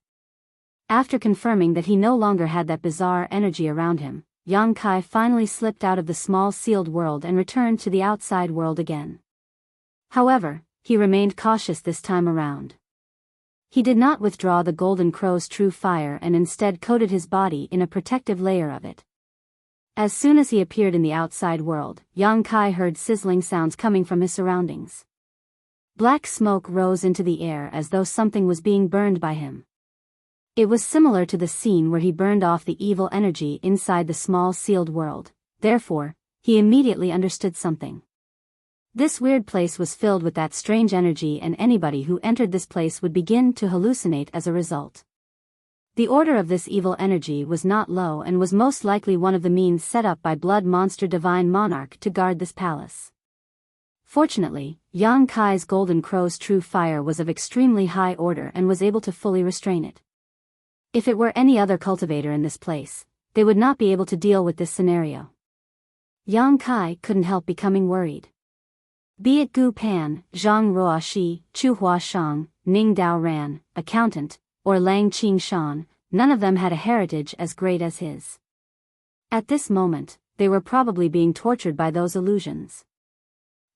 Speaker 1: After confirming that he no longer had that bizarre energy around him, Yang Kai finally slipped out of the small sealed world and returned to the outside world again. However, he remained cautious this time around. He did not withdraw the Golden Crow's true fire and instead coated his body in a protective layer of it. As soon as he appeared in the outside world, Yang Kai heard sizzling sounds coming from his surroundings. Black smoke rose into the air as though something was being burned by him. It was similar to the scene where he burned off the evil energy inside the small sealed world, therefore, he immediately understood something. This weird place was filled with that strange energy and anybody who entered this place would begin to hallucinate as a result. The order of this evil energy was not low and was most likely one of the means set up by Blood Monster Divine Monarch to guard this palace. Fortunately, Yang Kai's Golden Crow's true fire was of extremely high order and was able to fully restrain it. If it were any other cultivator in this place, they would not be able to deal with this scenario. Yang Kai couldn't help becoming worried. Be it Gu Pan, Zhang Ruoxi, Chu Hua Shang, Ning Dao Ran, accountant, or Lang Qing Shan, none of them had a heritage as great as his. At this moment, they were probably being tortured by those illusions.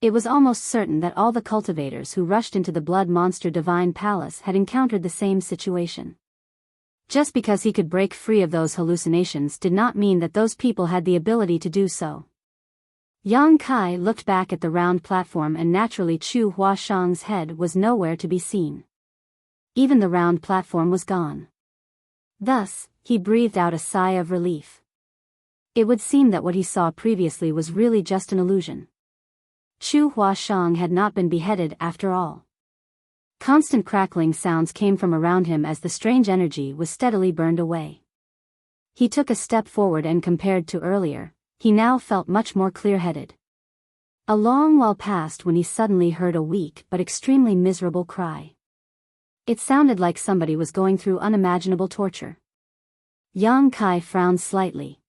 Speaker 1: It was almost certain that all the cultivators who rushed into the Blood Monster Divine Palace had encountered the same situation. Just because he could break free of those hallucinations did not mean that those people had the ability to do so. Yang Kai looked back at the round platform and naturally Chu Huashang's head was nowhere to be seen. Even the round platform was gone. Thus, he breathed out a sigh of relief. It would seem that what he saw previously was really just an illusion. Chu Huashang had not been beheaded after all. Constant crackling sounds came from around him as the strange energy was steadily burned away. He took a step forward and compared to earlier, he now felt much more clear-headed. A long while passed when he suddenly heard a weak but extremely miserable cry. It sounded like somebody was going through unimaginable torture. Yang Kai frowned slightly.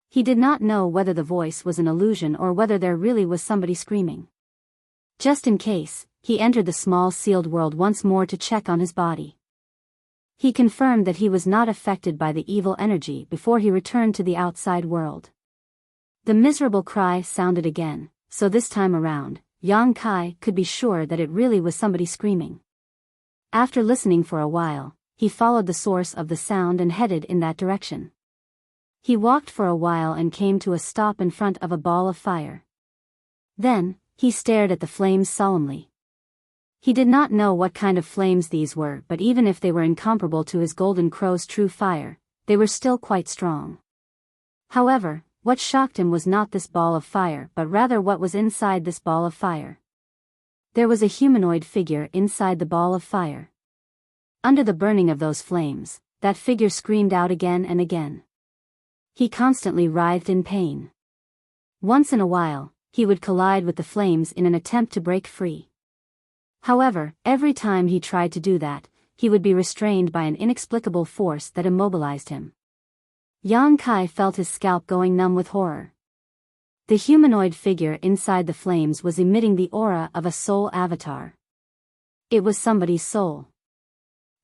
Speaker 1: He did not know whether the voice was an illusion or whether there really was somebody screaming. Just in case, he entered the small sealed world once more to check on his body. He confirmed that he was not affected by the evil energy before he returned to the outside world. The miserable cry sounded again, so this time around, Yang Kai could be sure that it really was somebody screaming. After listening for a while, he followed the source of the sound and headed in that direction. He walked for a while and came to a stop in front of a ball of fire. Then, he stared at the flames solemnly. He did not know what kind of flames these were, but even if they were incomparable to his Golden Crow's true fire, they were still quite strong. However, what shocked him was not this ball of fire but rather what was inside this ball of fire. There was a humanoid figure inside the ball of fire. Under the burning of those flames, that figure screamed out again and again. He constantly writhed in pain. Once in a while, he would collide with the flames in an attempt to break free. However, every time he tried to do that, he would be restrained by an inexplicable force that immobilized him. Yang Kai felt his scalp going numb with horror. The humanoid figure inside the flames was emitting the aura of a soul avatar. It was somebody's soul.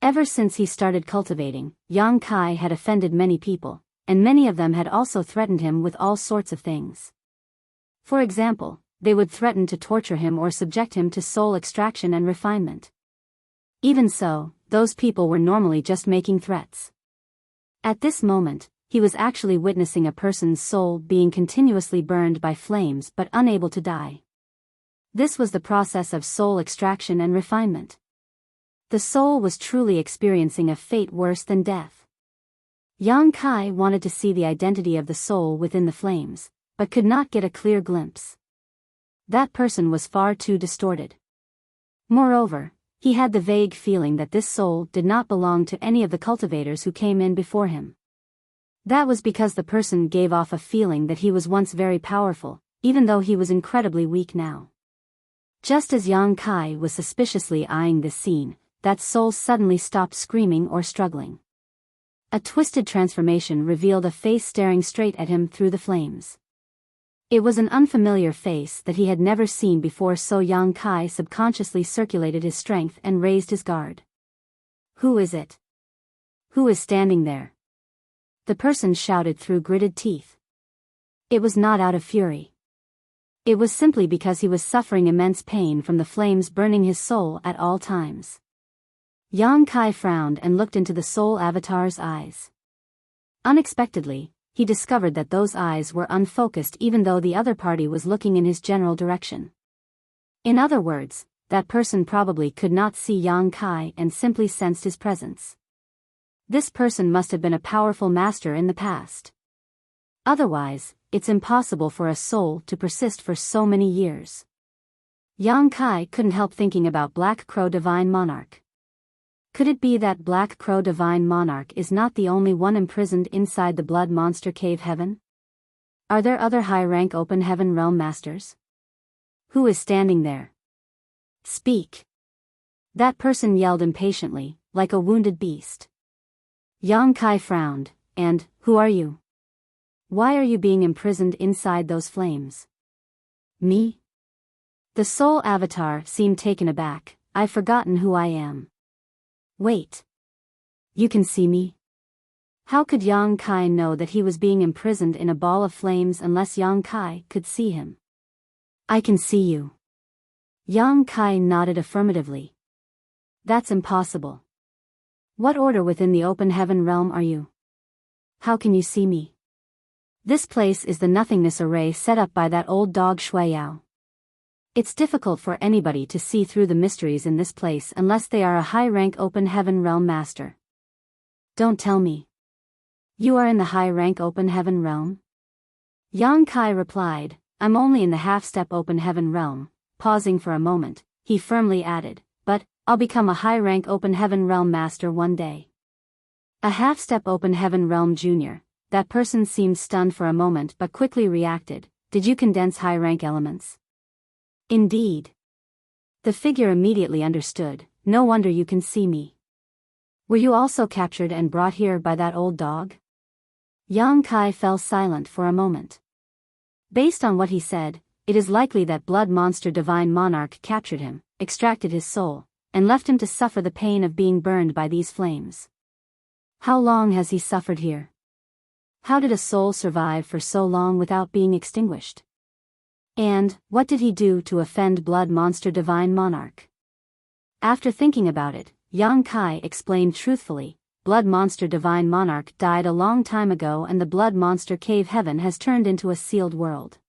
Speaker 1: Ever since he started cultivating, Yang Kai had offended many people, and many of them had also threatened him with all sorts of things. For example, they would threaten to torture him or subject him to soul extraction and refinement. Even so, those people were normally just making threats. At this moment, he was actually witnessing a person's soul being continuously burned by flames but unable to die. This was the process of soul extraction and refinement. The soul was truly experiencing a fate worse than death. Yang Kai wanted to see the identity of the soul within the flames, but could not get a clear glimpse. That person was far too distorted. Moreover, he had the vague feeling that this soul did not belong to any of the cultivators who came in before him. That was because the person gave off a feeling that he was once very powerful, even though he was incredibly weak now. Just as Yang Kai was suspiciously eyeing this scene, that soul suddenly stopped screaming or struggling. A twisted transformation revealed a face staring straight at him through the flames. It was an unfamiliar face that he had never seen before, so Yang Kai subconsciously circulated his strength and raised his guard. Who is it? Who is standing there? The person shouted through gritted teeth. It was not out of fury. It was simply because he was suffering immense pain from the flames burning his soul at all times. Yang Kai frowned and looked into the soul avatar's eyes. Unexpectedly, he discovered that those eyes were unfocused even though the other party was looking in his general direction. In other words, that person probably could not see Yang Kai and simply sensed his presence. This person must have been a powerful master in the past. Otherwise, it's impossible for a soul to persist for so many years. Yang Kai couldn't help thinking about Black Crow Divine Monarch. Could it be that Black Crow Divine Monarch is not the only one imprisoned inside the Blood Monster Cave Heaven? Are there other high-rank Open Heaven Realm Masters? Who is standing there? Speak! That person yelled impatiently, like a wounded beast. Yang Kai frowned, and, who are you? Why are you being imprisoned inside those flames? Me? The soul avatar seemed taken aback. I've forgotten who I am. Wait. You can see me? How could Yang Kai know that he was being imprisoned in a ball of flames unless Yang Kai could see him? I can see you. Yang Kai nodded affirmatively. That's impossible. What order within the Open Heaven realm are you? How can you see me? This place is the nothingness array set up by that old dog Biyao. It's difficult for anybody to see through the mysteries in this place unless they are a high-rank Open Heaven Realm Master. Don't tell me. You are in the high-rank Open Heaven Realm? Yang Kai replied, I'm only in the half-step Open Heaven Realm. Pausing for a moment, he firmly added, but I'll become a high-rank Open Heaven Realm Master one day. A half-step Open Heaven Realm Junior. That person seemed stunned for a moment but quickly reacted. Did you condense high-rank elements? Indeed. The figure immediately understood. No wonder you can see me. Were you also captured and brought here by that old dog? Yang Kai fell silent for a moment. Based on what he said, it is likely that Blood Monster Divine Monarch captured him, extracted his soul, and left him to suffer the pain of being burned by these flames. How long has he suffered here? How did a soul survive for so long without being extinguished? And, what did he do to offend Blood Monster Divine Monarch? After thinking about it, Yang Kai explained truthfully, Blood Monster Divine Monarch died a long time ago and the Blood Monster Cave Heaven has turned into a sealed world.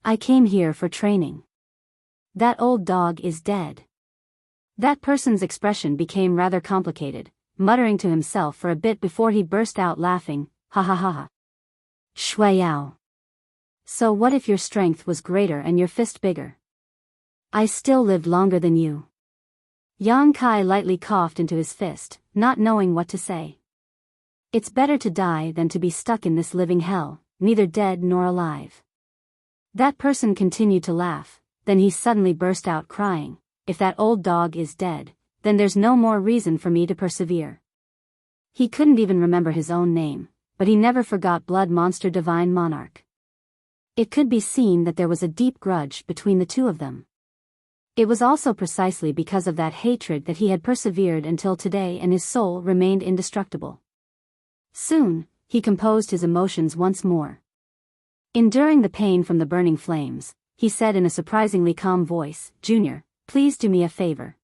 Speaker 1: I came here for training. That old dog is dead. That person's expression became rather complicated, muttering to himself for a bit before he burst out laughing, ha ha ha ha. Biyao. So what if your strength was greater and your fist bigger? I still lived longer than you. Yang Kai lightly coughed into his fist, not knowing what to say. It's better to die than to be stuck in this living hell, neither dead nor alive. That person continued to laugh, then he suddenly burst out crying, if that old dog is dead, then there's no more reason for me to persevere. He couldn't even remember his own name, but he never forgot Blood Monster Divine Monarch. It could be seen that there was a deep grudge between the two of them. It was also precisely because of that hatred that he had persevered until today and his soul remained indestructible. Soon, he composed his emotions once more. Enduring the pain from the burning flames, he said in a surprisingly calm voice, Junior, please do me a favor.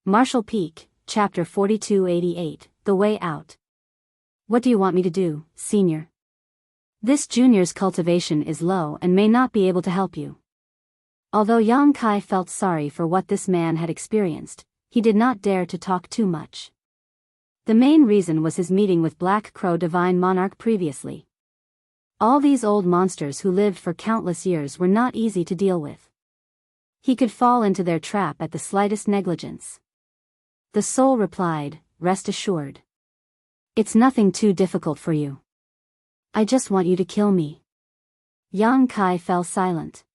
Speaker 1: Marshall Peak, Chapter 4288, The Way Out. What do you want me to do, Senior? This junior's cultivation is low and may not be able to help you. Although Yang Kai felt sorry for what this man had experienced, he did not dare to talk too much. The main reason was his meeting with Black Crow Divine Monarch previously. All these old monsters who lived for countless years were not easy to deal with. He could fall into their trap at the slightest negligence. The soul replied, rest assured. It's nothing too difficult for you. I just want you to kill me. Yang Kai fell silent.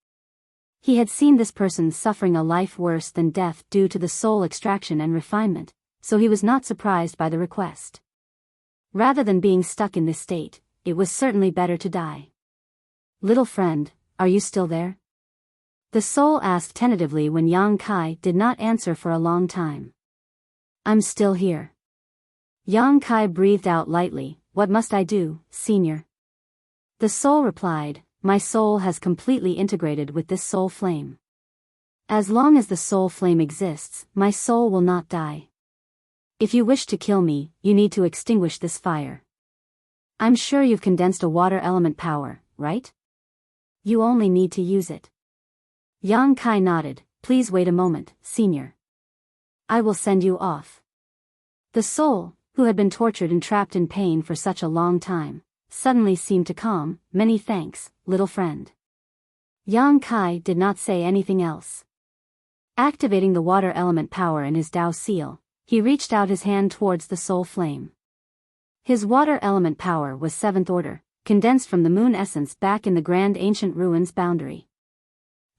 Speaker 1: He had seen this person suffering a life worse than death due to the soul extraction and refinement, so he was not surprised by the request. Rather than being stuck in this state, it was certainly better to die. Little friend, are you still there? The soul asked tentatively when Yang Kai did not answer for a long time. I'm still here. Yang Kai breathed out lightly. What must I do, senior? The soul replied, my soul has completely integrated with this soul flame. As long as the soul flame exists, my soul will not die. If you wish to kill me, you need to extinguish this fire. I'm sure you've condensed a water element power, right? You only need to use it. Yang Kai nodded. Please wait a moment, senior. I will send you off. The soul, who had been tortured and trapped in pain for such a long time, suddenly seemed to calm. Many thanks, little friend. Yang Kai did not say anything else. Activating the water element power in his Dao seal, he reached out his hand towards the soul flame. His water element power was 7th order, condensed from the moon essence back in the grand ancient ruins boundary.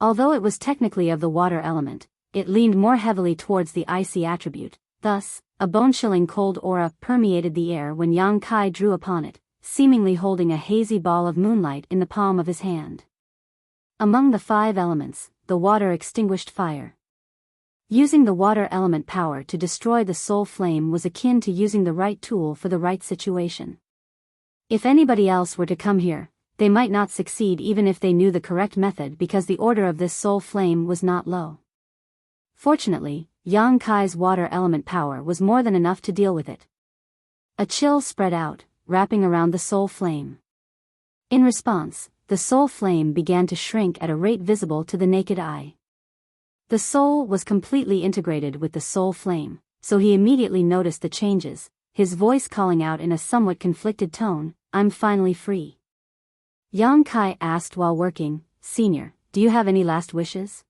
Speaker 1: Although it was technically of the water element, it leaned more heavily towards the icy attribute. Thus, a bone-chilling cold aura permeated the air when Yang Kai drew upon it, seemingly holding a hazy ball of moonlight in the palm of his hand. Among the 5 elements, the water extinguished fire. Using the water element power to destroy the soul flame was akin to using the right tool for the right situation. If anybody else were to come here, they might not succeed even if they knew the correct method because the order of this soul flame was not low. Fortunately, Yang Kai's water element power was more than enough to deal with it. A chill spread out, wrapping around the soul flame. In response, the soul flame began to shrink at a rate visible to the naked eye. The soul was completely integrated with the soul flame, so he immediately noticed the changes, his voice calling out in a somewhat conflicted tone, I'm finally free. Yang Kai asked while working, Senior, do you have any last wishes?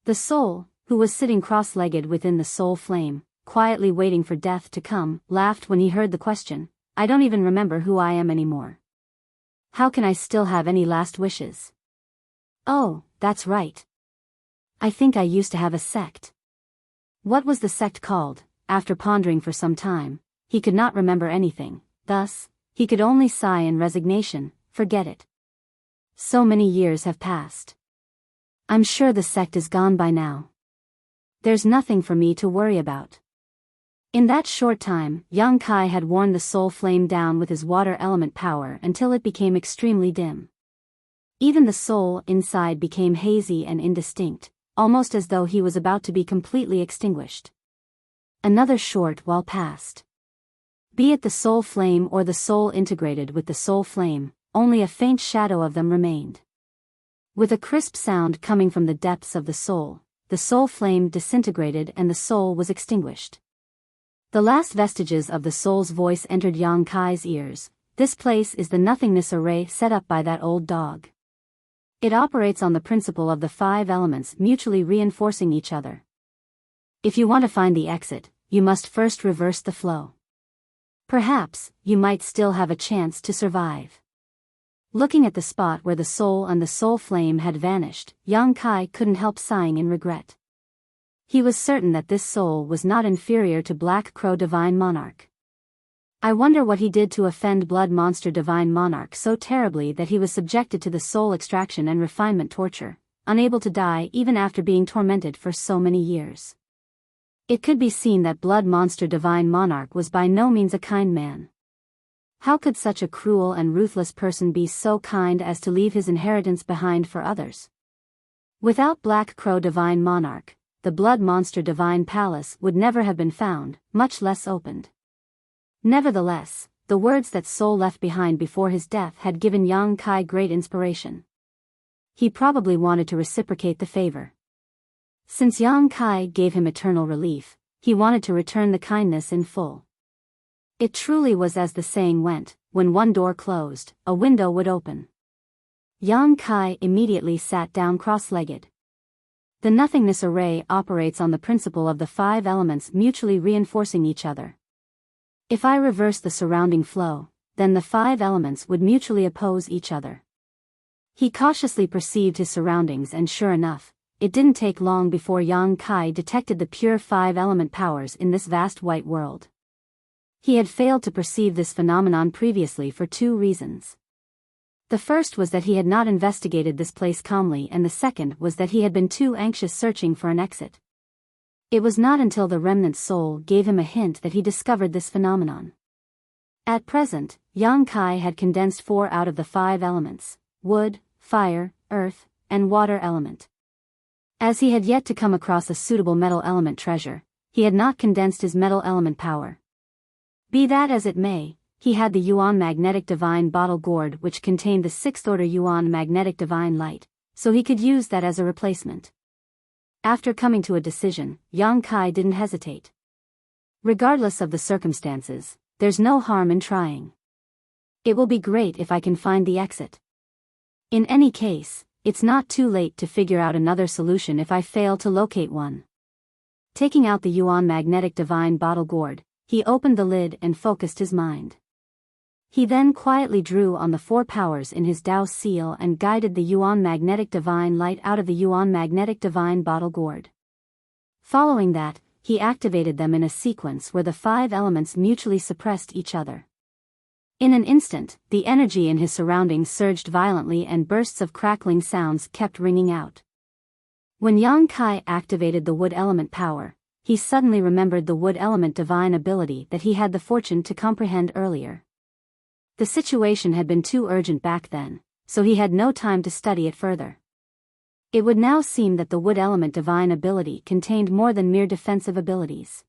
Speaker 1: The soul, who was sitting cross-legged within the soul flame, quietly waiting for death to come, laughed when he heard the question, I don't even remember who I am anymore. How can I still have any last wishes? Oh, that's right. I think I used to have a sect. What was the sect called? After pondering for some time, he could not remember anything, thus, he could only sigh in resignation, forget it. So many years have passed. I'm sure the sect is gone by now. There's nothing for me to worry about. In that short time, Yang Kai had worn the soul flame down with his water element power until it became extremely dim. Even the soul inside became hazy and indistinct, almost as though he was about to be completely extinguished. Another short while passed. Be it the soul flame or the soul integrated with the soul flame, only a faint shadow of them remained. With a crisp sound coming from the depths of the soul flame disintegrated and the soul was extinguished. The last vestiges of the soul's voice entered Yang Kai's ears. This place is the nothingness array set up by that old dog. It operates on the principle of the 5 elements mutually reinforcing each other. If you want to find the exit, you must first reverse the flow. Perhaps, you might still have a chance to survive. Looking at the spot where the soul and the soul flame had vanished, Yang Kai couldn't help sighing in regret. He was certain that this soul was not inferior to Black Crow Divine Monarch. I wonder what he did to offend Blood Monster Divine Monarch so terribly that he was subjected to the soul extraction and refinement torture, unable to die even after being tormented for so many years. It could be seen that Blood Monster Divine Monarch was by no means a kind man. How could such a cruel and ruthless person be so kind as to leave his inheritance behind for others? Without Black Crow Divine Monarch, the Blood Monster Divine Palace would never have been found, much less opened. Nevertheless, the words that Soul left behind before his death had given Yang Kai great inspiration. He probably wanted to reciprocate the favor. Since Yang Kai gave him eternal relief, he wanted to return the kindness in full. It truly was as the saying went, when one door closed, a window would open. Yang Kai immediately sat down cross-legged. The nothingness array operates on the principle of the 5 elements mutually reinforcing each other. If I reverse the surrounding flow, then the 5 elements would mutually oppose each other. He cautiously perceived his surroundings, and sure enough, it didn't take long before Yang Kai detected the pure five-element powers in this vast white world. He had failed to perceive this phenomenon previously for two reasons. The first was that he had not investigated this place calmly, and the second was that he had been too anxious searching for an exit. It was not until the remnant soul gave him a hint that he discovered this phenomenon. At present, Yang Kai had condensed 4 out of the 5 elements: wood, fire, earth, and water element. As he had yet to come across a suitable metal element treasure, he had not condensed his metal element power. Be that as it may, he had the Yuan Magnetic Divine Bottle Gourd, which contained the 6th order Yuan Magnetic Divine Light, so he could use that as a replacement. After coming to a decision, Yang Kai didn't hesitate. Regardless of the circumstances, there's no harm in trying. It will be great if I can find the exit. In any case, it's not too late to figure out another solution if I fail to locate one. Taking out the Yuan Magnetic Divine Bottle Gourd, he opened the lid and focused his mind. He then quietly drew on the 4 powers in his Dao seal and guided the Yuan Magnetic Divine Light out of the Yuan Magnetic Divine Bottle Gourd. Following that, he activated them in a sequence where the 5 elements mutually suppressed each other. In an instant, the energy in his surroundings surged violently and bursts of crackling sounds kept ringing out. When Yang Kai activated the wood element power, he suddenly remembered the wood element divine ability that he had the fortune to comprehend earlier. The situation had been too urgent back then, so he had no time to study it further. It would now seem that the wood element divine ability contained more than mere defensive abilities.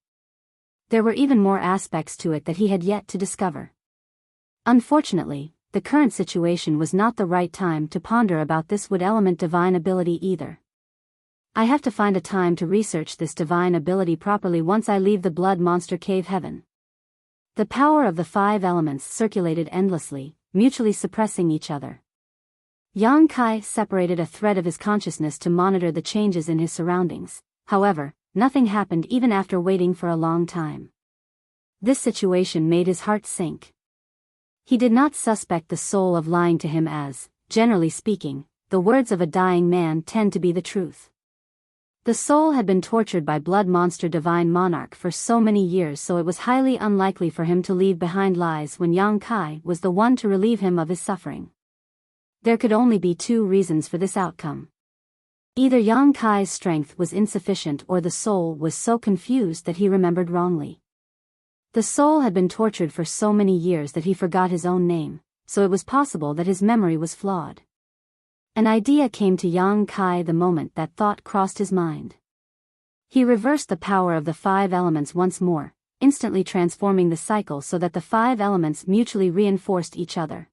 Speaker 1: There were even more aspects to it that he had yet to discover. Unfortunately, the current situation was not the right time to ponder about this wood element divine ability either. I have to find a time to research this divine ability properly once I leave the blood monster cave heaven. The power of the 5 elements circulated endlessly, mutually suppressing each other. Yang Kai separated a thread of his consciousness to monitor the changes in his surroundings. However, nothing happened even after waiting for a long time. This situation made his heart sink. He did not suspect the soul of lying to him as, generally speaking, the words of a dying man tend to be the truth. The soul had been tortured by blood monster divine monarch for so many years, so it was highly unlikely for him to leave behind lies when Yang Kai was the one to relieve him of his suffering. There could only be 2 reasons for this outcome. Either Yang Kai's strength was insufficient or the soul was so confused that he remembered wrongly. The soul had been tortured for so many years that he forgot his own name, so it was possible that his memory was flawed. An idea came to Yang Kai the moment that thought crossed his mind. He reversed the power of the 5 elements once more, instantly transforming the cycle so that the 5 elements mutually reinforced each other.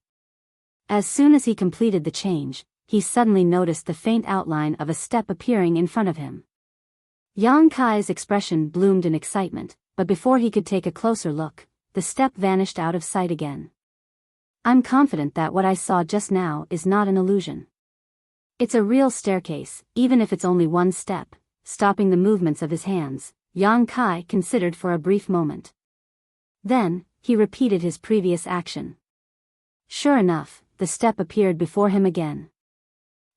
Speaker 1: As soon as he completed the change, he suddenly noticed the faint outline of a step appearing in front of him. Yang Kai's expression bloomed in excitement, but before he could take a closer look, the step vanished out of sight again. I'm confident that what I saw just now is not an illusion. It's a real staircase, even if it's only 1 step. Stopping the movements of his hands, Yang Kai considered for a brief moment. Then, he repeated his previous action. Sure enough, the step appeared before him again.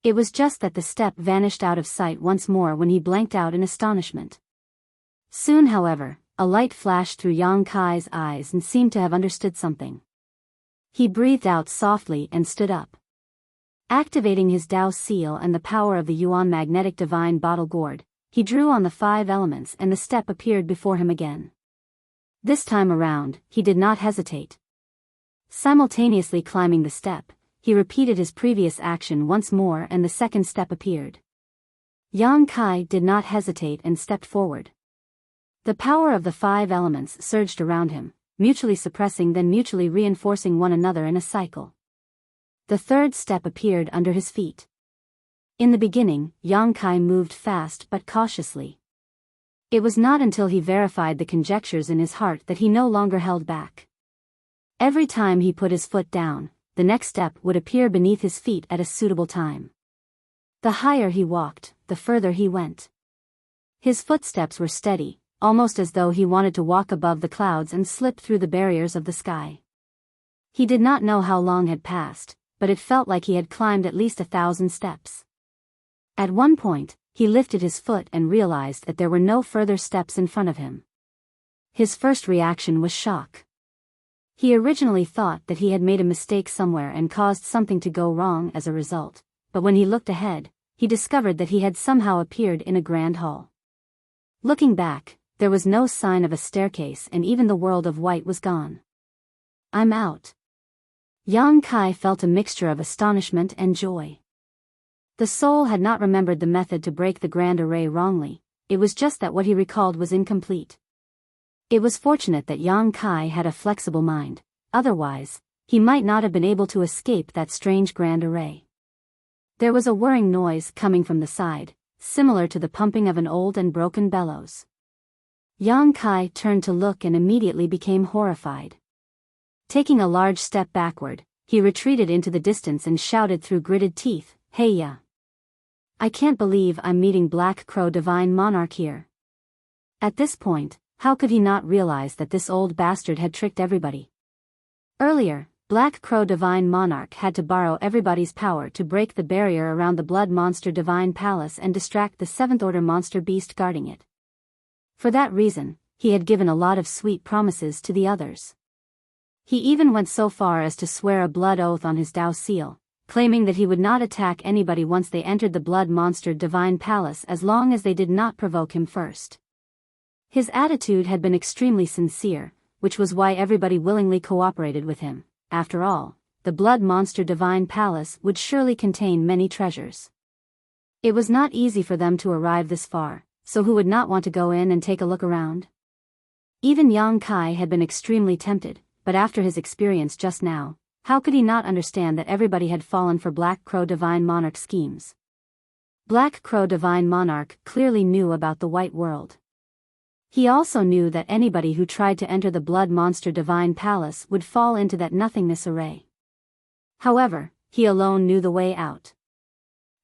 Speaker 1: It was just that the step vanished out of sight once more when he blanked out in astonishment. Soon, however, a light flashed through Yang Kai's eyes and seemed to have understood something. He breathed out softly and stood up. Activating his Dao seal and the power of the Yuan Magnetic Divine Bottle Gourd, he drew on the 5 elements and the step appeared before him again. This time around, he did not hesitate. Simultaneously climbing the step, he repeated his previous action once more and the second step appeared. Yang Kai did not hesitate and stepped forward. The power of the 5 elements surged around him, mutually suppressing then mutually reinforcing one another in a cycle. The 3rd step appeared under his feet. In the beginning, Yang Kai moved fast but cautiously. It was not until he verified the conjectures in his heart that he no longer held back. Every time he put his foot down, the next step would appear beneath his feet at a suitable time. The higher he walked, the further he went. His footsteps were steady, almost as though he wanted to walk above the clouds and slip through the barriers of the sky. He did not know how long had passed, but it felt like he had climbed at least 1,000 steps. At one point, he lifted his foot and realized that there were no further steps in front of him. His first reaction was shock. He originally thought that he had made a mistake somewhere and caused something to go wrong as a result, but when he looked ahead, he discovered that he had somehow appeared in a grand hall. Looking back, there was no sign of a staircase and even the world of white was gone. "I'm out." Yang Kai felt a mixture of astonishment and joy. The soul had not remembered the method to break the grand array wrongly, it was just that what he recalled was incomplete. It was fortunate that Yang Kai had a flexible mind, otherwise, he might not have been able to escape that strange grand array. There was a whirring noise coming from the side, similar to the pumping of an old and broken bellows. Yang Kai turned to look and immediately became horrified. Taking a large step backward, he retreated into the distance and shouted through gritted teeth, "Hey ya! I can't believe I'm meeting Black Crow Divine Monarch here." At this point, how could he not realize that this old bastard had tricked everybody? Earlier, Black Crow Divine Monarch had to borrow everybody's power to break the barrier around the Blood Monster Divine Palace and distract the 7th Order monster beast guarding it. For that reason, he had given a lot of sweet promises to the others. He even went so far as to swear a blood oath on his Dao seal, claiming that he would not attack anybody once they entered the Blood Monster Divine Palace as long as they did not provoke him first. His attitude had been extremely sincere, which was why everybody willingly cooperated with him. After all, the Blood Monster Divine Palace would surely contain many treasures. It was not easy for them to arrive this far, so who would not want to go in and take a look around? Even Yang Kai had been extremely tempted, but after his experience just now, how could he not understand that everybody had fallen for Black Crow Divine Monarch schemes? Black Crow Divine Monarch clearly knew about the white world. He also knew that anybody who tried to enter the Blood Monster Divine Palace would fall into that nothingness array. However, he alone knew the way out.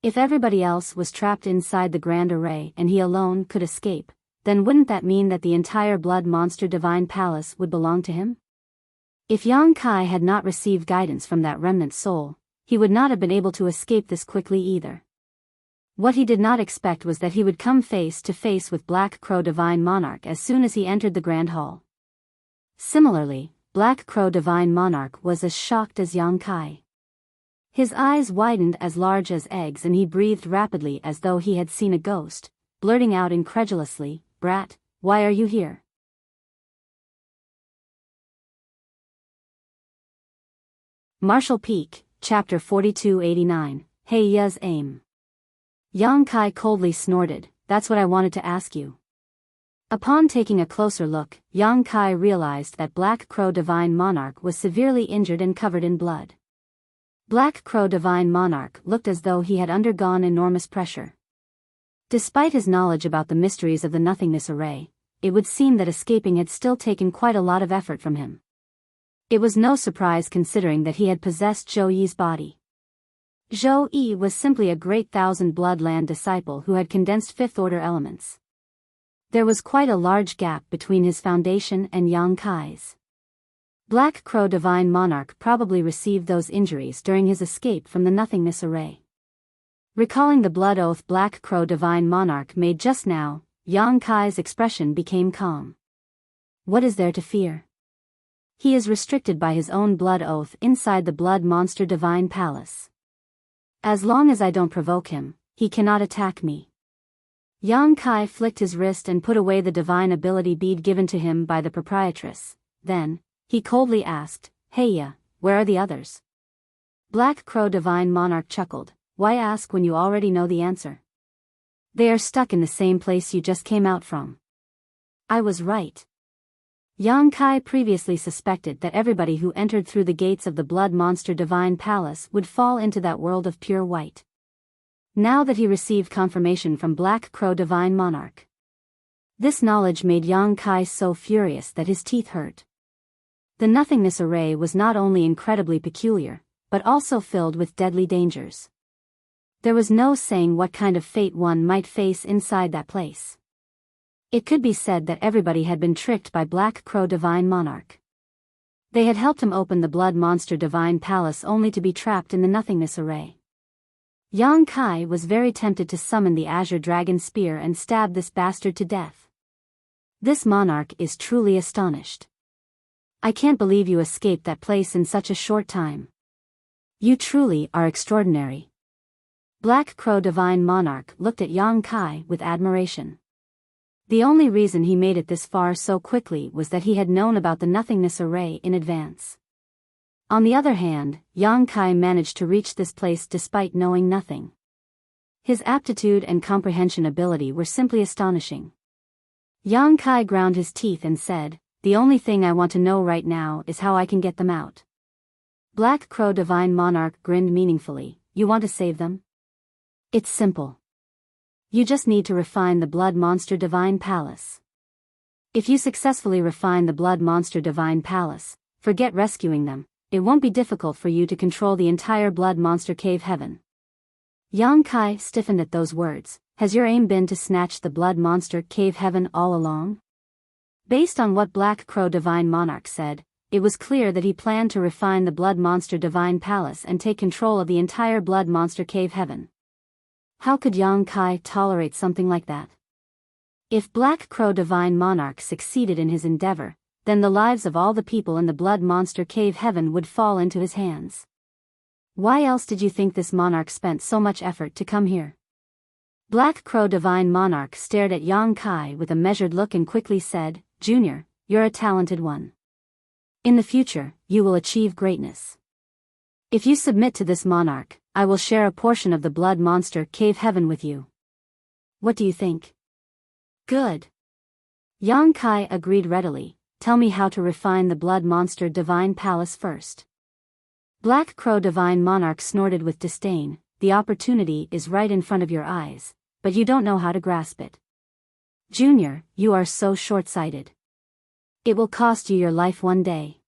Speaker 1: If everybody else was trapped inside the Grand Array and he alone could escape, then wouldn't that mean that the entire Blood Monster Divine Palace would belong to him? If Yang Kai had not received guidance from that remnant soul, he would not have been able to escape this quickly either. What he did not expect was that he would come face to face with Black Crow Divine Monarch as soon as he entered the Grand Hall. Similarly, Black Crow Divine Monarch was as shocked as Yang Kai. His eyes widened as large as eggs and he breathed rapidly as though he had seen a ghost, blurting out incredulously, "Brat, why are you here?" Marshall Peak, Chapter 4289, Hey Ya's Aim. Yang Kai coldly snorted, "That's what I wanted to ask you." Upon taking a closer look, Yang Kai realized that Black Crow Divine Monarch was severely injured and covered in blood. Black Crow Divine Monarch looked as though he had undergone enormous pressure. Despite his knowledge about the mysteries of the nothingness array, it would seem that escaping had still taken quite a lot of effort from him. It was no surprise considering that he had possessed Zhou Yi's body. Zhou Yi was simply a great Thousand Bloodland disciple who had condensed 5th Order elements. There was quite a large gap between his foundation and Yang Kai's. Black Crow Divine Monarch probably received those injuries during his escape from the nothingness array. Recalling the blood oath Black Crow Divine Monarch made just now, Yang Kai's expression became calm. What is there to fear? He is restricted by his own blood oath inside the Blood Monster Divine Palace. As long as I don't provoke him, he cannot attack me. Yang Kai flicked his wrist and put away the divine ability bead given to him by the proprietress. Then, he coldly asked, "Hey ya, where are the others?" Black Crow Divine Monarch chuckled, "Why ask when you already know the answer? They are stuck in the same place you just came out from." I was right. Yang Kai previously suspected that everybody who entered through the gates of the Blood Monster Divine Palace would fall into that world of pure white. Now that he received confirmation from Black Crow Divine Monarch, this knowledge made Yang Kai so furious that his teeth hurt. The nothingness array was not only incredibly peculiar, but also filled with deadly dangers. There was no saying what kind of fate one might face inside that place. It could be said that everybody had been tricked by Black Crow Divine Monarch. They had helped him open the Blood Monster Divine Palace only to be trapped in the nothingness array. Yang Kai was very tempted to summon the Azure Dragon Spear and stab this bastard to death. This monarch is truly astonished. I can't believe you escaped that place in such a short time. You truly are extraordinary. Black Crow Divine Monarch looked at Yang Kai with admiration. The only reason he made it this far so quickly was that he had known about the nothingness array in advance. On the other hand, Yang Kai managed to reach this place despite knowing nothing. His aptitude and comprehension ability were simply astonishing. Yang Kai ground his teeth and said, "The only thing I want to know right now is how I can get them out." Black Crow Divine Monarch grinned meaningfully. "You want to save them? It's simple. You just need to refine the Blood Monster Divine Palace. If you successfully refine the Blood Monster Divine Palace, forget rescuing them, it won't be difficult for you to control the entire Blood Monster Cave Heaven." Yang Kai stiffened at those words. "Has your aim been to snatch the Blood Monster Cave Heaven all along?" Based on what Black Crow Divine Monarch said, it was clear that he planned to refine the Blood Monster Divine Palace and take control of the entire Blood Monster Cave Heaven. How could Yang Kai tolerate something like that? If Black Crow Divine Monarch succeeded in his endeavor, then the lives of all the people in the Blood Monster Cave Heaven would fall into his hands. Why else did you think this monarch spent so much effort to come here? Black Crow Divine Monarch stared at Yang Kai with a measured look and quickly said, "Junior, you're a talented one. In the future, you will achieve greatness. If you submit to this monarch, I will share a portion of the Blood Monster Cave Heaven with you. What do you think?" "Good." Yang Kai agreed readily. "Tell me how to refine the Blood Monster Divine Palace first." Black Crow Divine Monarch snorted with disdain. "The opportunity is right in front of your eyes, but you don't know how to grasp it. Junior, you are so short-sighted. It will cost you your life one day."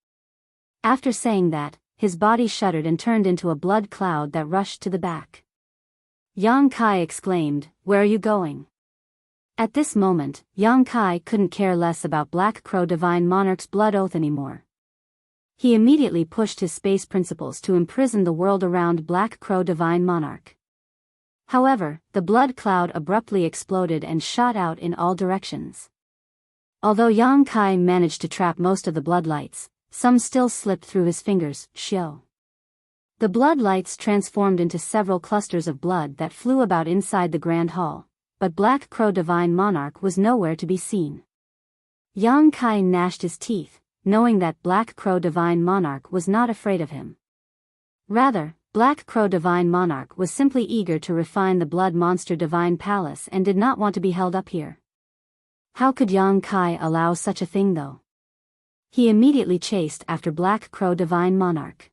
Speaker 1: After saying that, his body shuddered and turned into a blood cloud that rushed to the back. Yang Kai exclaimed, "Where are you going?" At this moment, Yang Kai couldn't care less about Black Crow Divine Monarch's blood oath anymore. He immediately pushed his space principles to imprison the world around Black Crow Divine Monarch. However, the blood cloud abruptly exploded and shot out in all directions. Although Yang Kai managed to trap most of the blood lights, some still slipped through his fingers. Shio. The blood lights transformed into several clusters of blood that flew about inside the Grand Hall, but Black Crow Divine Monarch was nowhere to be seen. Yang Kai gnashed his teeth, knowing that Black Crow Divine Monarch was not afraid of him. Rather, Black Crow Divine Monarch was simply eager to refine the Blood Monster Divine Palace and did not want to be held up here. How could Yang Kai allow such a thing though? He immediately chased after Black Crow Divine Monarch.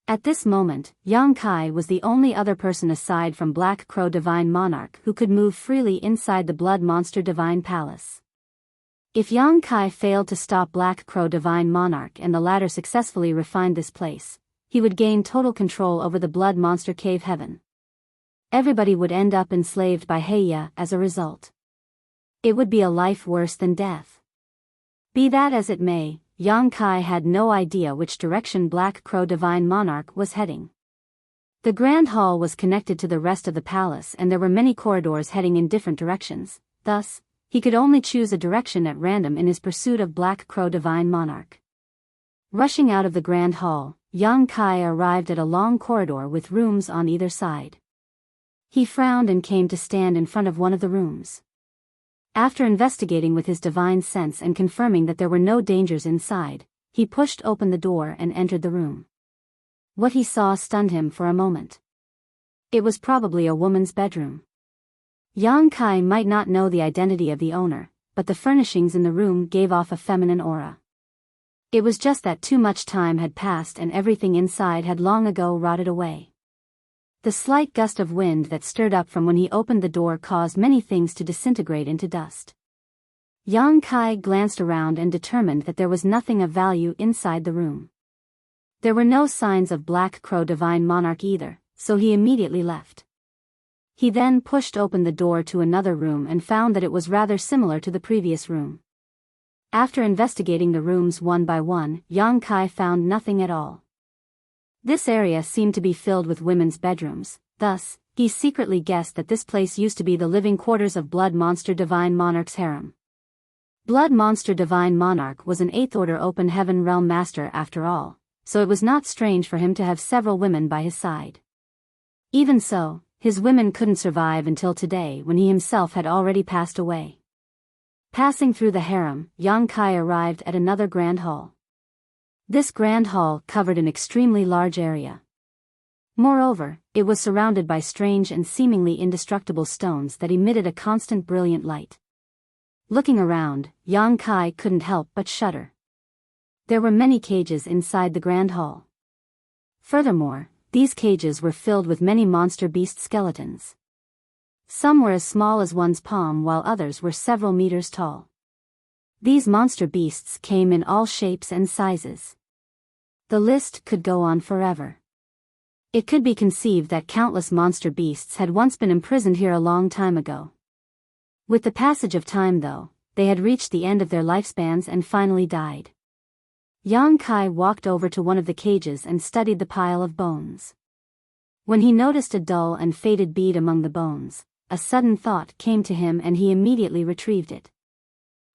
Speaker 1: At this moment, Yang Kai was the only other person aside from Black Crow Divine Monarch who could move freely inside the Blood Monster Divine Palace. If Yang Kai failed to stop Black Crow Divine Monarch and the latter successfully refined this place, he would gain total control over the Blood Monster Cave Heaven. Everybody would end up enslaved by Heya as a result. It would be a life worse than death. Be that as it may, Yang Kai had no idea which direction Black Crow Divine Monarch was heading. The Grand Hall was connected to the rest of the palace and there were many corridors heading in different directions, thus, he could only choose a direction at random in his pursuit of Black Crow Divine Monarch. Rushing out of the Grand Hall, Yang Kai arrived at a long corridor with rooms on either side. He frowned and came to stand in front of one of the rooms. After investigating with his divine sense and confirming that there were no dangers inside, he pushed open the door and entered the room. What he saw stunned him for a moment. It was probably a woman's bedroom. Yang Kai might not know the identity of the owner, but the furnishings in the room gave off a feminine aura. It was just that too much time had passed and everything inside had long ago rotted away. The slight gust of wind that stirred up from when he opened the door caused many things to disintegrate into dust. Yang Kai glanced around and determined that there was nothing of value inside the room. There were no signs of Black Crow Divine Monarch either, so he immediately left. He then pushed open the door to another room and found that it was rather similar to the previous room. After investigating the rooms one by one, Yang Kai found nothing at all. This area seemed to be filled with women's bedrooms, thus, he secretly guessed that this place used to be the living quarters of Blood Monster Divine Monarch's harem. Blood Monster Divine Monarch was an 8th Order Open Heaven Realm Master after all, so it was not strange for him to have several women by his side. Even so, his women couldn't survive until today when he himself had already passed away. Passing through the harem, Yang Kai arrived at another grand hall. This grand hall covered an extremely large area. Moreover, it was surrounded by strange and seemingly indestructible stones that emitted a constant brilliant light. Looking around, Yang Kai couldn't help but shudder. There were many cages inside the grand hall. Furthermore, these cages were filled with many monster beast skeletons. Some were as small as one's palm while others were several meters tall. These monster beasts came in all shapes and sizes. The list could go on forever. It could be conceived that countless monster beasts had once been imprisoned here a long time ago. With the passage of time though, they had reached the end of their lifespans and finally died. Yang Kai walked over to one of the cages and studied the pile of bones. When he noticed a dull and faded bead among the bones, a sudden thought came to him and he immediately retrieved it.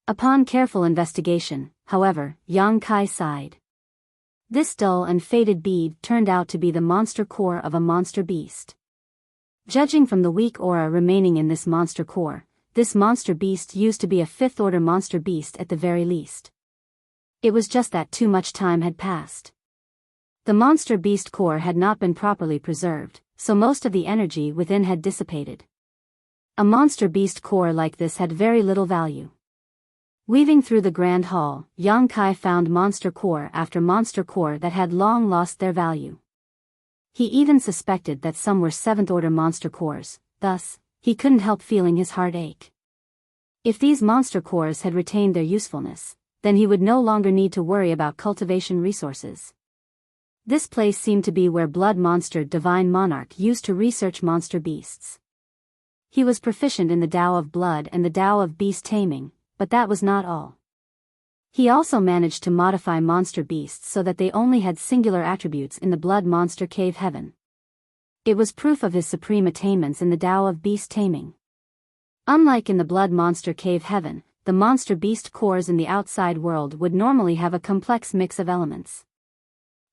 Speaker 1: Upon careful investigation, however, Yang Kai sighed. This dull and faded bead turned out to be the monster core of a monster beast. Judging from the weak aura remaining in this monster core, this monster beast used to be a 5th Order monster beast at the very least. It was just that too much time had passed. The monster beast core had not been properly preserved, so most of the energy within had dissipated. A monster beast core like this had very little value. Weaving through the grand hall, Yang Kai found monster core after monster core that had long lost their value. He even suspected that some were 7th Order monster cores, thus, he couldn't help feeling his heart ache. If these monster cores had retained their usefulness, then he would no longer need to worry about cultivation resources. This place seemed to be where Blood Monster Divine Monarch used to research monster beasts. He was proficient in the Tao of Blood and the Tao of Beast Taming, but that was not all. He also managed to modify monster beasts so that they only had singular attributes in the Blood Monster Cave Heaven. It was proof of his supreme attainments in the Tao of Beast Taming. Unlike in the Blood Monster Cave Heaven, the monster beast cores in the outside world would normally have a complex mix of elements.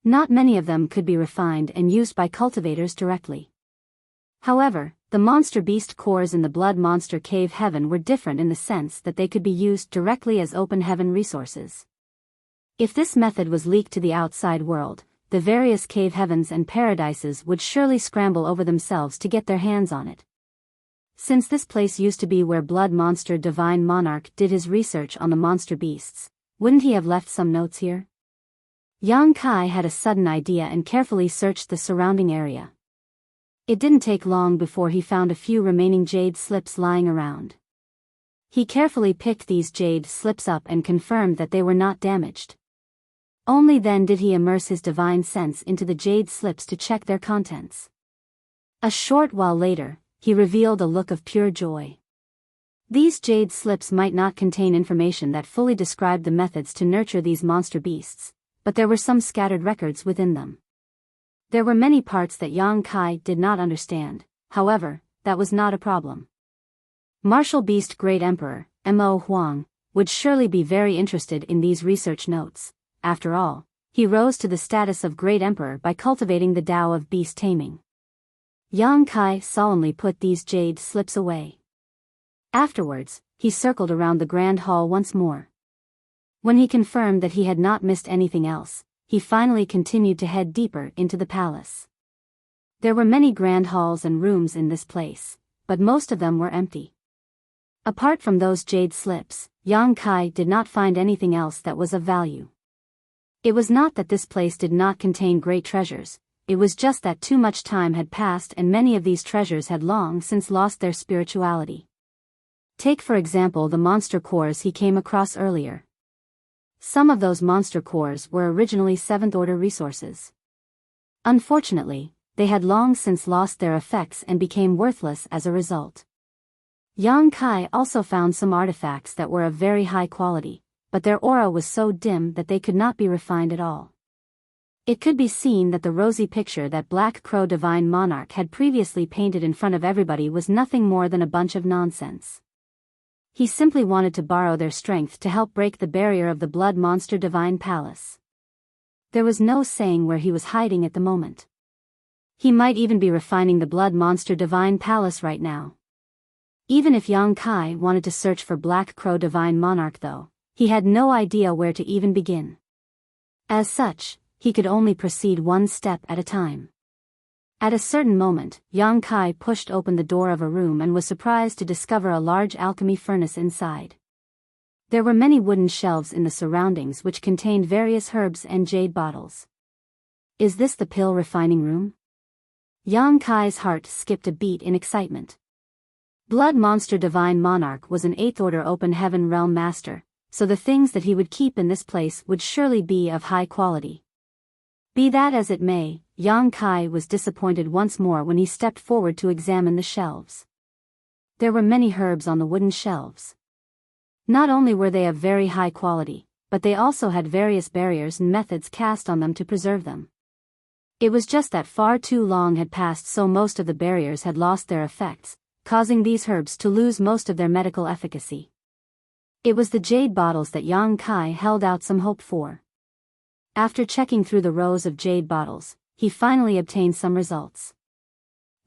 Speaker 1: Not many of them could be refined and used by cultivators directly. However, the monster beast cores in the Blood Monster Cave Heaven were different in the sense that they could be used directly as open heaven resources. If this method was leaked to the outside world, the various cave heavens and paradises would surely scramble over themselves to get their hands on it. Since this place used to be where Blood Monster Divine Monarch did his research on the monster beasts, wouldn't he have left some notes here? Yang Kai had a sudden idea and carefully searched the surrounding area. It didn't take long before he found a few remaining jade slips lying around. He carefully picked these jade slips up and confirmed that they were not damaged. Only then did he immerse his divine sense into the jade slips to check their contents. A short while later, he revealed a look of pure joy. These jade slips might not contain information that fully described the methods to nurture these monster beasts, but there were some scattered records within them. There were many parts that Yang Kai did not understand, however, that was not a problem. Martial Beast Great Emperor, Mo Huang, would surely be very interested in these research notes. After all, he rose to the status of Great Emperor by cultivating the Tao of Beast Taming. Yang Kai solemnly put these jade slips away. Afterwards, he circled around the grand hall once more. When he confirmed that he had not missed anything else, he finally continued to head deeper into the palace. There were many grand halls and rooms in this place, but most of them were empty. Apart from those jade slips, Yang Kai did not find anything else that was of value. It was not that this place did not contain great treasures, it was just that too much time had passed and many of these treasures had long since lost their spirituality. Take for example the monster cores he came across earlier. Some of those monster cores were originally 7th Order resources. Unfortunately, they had long since lost their effects and became worthless as a result. Yang Kai also found some artifacts that were of very high quality, but their aura was so dim that they could not be refined at all. It could be seen that the rosy picture that Black Crow Divine Monarch had previously painted in front of everybody was nothing more than a bunch of nonsense. He simply wanted to borrow their strength to help break the barrier of the Blood Monster Divine Palace. There was no saying where he was hiding at the moment. He might even be refining the Blood Monster Divine Palace right now. Even if Yang Kai wanted to search for Black Crow Divine Monarch though, he had no idea where to even begin. As such, he could only proceed one step at a time. At a certain moment, Yang Kai pushed open the door of a room and was surprised to discover a large alchemy furnace inside. There were many wooden shelves in the surroundings which contained various herbs and jade bottles. Is this the pill refining room? Yang Kai's heart skipped a beat in excitement. Blood Monster Divine Monarch was an 8th Order Open Heaven Realm Master, so the things that he would keep in this place would surely be of high quality. Be that as it may, Yang Kai was disappointed once more when he stepped forward to examine the shelves. There were many herbs on the wooden shelves. Not only were they of very high quality, but they also had various barriers and methods cast on them to preserve them. It was just that far too long had passed, so most of the barriers had lost their effects, causing these herbs to lose most of their medical efficacy. It was the jade bottles that Yang Kai held out some hope for. After checking through the rows of jade bottles, he finally obtained some results.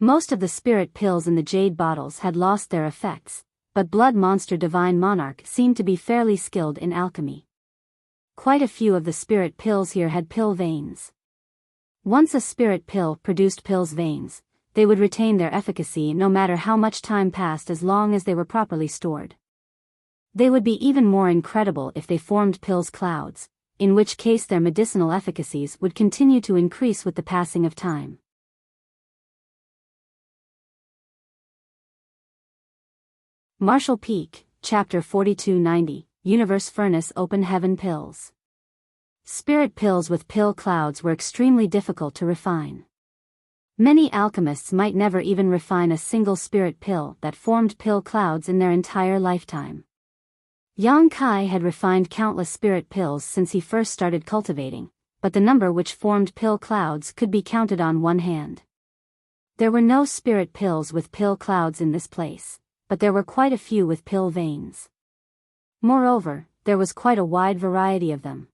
Speaker 1: Most of the spirit pills in the jade bottles had lost their effects, but Blood Monster Divine Monarch seemed to be fairly skilled in alchemy. Quite a few of the spirit pills here had pill veins. Once a spirit pill produced pill's veins, they would retain their efficacy no matter how much time passed as long as they were properly stored. They would be even more incredible if they formed pill's clouds, in which case their medicinal efficacies would continue to increase with the passing of time. Marshall Peak, Chapter 4290, Universe Furnace Open Heaven Pills. Spirit pills with pill clouds were extremely difficult to refine. Many alchemists might never even refine a single spirit pill that formed pill clouds in their entire lifetime. Yang Kai had refined countless spirit pills since he first started cultivating, but the number which formed pill clouds could be counted on one hand. There were no spirit pills with pill clouds in this place, but there were quite a few with pill veins. Moreover, there was quite a wide variety of them.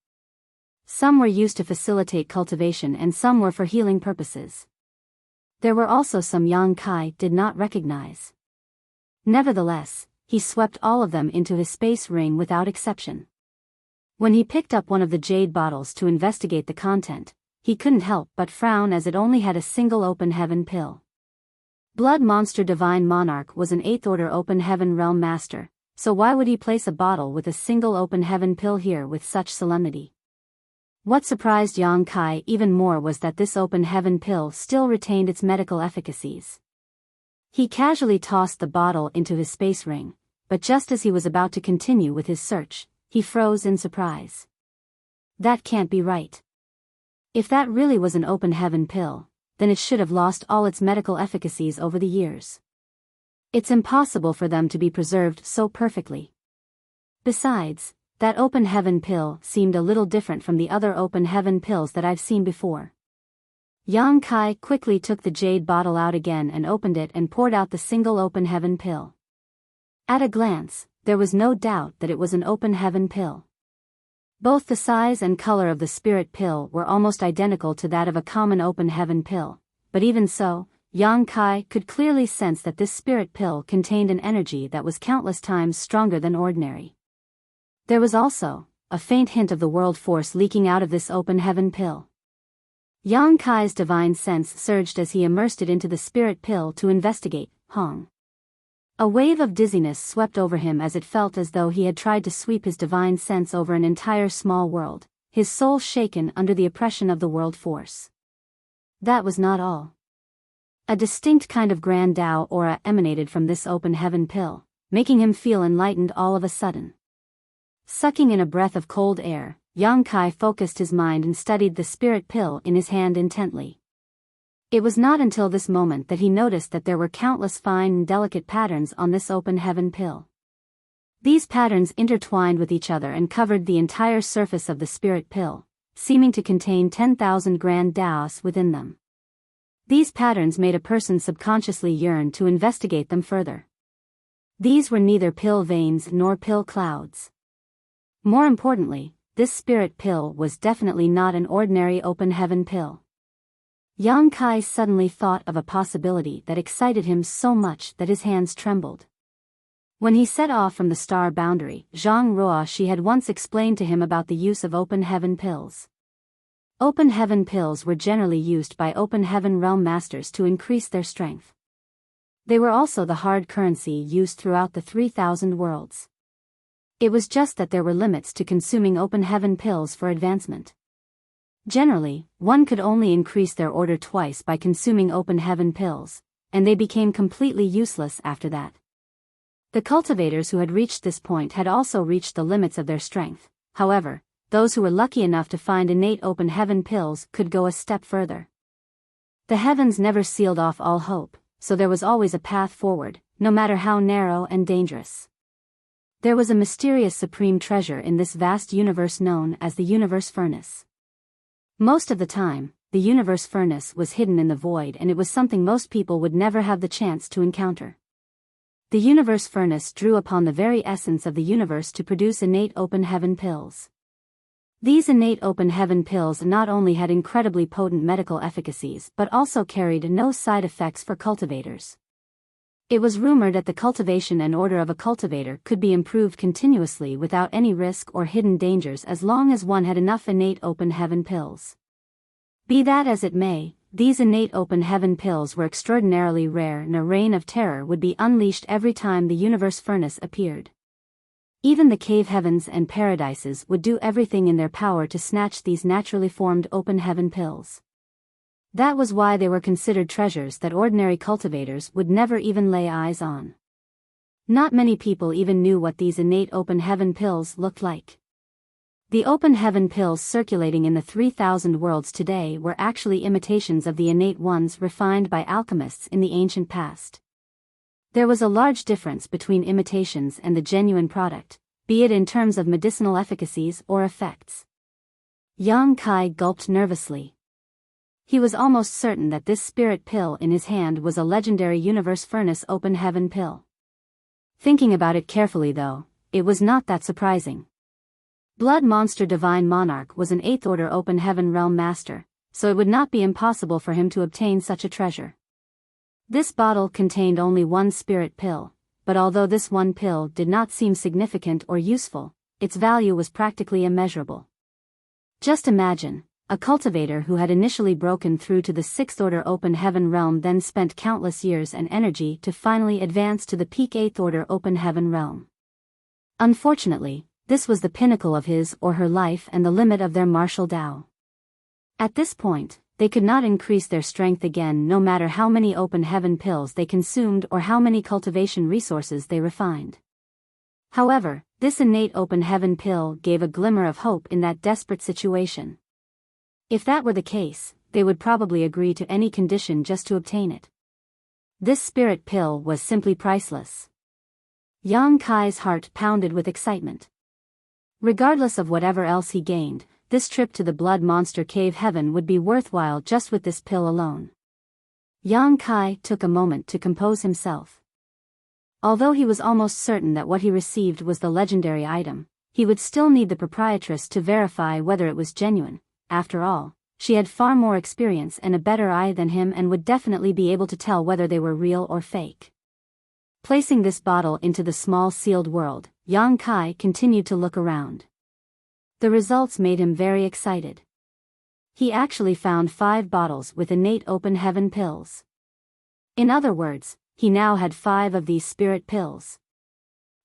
Speaker 1: Some were used to facilitate cultivation and some were for healing purposes. There were also some Yang Kai did not recognize. Nevertheless, he swept all of them into his space ring without exception. When he picked up one of the jade bottles to investigate the content, he couldn't help but frown as it only had a single open heaven pill. Blood Monster Divine Monarch was an 8th Order Open Heaven Realm Master, so why would he place a bottle with a single open heaven pill here with such solemnity? What surprised Yang Kai even more was that this open heaven pill still retained its medical efficacies. He casually tossed the bottle into his space ring, but just as he was about to continue with his search, he froze in surprise. That can't be right. If that really was an open heaven pill, then it should have lost all its medical efficacies over the years. It's impossible for them to be preserved so perfectly. Besides, that open heaven pill seemed a little different from the other open heaven pills that I've seen before. Yang Kai quickly took the jade bottle out again and opened it and poured out the single open heaven pill. At a glance, there was no doubt that it was an open heaven pill. Both the size and color of the spirit pill were almost identical to that of a common open heaven pill, but even so, Yang Kai could clearly sense that this spirit pill contained an energy that was countless times stronger than ordinary. There was also a faint hint of the world force leaking out of this open heaven pill. Yang Kai's divine sense surged as he immersed it into the spirit pill to investigate. Hong. A wave of dizziness swept over him as it felt as though he had tried to sweep his divine sense over an entire small world, his soul shaken under the oppression of the world force. That was not all. A distinct kind of grand Tao aura emanated from this open heaven pill, making him feel enlightened all of a sudden. Sucking in a breath of cold air, Yang Kai focused his mind and studied the spirit pill in his hand intently. It was not until this moment that he noticed that there were countless fine and delicate patterns on this open heaven pill. These patterns intertwined with each other and covered the entire surface of the spirit pill, seeming to contain 10,000 grand daos within them. These patterns made a person subconsciously yearn to investigate them further. These were neither pill veins nor pill clouds. More importantly, this spirit pill was definitely not an ordinary open heaven pill. Yang Kai suddenly thought of a possibility that excited him so much that his hands trembled. When he set off from the star boundary, Zhang Ruoshi had once explained to him about the use of open heaven pills. Open heaven pills were generally used by open heaven realm masters to increase their strength. They were also the hard currency used throughout the 3,000 worlds. It was just that there were limits to consuming open heaven pills for advancement. Generally, one could only increase their order twice by consuming open heaven pills, and they became completely useless after that. The cultivators who had reached this point had also reached the limits of their strength. However, those who were lucky enough to find innate open heaven pills could go a step further. The heavens never sealed off all hope, so there was always a path forward, no matter how narrow and dangerous. There was a mysterious supreme treasure in this vast universe known as the universe furnace. Most of the time, the universe furnace was hidden in the void, and it was something most people would never have the chance to encounter. The universe furnace drew upon the very essence of the universe to produce innate open heaven pills. These innate open heaven pills not only had incredibly potent medical efficacies but also carried no side effects for cultivators. It was rumored that the cultivation and order of a cultivator could be improved continuously without any risk or hidden dangers as long as one had enough innate open heaven pills. Be that as it may, these innate open heaven pills were extraordinarily rare, and a reign of terror would be unleashed every time the universe furnace appeared. Even the cave heavens and paradises would do everything in their power to snatch these naturally formed open heaven pills. That was why they were considered treasures that ordinary cultivators would never even lay eyes on. Not many people even knew what these innate open heaven pills looked like. The open heaven pills circulating in the 3,000 worlds today were actually imitations of the innate ones refined by alchemists in the ancient past. There was a large difference between imitations and the genuine product, be it in terms of medicinal efficacies or effects. Yang Kai gulped nervously. He was almost certain that this spirit pill in his hand was a legendary universe furnace open heaven pill. Thinking about it carefully though, it was not that surprising. Blood Monster Divine Monarch was an 8th order open heaven realm master, so it would not be impossible for him to obtain such a treasure. This bottle contained only one spirit pill, but although this one pill did not seem significant or useful, its value was practically immeasurable. Just imagine, a cultivator who had initially broken through to the 6th order open heaven realm then spent countless years and energy to finally advance to the peak 8th order open heaven realm. Unfortunately, this was the pinnacle of his or her life and the limit of their martial Tao. At this point, they could not increase their strength again no matter how many open heaven pills they consumed or how many cultivation resources they refined. However, this innate open heaven pill gave a glimmer of hope in that desperate situation. If that were the case, they would probably agree to any condition just to obtain it. This spirit pill was simply priceless. Yang Kai's heart pounded with excitement. Regardless of whatever else he gained, this trip to the Blood Monster Cave Heaven would be worthwhile just with this pill alone. Yang Kai took a moment to compose himself. Although he was almost certain that what he received was the legendary item, he would still need the proprietress to verify whether it was genuine. After all, she had far more experience and a better eye than him and would definitely be able to tell whether they were real or fake. Placing this bottle into the small sealed world, Yang Kai continued to look around. The results made him very excited. He actually found 5 bottles with innate open heaven pills. In other words, he now had 5 of these spirit pills.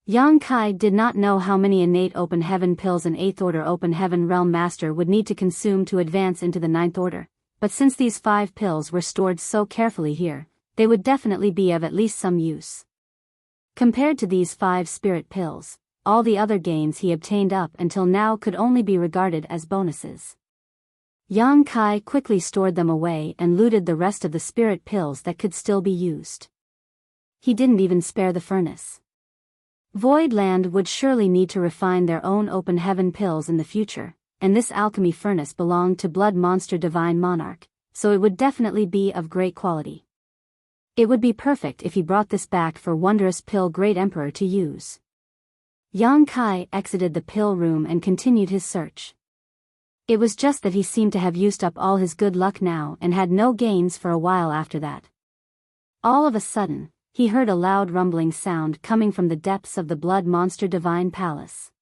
Speaker 1: Yang Kai did not know how many innate open heaven pills an 8th order open heaven realm master would need to consume to advance into the 9th order, but since these 5 pills were stored so carefully here, they would definitely be of at least some use. Compared to these 5 spirit pills, all the other gains he obtained up until now could only be regarded as bonuses. Yang Kai quickly stored them away and looted the rest of the spirit pills that could still be used. He didn't even spare the furnace. Void Land would surely need to refine their own open heaven pills in the future, and this alchemy furnace belonged to Blood Monster Divine Monarch, so it would definitely be of great quality. It would be perfect if he brought this back for Wondrous Pill Great Emperor to use. Yang Kai exited the pill room and continued his search. It was just that he seemed to have used up all his good luck now and had no gains for a while after that. All of a sudden, he heard a loud rumbling sound coming from the depths of the Blood Monster Divine Palace.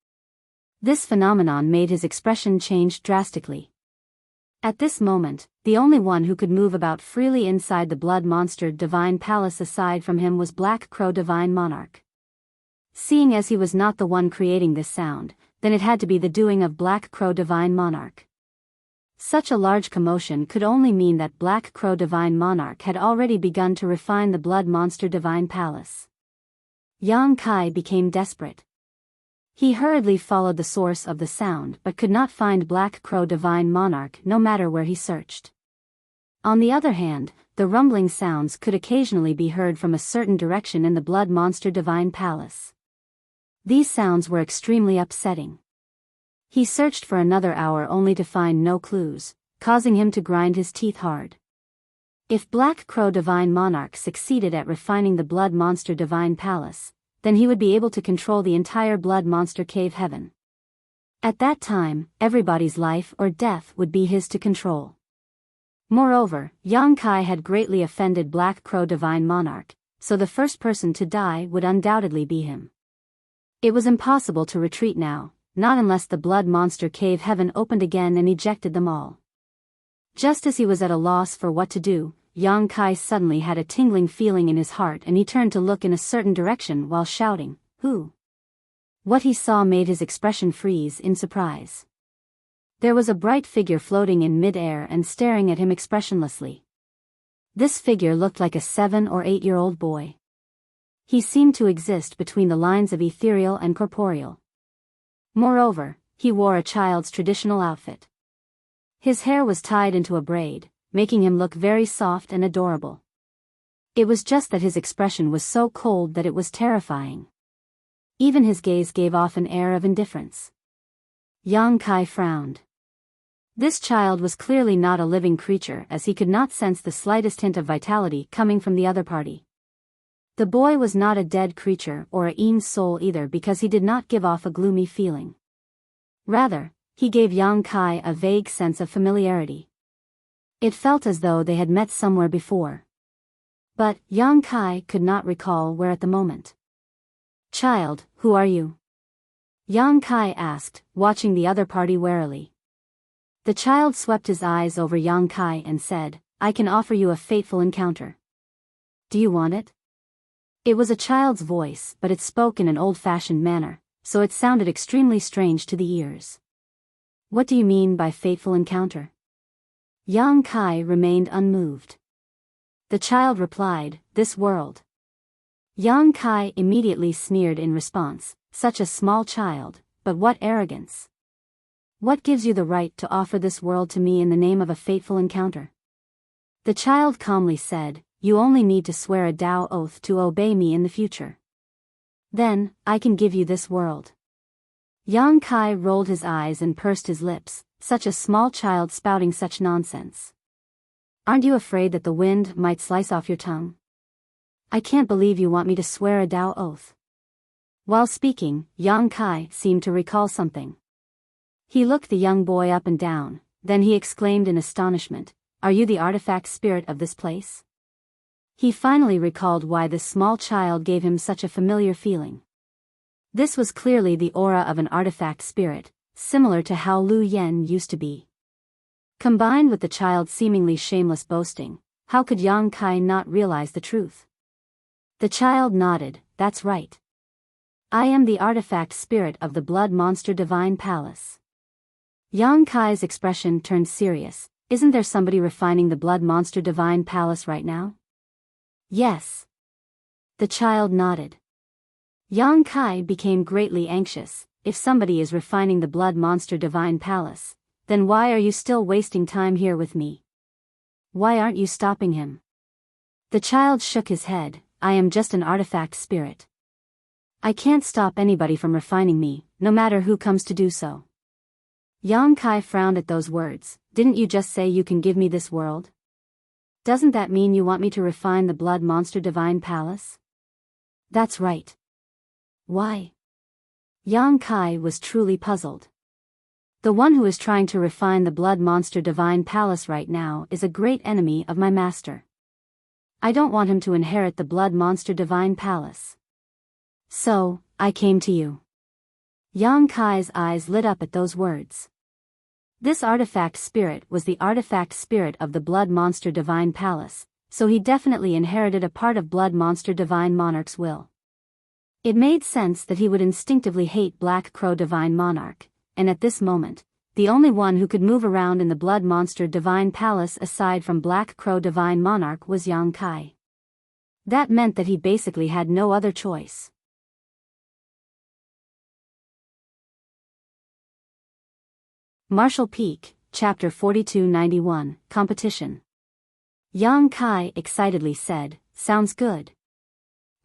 Speaker 1: This phenomenon made his expression change drastically. At this moment, the only one who could move about freely inside the Blood Monster Divine Palace aside from him was Black Crow Divine Monarch. Seeing as he was not the one creating this sound, then it had to be the doing of Black Crow Divine Monarch. Such a large commotion could only mean that Black Crow Divine Monarch had already begun to refine the Blood Monster Divine Palace. Yang Kai became desperate. He hurriedly followed the source of the sound but could not find Black Crow Divine Monarch no matter where he searched. On the other hand, the rumbling sounds could occasionally be heard from a certain direction in the Blood Monster Divine Palace. These sounds were extremely upsetting. He searched for another hour only to find no clues, causing him to grind his teeth hard. If Black Crow Divine Monarch succeeded at refining the Blood Monster Divine Palace, then he would be able to control the entire Blood Monster Cave Heaven. At that time, everybody's life or death would be his to control. Moreover, Yang Kai had greatly offended Black Crow Divine Monarch, so the first person to die would undoubtedly be him. It was impossible to retreat now, not unless the Blood Monster Cave Heaven opened again and ejected them all. Just as he was at a loss for what to do, Yang Kai suddenly had a tingling feeling in his heart and he turned to look in a certain direction while shouting, "Who?" What he saw made his expression freeze in surprise. There was a bright figure floating in mid-air and staring at him expressionlessly. This figure looked like a 7 or 8-year-old boy. He seemed to exist between the lines of ethereal and corporeal. Moreover, he wore a child's traditional outfit. His hair was tied into a braid, making him look very soft and adorable. It was just that his expression was so cold that it was terrifying. Even his gaze gave off an air of indifference. Yang Kai frowned. This child was clearly not a living creature as he could not sense the slightest hint of vitality coming from the other party. The boy was not a dead creature or a Een soul either because he did not give off a gloomy feeling. Rather, he gave Yang Kai a vague sense of familiarity. It felt as though they had met somewhere before. But Yang Kai could not recall where at the moment. "Child, who are you?" Yang Kai asked, watching the other party warily. The child swept his eyes over Yang Kai and said, "I can offer you a fateful encounter. Do you want it?" It was a child's voice, but it spoke in an old-fashioned manner, so it sounded extremely strange to the ears. "What do you mean by fateful encounter?" Yang Kai remained unmoved. The child replied, "This world." Yang Kai immediately sneered in response, "Such a small child, but what arrogance! What gives you the right to offer this world to me in the name of a fateful encounter?" The child calmly said, "You only need to swear a Tao oath to obey me in the future. Then, I can give you this world." Yang Kai rolled his eyes and pursed his lips, such a small child spouting such nonsense. "Aren't you afraid that the wind might slice off your tongue? I can't believe you want me to swear a Tao oath." While speaking, Yang Kai seemed to recall something. He looked the young boy up and down, then he exclaimed in astonishment, "Are you the artifact spirit of this place?" He finally recalled why this small child gave him such a familiar feeling. This was clearly the aura of an artifact spirit, similar to how Lu Yen used to be. Combined with the child's seemingly shameless boasting, how could Yang Kai not realize the truth? The child nodded, "That's right. I am the artifact spirit of the Blood Monster Divine Palace." Yang Kai's expression turned serious. "Isn't there somebody refining the Blood Monster Divine Palace right now?" "Yes." The child nodded. Yang Kai became greatly anxious. If somebody is refining the Blood Monster Divine Palace, then why are you still wasting time here with me? Why aren't you stopping him? The child shook his head. "I am just an artifact spirit. I can't stop anybody from refining me, no matter who comes to do so. Yang Kai frowned at those words. Didn't you just say you can give me this world? Doesn't that mean you want me to refine the blood monster divine palace? That's right. Why? Yang Kai was truly puzzled. The one who is trying to refine the blood monster divine palace right now is a great enemy of my master. I don't want him to inherit the blood monster divine palace. So, I came to you. Yang Kai's eyes lit up at those words. This artifact spirit was the artifact spirit of the blood monster divine palace, so he definitely inherited a part of blood monster divine monarch's will. It made sense that he would instinctively hate Black Crow divine monarch, and at this moment, the only one who could move around in the blood monster divine palace aside from Black Crow divine monarch was Yang Kai. That meant that he basically had no other choice. Martial Peak, Chapter 4291, Competition. Yang Kai excitedly said, "Sounds good.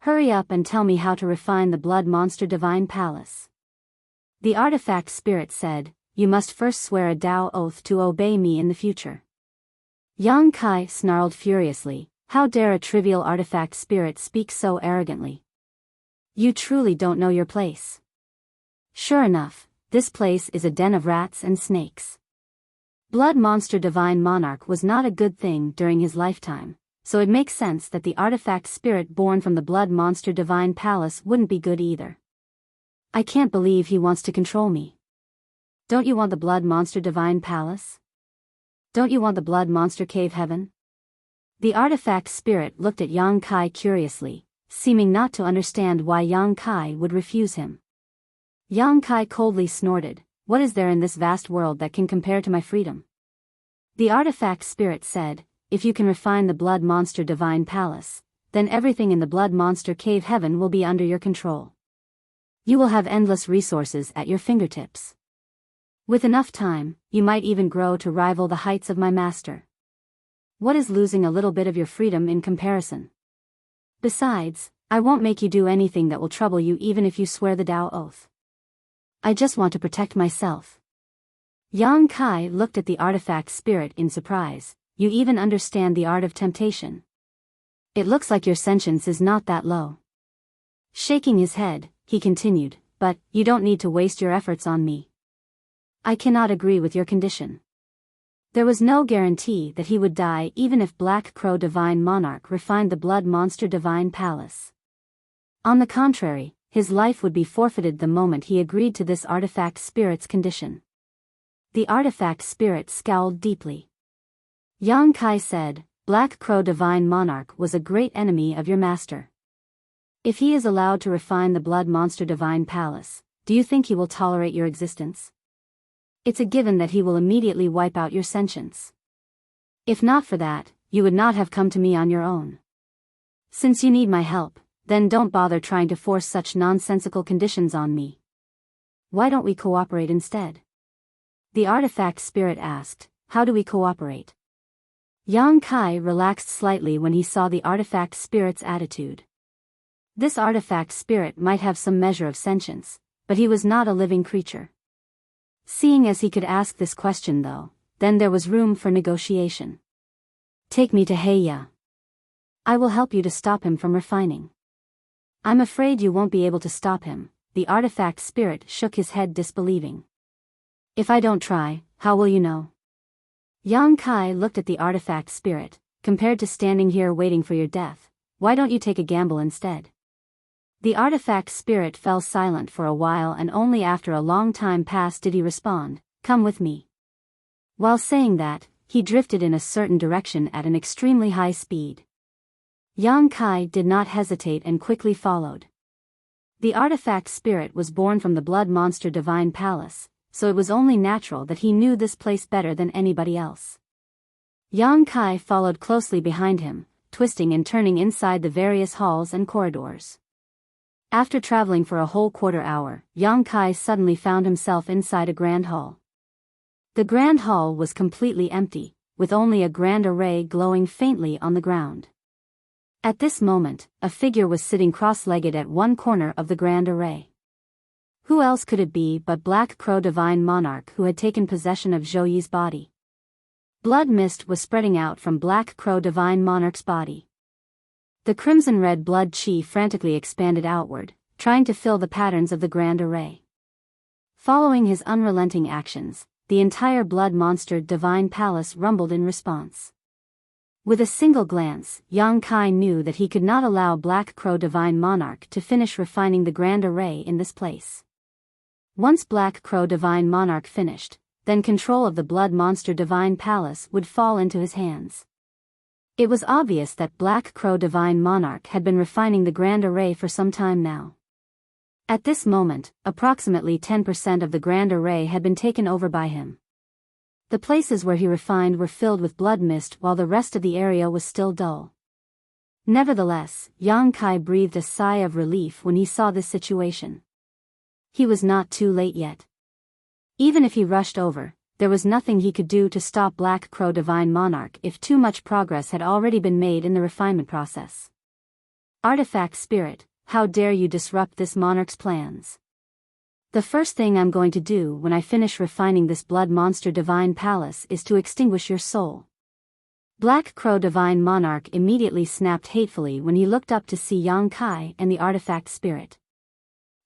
Speaker 1: Hurry up and tell me how to refine the blood monster divine palace." The artifact spirit said, "You must first swear a Tao oath to obey me in the future." Yang Kai snarled furiously, "How dare a trivial artifact spirit speak so arrogantly? You truly don't know your place." Sure enough, this place is a den of rats and snakes. Blood monster divine monarch was not a good thing during his lifetime, so it makes sense that the artifact spirit born from the blood monster divine palace wouldn't be good either. I can't believe he wants to control me. Don't you want the blood monster divine palace? Don't you want the blood monster cave heaven? The artifact spirit looked at Yang Kai curiously, seeming not to understand why Yang Kai would refuse him. Yang Kai coldly snorted, "What is there in this vast world that can compare to my freedom?" The artifact spirit said, "If you can refine the blood monster divine palace, then everything in the blood monster cave heaven will be under your control. You will have endless resources at your fingertips. With enough time, you might even grow to rival the heights of my master. What is losing a little bit of your freedom in comparison? Besides, I won't make you do anything that will trouble you even if you swear the Tao oath. I just want to protect myself." Yang Kai looked at the artifact spirit in surprise. "You even understand the art of temptation. It looks like your sentience is not that low." Shaking his head, he continued, "But, you don't need to waste your efforts on me. I cannot agree with your condition." There was no guarantee that he would die even if Black Crow divine monarch refined the blood monster divine palace. On the contrary, his life would be forfeited the moment he agreed to this artifact spirit's condition. The artifact spirit scowled deeply. Yang Kai said, "Black Crow divine monarch was a great enemy of your master. If he is allowed to refine the blood monster divine palace, do you think he will tolerate your existence? It's a given that he will immediately wipe out your sentience. If not for that, you would not have come to me on your own. Since you need my help, then don't bother trying to force such nonsensical conditions on me. Why don't we cooperate instead?" The artifact spirit asked, "How do we cooperate?" Yang Kai relaxed slightly when he saw the artifact spirit's attitude. This artifact spirit might have some measure of sentience, but he was not a living creature. Seeing as he could ask this question though, then there was room for negotiation. "Take me to Heya. I will help you to stop him from refining." "I'm afraid you won't be able to stop him," the artifact spirit shook his head disbelieving. "If I don't try, how will you know?" Yang Kai looked at the artifact spirit. "Compared to standing here waiting for your death, why don't you take a gamble instead?" The artifact spirit fell silent for a while and only after a long time passed did he respond, "Come with me." While saying that, he drifted in a certain direction at an extremely high speed. Yang Kai did not hesitate and quickly followed. The artifact spirit was born from the blood monster divine palace, so it was only natural that he knew this place better than anybody else. Yang Kai followed closely behind him, twisting and turning inside the various halls and corridors. After traveling for a whole quarter hour, Yang Kai suddenly found himself inside a grand hall. The grand hall was completely empty, with only a grand array glowing faintly on the ground. At this moment, a figure was sitting cross-legged at one corner of the grand array. Who else could it be but Black Crow Divine Monarch, who had taken possession of Zhou Yi's body? Blood mist was spreading out from Black Crow Divine Monarch's body. The crimson-red blood chi frantically expanded outward, trying to fill the patterns of the grand array. Following his unrelenting actions, the entire blood monster divine palace rumbled in response. With a single glance, Yang Kai knew that he could not allow Black Crow Divine Monarch to finish refining the grand array in this place. Once Black Crow Divine Monarch finished, then control of the blood monster divine palace would fall into his hands. It was obvious that Black Crow Divine Monarch had been refining the grand array for some time now. At this moment, approximately 10% of the grand array had been taken over by him. The places where he refined were filled with blood mist while the rest of the area was still dull. Nevertheless, Yang Kai breathed a sigh of relief when he saw this situation. He was not too late yet. Even if he rushed over, there was nothing he could do to stop Black Crow Divine Monarch if too much progress had already been made in the refinement process. Artifact Spirit, how dare you disrupt this monarch's plans? The first thing I'm going to do when I finish refining this blood monster divine palace is to extinguish your soul. Black Crow Divine Monarch immediately snapped hatefully when he looked up to see Yang Kai and the artifact spirit.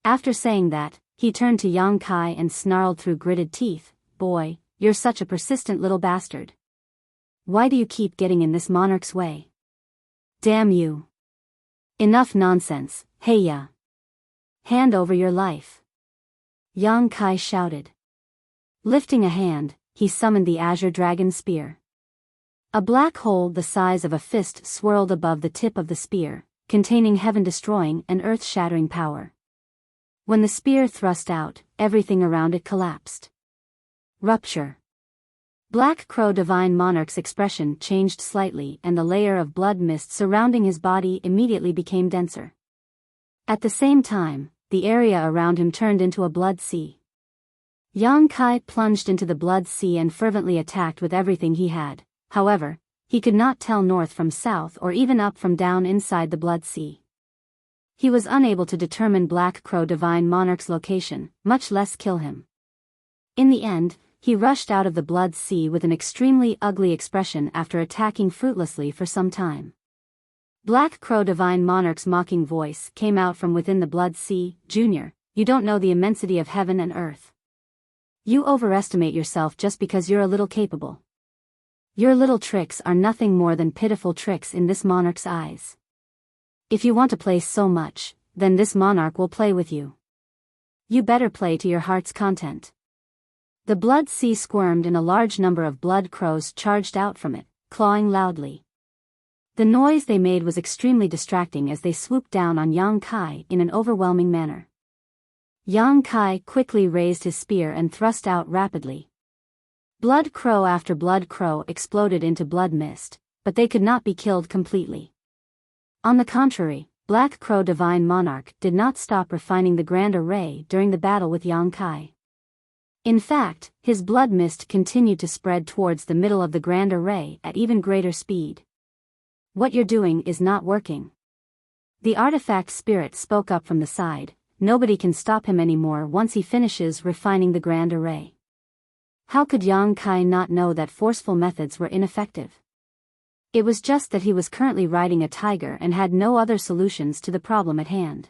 Speaker 1: After saying that, he turned to Yang Kai and snarled through gritted teeth, "Boy, you're such a persistent little bastard. Why do you keep getting in this monarch's way? Damn you. Enough nonsense, hey ya. Hand over your life." Yang Kai shouted. Lifting a hand, he summoned the Azure Dragon Spear. A black hole the size of a fist swirled above the tip of the spear, containing heaven-destroying and earth-shattering power. When the spear thrust out, everything around it collapsed. Rupture. Black Crow Divine Monarch's expression changed slightly and the layer of blood mist surrounding his body immediately became denser. At the same time, the area around him turned into a blood sea. Yang Kai plunged into the blood sea and fervently attacked with everything he had. However, he could not tell north from south or even up from down inside the blood sea. He was unable to determine Black Crow Divine Monarch's location, much less kill him. In the end, he rushed out of the blood sea with an extremely ugly expression after attacking fruitlessly for some time. Black Crow Divine Monarch's mocking voice came out from within the blood sea, "Junior, you don't know the immensity of heaven and earth. You overestimate yourself just because you're a little capable. Your little tricks are nothing more than pitiful tricks in this monarch's eyes. If you want to play so much, then this monarch will play with you. You better play to your heart's content." The blood sea squirmed and a large number of blood crows charged out from it, clawing loudly. The noise they made was extremely distracting as they swooped down on Yang Kai in an overwhelming manner. Yang Kai quickly raised his spear and thrust out rapidly. Blood crow after blood crow exploded into blood mist, but they could not be killed completely. On the contrary, Black Crow Divine Monarch did not stop refining the grand array during the battle with Yang Kai. In fact, his blood mist continued to spread towards the middle of the grand array at even greater speed. "What you're doing is not working." The artifact spirit spoke up from the side. "Nobody can stop him anymore once he finishes refining the grand array." How could Yang Kai not know that forceful methods were ineffective? It was just that he was currently riding a tiger and had no other solutions to the problem at hand.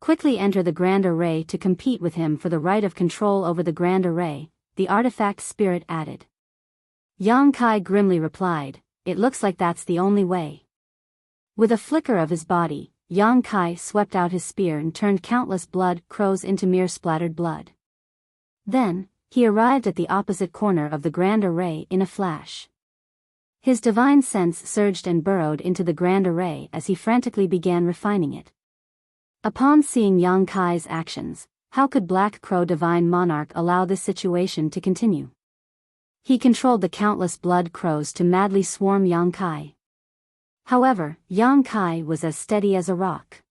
Speaker 1: "Quickly enter the grand array to compete with him for the right of control over the grand array," the artifact spirit added. Yang Kai grimly replied, "It looks like that's the only way." With a flicker of his body, Yang Kai swept out his spear and turned countless blood crows into mere splattered blood. Then, he arrived at the opposite corner of the grand array in a flash. His divine sense surged and burrowed into the grand array as he frantically began refining it. Upon seeing Yang Kai's actions, how could Black Crow Divine Monarch allow this situation to continue? He controlled the countless blood crows to madly swarm Yang Kai. However, Yang Kai was as steady as a rock.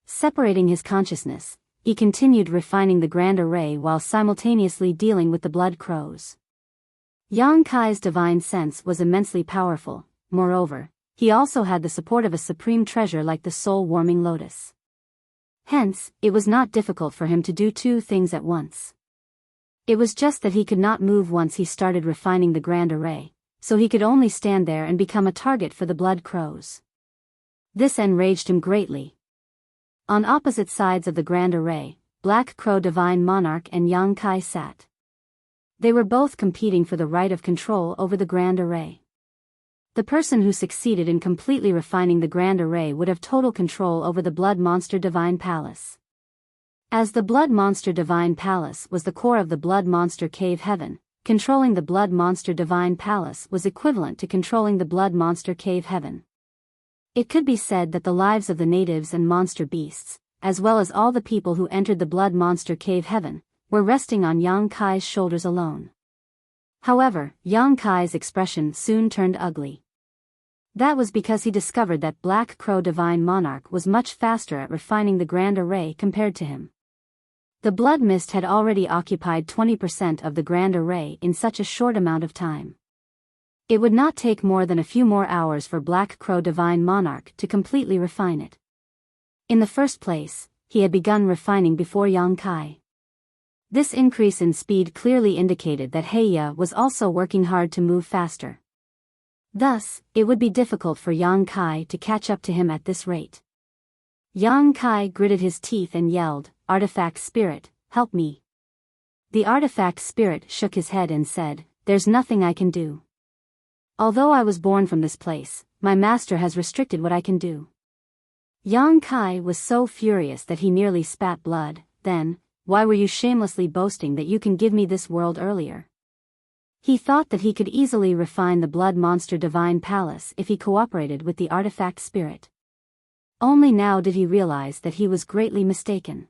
Speaker 1: Separating his consciousness, he continued refining the grand array while simultaneously dealing with the blood crows. Yang Kai's divine sense was immensely powerful. Moreover, he also had the support of a supreme treasure like the soul-warming lotus. Hence, it was not difficult for him to do two things at once. It was just that he could not move once he started refining the grand array, so he could only stand there and become a target for the blood crows. This enraged him greatly. On opposite sides of the grand array, Black Crow Divine Monarch and Yang Kai sat. They were both competing for the right of control over the grand array. The person who succeeded in completely refining the grand array would have total control over the Blood Monster Divine Palace. As the Blood Monster Divine Palace was the core of the Blood Monster Cave Heaven, controlling the Blood Monster Divine Palace was equivalent to controlling the Blood Monster Cave Heaven. It could be said that the lives of the natives and monster beasts, as well as all the people who entered the Blood Monster Cave Heaven, were resting on Yang Kai's shoulders alone. However, Yang Kai's expression soon turned ugly. That was because he discovered that Black Crow Divine Monarch was much faster at refining the grand array compared to him. The blood mist had already occupied 20% of the grand array in such a short amount of time. It would not take more than a few more hours for Black Crow Divine Monarch to completely refine it. In the first place, he had begun refining before Yang Kai. This increase in speed clearly indicated that Heya was also working hard to move faster. Thus, it would be difficult for Yang Kai to catch up to him at this rate. Yang Kai gritted his teeth and yelled, "Artifact Spirit, help me." The Artifact Spirit shook his head and said, "There's nothing I can do. Although I was born from this place, my master has restricted what I can do." Yang Kai was so furious that he nearly spat blood. "Then, why were you shamelessly boasting that you can give me this world earlier?" He thought that he could easily refine the Blood Monster Divine Palace if he cooperated with the Artifact Spirit. Only now did he realize that he was greatly mistaken.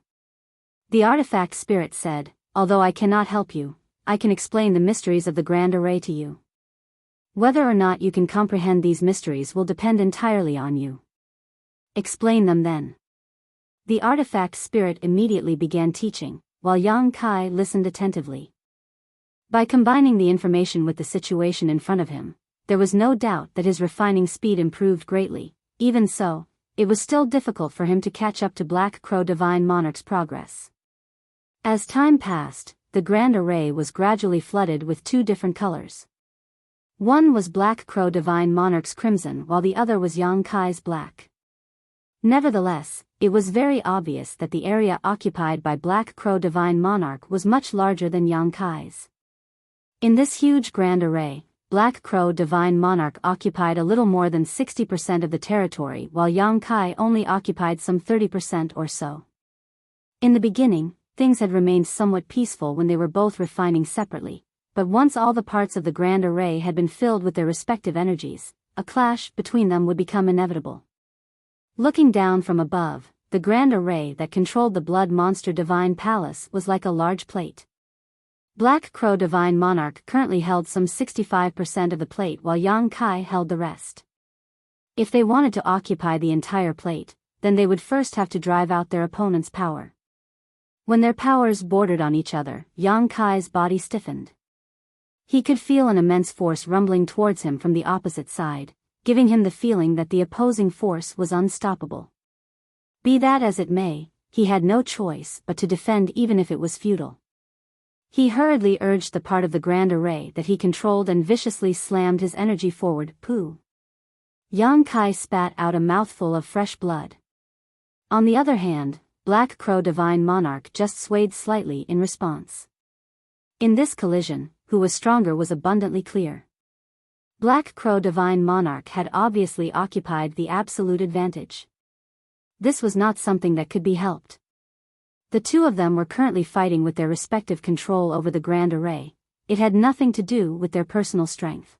Speaker 1: The Artifact Spirit said, "Although I cannot help you, I can explain the mysteries of the Grand Array to you. Whether or not you can comprehend these mysteries will depend entirely on you. Explain them then." The Artifact Spirit immediately began teaching, while Yang Kai listened attentively. By combining the information with the situation in front of him, there was no doubt that his refining speed improved greatly. Even so, it was still difficult for him to catch up to Black Crow Divine Monarch's progress. As time passed, the Grand Array was gradually flooded with two different colors. One was Black Crow Divine Monarch's crimson while the other was Yang Kai's black. Nevertheless, it was very obvious that the area occupied by Black Crow Divine Monarch was much larger than Yang Kai's. In this huge Grand Array, Black Crow Divine Monarch occupied a little more than 60% of the territory while Yang Kai only occupied some 30% or so. In the beginning, things had remained somewhat peaceful when they were both refining separately. But once all the parts of the Grand Array had been filled with their respective energies, a clash between them would become inevitable. Looking down from above, the Grand Array that controlled the Blood Monster Divine Palace was like a large plate. Black Crow Divine Monarch currently held some 65% of the plate while Yang Kai held the rest. If they wanted to occupy the entire plate, then they would first have to drive out their opponent's power. When their powers bordered on each other, Yang Kai's body stiffened. He could feel an immense force rumbling towards him from the opposite side, giving him the feeling that the opposing force was unstoppable. Be that as it may, he had no choice but to defend even if it was futile. He hurriedly urged the part of the Grand Array that he controlled and viciously slammed his energy forward. Pooh! Yang Kai spat out a mouthful of fresh blood. On the other hand, Black Crow Divine Monarch just swayed slightly in response. In this collision, who was stronger was abundantly clear. Black Crow Divine Monarch had obviously occupied the absolute advantage. This was not something that could be helped. The two of them were currently fighting with their respective control over the Grand Array. It had nothing to do with their personal strength.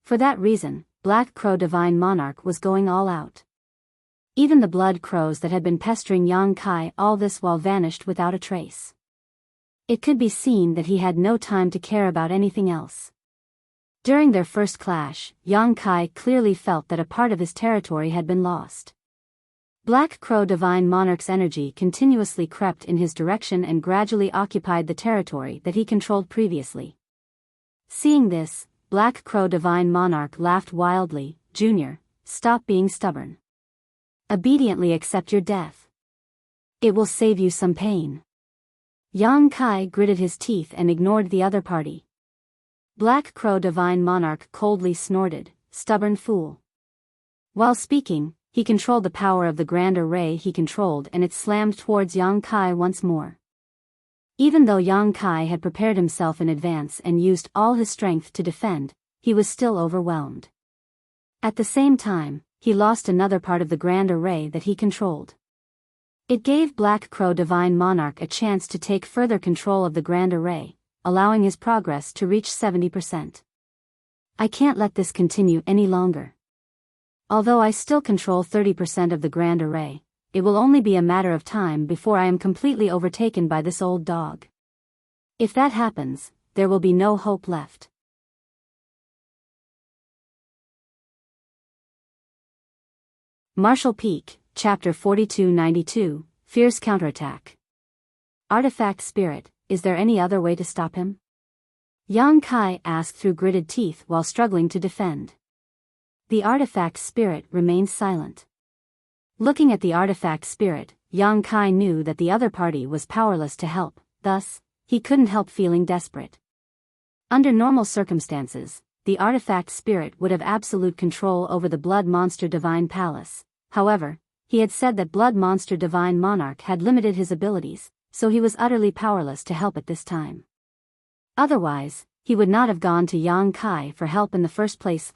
Speaker 1: For that reason, Black Crow Divine Monarch was going all out. Even the blood crows that had been pestering Yang Kai all this while vanished without a trace. It could be seen that he had no time to care about anything else. During their first clash, Yang Kai clearly felt that a part of his territory had been lost. Black Crow Divine Monarch's energy continuously crept in his direction and gradually occupied the territory that he controlled previously. Seeing this, Black Crow Divine Monarch laughed wildly. "Junior, stop being stubborn. Obediently accept your death. It will save you some pain. Yang Kai gritted his teeth and ignored the other party. Black Crow Divine Monarch coldly snorted, "Stubborn fool." While speaking, he controlled the power of the grand array he controlled and it slammed towards Yang Kai once more. Even though Yang Kai had prepared himself in advance and used all his strength to defend, he was still overwhelmed. At the same time, he lost another part of the grand array that he controlled. It gave Black Crow Divine Monarch a chance to take further control of the grand array, allowing his progress to reach 70%. I can't let this continue any longer. Although I still control 30% of the grand array, it will only be a matter of time before I am completely overtaken by this old dog. If that happens, there will be no hope left. Martial Peak, Chapter 4292, Fierce Counterattack. Artifact Spirit, is there any other way to stop him? Yang Kai asked through gritted teeth while struggling to defend. The Artifact Spirit remained silent. Looking at the Artifact Spirit, Yang Kai knew that the other party was powerless to help, thus, he couldn't help feeling desperate. Under normal circumstances, the Artifact Spirit would have absolute control over the Blood Monster Divine Palace. However, he had said that Blood Monster Divine Monarch had limited his abilities, so he was utterly powerless to help at this time. Otherwise, he would not have gone to Yang Kai for help in the first place.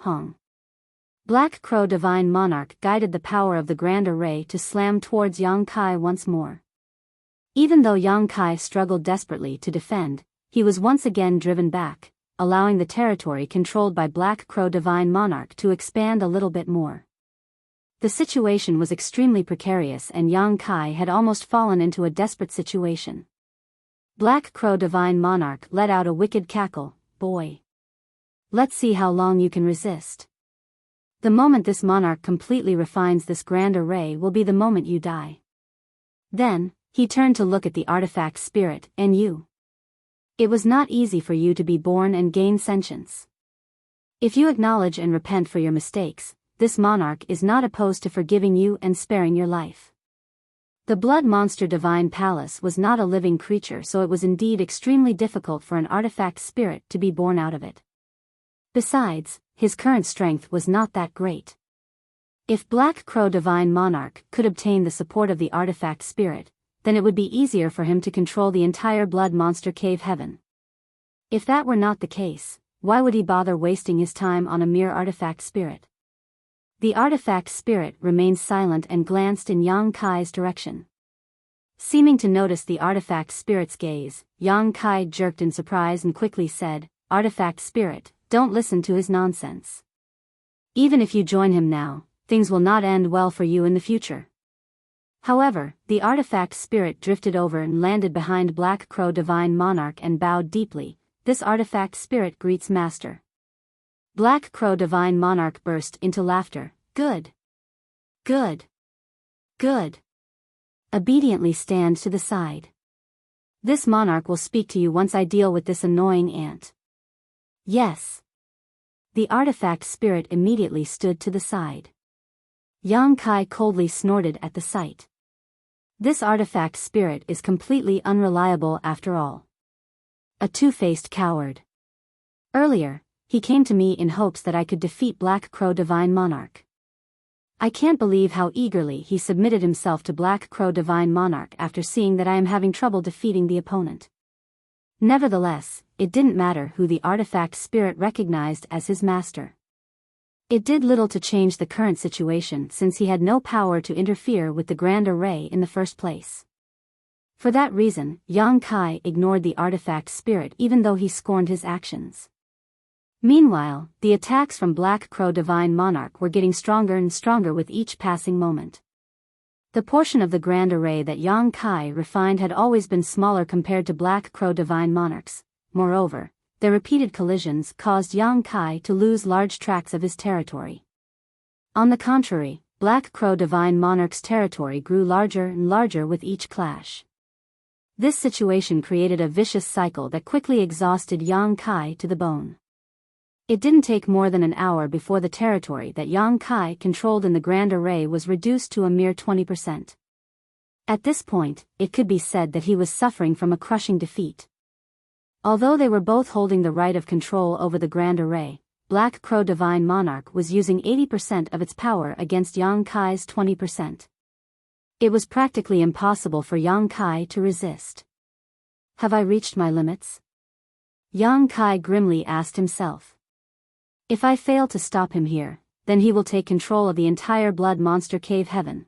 Speaker 1: Black Crow Divine Monarch guided the power of the Grand Array to slam towards Yang Kai once more. Even though Yang Kai struggled desperately to defend, he was once again driven back, allowing the territory controlled by Black Crow Divine Monarch to expand a little bit more. The situation was extremely precarious and Yang Kai had almost fallen into a desperate situation. Black Crow Divine Monarch let out a wicked cackle, "Boy. Let's see how long you can resist. The moment this monarch completely refines this grand array will be the moment you die." Then, he turned to look at the Artifact Spirit, "And you. It was not easy for you to be born and gain sentience. If you acknowledge and repent for your mistakes, this monarch is not opposed to forgiving you and sparing your life." The Blood Monster Divine Palace was not a living creature, so it was indeed extremely difficult for an Artifact Spirit to be born out of it. Besides, his current strength was not that great. If Black Crow Divine Monarch could obtain the support of the Artifact Spirit, then it would be easier for him to control the entire Blood Monster Cave Heaven. If that were not the case, why would he bother wasting his time on a mere Artifact Spirit? The Artifact Spirit remained silent and glanced in Yang Kai's direction. Seeming to notice the Artifact Spirit's gaze, Yang Kai jerked in surprise and quickly said, "Artifact Spirit, don't listen to his nonsense. Even if you join him now, things will not end well for you in the future." However, the Artifact Spirit drifted over and landed behind Black Crow Divine Monarch and bowed deeply. "This Artifact Spirit greets Master." Black Crow Divine Monarch burst into laughter. "Good. Good. Good. Obediently stand to the side. This monarch will speak to you once I deal with this annoying ant." "Yes." The Artifact Spirit immediately stood to the side. Yang Kai coldly snorted at the sight. This Artifact Spirit is completely unreliable after all. A two-faced coward. Earlier, he came to me in hopes that I could defeat Black Crow Divine Monarch. I can't believe how eagerly he submitted himself to Black Crow Divine Monarch after seeing that I am having trouble defeating the opponent. Nevertheless, it didn't matter who the Artifact Spirit recognized as his master. It did little to change the current situation since he had no power to interfere with the Grand Array in the first place. For that reason, Yang Kai ignored the Artifact Spirit even though he scorned his actions. Meanwhile, the attacks from Black Crow Divine Monarch were getting stronger and stronger with each passing moment. The portion of the Grand Array that Yang Kai refined had always been smaller compared to Black Crow Divine Monarch's. Moreover, their repeated collisions caused Yang Kai to lose large tracts of his territory. On the contrary, Black Crow Divine Monarch's territory grew larger and larger with each clash. This situation created a vicious cycle that quickly exhausted Yang Kai to the bone. It didn't take more than an hour before the territory that Yang Kai controlled in the Grand Array was reduced to a mere 20%. At this point, it could be said that he was suffering from a crushing defeat. Although they were both holding the right of control over the Grand Array, Black Crow Divine Monarch was using 80% of its power against Yang Kai's 20%. It was practically impossible for Yang Kai to resist. Have I reached my limits? Yang Kai grimly asked himself. If I fail to stop him here, then he will take control of the entire Blood Monster Cave Heaven.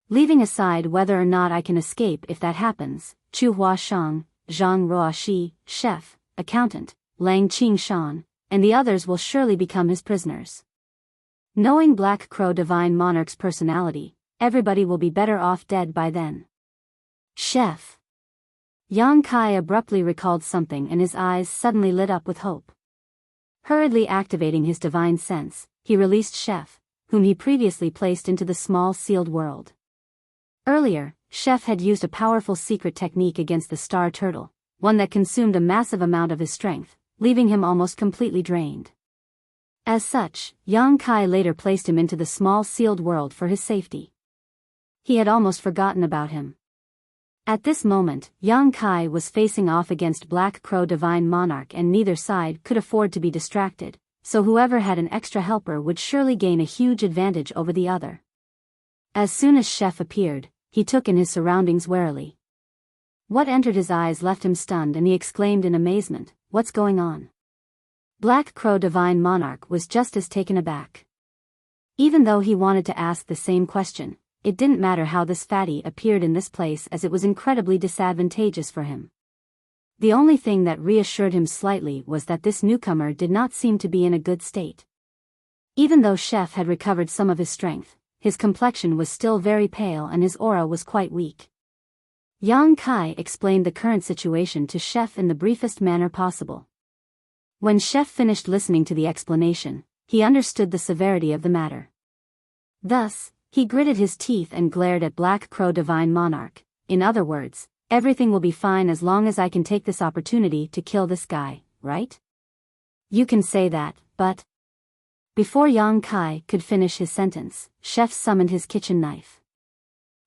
Speaker 1: Leaving aside whether or not I can escape if that happens, Chu Hua Shang, Zhang Ruoxi, chef, accountant, Lang Qingshan, and the others will surely become his prisoners. Knowing Black Crow Divine Monarch's personality, everybody will be better off dead by then. Chef. Yang Kai abruptly recalled something and his eyes suddenly lit up with hope. Hurriedly activating his divine sense, he released Chef, whom he previously placed into the small sealed world. Earlier, Chef had used a powerful secret technique against the star turtle, one that consumed a massive amount of his strength, leaving him almost completely drained. As such, Yang Kai later placed him into the small sealed world for his safety. He had almost forgotten about him. At this moment, Yang Kai was facing off against Black Crow Divine Monarch and neither side could afford to be distracted, so whoever had an extra helper would surely gain a huge advantage over the other. As soon as Chef appeared, he took in his surroundings warily. What entered his eyes left him stunned and he exclaimed in amazement, "What's going on?" Black Crow Divine Monarch was just as taken aback. Even though he wanted to ask the same question, it didn't matter how this fatty appeared in this place as it was incredibly disadvantageous for him. The only thing that reassured him slightly was that this newcomer did not seem to be in a good state. Even though Chef had recovered some of his strength, his complexion was still very pale and his aura was quite weak. Yang Kai explained the current situation to Chef in the briefest manner possible. When Chef finished listening to the explanation, he understood the severity of the matter. Thus, he gritted his teeth and glared at Black Crow Divine Monarch. In other words, everything will be fine as long as I can take this opportunity to kill this guy, right? You can say that, but... Before Yang Kai could finish his sentence, Chef summoned his kitchen knife.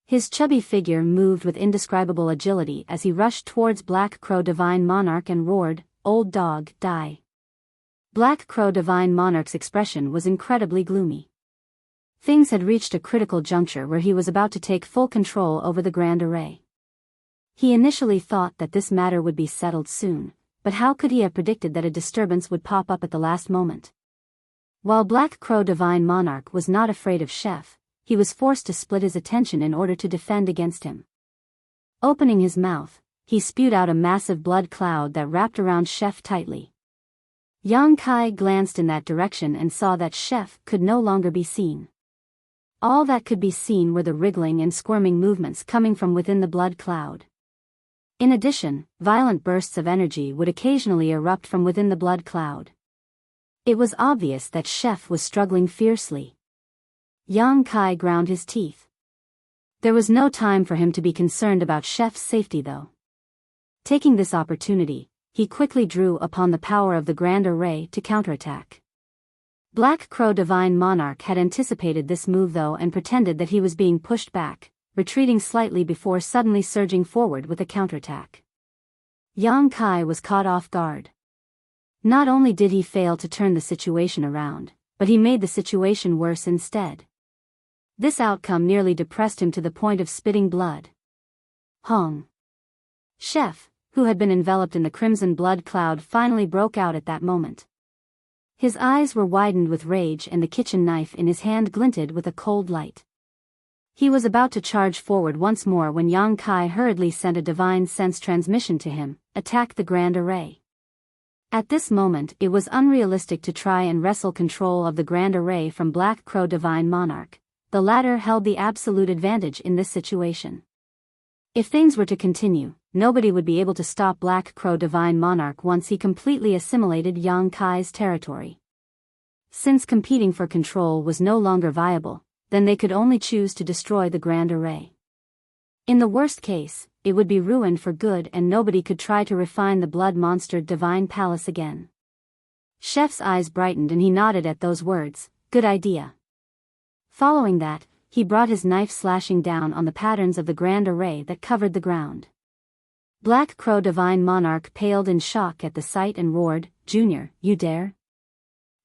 Speaker 1: His chubby figure moved with indescribable agility as he rushed towards Black Crow Divine Monarch and roared, "Old dog, die." Black Crow Divine Monarch's expression was incredibly gloomy. Things had reached a critical juncture where he was about to take full control over the Grand Array. He initially thought that this matter would be settled soon, but how could he have predicted that a disturbance would pop up at the last moment? While Black Crow Divine Monarch was not afraid of Chef, he was forced to split his attention in order to defend against him. Opening his mouth, he spewed out a massive blood cloud that wrapped around Chef tightly. Yang Kai glanced in that direction and saw that Chef could no longer be seen. All that could be seen were the wriggling and squirming movements coming from within the blood cloud. In addition, violent bursts of energy would occasionally erupt from within the blood cloud. It was obvious that Chef was struggling fiercely. Yang Kai ground his teeth. There was no time for him to be concerned about Chef's safety though. Taking this opportunity, he quickly drew upon the power of the Grand Array to counterattack. Black Crow Divine Monarch had anticipated this move though and pretended that he was being pushed back, retreating slightly before suddenly surging forward with a counterattack. Yang Kai was caught off guard. Not only did he fail to turn the situation around, but he made the situation worse instead. This outcome nearly depressed him to the point of spitting blood. Hong. Chef, who had been enveloped in the crimson blood cloud, finally broke out at that moment. His eyes were widened with rage and the kitchen knife in his hand glinted with a cold light. He was about to charge forward once more when Yang Kai hurriedly sent a divine sense transmission to him, "Attack the Grand Array." At this moment it was unrealistic to try and wrestle control of the Grand Array from Black Crow Divine Monarch. The latter held the absolute advantage in this situation. If things were to continue, nobody would be able to stop Black Crow Divine Monarch once he completely assimilated Yang Kai's territory. Since competing for control was no longer viable, then they could only choose to destroy the Grand Array. In the worst case, it would be ruined for good and nobody could try to refine the blood monster Divine Palace again. Chef's eyes brightened and he nodded at those words, good idea. Following that, he brought his knife slashing down on the patterns of the grand array that covered the ground. Black Crow Divine Monarch paled in shock at the sight and roared, Junior, you dare?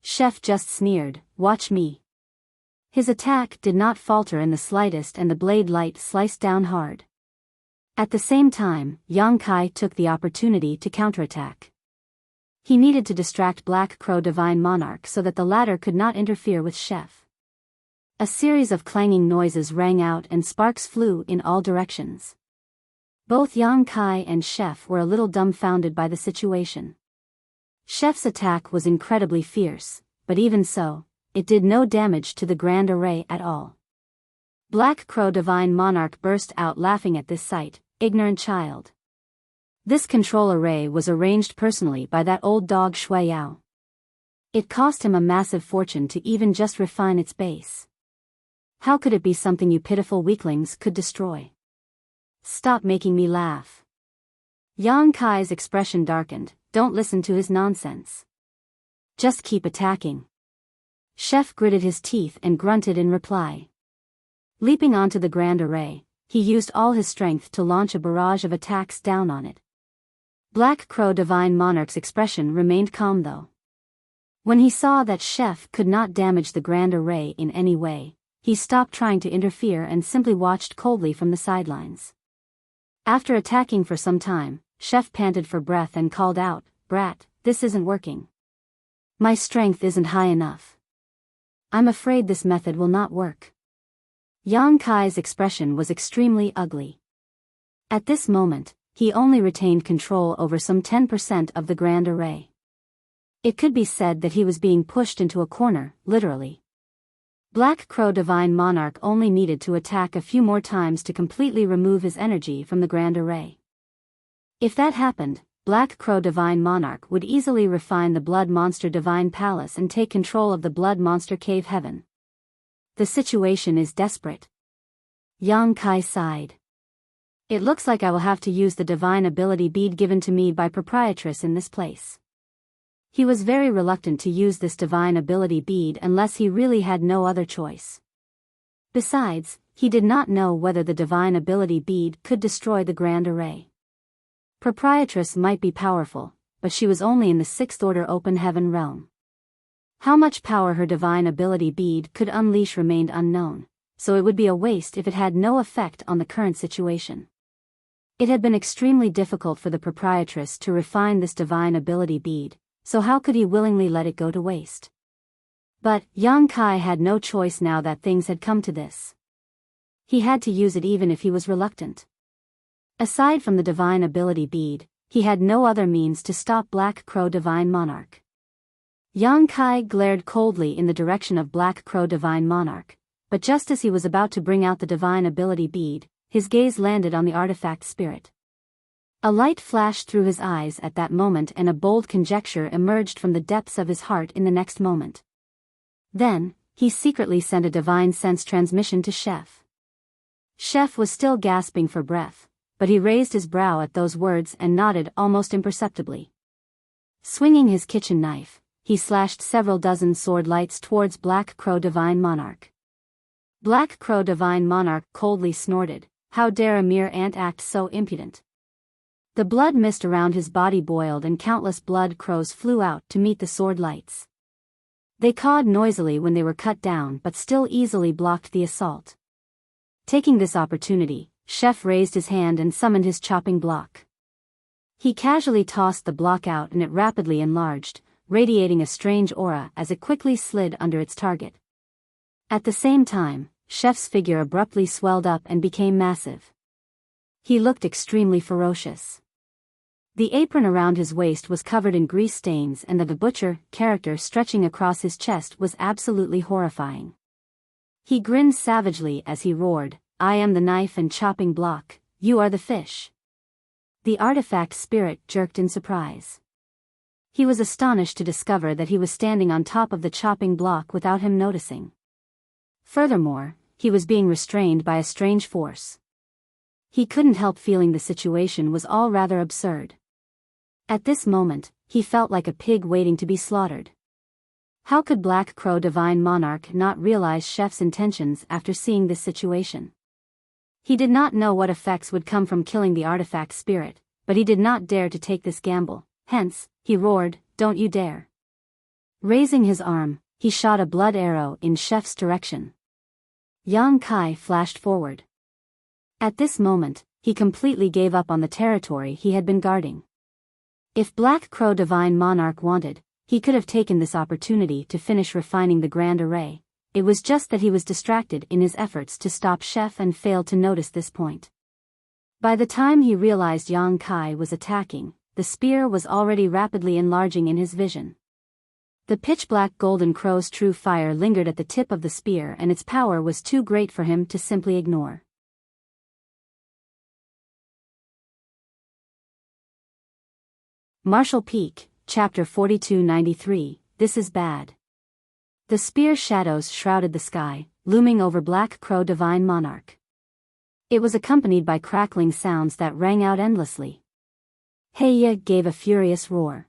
Speaker 1: Chef just sneered, watch me. His attack did not falter in the slightest and the blade light sliced down hard. At the same time, Yang Kai took the opportunity to counterattack. He needed to distract Black Crow Divine Monarch so that the latter could not interfere with Chef. A series of clanging noises rang out and sparks flew in all directions. Both Yang Kai and Chef were a little dumbfounded by the situation. Chef's attack was incredibly fierce, but even so, it did no damage to the grand array at all. Black Crow Divine Monarch burst out laughing at this sight, ignorant child. This control array was arranged personally by that old dog Shuiyao. It cost him a massive fortune to even just refine its base. How could it be something you pitiful weaklings could destroy? Stop making me laugh. Yang Kai's expression darkened, don't listen to his nonsense. Just keep attacking. Chef gritted his teeth and grunted in reply. Leaping onto the grand array, he used all his strength to launch a barrage of attacks down on it. Black Crow Divine Monarch's expression remained calm though. When he saw that Chef could not damage the grand array in any way, he stopped trying to interfere and simply watched coldly from the sidelines. After attacking for some time, Chef panted for breath and called out, Brat, this isn't working. My strength isn't high enough. I'm afraid this method will not work. Yang Kai's expression was extremely ugly. At this moment, he only retained control over some 10% of the grand array. It could be said that he was being pushed into a corner, literally. Black Crow Divine Monarch only needed to attack a few more times to completely remove his energy from the grand array. If that happened, Black Crow Divine Monarch would easily refine the Blood Monster Divine Palace and take control of the Blood Monster Cave Heaven. The situation is desperate. Yang Kai sighed. It looks like I will have to use the divine ability bead given to me by Proprietress in this place. He was very reluctant to use this divine ability bead unless he really had no other choice. Besides, he did not know whether the divine ability bead could destroy the grand array. Proprietress might be powerful, but she was only in the 6th order open heaven realm. How much power her divine ability bead could unleash remained unknown, so it would be a waste if it had no effect on the current situation. It had been extremely difficult for the Proprietress to refine this divine ability bead, so how could he willingly let it go to waste? But Yang Kai had no choice now that things had come to this. He had to use it even if he was reluctant. Aside from the divine ability bead, he had no other means to stop Black Crow Divine Monarch. Yang Kai glared coldly in the direction of Black Crow Divine Monarch, but just as he was about to bring out the divine ability bead, his gaze landed on the artifact spirit. A light flashed through his eyes at that moment and a bold conjecture emerged from the depths of his heart in the next moment. Then, he secretly sent a divine sense transmission to Chef. Chef was still gasping for breath, but he raised his brow at those words and nodded almost imperceptibly. Swinging his kitchen knife, he slashed several dozen sword lights towards Black Crow Divine Monarch. Black Crow Divine Monarch coldly snorted, how dare a mere ant act so impudent? The blood mist around his body boiled and countless blood crows flew out to meet the sword lights. They cawed noisily when they were cut down but still easily blocked the assault. Taking this opportunity, Chef raised his hand and summoned his chopping block. He casually tossed the block out and it rapidly enlarged, radiating a strange aura as it quickly slid under its target. At the same time, Chef's figure abruptly swelled up and became massive. He looked extremely ferocious. The apron around his waist was covered in grease stains and the butcher character stretching across his chest was absolutely horrifying. He grinned savagely as he roared, I am the knife and chopping block, you are the fish. The artifact spirit jerked in surprise. He was astonished to discover that he was standing on top of the chopping block without him noticing. Furthermore, he was being restrained by a strange force. He couldn't help feeling the situation was all rather absurd. At this moment, he felt like a pig waiting to be slaughtered. How could Black Crow Divine Monarch not realize Chef's intentions after seeing this situation? He did not know what effects would come from killing the artifact spirit, but he did not dare to take this gamble. Hence, he roared, "Don't you dare." Raising his arm, he shot a blood arrow in Chef's direction. Yang Kai flashed forward. At this moment, he completely gave up on the territory he had been guarding. If Black Crow Divine Monarch wanted, he could have taken this opportunity to finish refining the grand array. It was just that he was distracted in his efforts to stop Chef and failed to notice this point. By the time he realized Yang Kai was attacking, the spear was already rapidly enlarging in his vision. The pitch-black golden crow's true fire lingered at the tip of the spear, and its power was too great for him to simply ignore. Martial Peak, Chapter 4293, This is Bad. The spear shadows shrouded the sky, looming over Black Crow Divine Monarch. It was accompanied by crackling sounds that rang out endlessly. Heya gave a furious roar.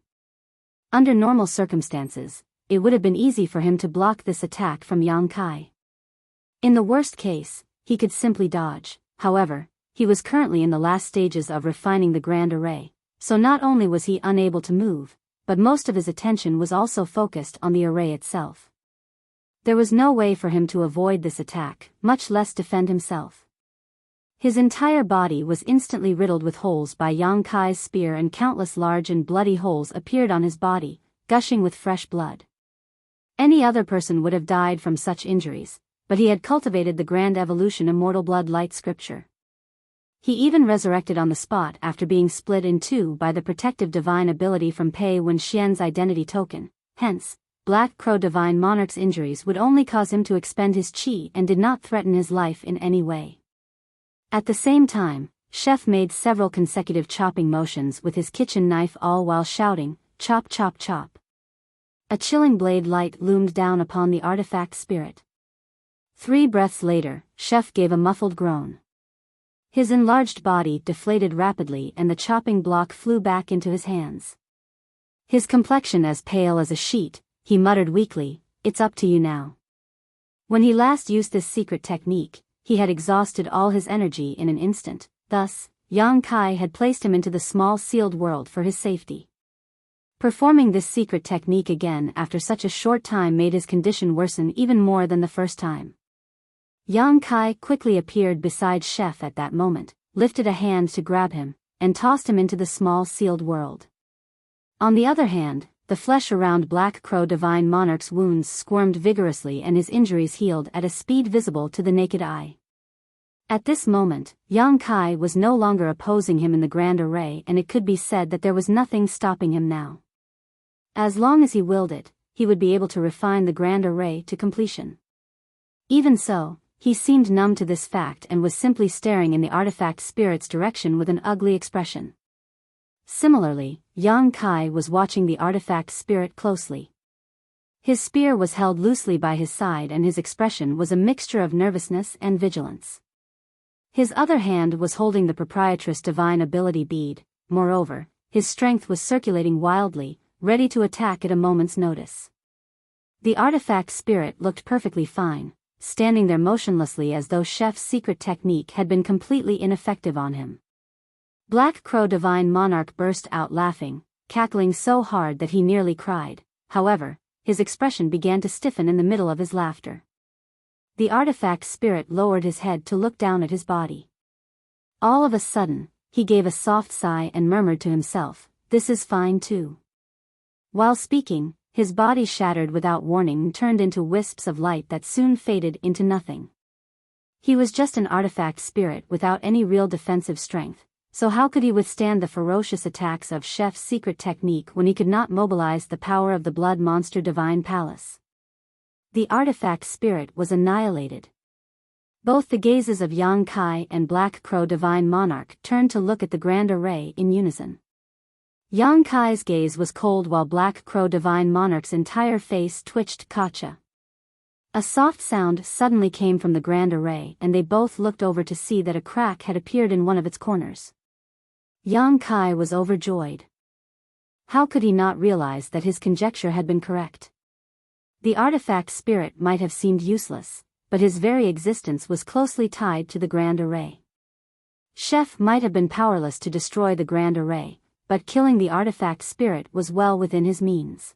Speaker 1: Under normal circumstances, it would have been easy for him to block this attack from Yang Kai. In the worst case, he could simply dodge. However, he was currently in the last stages of refining the grand array, so not only was he unable to move, but most of his attention was also focused on the array itself. There was no way for him to avoid this attack, much less defend himself. His entire body was instantly riddled with holes by Yang Kai's spear, and countless large and bloody holes appeared on his body, gushing with fresh blood. Any other person would have died from such injuries, but he had cultivated the grand evolution immortal blood light scripture. He even resurrected on the spot after being split in two by the protective divine ability from Pei Wenxian's identity token. Hence, Black Crow Divine Monarch's injuries would only cause him to expend his chi and did not threaten his life in any way. At the same time, Chef made several consecutive chopping motions with his kitchen knife, all while shouting, "Chop chop chop." A chilling blade light loomed down upon the artifact spirit. 3 breaths later, Chef gave a muffled groan. His enlarged body deflated rapidly and the chopping block flew back into his hands. His complexion as pale as a sheet, he muttered weakly, "It's up to you now." When he last used this secret technique, he had exhausted all his energy in an instant. Thus, Yang Kai had placed him into the small sealed world for his safety. Performing this secret technique again after such a short time made his condition worsen even more than the first time. Yang Kai quickly appeared beside Chef at that moment, lifted a hand to grab him, and tossed him into the small sealed world. On the other hand, the flesh around Black Crow Divine Monarch's wounds squirmed vigorously and his injuries healed at a speed visible to the naked eye. At this moment, Yang Kai was no longer opposing him in the grand array, and it could be said that there was nothing stopping him now. As long as he willed it, he would be able to refine the grand array to completion. Even so, he seemed numb to this fact and was simply staring in the artifact spirit's direction with an ugly expression. Similarly, Yang Kai was watching the artifact spirit closely. His spear was held loosely by his side and his expression was a mixture of nervousness and vigilance. His other hand was holding the proprietress divine ability bead. Moreover, his strength was circulating wildly, ready to attack at a moment's notice. The artifact spirit looked perfectly fine, standing there motionlessly as though Chef's secret technique had been completely ineffective on him. Black Crow Divine Monarch burst out laughing, cackling so hard that he nearly cried. However, his expression began to stiffen in the middle of his laughter. The artifact spirit lowered his head to look down at his body. All of a sudden, he gave a soft sigh and murmured to himself, "This is fine too." While speaking, his body shattered without warning and turned into wisps of light that soon faded into nothing. He was just an artifact spirit without any real defensive strength, so how could he withstand the ferocious attacks of Chef's secret technique when he could not mobilize the power of the blood monster divine palace? The artifact spirit was annihilated. Both the gazes of Yang Kai and Black Crow Divine Monarch turned to look at the grand array in unison. Yang Kai's gaze was cold while Black Crow Divine Monarch's entire face twitched. Kacha. A soft sound suddenly came from the grand array and they both looked over to see that a crack had appeared in one of its corners. Yang Kai was overjoyed. How could he not realize that his conjecture had been correct? The artifact spirit might have seemed useless, but his very existence was closely tied to the Grand Array. Chef might have been powerless to destroy the Grand Array, but killing the artifact spirit was well within his means.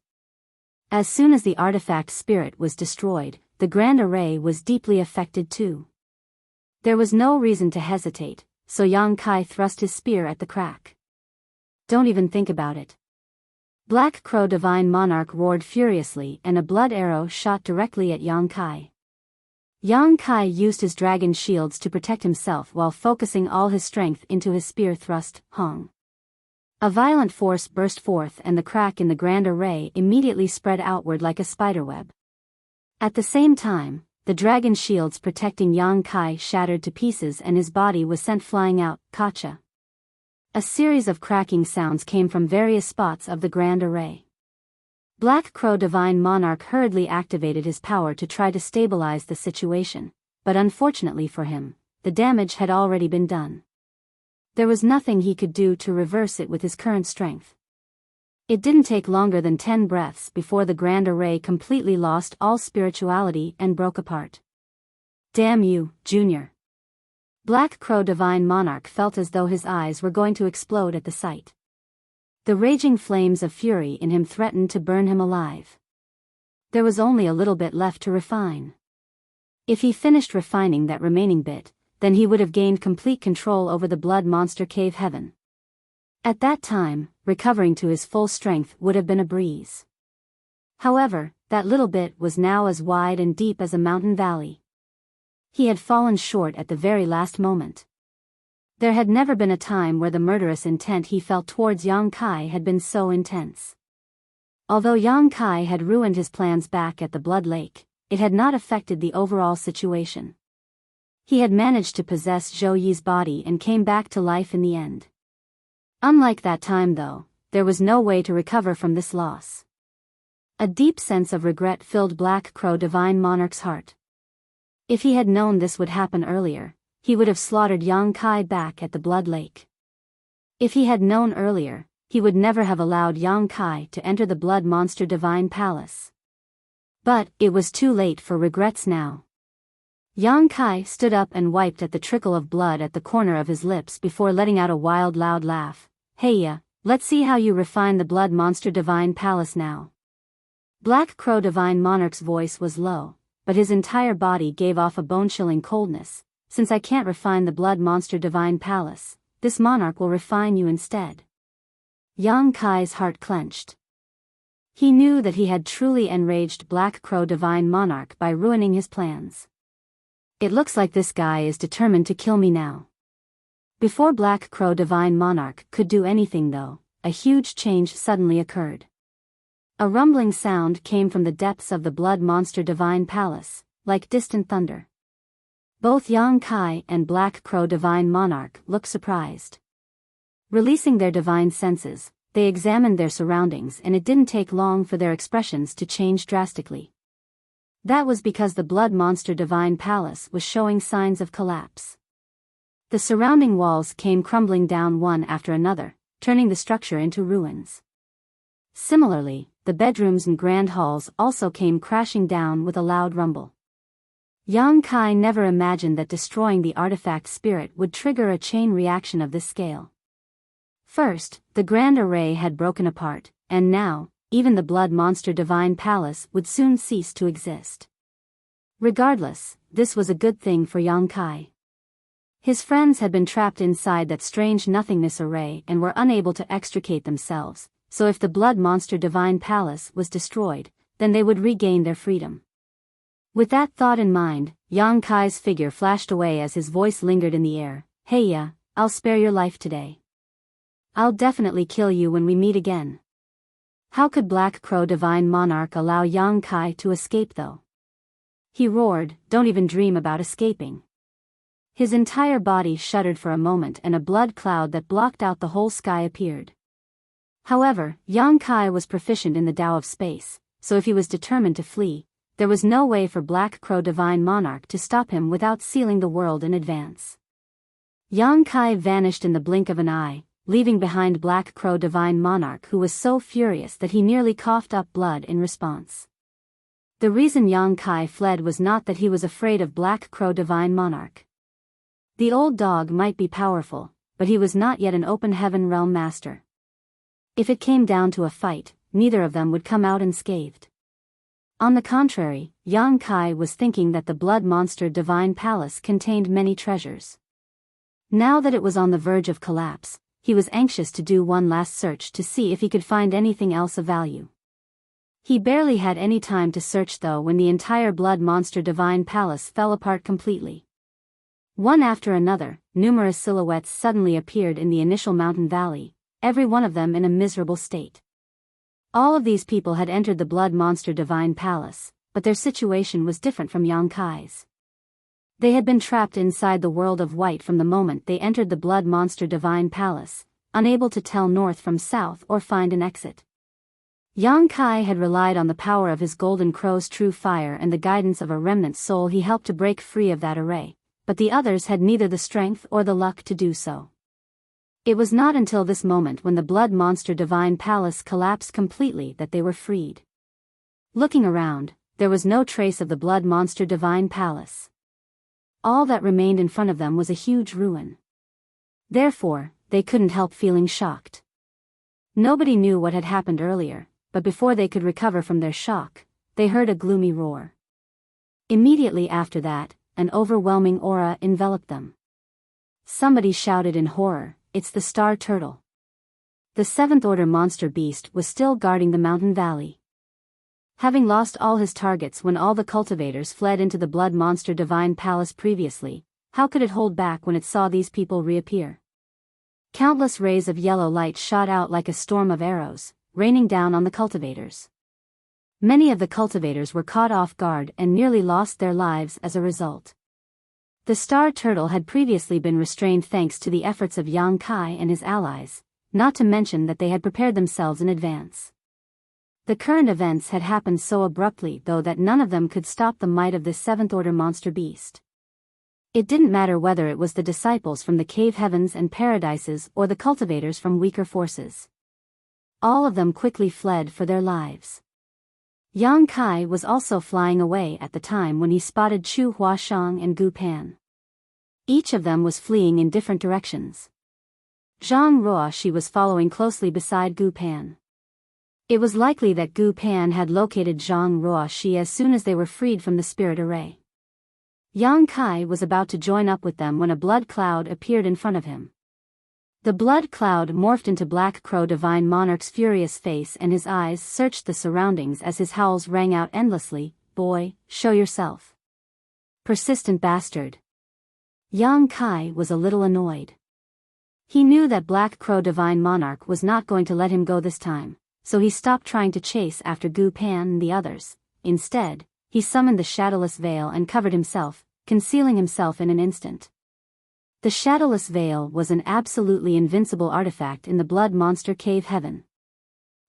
Speaker 1: As soon as the artifact spirit was destroyed, the Grand Array was deeply affected too. There was no reason to hesitate, so Yang Kai thrust his spear at the crack. Don't even think about it. Black Crow Divine Monarch roared furiously and a blood arrow shot directly at Yang Kai. Yang Kai used his dragon shields to protect himself while focusing all his strength into his spear thrust, hung. A violent force burst forth and the crack in the Grand Array immediately spread outward like a spiderweb. At the same time, the dragon shields protecting Yang Kai shattered to pieces and his body was sent flying out, Kacha. A series of cracking sounds came from various spots of the Grand Array. Black Crow Divine Monarch hurriedly activated his power to try to stabilize the situation, but unfortunately for him, the damage had already been done. There was nothing he could do to reverse it with his current strength. It didn't take longer than 10 breaths before the Grand Array completely lost all spirituality and broke apart. Damn you, Junior. Black Crow Divine Monarch felt as though his eyes were going to explode at the sight. The raging flames of fury in him threatened to burn him alive. There was only a little bit left to refine. If he finished refining that remaining bit, then he would have gained complete control over the blood monster cave heaven. At that time, recovering to his full strength would have been a breeze. However, that little bit was now as wide and deep as a mountain valley. He had fallen short at the very last moment. There had never been a time where the murderous intent he felt towards Yang Kai had been so intense. Although Yang Kai had ruined his plans back at the Blood Lake, it had not affected the overall situation. He had managed to possess Zhou Yi's body and came back to life in the end. Unlike that time though, there was no way to recover from this loss. A deep sense of regret filled Black Crow Divine Monarch's heart. If he had known this would happen earlier, he would have slaughtered Yang Kai back at the Blood Lake. If he had known earlier, he would never have allowed Yang Kai to enter the Blood Monster Divine Palace. But it was too late for regrets now. Yang Kai stood up and wiped at the trickle of blood at the corner of his lips before letting out a wild loud laugh. Hey let's see how you refine the Blood Monster Divine Palace now. Black Crow Divine Monarch's voice was low, but his entire body gave off a bone-chilling coldness. Since I can't refine the Blood Monster Divine Palace, this monarch will refine you instead. Yang Kai's heart clenched. He knew that he had truly enraged Black Crow Divine Monarch by ruining his plans. It looks like this guy is determined to kill me now. Before Black Crow Divine Monarch could do anything though, a huge change suddenly occurred. A rumbling sound came from the depths of the Blood Monster Divine Palace, like distant thunder. Both Yang Kai and Black Crow Divine Monarch looked surprised. Releasing their divine senses, they examined their surroundings and it didn't take long for their expressions to change drastically. That was because the Blood Monster Divine Palace was showing signs of collapse. The surrounding walls came crumbling down one after another, turning the structure into ruins. Similarly, the bedrooms and grand halls also came crashing down with a loud rumble. Yang Kai never imagined that destroying the artifact spirit would trigger a chain reaction of this scale. First, the Grand Array had broken apart, and now, even the Blood Monster Divine Palace would soon cease to exist. Regardless, this was a good thing for Yang Kai. His friends had been trapped inside that strange nothingness array and were unable to extricate themselves, so if the Blood Monster Divine Palace was destroyed, then they would regain their freedom. With that thought in mind, Yang Kai's figure flashed away as his voice lingered in the air. Hey I'll spare your life today. I'll definitely kill you when we meet again. How could Black Crow Divine Monarch allow Yang Kai to escape though? He roared, don't even dream about escaping. His entire body shuddered for a moment and a blood cloud that blocked out the whole sky appeared. However, Yang Kai was proficient in the Tao of space, so if he was determined to flee, there was no way for Black Crow Divine Monarch to stop him without sealing the world in advance. Yang Kai vanished in the blink of an eye, leaving behind Black Crow Divine Monarch, who was so furious that he nearly coughed up blood in response. The reason Yang Kai fled was not that he was afraid of Black Crow Divine Monarch. The old dog might be powerful, but he was not yet an open heaven realm master. If it came down to a fight, neither of them would come out unscathed. On the contrary, Yang Kai was thinking that the Blood Monster Divine Palace contained many treasures. Now that it was on the verge of collapse, he was anxious to do one last search to see if he could find anything else of value. He barely had any time to search though when the entire Blood Monster Divine Palace fell apart completely. One after another, numerous silhouettes suddenly appeared in the initial mountain valley, every one of them in a miserable state. All of these people had entered the Blood Monster Divine Palace, but their situation was different from Yang Kai's. They had been trapped inside the world of white from the moment they entered the Blood Monster Divine Palace, unable to tell north from south or find an exit. Yang Kai had relied on the power of his Golden Crow's true fire and the guidance of a remnant soul he helped to break free of that array, but the others had neither the strength or the luck to do so. It was not until this moment when the Blood Monster Divine Palace collapsed completely that they were freed. Looking around, there was no trace of the Blood Monster Divine Palace. All that remained in front of them was a huge ruin. Therefore, they couldn't help feeling shocked. Nobody knew what had happened earlier, but before they could recover from their shock, they heard a gloomy roar. Immediately after that, an overwhelming aura enveloped them. Somebody shouted in horror, "It's the Star Turtle." The seventh order monster beast was still guarding the mountain valley. Having lost all his targets when all the cultivators fled into the Blood Monster Divine Palace previously, how could it hold back when it saw these people reappear? Countless rays of yellow light shot out like a storm of arrows, raining down on the cultivators. Many of the cultivators were caught off guard and nearly lost their lives as a result. The Star Turtle had previously been restrained thanks to the efforts of Yang Kai and his allies, not to mention that they had prepared themselves in advance. The current events had happened so abruptly though that none of them could stop the might of this seventh order monster beast. It didn't matter whether it was the disciples from the cave heavens and paradises or the cultivators from weaker forces. All of them quickly fled for their lives. Yang Kai was also flying away at the time when he spotted Chu Huashang and Gu Pan. Each of them was fleeing in different directions. Zhang Ruoshi was following closely beside Gu Pan. It was likely that Gu Pan had located Zhang Ruoshi as soon as they were freed from the spirit array. Yang Kai was about to join up with them when a blood cloud appeared in front of him. The blood cloud morphed into Black Crow Divine Monarch's furious face and his eyes searched the surroundings as his howls rang out endlessly, "Boy, show yourself. Persistent bastard." Yang Kai was a little annoyed. He knew that Black Crow Divine Monarch was not going to let him go this time, so he stopped trying to chase after Gu Pan and the others. Instead, he summoned the Shadowless Veil and covered himself, concealing himself in an instant. The Shadowless Veil was an absolutely invincible artifact in the Blood Monster Cave Heaven.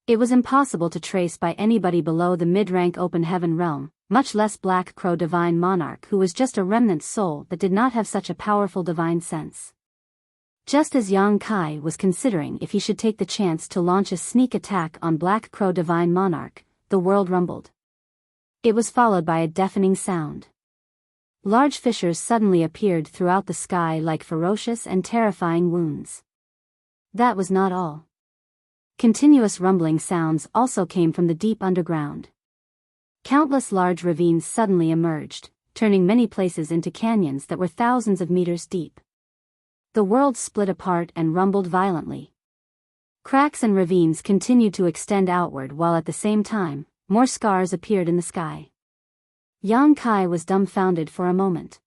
Speaker 1: It was impossible to trace by anybody below the mid-rank Open Heaven realm, much less Black Crow Divine Monarch who was just a remnant soul that did not have such a powerful divine sense. Just as Yang Kai was considering if he should take the chance to launch a sneak attack on Black Crow Divine Monarch, the world rumbled. It was followed by a deafening sound. Large fissures suddenly appeared throughout the sky like ferocious and terrifying wounds. That was not all. Continuous rumbling sounds also came from the deep underground. Countless large ravines suddenly emerged, turning many places into canyons that were thousands of meters deep. The world split apart and rumbled violently. Cracks and ravines continued to extend outward while at the same time, more scars appeared in the sky. Yang Kai was dumbfounded for a moment.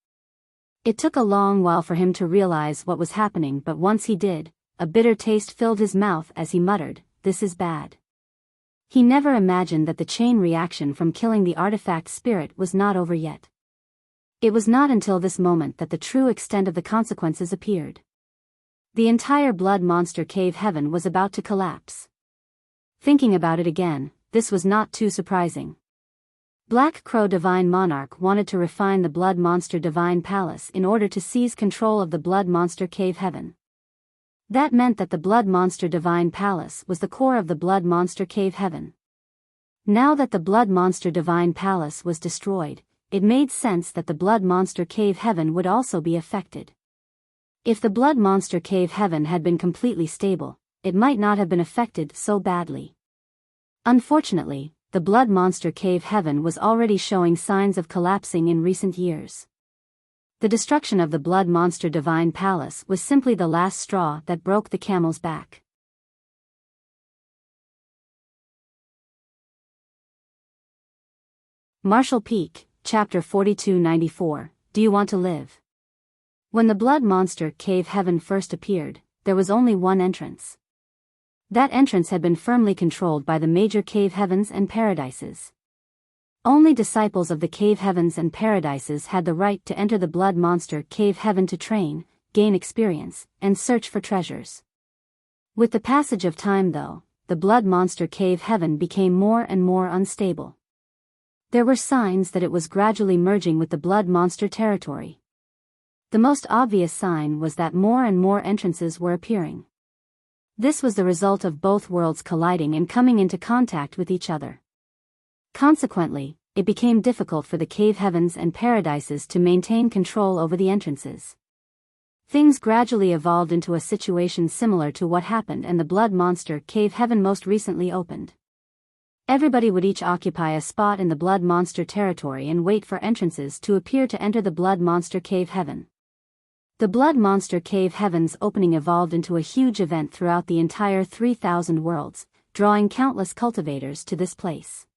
Speaker 1: It took a long while for him to realize what was happening, but once he did, a bitter taste filled his mouth as he muttered, "This is bad." He never imagined that the chain reaction from killing the artifact spirit was not over yet. It was not until this moment that the true extent of the consequences appeared. The entire Blood Monster Cave Heaven was about to collapse. Thinking about it again, this was not too surprising. Black Crow Divine Monarch wanted to refine the Blood Monster Divine Palace in order to seize control of the Blood Monster Cave Heaven. That meant that the Blood Monster Divine Palace was the core of the Blood Monster Cave Heaven. Now that the Blood Monster Divine Palace was destroyed, it made sense that the Blood Monster Cave Heaven would also be affected. If the Blood Monster Cave Heaven had been completely stable, it might not have been affected so badly. Unfortunately, the Blood Monster Cave Heaven was already showing signs of collapsing in recent years. The destruction of the Blood Monster Divine Palace was simply the last straw that broke the camel's back. Marshall Peak, Chapter 4294, Do You Want to Live? When the Blood Monster Cave Heaven first appeared, there was only one entrance. That entrance had been firmly controlled by the major cave heavens and paradises. Only disciples of the cave heavens and paradises had the right to enter the Blood Monster Cave Heaven to train, gain experience, and search for treasures. With the passage of time though, the Blood Monster Cave Heaven became more and more unstable. There were signs that it was gradually merging with the Blood Monster territory. The most obvious sign was that more and more entrances were appearing. This was the result of both worlds colliding and coming into contact with each other. Consequently, it became difficult for the cave heavens and paradises to maintain control over the entrances. Things gradually evolved into a situation similar to what happened and the Blood Monster Cave Heaven most recently opened. Everybody would each occupy a spot in the Blood Monster territory and wait for entrances to appear to enter the Blood Monster Cave Heaven. The Blood Monster Cave Heaven's opening evolved into a huge event throughout the entire 3,000 worlds, drawing countless cultivators to this place.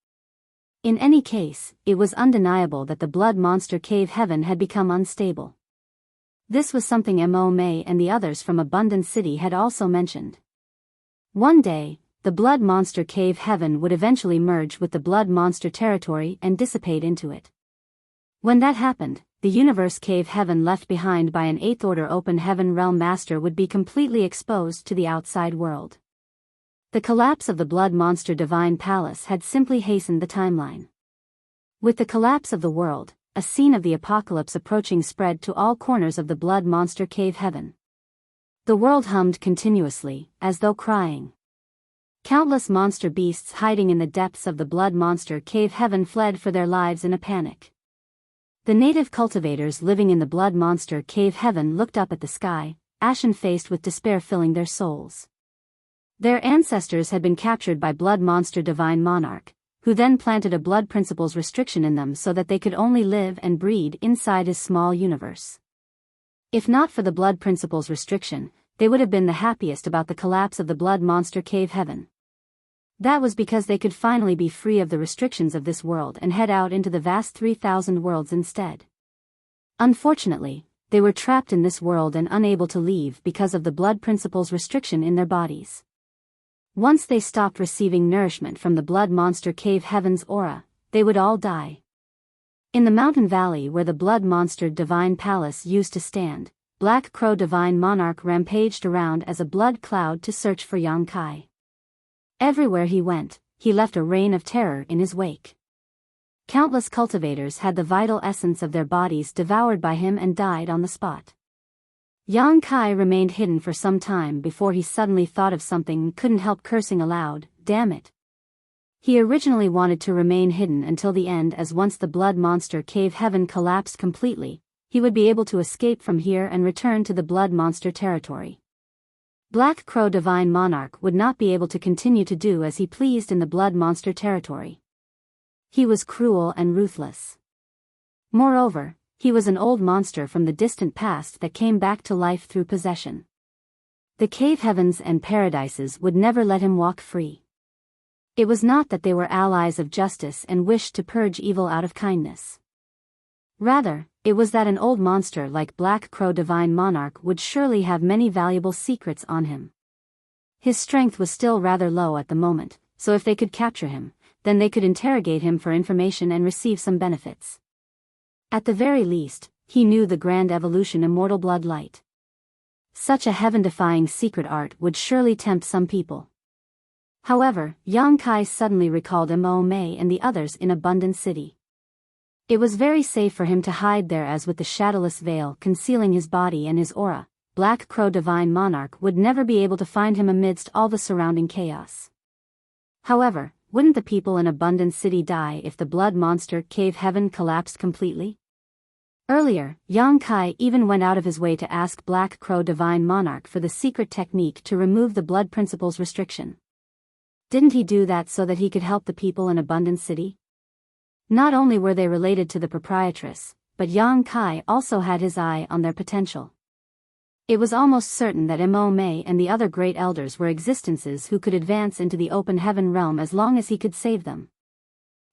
Speaker 1: In any case, it was undeniable that the Blood Monster Cave Heaven had become unstable. This was something Mo May and the others from Abundant City had also mentioned. One day, the Blood Monster Cave Heaven would eventually merge with the Blood Monster territory and dissipate into it. When that happened, the Universe Cave Heaven left behind by an 8th Order Open Heaven Realm Master would be completely exposed to the outside world. The collapse of the Blood Monster Divine Palace had simply hastened the timeline. With the collapse of the world, a scene of the apocalypse approaching spread to all corners of the Blood Monster Cave Heaven. The world hummed continuously, as though crying. Countless monster beasts hiding in the depths of the Blood Monster Cave Heaven fled for their lives in a panic. The native cultivators living in the Blood Monster Cave Heaven looked up at the sky, ashen-faced with despair filling their souls. Their ancestors had been captured by Blood Monster Divine Monarch, who then planted a blood principles restriction in them so that they could only live and breed inside his small universe. If not for the blood principles restriction, they would have been the happiest about the collapse of the Blood Monster Cave Heaven. That was because they could finally be free of the restrictions of this world and head out into the vast 3,000 worlds instead. Unfortunately, they were trapped in this world and unable to leave because of the blood principles restriction in their bodies. Once they stopped receiving nourishment from the Blood Monster Cave Heaven's aura, they would all die. In the mountain valley where the Blood Monster Divine Palace used to stand, Black Crow Divine Monarch rampaged around as a blood cloud to search for Yang Kai. Everywhere he went, he left a reign of terror in his wake. Countless cultivators had the vital essence of their bodies devoured by him and died on the spot. Yang Kai remained hidden for some time before he suddenly thought of something and couldn't help cursing aloud, "Damn it." He originally wanted to remain hidden until the end, as once the Blood Monster Cave Heaven collapsed completely, he would be able to escape from here and return to the Blood Monster territory. Black Crow Divine Monarch would not be able to continue to do as he pleased in the Blood Monster territory. He was cruel and ruthless. Moreover, he was an old monster from the distant past that came back to life through possession. The cave heavens and paradises would never let him walk free. It was not that they were allies of justice and wished to purge evil out of kindness. Rather, it was that an old monster like Black Crow Divine Monarch would surely have many valuable secrets on him. His strength was still rather low at the moment, so if they could capture him, then they could interrogate him for information and receive some benefits. At the very least, he knew the grand evolution immortal blood light. Such a heaven-defying secret art would surely tempt some people. However, Yang Kai suddenly recalled Mo May and the others in Abundant City. It was very safe for him to hide there, as with the shadowless veil concealing his body and his aura, Black Crow Divine Monarch would never be able to find him amidst all the surrounding chaos. However, wouldn't the people in Abundance City die if the Blood Monster Cave Heaven collapsed completely? Earlier, Yang Kai even went out of his way to ask Black Crow Divine Monarch for the secret technique to remove the Blood Principle's restriction. Didn't he do that so that he could help the people in Abundance City? Not only were they related to the proprietress, but Yang Kai also had his eye on their potential. It was almost certain that Mo Mei and the other great elders were existences who could advance into the open heaven realm as long as he could save them.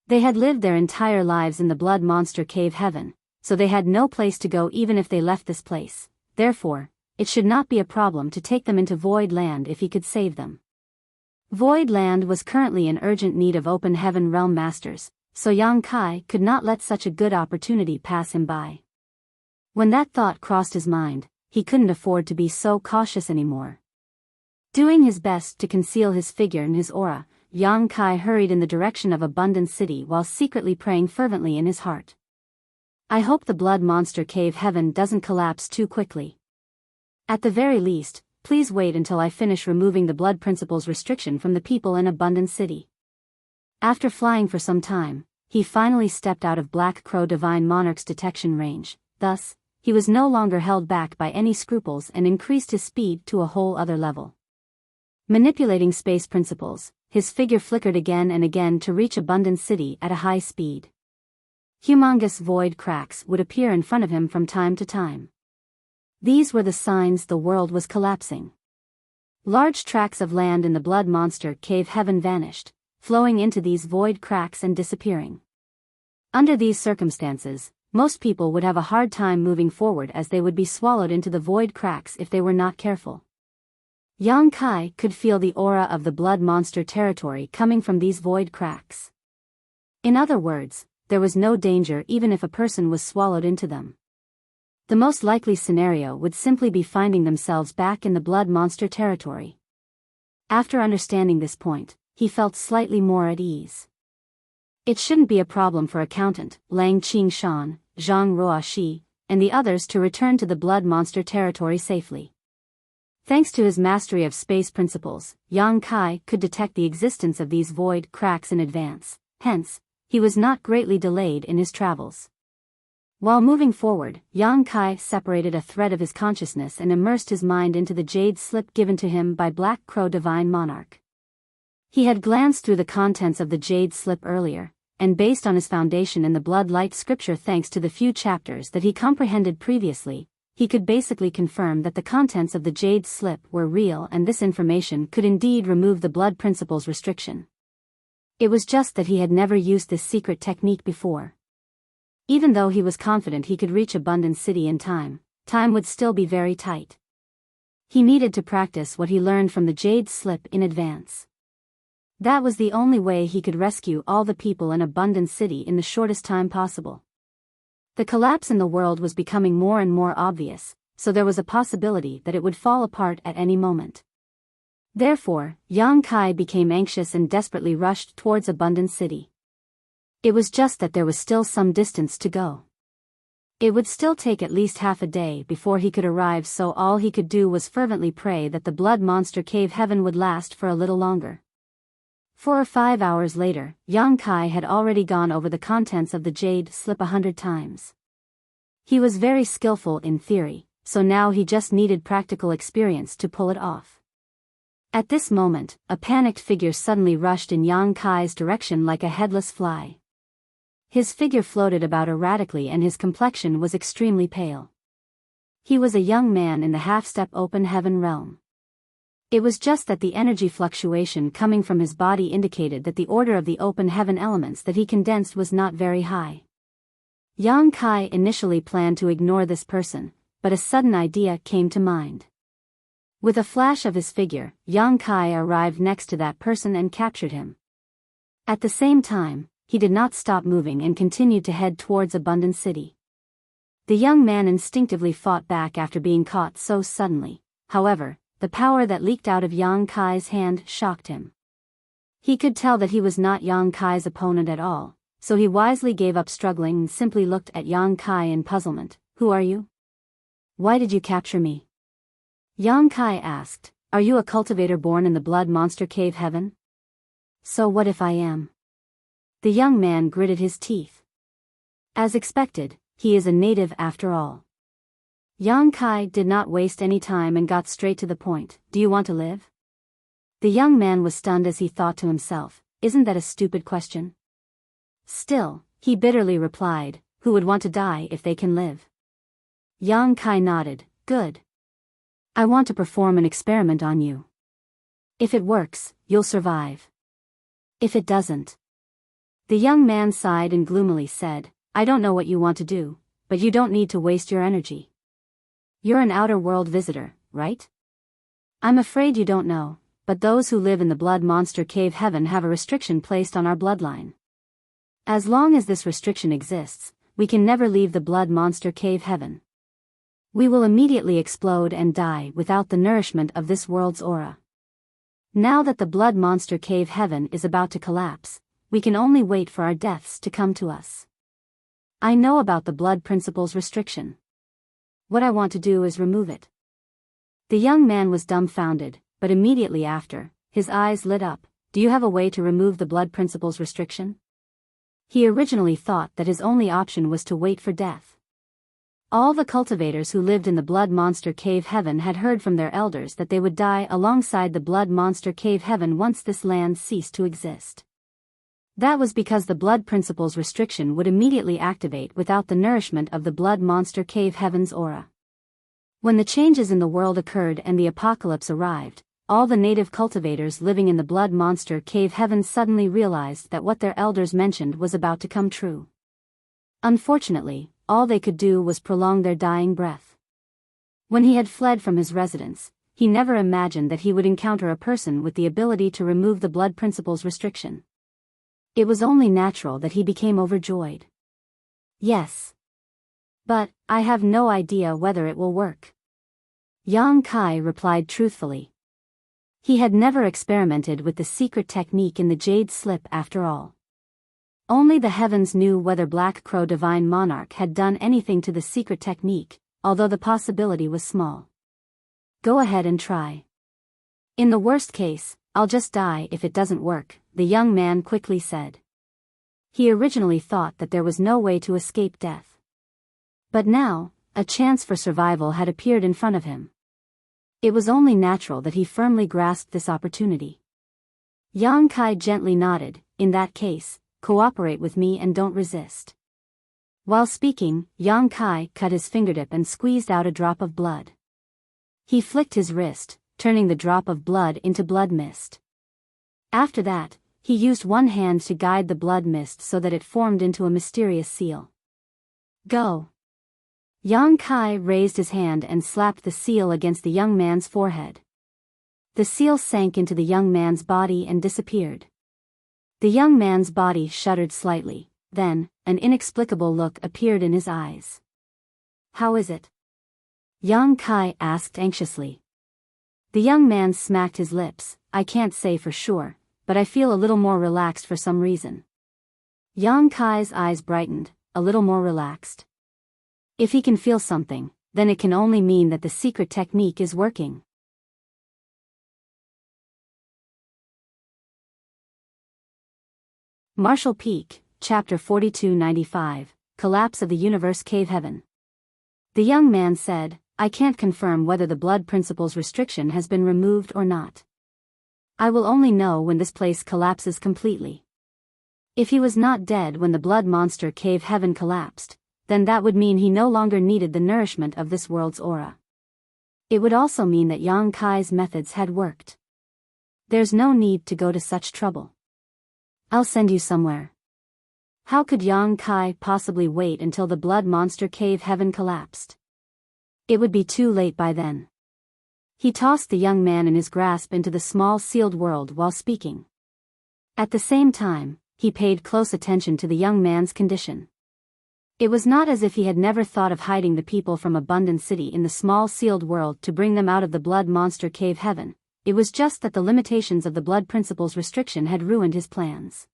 Speaker 1: They had lived their entire lives in the Blood Monster Cave Heaven, so they had no place to go even if they left this place. Therefore, it should not be a problem to take them into Void Land if he could save them. Void Land was currently in urgent need of open heaven realm masters, so Yang Kai could not let such a good opportunity pass him by. When that thought crossed his mind, he couldn't afford to be so cautious anymore. Doing his best to conceal his figure and his aura, Yang Kai hurried in the direction of Abundance City while secretly praying fervently in his heart. I hope the Blood Monster Cave Heaven doesn't collapse too quickly. At the very least, please wait until I finish removing the Blood Principle's restriction from the people in Abundance City. After flying for some time, he finally stepped out of Black Crow Divine Monarch's detection range. Thus, he was no longer held back by any scruples and increased his speed to a whole other level. Manipulating space principles, his figure flickered again and again to reach Abundance City at a high speed. Humongous void cracks would appear in front of him from time to time. These were the signs the world was collapsing. Large tracts of land in the Blood Monster Cave Heaven vanished, flowing into these void cracks and disappearing. Under these circumstances, most people would have a hard time moving forward as they would be swallowed into the void cracks if they were not careful. Yang Kai could feel the aura of the Blood Monster territory coming from these void cracks. In other words, there was no danger even if a person was swallowed into them. The most likely scenario would simply be finding themselves back in the Blood Monster territory. After understanding this point, he felt slightly more at ease. It shouldn't be a problem for Accountant Lang Qingshan, Zhang Ruoxi, and the others to return to the Blood Monster territory safely. Thanks to his mastery of space principles, Yang Kai could detect the existence of these void cracks in advance, hence, he was not greatly delayed in his travels. While moving forward, Yang Kai separated a thread of his consciousness and immersed his mind into the jade slip given to him by Black Crow Divine Monarch. He had glanced through the contents of the jade slip earlier, and based on his foundation in the blood light scripture thanks to the few chapters that he comprehended previously, he could basically confirm that the contents of the jade slip were real and this information could indeed remove the blood principle's restriction. It was just that he had never used this secret technique before. Even though he was confident he could reach Abundance City in time, time would still be very tight. He needed to practice what he learned from the jade slip in advance. That was the only way he could rescue all the people in Abundance City in the shortest time possible. The collapse in the world was becoming more and more obvious, so there was a possibility that it would fall apart at any moment. Therefore, Yang Kai became anxious and desperately rushed towards Abundance City. It was just that there was still some distance to go. It would still take at least half a day before he could arrive, so all he could do was fervently pray that the Blood Monster Cave Heaven would last for a little longer. 4 or 5 hours later, Yang Kai had already gone over the contents of the jade slip 100 times. He was very skillful in theory, so now he just needed practical experience to pull it off. At this moment, a panicked figure suddenly rushed in Yang Kai's direction like a headless fly. His figure floated about erratically and his complexion was extremely pale. He was a young man in the half-step open heaven realm. It was just that the energy fluctuation coming from his body indicated that the order of the open heaven elements that he condensed was not very high. Yang Kai initially planned to ignore this person, but a sudden idea came to mind. With a flash of his figure, Yang Kai arrived next to that person and captured him. At the same time, he did not stop moving and continued to head towards Abundance City. The young man instinctively fought back after being caught so suddenly. However, the power that leaked out of Yang Kai's hand shocked him. He could tell that he was not Yang Kai's opponent at all, so he wisely gave up struggling and simply looked at Yang Kai in puzzlement. "Who are you? Why did you capture me?" Yang Kai asked, "Are you a cultivator born in the blood monster cave heaven?" "So what if I am?" The young man gritted his teeth. As expected, he is a native after all. Yang Kai did not waste any time and got straight to the point. "Do you want to live?" The young man was stunned as he thought to himself, "Isn't that a stupid question?" Still, he bitterly replied, "Who would want to die if they can live?" Yang Kai nodded, "Good. I want to perform an experiment on you. If it works, you'll survive. If it doesn't..." The young man sighed and gloomily said, "I don't know what you want to do, but you don't need to waste your energy. You're an outer world visitor, right? I'm afraid you don't know, but those who live in the blood monster cave heaven have a restriction placed on our bloodline. As long as this restriction exists, we can never leave the blood monster cave heaven. We will immediately explode and die without the nourishment of this world's aura. Now that the blood monster cave heaven is about to collapse, we can only wait for our deaths to come to us. I know about the blood principle's restriction. What I want to do is remove it." The young man was dumbfounded, but immediately after, his eyes lit up. "Do you have a way to remove the blood principle's restriction?" He originally thought that his only option was to wait for death. All the cultivators who lived in the blood monster cave heaven had heard from their elders that they would die alongside the blood monster cave heaven once this land ceased to exist. That was because the blood principle's restriction would immediately activate without the nourishment of the blood monster cave heaven's aura. When the changes in the world occurred and the apocalypse arrived, all the native cultivators living in the blood monster cave heaven suddenly realized that what their elders mentioned was about to come true. Unfortunately, all they could do was prolong their dying breath. When he had fled from his residence, he never imagined that he would encounter a person with the ability to remove the blood principle's restriction. It was only natural that he became overjoyed. "Yes. But, I have no idea whether it will work." Yang Kai replied truthfully. He had never experimented with the secret technique in the jade slip after all. Only the heavens knew whether Black Crow Divine Monarch had done anything to the secret technique, although the possibility was small. "Go ahead and try. In the worst case, I'll just die if it doesn't work," the young man quickly said. He originally thought that there was no way to escape death. But now, a chance for survival had appeared in front of him. It was only natural that he firmly grasped this opportunity. Yang Kai gently nodded, "In that case, cooperate with me and don't resist." While speaking, Yang Kai cut his fingertip and squeezed out a drop of blood. He flicked his wrist, turning the drop of blood into blood mist. After that, he used one hand to guide the blood mist so that it formed into a mysterious seal. "Go." Yang Kai raised his hand and slapped the seal against the young man's forehead. The seal sank into the young man's body and disappeared. The young man's body shuddered slightly, then, an inexplicable look appeared in his eyes. "How is it?" Yang Kai asked anxiously. The young man smacked his lips. "I can't say for sure, but I feel a little more relaxed for some reason." Yang Kai's eyes brightened, "A little more relaxed?" If he can feel something, then it can only mean that the secret technique is working. Marshall Peak, Chapter 4295, Collapse of the Universe Cave Heaven. The young man said, "I can't confirm whether the blood principle's restriction has been removed or not. I will only know when this place collapses completely. If he was not dead when the blood monster cave heaven collapsed, then that would mean he no longer needed the nourishment of this world's aura. It would also mean that Yang Kai's methods had worked. There's no need to go to such trouble. I'll send you somewhere." How could Yang Kai possibly wait until the blood monster cave heaven collapsed? It would be too late by then. He tossed the young man in his grasp into the small sealed world while speaking. At the same time, he paid close attention to the young man's condition. It was not as if he had never thought of hiding the people from Abundant City in the small sealed world to bring them out of the blood monster cave heaven. It was just that the limitations of the blood principle's restriction had ruined his plans.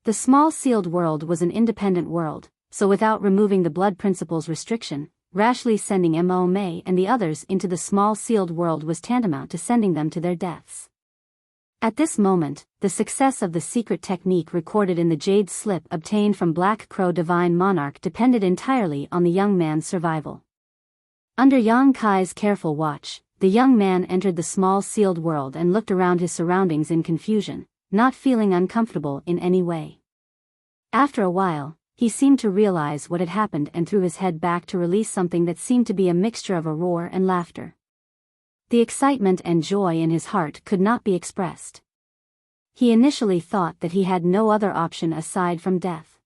Speaker 1: The small sealed world was an independent world, so without removing the blood principle's restriction, rashly sending Mo Mei and the others into the small sealed world was tantamount to sending them to their deaths. At this moment, the success of the secret technique recorded in the Jade Slip obtained from Black Crow Divine Monarch depended entirely on the young man's survival. Under Yang Kai's careful watch, the young man entered the small sealed world and looked around his surroundings in confusion, not feeling uncomfortable in any way. After a while, he seemed to realize what had happened and threw his head back to release something that seemed to be a mixture of a roar and laughter. The excitement and joy in his heart could not be expressed. He initially thought that he had no other option aside from death.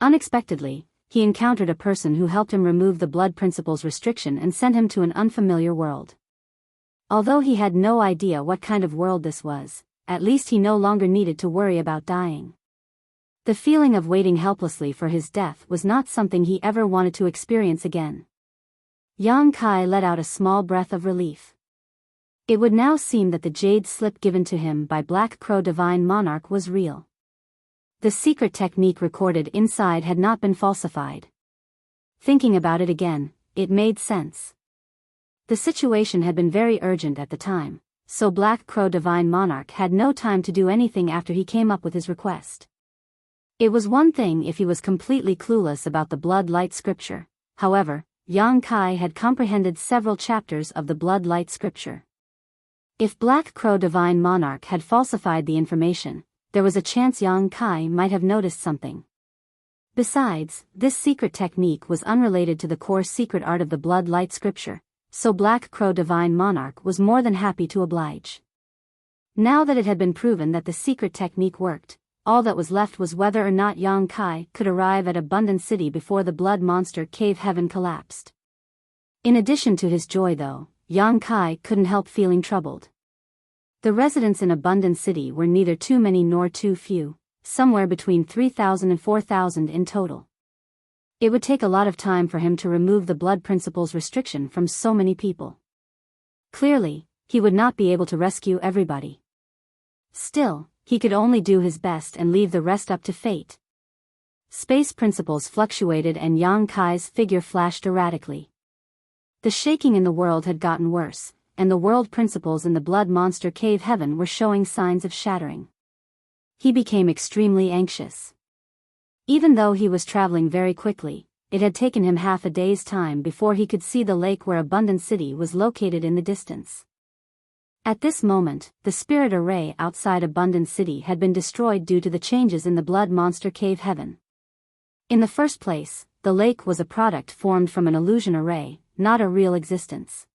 Speaker 1: Unexpectedly, he encountered a person who helped him remove the blood principle's restriction and sent him to an unfamiliar world. Although he had no idea what kind of world this was, at least he no longer needed to worry about dying. The feeling of waiting helplessly for his death was not something he ever wanted to experience again. Yang Kai let out a small breath of relief. It would now seem that the Jade Slip given to him by Black Crow Divine Monarch was real. The secret technique recorded inside had not been falsified. Thinking about it again, it made sense. The situation had been very urgent at the time, so Black Crow Divine Monarch had no time to do anything after he came up with his request. It was one thing if he was completely clueless about the Blood Light Scripture. However, Yang Kai had comprehended several chapters of the Blood Light Scripture. If Black Crow Divine Monarch had falsified the information, there was a chance Yang Kai might have noticed something. Besides, this secret technique was unrelated to the core secret art of the Blood Light Scripture, so Black Crow Divine Monarch was more than happy to oblige. Now that it had been proven that the secret technique worked, all that was left was whether or not Yang Kai could arrive at Abundant City before the Blood Monster Cave Heaven collapsed. In addition to his joy though, Yang Kai couldn't help feeling troubled. The residents in Abundant City were neither too many nor too few, somewhere between 3,000 and 4,000 in total. It would take a lot of time for him to remove the blood principle's restriction from so many people. Clearly, he would not be able to rescue everybody. Still, he could only do his best and leave the rest up to fate. Space principles fluctuated and Yang Kai's figure flashed erratically. The shaking in the world had gotten worse, and the world principles in the Blood Monster Cave Heaven were showing signs of shattering. He became extremely anxious. Even though he was traveling very quickly, it had taken him half a day's time before he could see the lake where Abundant City was located in the distance. At this moment, the spirit array outside Abundant City had been destroyed due to the changes in the Blood Monster Cave Heaven. In the first place, the lake was a product formed from an illusion array, not a real existence.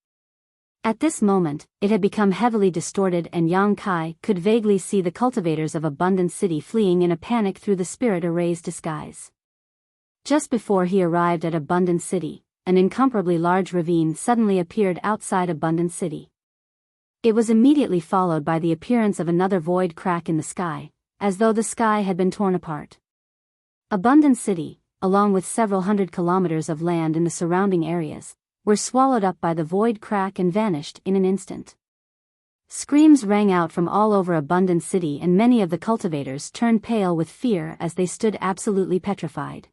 Speaker 1: At this moment, it had become heavily distorted and Yang Kai could vaguely see the cultivators of Abundant City fleeing in a panic through the spirit array's disguise. Just before he arrived at Abundant City, an incomparably large ravine suddenly appeared outside Abundant City. It was immediately followed by the appearance of another void crack in the sky, as though the sky had been torn apart. Abundant City, along with several hundred kilometers of land in the surrounding areas, were swallowed up by the void crack and vanished in an instant. Screams rang out from all over Abundant City and many of the cultivators turned pale with fear as they stood absolutely petrified.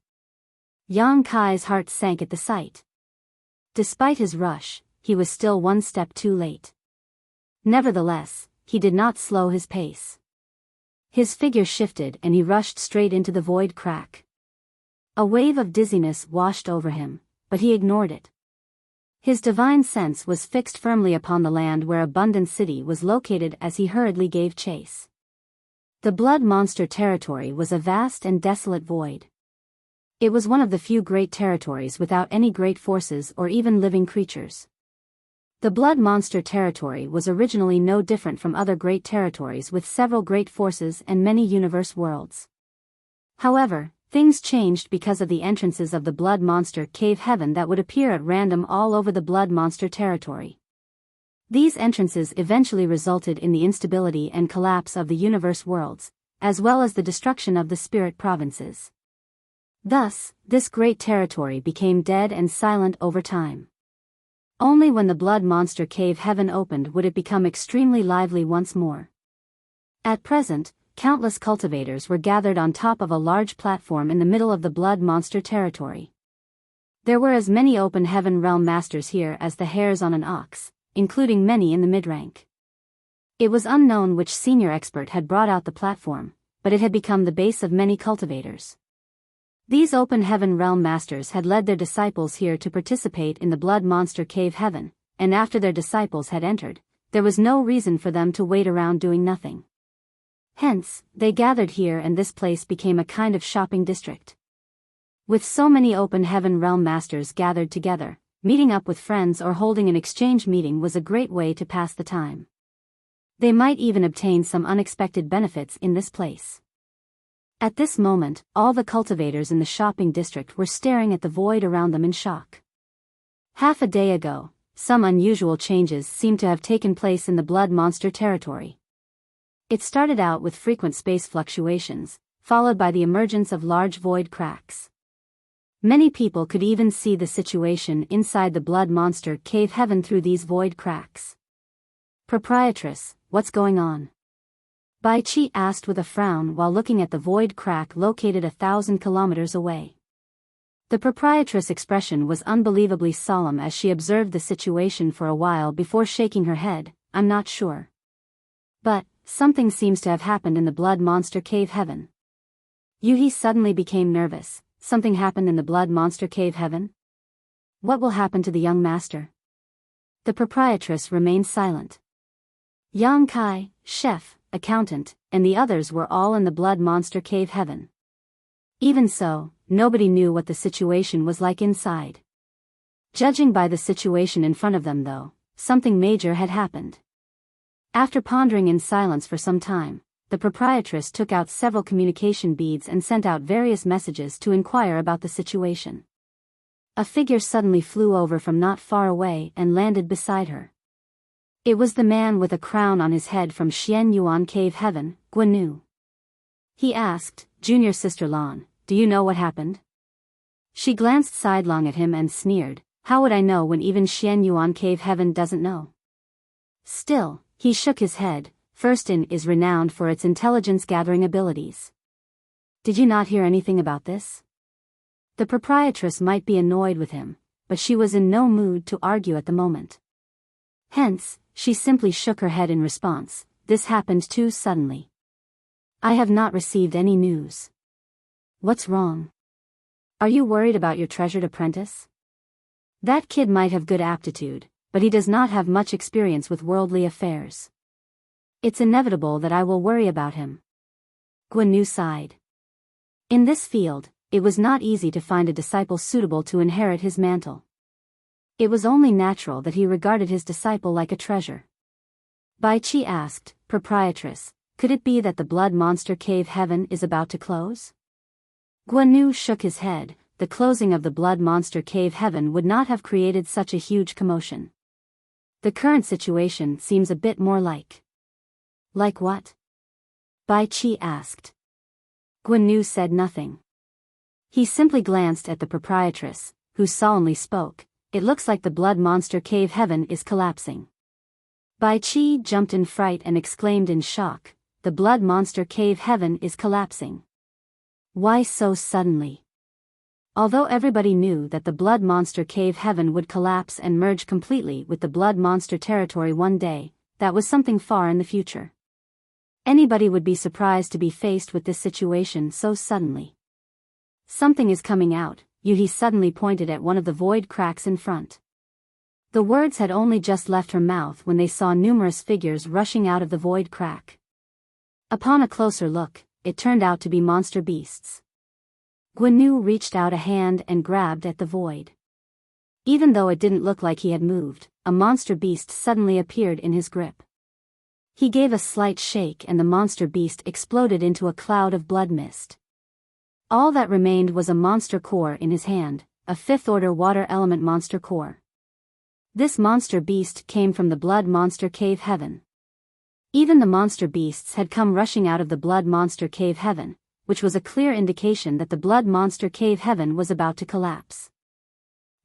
Speaker 1: Yang Kai's heart sank at the sight. Despite his rush, he was still one step too late. Nevertheless, he did not slow his pace. His figure shifted and he rushed straight into the void crack. A wave of dizziness washed over him, but he ignored it. His divine sense was fixed firmly upon the land where Abundant City was located as he hurriedly gave chase. The Blood Monster territory was a vast and desolate void. It was one of the few great territories without any great forces or even living creatures. The Blood Monster territory was originally no different from other great territories with several great forces and many universe worlds. However, things changed because of the entrances of the Blood Monster Cave Heaven that would appear at random all over the Blood Monster territory. These entrances eventually resulted in the instability and collapse of the universe worlds, as well as the destruction of the spirit provinces. Thus, this great territory became dead and silent over time. Only when the Blood Monster Cave Heaven opened would it become extremely lively once more. At present, countless cultivators were gathered on top of a large platform in the middle of the Blood Monster territory. There were as many open heaven realm masters here as the hairs on an ox, including many in the mid-rank. It was unknown which senior expert had brought out the platform, but it had become the base of many cultivators. These open heaven realm masters had led their disciples here to participate in the blood monster cave heaven, and after their disciples had entered, there was no reason for them to wait around doing nothing. Hence, they gathered here and this place became a kind of shopping district. With so many open heaven realm masters gathered together, meeting up with friends or holding an exchange meeting was a great way to pass the time. They might even obtain some unexpected benefits in this place. At this moment, all the cultivators in the shopping district were staring at the void around them in shock. Half a day ago, some unusual changes seemed to have taken place in the blood monster territory. It started out with frequent space fluctuations, followed by the emergence of large void cracks. Many people could even see the situation inside the blood monster cave heaven through these void cracks. "Proprietress, what's going on?" Biyao asked with a frown while looking at the void crack located 1,000 kilometers away. The proprietress' expression was unbelievably solemn as she observed the situation for a while before shaking her head. "I'm not sure. But something seems to have happened in the blood monster cave heaven." Yuhi suddenly became nervous. "Something happened in the blood monster cave heaven? What will happen to the young master?" The proprietress remained silent. Yang Kai, chef, accountant, and the others were all in the blood monster cave heaven. Even so, nobody knew what the situation was like inside. Judging by the situation in front of them though, something major had happened. After pondering in silence for some time, the proprietress took out several communication beads and sent out various messages to inquire about the situation. A figure suddenly flew over from not far away and landed beside her. It was the man with a crown on his head from Xian Yuan Cave Heaven, Guanu. He asked, "Junior Sister Lan, do you know what happened?" She glanced sidelong at him and sneered, "How would I know when even Xian Yuan Cave Heaven doesn't know?" Still, he shook his head. Firstin is renowned for its intelligence-gathering abilities. "Did you not hear anything about this?" The proprietress might be annoyed with him, but she was in no mood to argue at the moment. Hence, she simply shook her head in response. "This happened too suddenly. I have not received any news." "What's wrong? Are you worried about your treasured apprentice? That kid might have good aptitude, but he does not have much experience with worldly affairs. It's inevitable that I will worry about him." Guanu sighed. In this field, it was not easy to find a disciple suitable to inherit his mantle. It was only natural that he regarded his disciple like a treasure. Biyao asked, "Proprietress, could it be that the blood monster cave heaven is about to close?" Guanu shook his head. The closing of the blood monster cave heaven would not have created such a huge commotion. The current situation seems a bit more like. "Like what?" Biyao asked. Guanu said nothing. He simply glanced at the proprietress, who solemnly spoke, "It looks like the blood monster cave heaven is collapsing." Biyao jumped in fright and exclaimed in shock, "The blood monster cave heaven is collapsing? Why so suddenly?" Although everybody knew that the blood monster cave heaven would collapse and merge completely with the blood monster territory one day, that was something far in the future. Anybody would be surprised to be faced with this situation so suddenly. "Something is coming out," Yuhi suddenly pointed at one of the void cracks in front. The words had only just left her mouth when they saw numerous figures rushing out of the void crack. Upon a closer look, it turned out to be monster beasts. Guanu reached out a hand and grabbed at the void. Even though it didn't look like he had moved, a monster beast suddenly appeared in his grip. He gave a slight shake and the monster beast exploded into a cloud of blood mist. All that remained was a monster core in his hand, a fifth-order water element monster core. This monster beast came from the blood monster cave heaven. Even the monster beasts had come rushing out of the blood monster cave heaven, which was a clear indication that the blood monster cave heaven was about to collapse.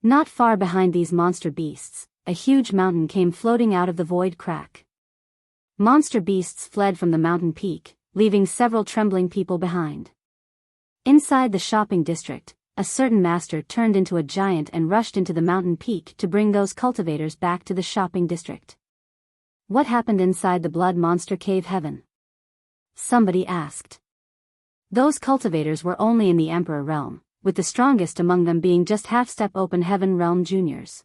Speaker 1: Not far behind these monster beasts, a huge mountain came floating out of the void crack. Monster beasts fled from the mountain peak, leaving several trembling people behind. Inside the shopping district, a certain master turned into a giant and rushed into the mountain peak to bring those cultivators back to the shopping district. What happened inside the blood monster cave heaven? Somebody asked. Those cultivators were only in the Emperor realm, with the strongest among them being just half-step open heaven realm juniors.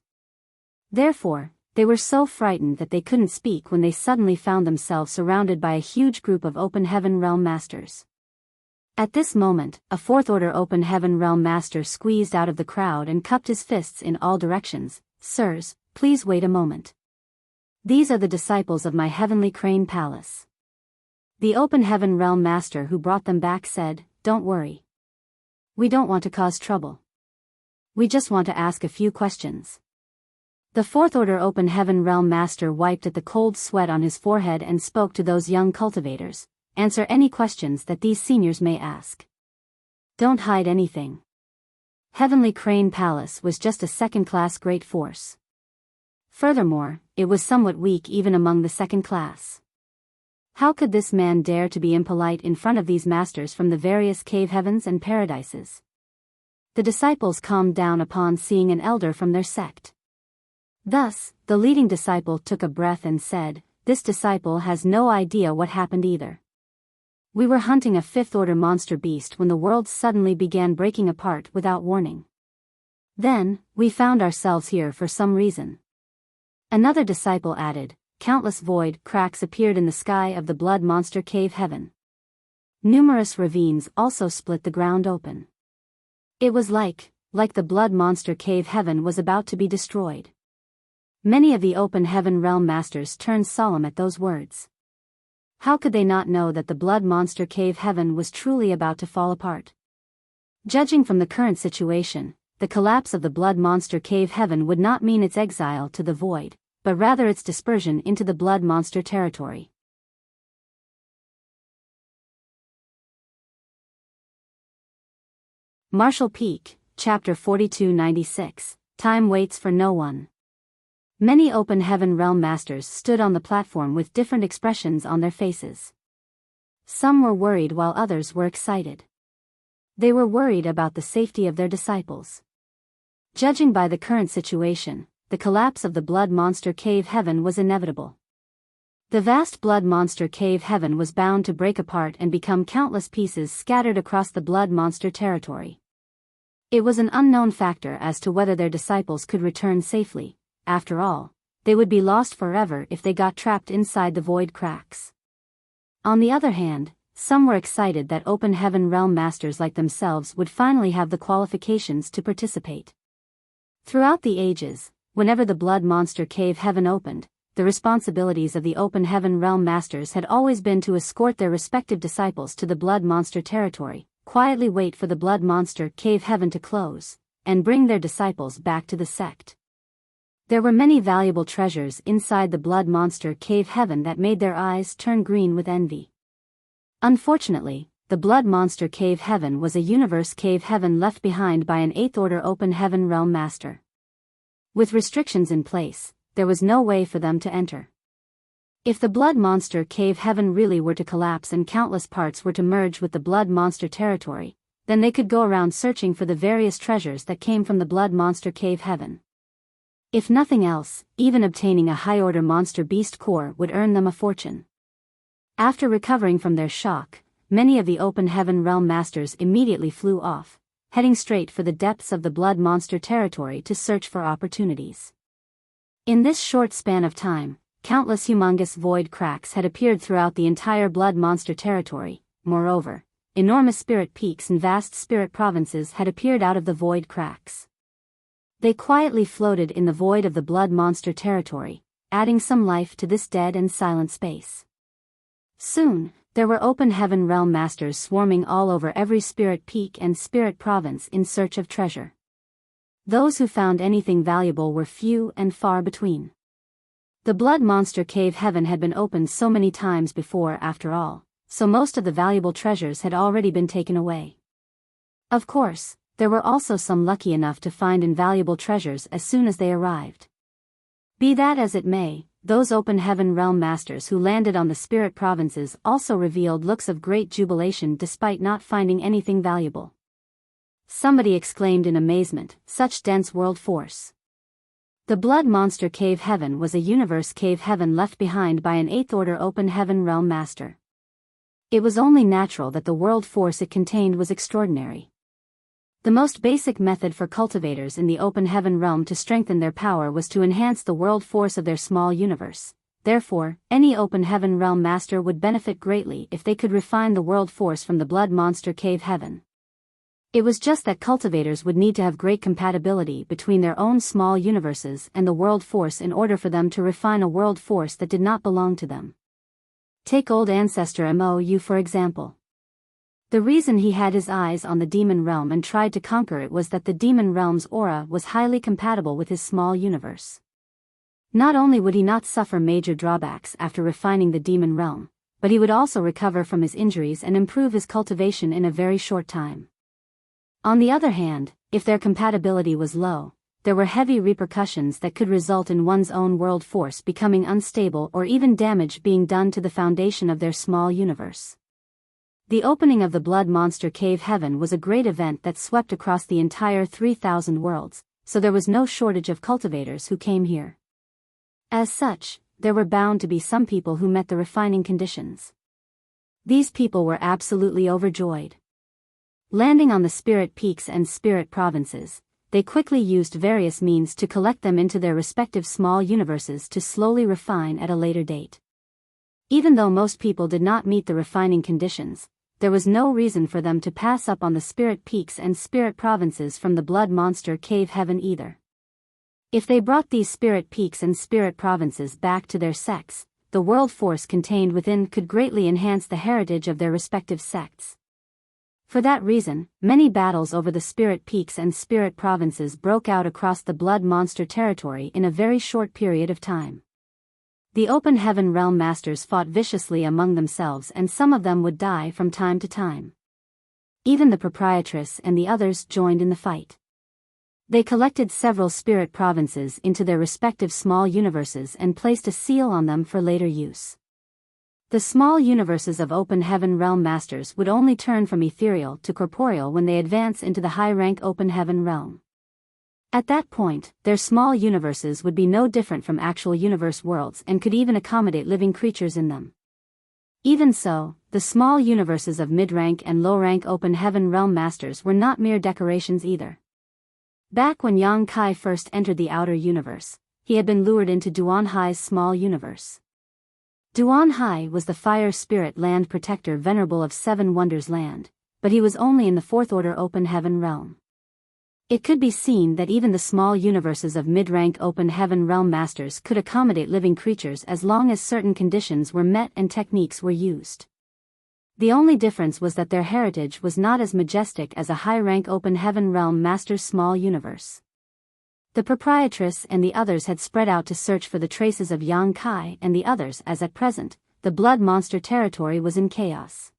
Speaker 1: Therefore, they were so frightened that they couldn't speak when they suddenly found themselves surrounded by a huge group of open heaven realm masters. At this moment, a fourth-order open heaven realm master squeezed out of the crowd and cupped his fists in all directions. Sirs, please wait a moment. These are the disciples of my heavenly crane palace. The open heaven realm master who brought them back said, "Don't worry. We don't want to cause trouble. We just want to ask a few questions." The fourth-order open heaven realm master wiped at the cold sweat on his forehead and spoke to those young cultivators. "Answer any questions that these seniors may ask. Don't hide anything." Heavenly Crane Palace was just a second-class great force. Furthermore, it was somewhat weak even among the second class. How could this man dare to be impolite in front of these masters from the various cave heavens and paradises? The disciples calmed down upon seeing an elder from their sect. Thus, the leading disciple took a breath and said, "This disciple has no idea what happened either. We were hunting a fifth-order monster beast when the world suddenly began breaking apart without warning. Then, we found ourselves here for some reason." Another disciple added, "Countless void cracks appeared in the sky of the blood monster cave heaven. Numerous ravines also split the ground open. It was like the blood monster cave heaven was about to be destroyed." Many of the open heaven realm masters turned solemn at those words. How could they not know that the blood monster cave heaven was truly about to fall apart? Judging from the current situation, the collapse of the blood monster cave heaven would not mean its exile to the void, but rather its dispersion into the blood monster territory. Marshall Peak, Chapter 4296, Time Waits for No One. Many open heaven realm masters stood on the platform with different expressions on their faces. Some were worried while others were excited. They were worried about the safety of their disciples. Judging by the current situation, the collapse of the blood monster cave heaven was inevitable. The vast blood monster cave heaven was bound to break apart and become countless pieces scattered across the blood monster territory. It was an unknown factor as to whether their disciples could return safely. After all, they would be lost forever if they got trapped inside the void cracks. On the other hand, some were excited that open heaven realm masters like themselves would finally have the qualifications to participate. Throughout the ages, whenever the blood monster cave heaven opened, the responsibilities of the open heaven realm masters had always been to escort their respective disciples to the blood monster territory, quietly wait for the blood monster cave heaven to close, and bring their disciples back to the sect. There were many valuable treasures inside the blood monster cave heaven that made their eyes turn green with envy. Unfortunately, the blood monster cave heaven was a universe cave heaven left behind by an eighth-order open heaven realm master. With restrictions in place, there was no way for them to enter. If the blood monster cave heaven really were to collapse and countless parts were to merge with the blood monster territory, then they could go around searching for the various treasures that came from the blood monster cave heaven. If nothing else, even obtaining a high-order monster beast core would earn them a fortune. After recovering from their shock, many of the open heaven realm masters immediately flew off, heading straight for the depths of the blood monster territory to search for opportunities. In this short span of time, countless humongous void cracks had appeared throughout the entire blood monster territory. Moreover, enormous spirit peaks and vast spirit provinces had appeared out of the void cracks. They quietly floated in the void of the blood monster territory, adding some life to this dead and silent space. Soon, there were open heaven realm masters swarming all over every spirit peak and spirit province in search of treasure. Those who found anything valuable were few and far between. The blood monster cave heaven had been opened so many times before after all, so most of the valuable treasures had already been taken away. Of course, there were also some lucky enough to find invaluable treasures as soon as they arrived. Be that as it may, those open heaven realm masters who landed on the spirit provinces also revealed looks of great jubilation despite not finding anything valuable. somebody exclaimed in amazement, such dense world force. The Blood Monster Cave Heaven was a universe cave heaven left behind by an 8th Order Open Heaven Realm Master. It was only natural that the world force it contained was extraordinary. The most basic method for cultivators in the Open Heaven realm to strengthen their power was to enhance the world force of their small universe. Therefore, any Open Heaven realm master would benefit greatly if they could refine the world force from the Blood Monster Cave Heaven. It was just that cultivators would need to have great compatibility between their own small universes and the world force in order for them to refine a world force that did not belong to them. Take old ancestor Mou for example. The reason he had his eyes on the demon realm and tried to conquer it was that the demon realm's aura was highly compatible with his small universe. Not only would he not suffer major drawbacks after refining the demon realm, but he would also recover from his injuries and improve his cultivation in a very short time. On the other hand, if their compatibility was low, there were heavy repercussions that could result in one's own world force becoming unstable or even damage being done to the foundation of their small universe. The opening of the Blood Monster Cave Heaven was a great event that swept across the entire 3,000 worlds, so there was no shortage of cultivators who came here. As such, there were bound to be some people who met the refining conditions. These people were absolutely overjoyed. Landing on the spirit peaks and spirit provinces, they quickly used various means to collect them into their respective small universes to slowly refine at a later date. Even though most people did not meet the refining conditions, there was no reason for them to pass up on the spirit peaks and spirit provinces from the Blood Monster Cave Heaven either. If they brought these spirit peaks and spirit provinces back to their sects, the world force contained within could greatly enhance the heritage of their respective sects. For that reason, many battles over the spirit peaks and spirit provinces broke out across the Blood Monster territory in a very short period of time. The Open Heaven Realm Masters fought viciously among themselves and some of them would die from time to time. Even the proprietress and the others joined in the fight. They collected several spirit provinces into their respective small universes and placed a seal on them for later use. The small universes of Open Heaven Realm Masters would only turn from ethereal to corporeal when they advance into the high-rank Open Heaven Realm. At that point, their small universes would be no different from actual universe worlds and could even accommodate living creatures in them. Even so, the small universes of mid-rank and low-rank Open Heaven Realm Masters were not mere decorations either. Back when Yang Kai first entered the outer universe, he had been lured into Duan Hai's small universe. Duan Hai was the fire spirit land protector venerable of Seven Wonders Land, but he was only in the 4th Order Open Heaven Realm. It could be seen that even the small universes of mid-rank Open Heaven Realm Masters could accommodate living creatures as long as certain conditions were met and techniques were used. The only difference was that their heritage was not as majestic as a high-rank Open Heaven Realm Master's small universe. The proprietress and the others had spread out to search for the traces of Yang Kai and the others as at present, the Blood Monster territory was in chaos.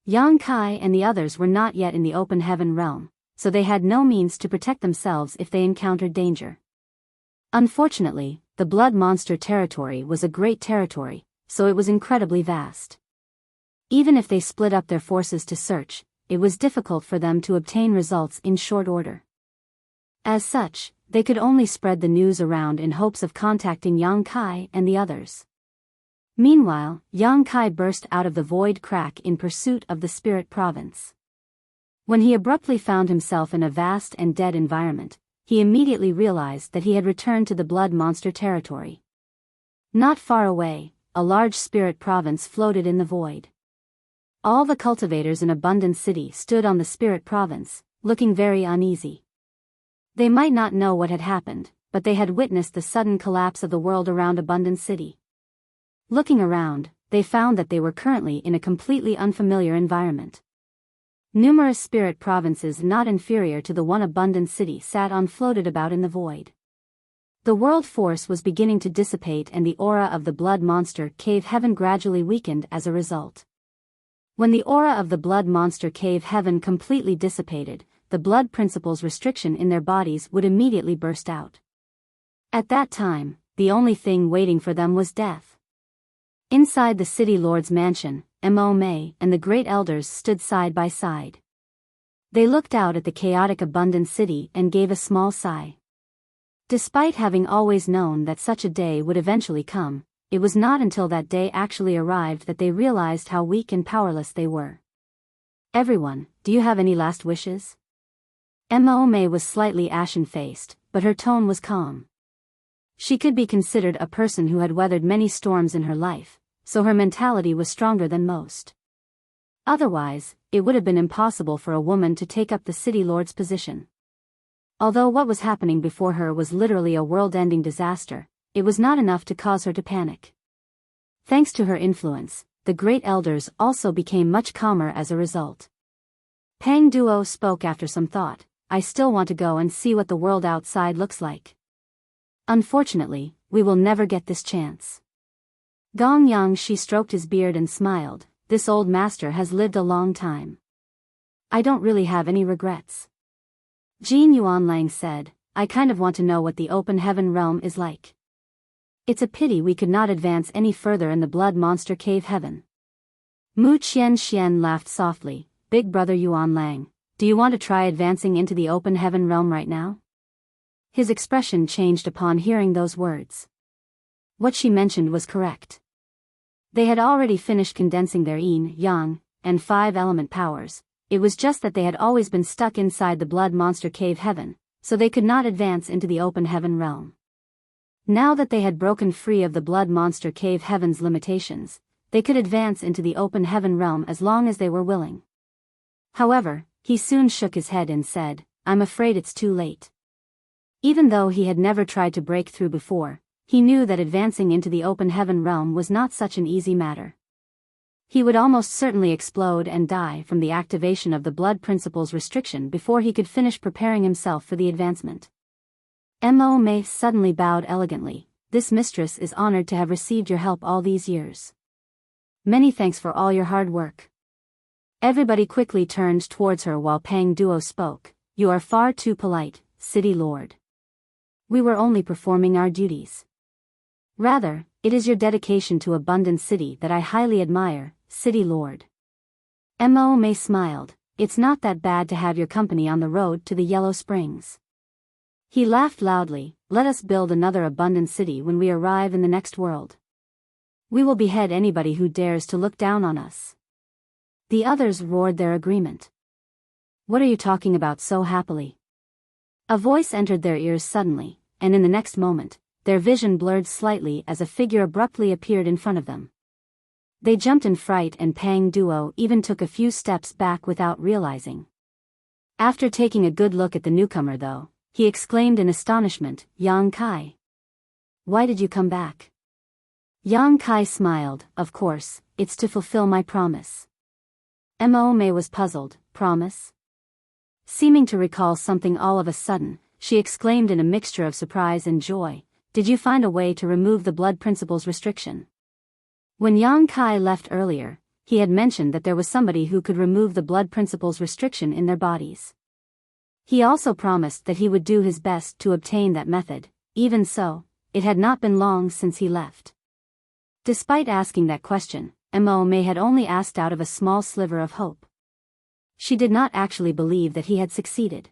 Speaker 1: Yang Kai and the others were not yet in the Open Heaven Realm, so they had no means to protect themselves if they encountered danger. Unfortunately, the Blood Monster territory was a great territory, so it was incredibly vast. Even if they split up their forces to search, it was difficult for them to obtain results in short order. As such, they could only spread the news around in hopes of contacting Yang Kai and the others. Meanwhile, Yang Kai burst out of the void crack in pursuit of the spirit province. When he abruptly found himself in a vast and dead environment, he immediately realized that he had returned to the Blood Monster territory. Not far away, a large spirit province floated in the void. All the cultivators in Abundant City stood on the spirit province, looking very uneasy. They might not know what had happened, but they had witnessed the sudden collapse of the world around Abundant City. Looking around, they found that they were currently in a completely unfamiliar environment. Numerous spirit provinces not inferior to the one Abundant City sat on floated about in the void. The world force was beginning to dissipate and the aura of the Blood Monster Cave Heaven gradually weakened as a result. When the aura of the Blood Monster Cave Heaven completely dissipated, the blood principles restriction in their bodies would immediately burst out. At that time, the only thing waiting for them was death. Inside the city lord's mansion, Mo Mei and the great elders stood side by side. They looked out at the chaotic abundant city and gave a small sigh. Despite having always known that such a day would eventually come, it was not until that day actually arrived that they realized how weak and powerless they were. Everyone, do you have any last wishes? Mo was slightly ashen-faced, but her tone was calm. She could be considered a person who had weathered many storms in her life, so her mentality was stronger than most. Otherwise, it would have been impossible for a woman to take up the city lord's position. Although what was happening before her was literally a world-ending disaster, it was not enough to cause her to panic. Thanks to her influence, the great elders also became much calmer as a result. Pang Duo spoke after some thought. I still want to go and see what the world outside looks like. Unfortunately, we will never get this chance. Gong Yang Shi stroked his beard and smiled. This old master has lived a long time. I don't really have any regrets. Jin Yuanlang said, I kind of want to know what the open heaven realm is like. It's a pity we could not advance any further in the blood monster cave heaven. Mu Qian laughed softly. Big brother Yuanlang, do you want to try advancing into the open heaven realm right now? His expression changed upon hearing those words. What she mentioned was correct. They had already finished condensing their yin, yang, and 5 element powers. It was just that they had always been stuck inside the blood monster cave heaven, so they could not advance into the open heaven realm. Now that they had broken free of the blood monster cave heaven's limitations, they could advance into the open heaven realm as long as they were willing. However, he soon shook his head and said, I'm afraid it's too late. Even though he had never tried to break through before, he knew that advancing into the open heaven realm was not such an easy matter. He would almost certainly explode and die from the activation of the blood principle's restriction before he could finish preparing himself for the advancement. Mo suddenly bowed elegantly. This mistress is honored to have received your help all these years. Many thanks for all your hard work. Everybody quickly turned towards her while Pang Duo spoke. You are far too polite, city lord. We were only performing our duties. Rather, it is your dedication to Abundant City that I highly admire, city lord. Mo smiled. It's not that bad to have your company on the road to the Yellow Springs. He laughed loudly. Let us build another abundant city when we arrive in the next world. We will behead anybody who dares to look down on us. The others roared their agreement. What are you talking about so happily? A voice entered their ears suddenly, and in the next moment, their vision blurred slightly as a figure abruptly appeared in front of them. They jumped in fright and Pang Duo even took a few steps back without realizing. After taking a good look at the newcomer though, he exclaimed in astonishment, Yang Kai. Why did you come back? Yang Kai smiled, of course, it's to fulfill my promise. Mo was puzzled, promise? Seeming to recall something all of a sudden, she exclaimed in a mixture of surprise and joy, did you find a way to remove the blood principle's restriction? When Yang Kai left earlier, he had mentioned that there was somebody who could remove the blood principle's restriction in their bodies. He also promised that he would do his best to obtain that method. Even so, it had not been long since he left. Despite asking that question, Mo had only asked out of a small sliver of hope. She did not actually believe that he had succeeded.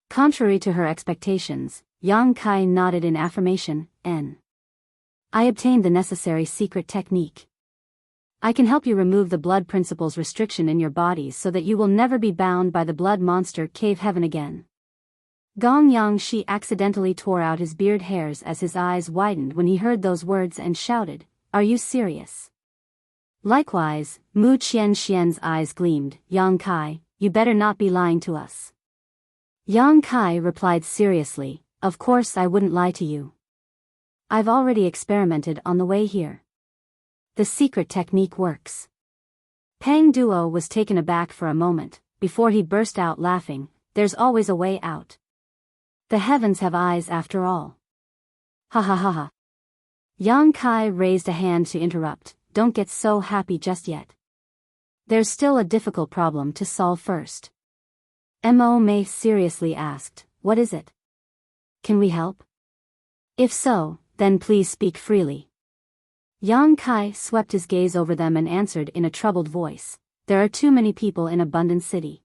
Speaker 1: Contrary to her expectations, Yang Kai nodded in affirmation, I obtained the necessary secret technique. I can help you remove the blood principle's restriction in your bodies so that you will never be bound by the blood monster cave heaven again. Gong Yang Shi accidentally tore out his beard hairs as his eyes widened when he heard those words and shouted, Are you serious? Likewise, Mu Qian's eyes gleamed. Yang Kai, you better not be lying to us. Yang Kai replied seriously, Of course I wouldn't lie to you. I've already experimented on the way here. The secret technique works. Pang Duo was taken aback for a moment, before he burst out laughing, there's always a way out. The heavens have eyes after all. Ha ha ha ha. Yang Kai raised a hand to interrupt, don't get so happy just yet. There's still a difficult problem to solve first. Mo seriously asked, what is it? Can we help? If so, then please speak freely. Yang Kai swept his gaze over them and answered in a troubled voice, there are too many people in Abundant City.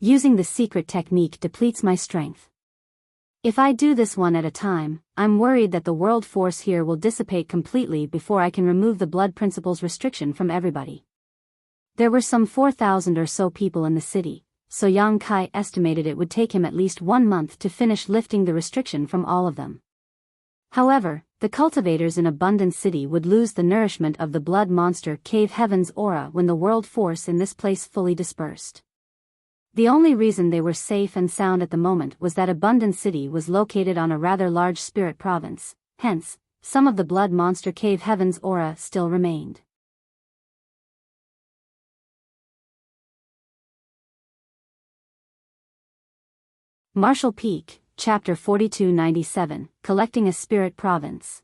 Speaker 1: Using the secret technique depletes my strength. If I do this one at a time, I'm worried that the world force here will dissipate completely before I can remove the blood principle's restriction from everybody. There were some 4,000 or so people in the city, so Yang Kai estimated it would take him at least 1 month to finish lifting the restriction from all of them. However, the cultivators in Abundant City would lose the nourishment of the blood monster Cave Heaven's aura when the world force in this place fully dispersed. The only reason they were safe and sound at the moment was that Abundant City was located on a rather large spirit province, hence, some of the blood monster Cave Heaven's aura still remained. Marshall Peak, Chapter 4297, Collecting a Spirit Province.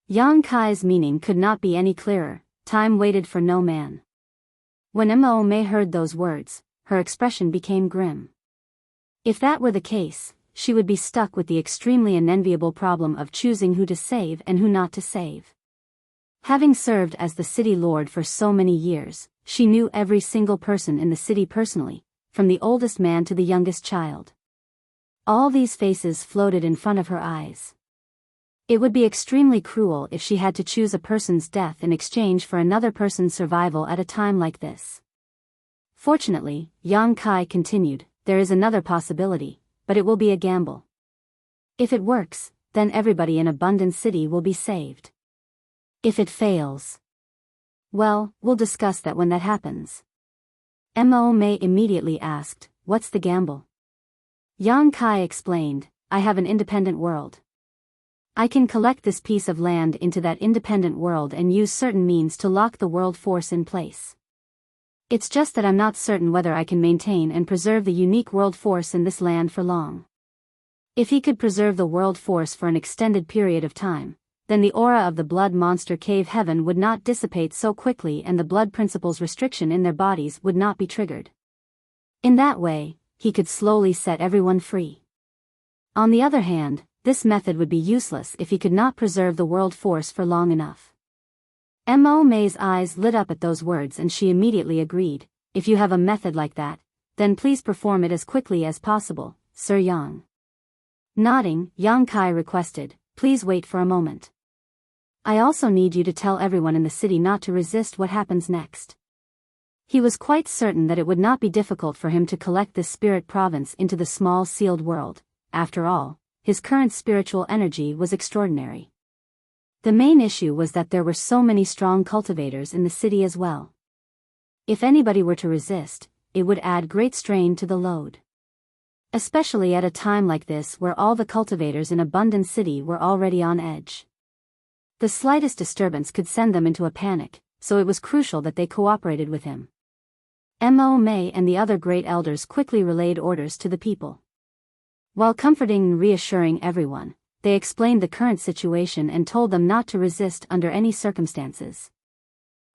Speaker 1: Yang Kai's meaning could not be any clearer. Time waited for no man. When Mo Mei heard those words, her expression became grim. If that were the case, she would be stuck with the extremely unenviable problem of choosing who to save and who not to save. Having served as the city lord for so many years, she knew every single person in the city personally, from the oldest man to the youngest child. All these faces floated in front of her eyes. It would be extremely cruel if she had to choose a person's death in exchange for another person's survival at a time like this. Fortunately, Yang Kai continued, there is another possibility, but it will be a gamble. If it works, then everybody in Abundant City will be saved. If it fails, well, we'll discuss that when that happens. Mo Mei immediately asked, what's the gamble? Yang Kai explained, I have an independent world. I can collect this piece of land into that independent world and use certain means to lock the world force in place. It's just that I'm not certain whether I can maintain and preserve the unique world force in this land for long. If he could preserve the world force for an extended period of time, then the aura of the blood monster Cave Heaven would not dissipate so quickly and the blood principle's restriction in their bodies would not be triggered. In that way, he could slowly set everyone free. On the other hand, this method would be useless if he could not preserve the world force for long enough. Mo Mei's eyes lit up at those words and she immediately agreed, if you have a method like that, then please perform it as quickly as possible, Sir Yang. Nodding, Yang Kai requested, please wait for a moment. I also need you to tell everyone in the city not to resist what happens next. He was quite certain that it would not be difficult for him to collect this spirit province into the small sealed world. After all, his current spiritual energy was extraordinary. The main issue was that there were so many strong cultivators in the city as well. If anybody were to resist, it would add great strain to the load. Especially at a time like this where all the cultivators in Abundant City were already on edge. The slightest disturbance could send them into a panic, so it was crucial that they cooperated with him. Mo Mei and the other great elders quickly relayed orders to the people. While comforting and reassuring everyone, they explained the current situation and told them not to resist under any circumstances.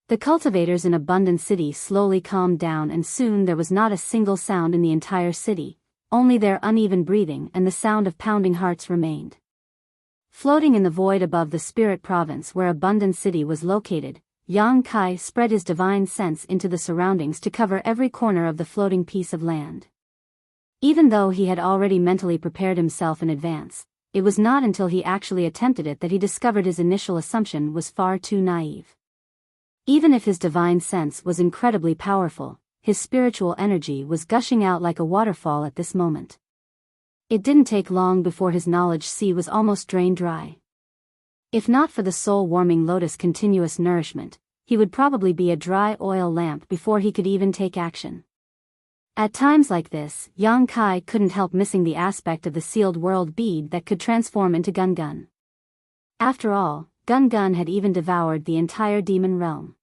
Speaker 1: The cultivators in Abundant City slowly calmed down and soon there was not a single sound in the entire city, only their uneven breathing and the sound of pounding hearts remained. Floating in the void above the spirit province where Abundant City was located, Yang Kai spread his divine sense into the surroundings to cover every corner of the floating piece of land. Even though he had already mentally prepared himself in advance, it was not until he actually attempted it that he discovered his initial assumption was far too naive. Even if his divine sense was incredibly powerful, his spiritual energy was gushing out like a waterfall at this moment. It didn't take long before his knowledge sea was almost drained dry. If not for the soul-warming lotus continuous nourishment, he would probably be a dry oil lamp before he could even take action. At times like this, Yang Kai couldn't help missing the aspect of the sealed world bead that could transform into Gun Gun. After all, Gun Gun had even devoured the entire demon realm.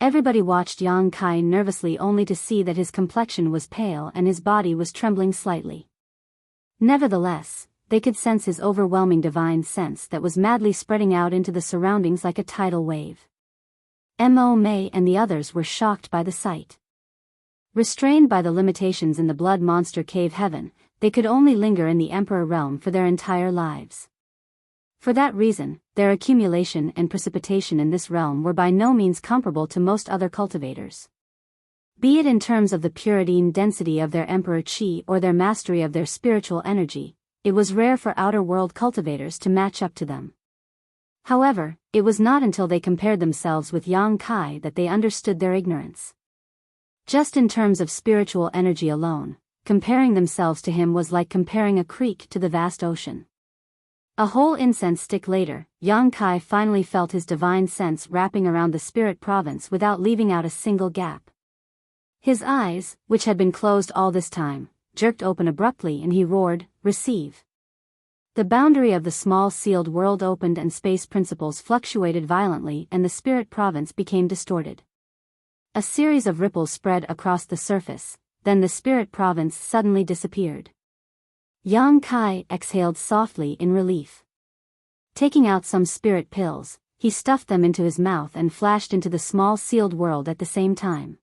Speaker 1: Everybody watched Yang Kai nervously only to see that his complexion was pale and his body was trembling slightly. Nevertheless, they could sense his overwhelming divine sense that was madly spreading out into the surroundings like a tidal wave. Mo Mei and the others were shocked by the sight. Restrained by the limitations in the blood monster Cave Heaven, they could only linger in the Emperor realm for their entire lives. For that reason, their accumulation and precipitation in this realm were by no means comparable to most other cultivators. Be it in terms of the purity and density of their emperor chi or their mastery of their spiritual energy, it was rare for outer world cultivators to match up to them. However, it was not until they compared themselves with Yang Kai that they understood their ignorance. Just in terms of spiritual energy alone, comparing themselves to him was like comparing a creek to the vast ocean. A whole incense stick later, Yang Kai finally felt his divine sense wrapping around the spirit province without leaving out a single gap. His eyes, which had been closed all this time, jerked open abruptly and he roared, "Receive!" The boundary of the small sealed world opened and space principles fluctuated violently and the spirit province became distorted. A series of ripples spread across the surface, then the spirit province suddenly disappeared. Yang Kai exhaled softly in relief. Taking out some spirit pills, he stuffed them into his mouth and flashed into the small sealed world at the same time.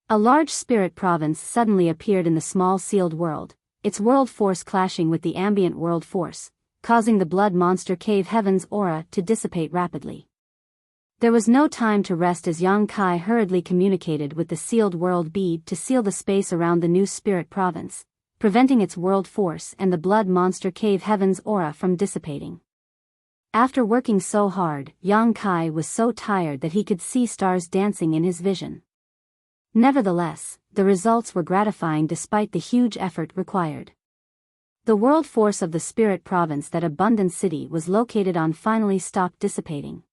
Speaker 1: A large spirit province suddenly appeared in the small sealed world, its world force clashing with the ambient world force, causing the blood monster cave heaven's aura to dissipate rapidly. There was no time to rest as Yang Kai hurriedly communicated with the sealed world bead to seal the space around the new spirit province, preventing its world force and the blood monster cave heaven's aura from dissipating. After working so hard, Yang Kai was so tired that he could see stars dancing in his vision. Nevertheless, the results were gratifying despite the huge effort required. The world force of the spirit province that Abundant City was located on finally stopped dissipating.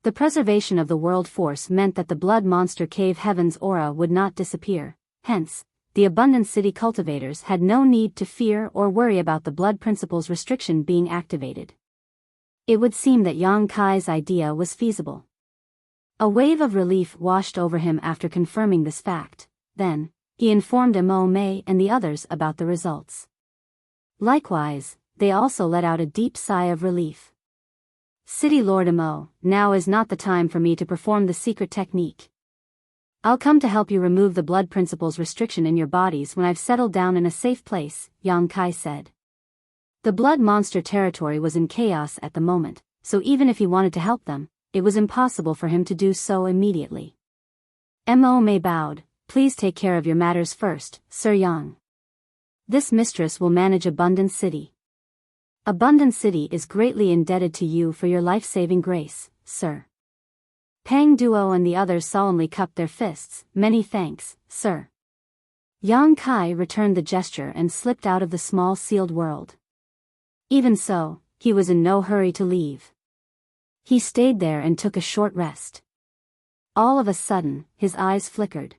Speaker 1: The preservation of the world force meant that the blood monster cave heaven's aura would not disappear, hence, the Abundant City cultivators had no need to fear or worry about the blood principle's restriction being activated. It would seem that Yang Kai's idea was feasible. A wave of relief washed over him after confirming this fact. Then, he informed Mo Mei and the others about the results. Likewise, they also let out a deep sigh of relief. City Lord Mo, now is not the time for me to perform the secret technique. I'll come to help you remove the blood principle's restriction in your bodies when I've settled down in a safe place, Yang Kai said. The blood monster territory was in chaos at the moment, so even if he wanted to help them, it was impossible for him to do so immediately. Mo Mei bowed, "Please take care of your matters first, Sir Yang. This mistress will manage Abundant City. Abundant City is greatly indebted to you for your life-saving grace, sir." Pang Duo and the others solemnly cupped their fists. "Many thanks, sir." Yang Kai returned the gesture and slipped out of the small sealed world. Even so, he was in no hurry to leave. He stayed there and took a short rest. All of a sudden, his eyes flickered.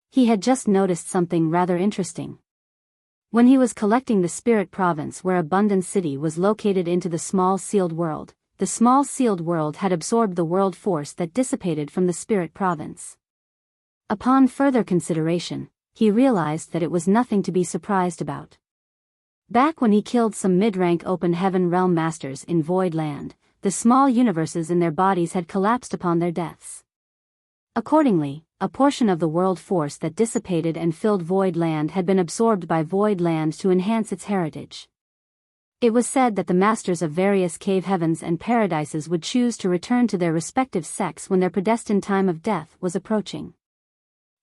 Speaker 1: He had just noticed something rather interesting. When he was collecting the spirit province where Abundant City was located into the small sealed world, the small sealed world had absorbed the world force that dissipated from the spirit province. Upon further consideration, he realized that it was nothing to be surprised about. Back when he killed some mid-rank open heaven realm masters in Void Land, the small universes in their bodies had collapsed upon their deaths. Accordingly, a portion of the world force that dissipated and filled Void Land had been absorbed by Void Land to enhance its heritage. It was said that the masters of various cave heavens and paradises would choose to return to their respective sects when their predestined time of death was approaching.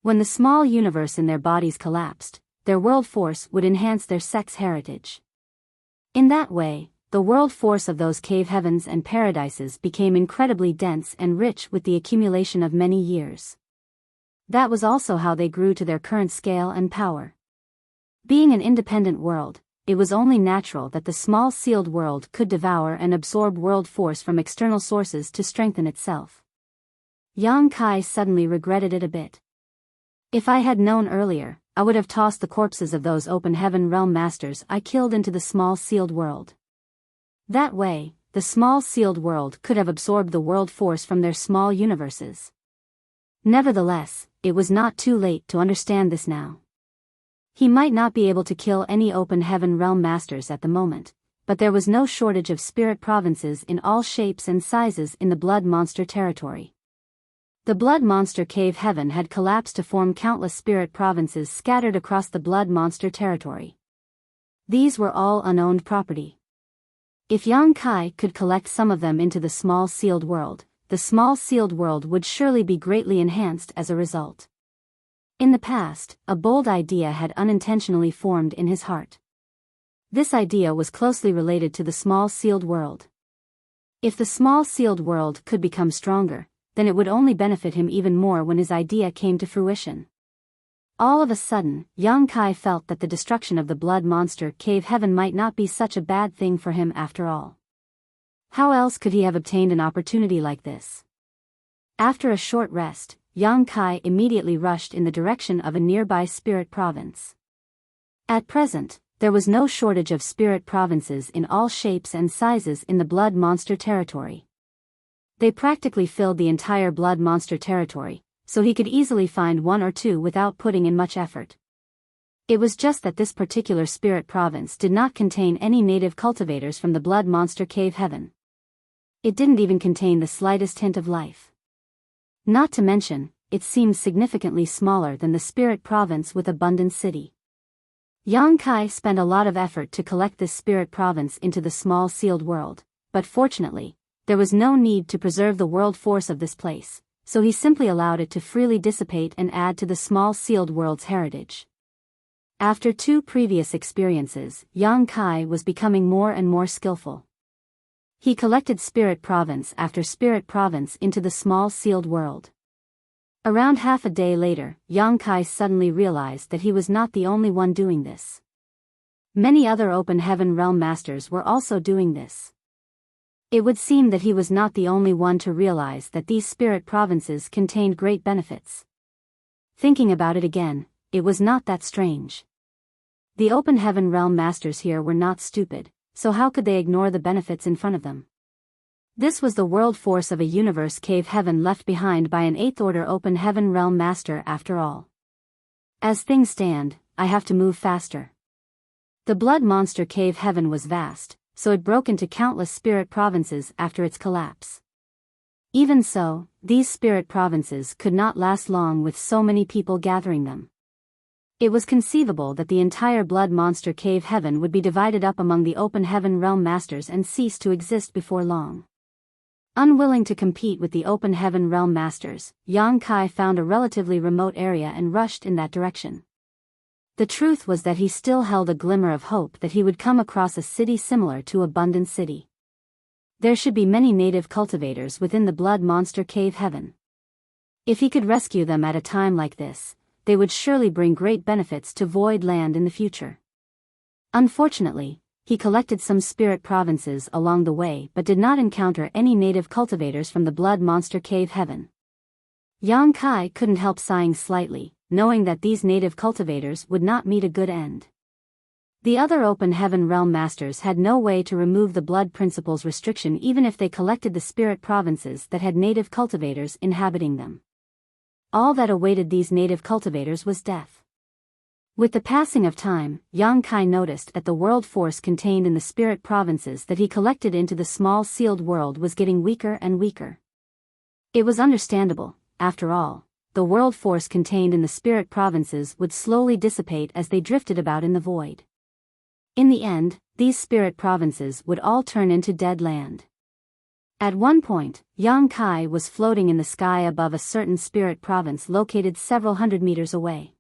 Speaker 1: When the small universe in their bodies collapsed, their world force would enhance their sect's heritage. In that way, the world force of those cave heavens and paradises became incredibly dense and rich with the accumulation of many years. That was also how they grew to their current scale and power. Being an independent world, it was only natural that the small sealed world could devour and absorb world force from external sources to strengthen itself. Yang Kai suddenly regretted it a bit. If I had known earlier, I would have tossed the corpses of those open heaven realm masters I killed into the small sealed world. That way, the small sealed world could have absorbed the world force from their small universes. Nevertheless, it was not too late to understand this now. He might not be able to kill any open heaven realm masters at the moment, but there was no shortage of spirit provinces in all shapes and sizes in the blood monster territory. The blood monster cave heaven had collapsed to form countless spirit provinces scattered across the blood monster territory. These were all unowned property. If Yang Kai could collect some of them into the small sealed world, the small sealed world would surely be greatly enhanced as a result. In the past, a bold idea had unintentionally formed in his heart. This idea was closely related to the small sealed world. If the small sealed world could become stronger, then it would only benefit him even more when his idea came to fruition. All of a sudden, young Kai felt that the destruction of the blood monster cave heaven might not be such a bad thing for him after all. How else could he have obtained an opportunity like this? After a short rest, young Kai immediately rushed in the direction of a nearby spirit province. At present, there was no shortage of spirit provinces in all shapes and sizes in the blood monster territory. They practically filled the entire blood monster territory, so he could easily find one or two without putting in much effort. It was just that this particular spirit province did not contain any native cultivators from the blood monster cave heaven. It didn't even contain the slightest hint of life. Not to mention, it seemed significantly smaller than the spirit province with Abundant City. Yang Kai spent a lot of effort to collect this spirit province into the small sealed world, but fortunately, there was no need to preserve the world force of this place, so he simply allowed it to freely dissipate and add to the small sealed world's heritage. After 2 previous experiences, Yang Kai was becoming more and more skillful. He collected spirit province after spirit province into the small sealed world. Around half a day later, Yang Kai suddenly realized that he was not the only one doing this. Many other open heaven realm masters were also doing this. It would seem that he was not the only one to realize that these spirit provinces contained great benefits. Thinking about it again, it was not that strange. The open heaven realm masters here were not stupid, so how could they ignore the benefits in front of them? This was the world force of a universe cave heaven left behind by an 8th order open heaven realm master after all. As things stand, I have to move faster. The blood monster cave heaven was vast, so it broke into countless spirit provinces after its collapse. Even so, these spirit provinces could not last long with so many people gathering them. It was conceivable that the entire blood monster cave heaven would be divided up among the open heaven realm masters and cease to exist before long. Unwilling to compete with the open heaven realm masters, Yang Kai found a relatively remote area and rushed in that direction. The truth was that he still held a glimmer of hope that he would come across a city similar to Abundant City. There should be many native cultivators within the blood monster cave heaven. If he could rescue them at a time like this, they would surely bring great benefits to Void Land in the future. Unfortunately, he collected some spirit provinces along the way but did not encounter any native cultivators from the blood monster cave heaven. Yang Kai couldn't help sighing slightly, knowing that these native cultivators would not meet a good end. The other open heaven realm masters had no way to remove the blood principle's restriction even if they collected the spirit provinces that had native cultivators inhabiting them. All that awaited these native cultivators was death. With the passing of time, Yang Kai noticed that the world force contained in the spirit provinces that he collected into the small sealed world was getting weaker and weaker. It was understandable, after all, the world force contained in the spirit provinces would slowly dissipate as they drifted about in the void. In the end, these spirit provinces would all turn into dead land. At one point, Yang Kai was floating in the sky above a certain spirit province located several hundred meters away.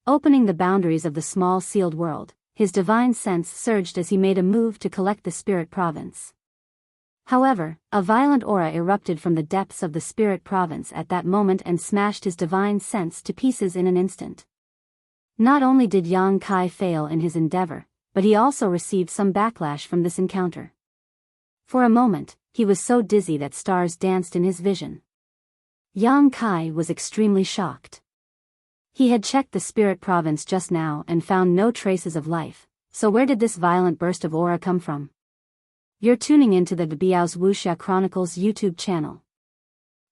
Speaker 1: Opening the boundaries of the small sealed world, his divine sense surged as he made a move to collect the spirit province. However, a violent aura erupted from the depths of the spirit province at that moment and smashed his divine sense to pieces in an instant. Not only did Yang Kai fail in his endeavor, but he also received some backlash from this encounter. For a moment, he was so dizzy that stars danced in his vision. Yang Kai was extremely shocked. He had checked the spirit province just now and found no traces of life, so where did this violent burst of aura come from? You're tuning into the Biyao's Wuxia Chronicles YouTube channel.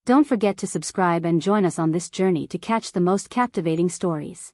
Speaker 1: Don't forget to subscribe and join us on this journey to catch the most captivating stories.